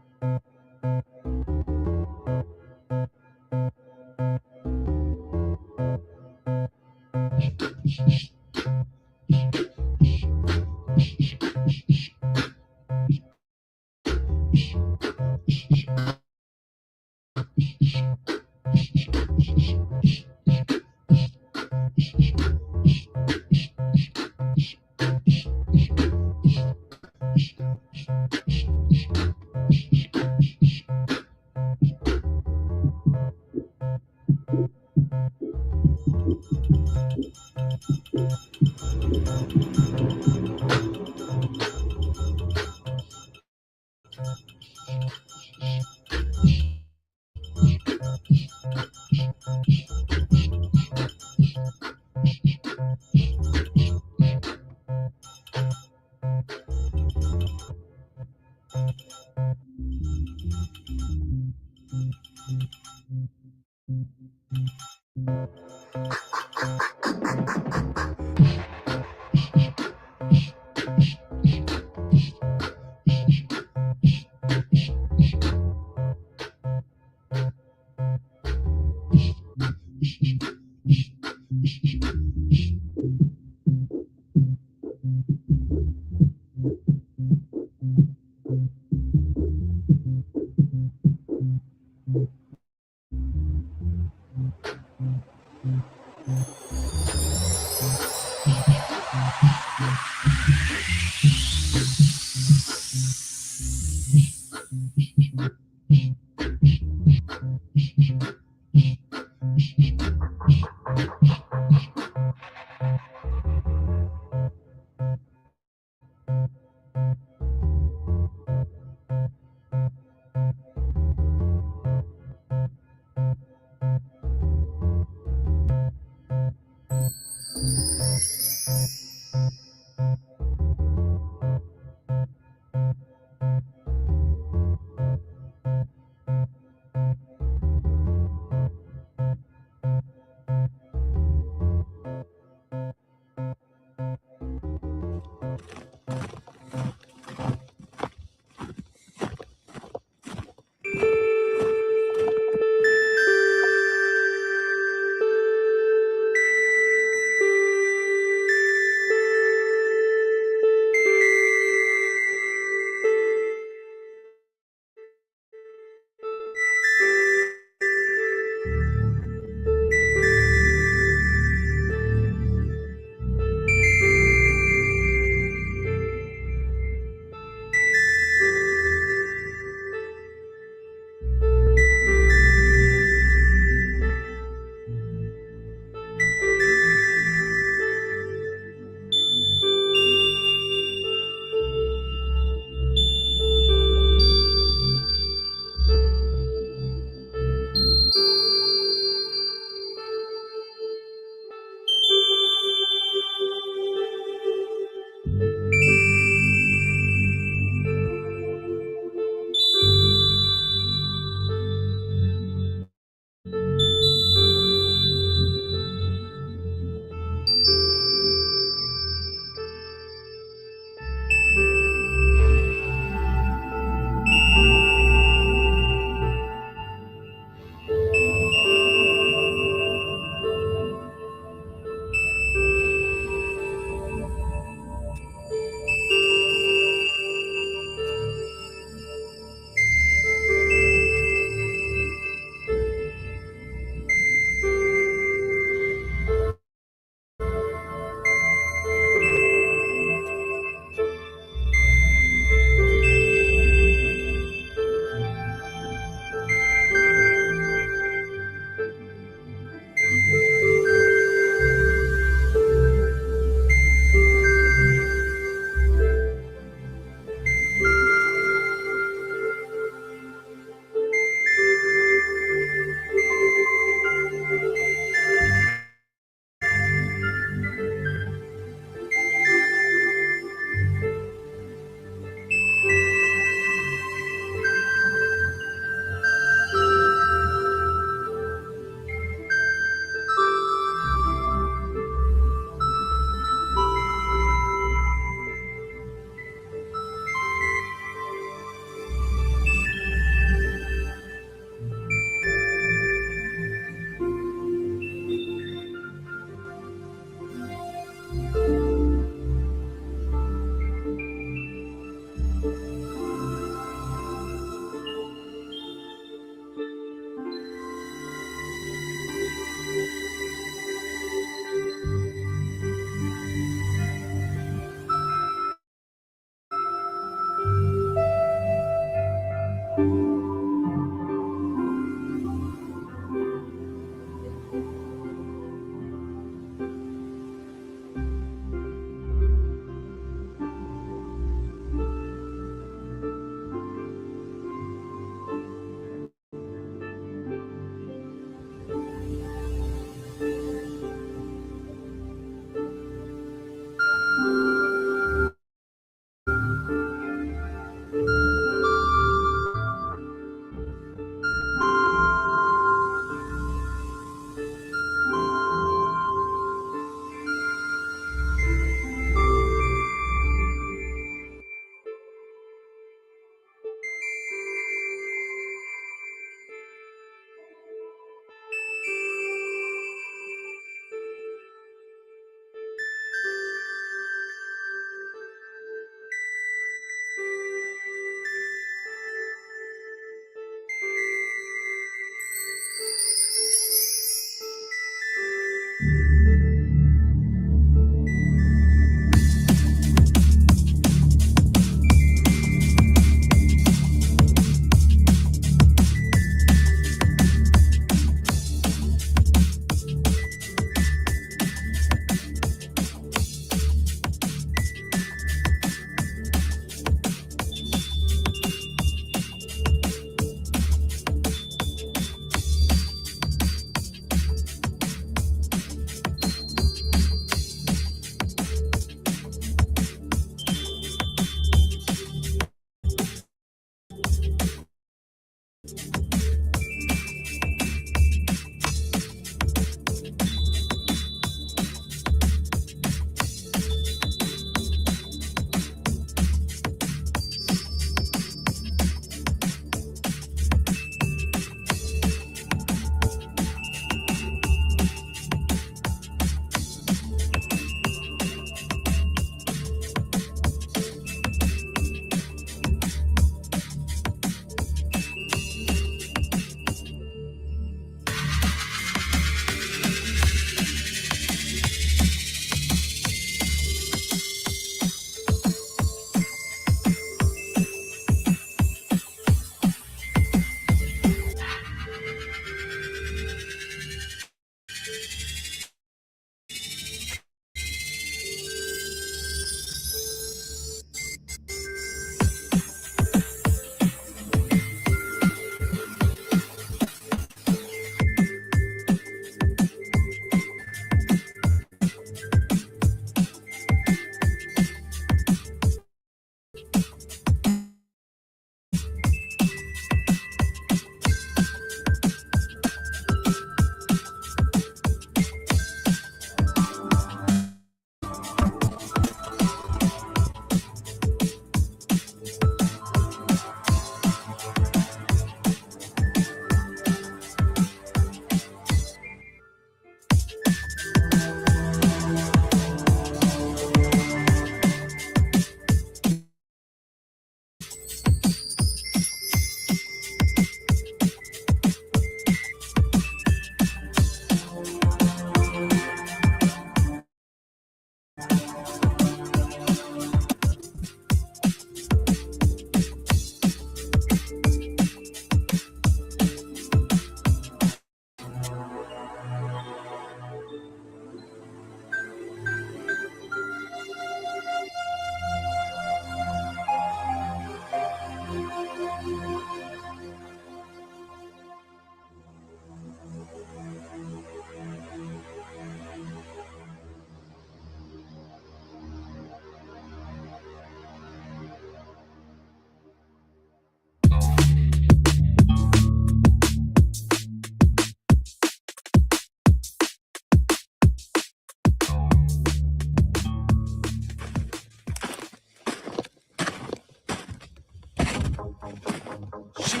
She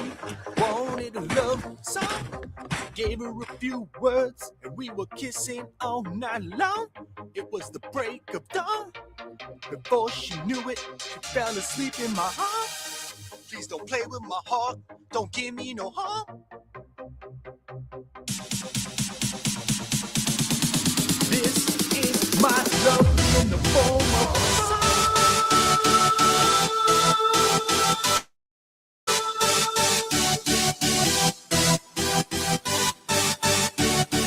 wanted a love song. Gave her a few words, and we were kissing all night long. It was the break of dawn. Before she knew it, she fell asleep in my arms. Please don't play with my heart. Don't give me no harm. This is my love in the form of a song.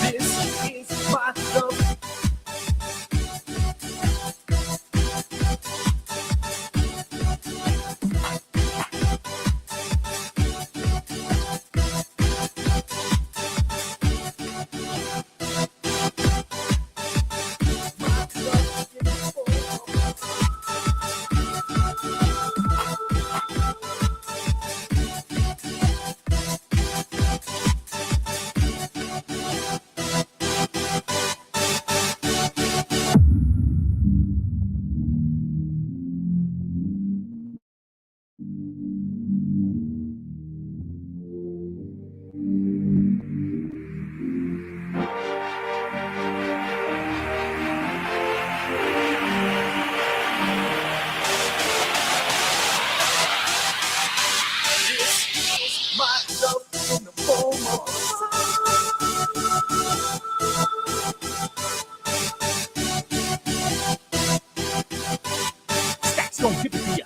This is my love. Stacks gon' give it to ya.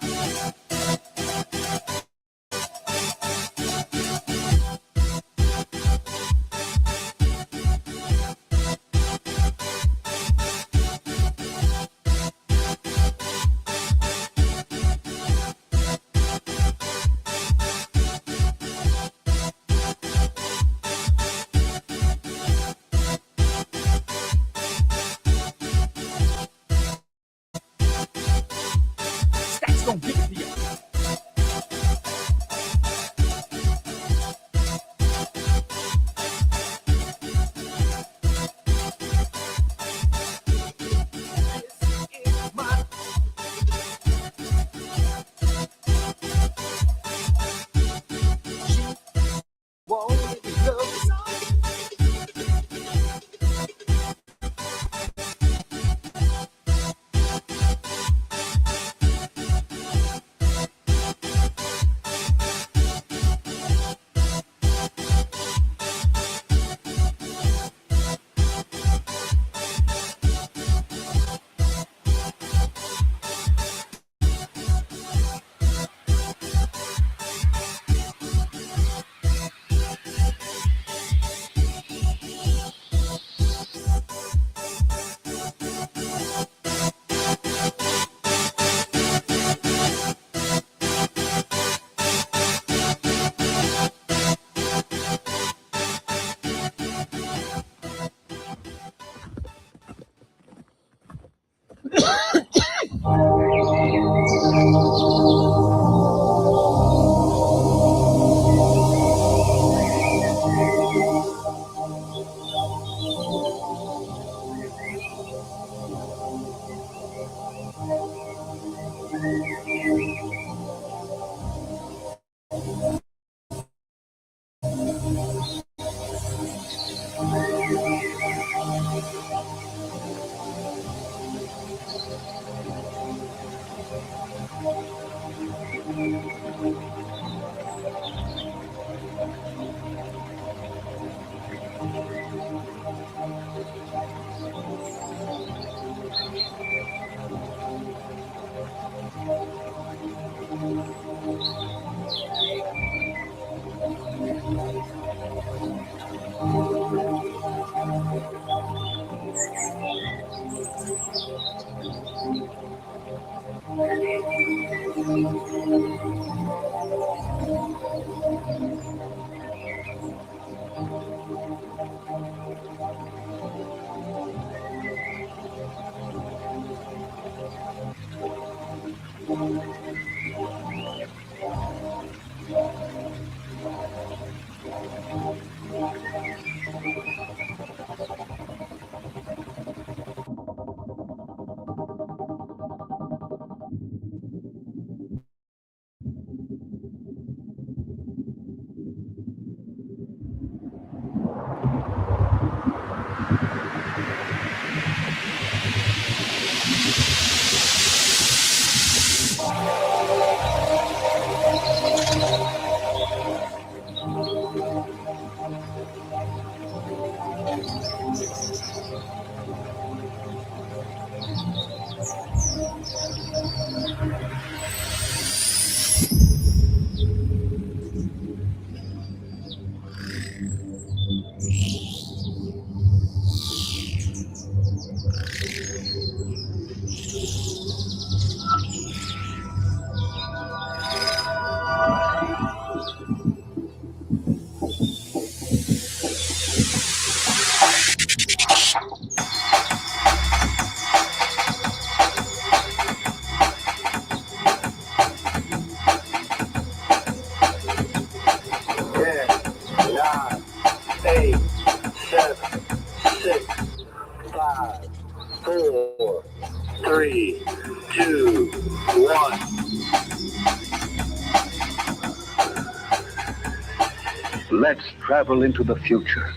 Let's travel into the future.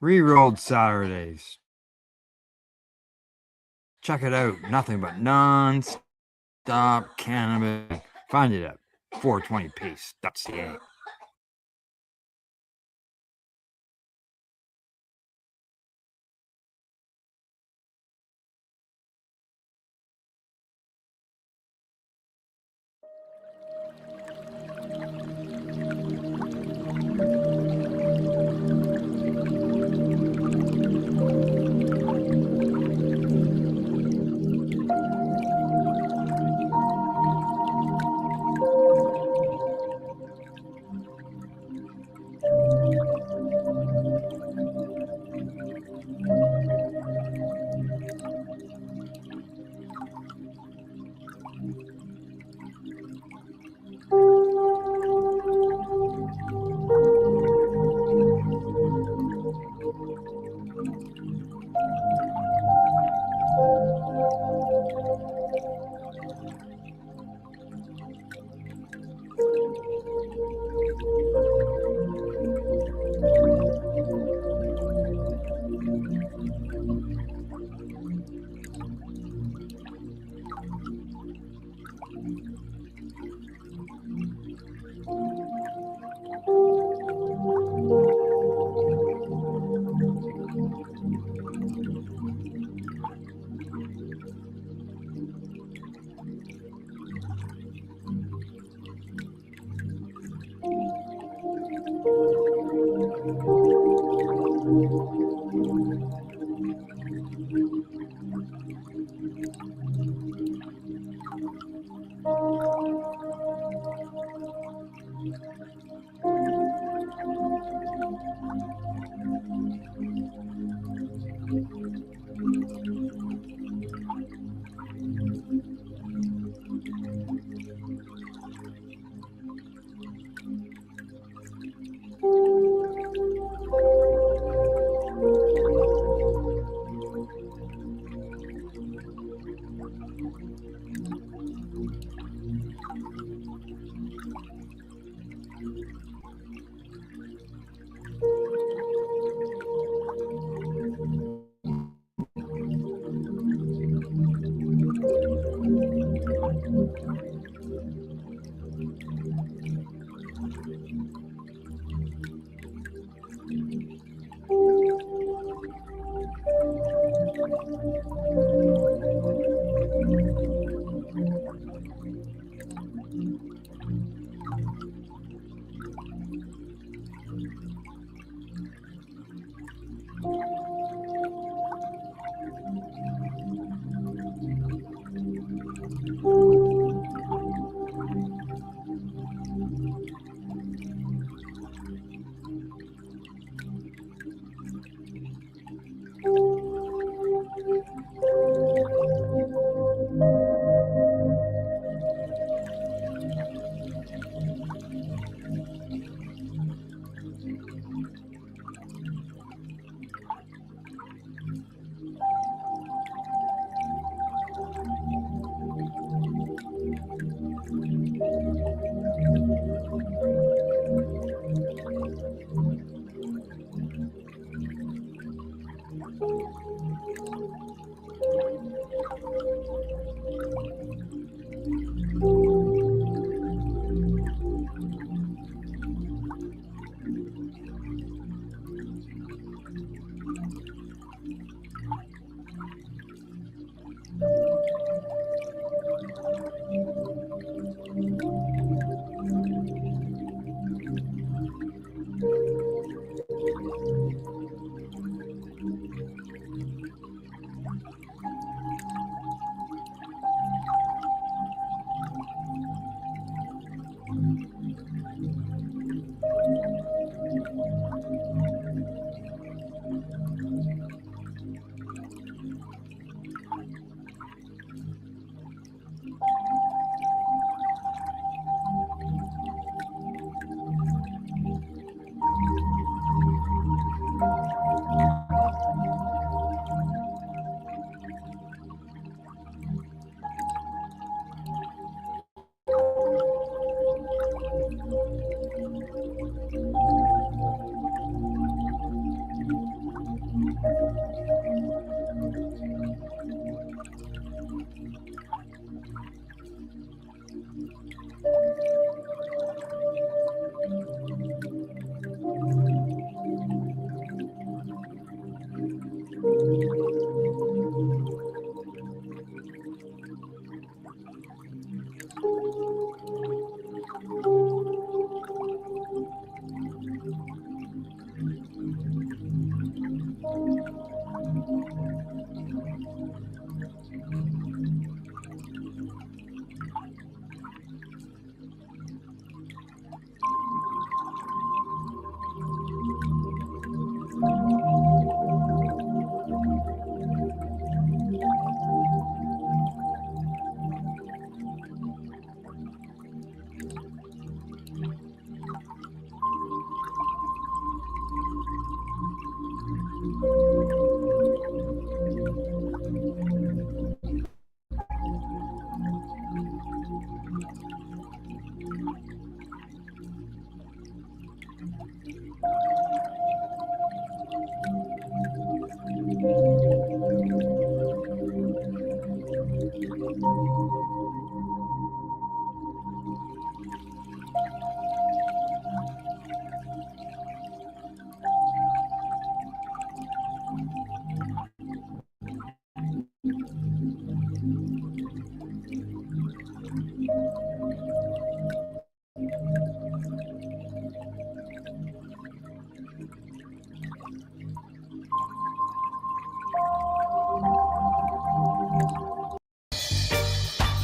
Rerolled Saturdays. Check it out. Nothing but non-stop cannabis. Find it at 420pace.ca.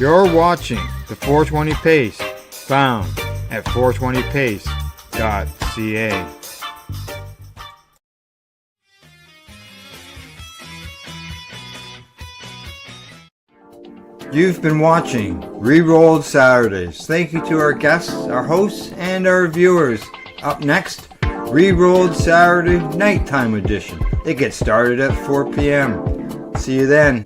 You're watching the 420 Pace, found at 420pace.ca. You've been watching Rerolled Saturdays. Thank you to our guests, our hosts, and our viewers. Up next, Rerolled Saturday Nighttime Edition. It gets started at 4 p.m. See you then.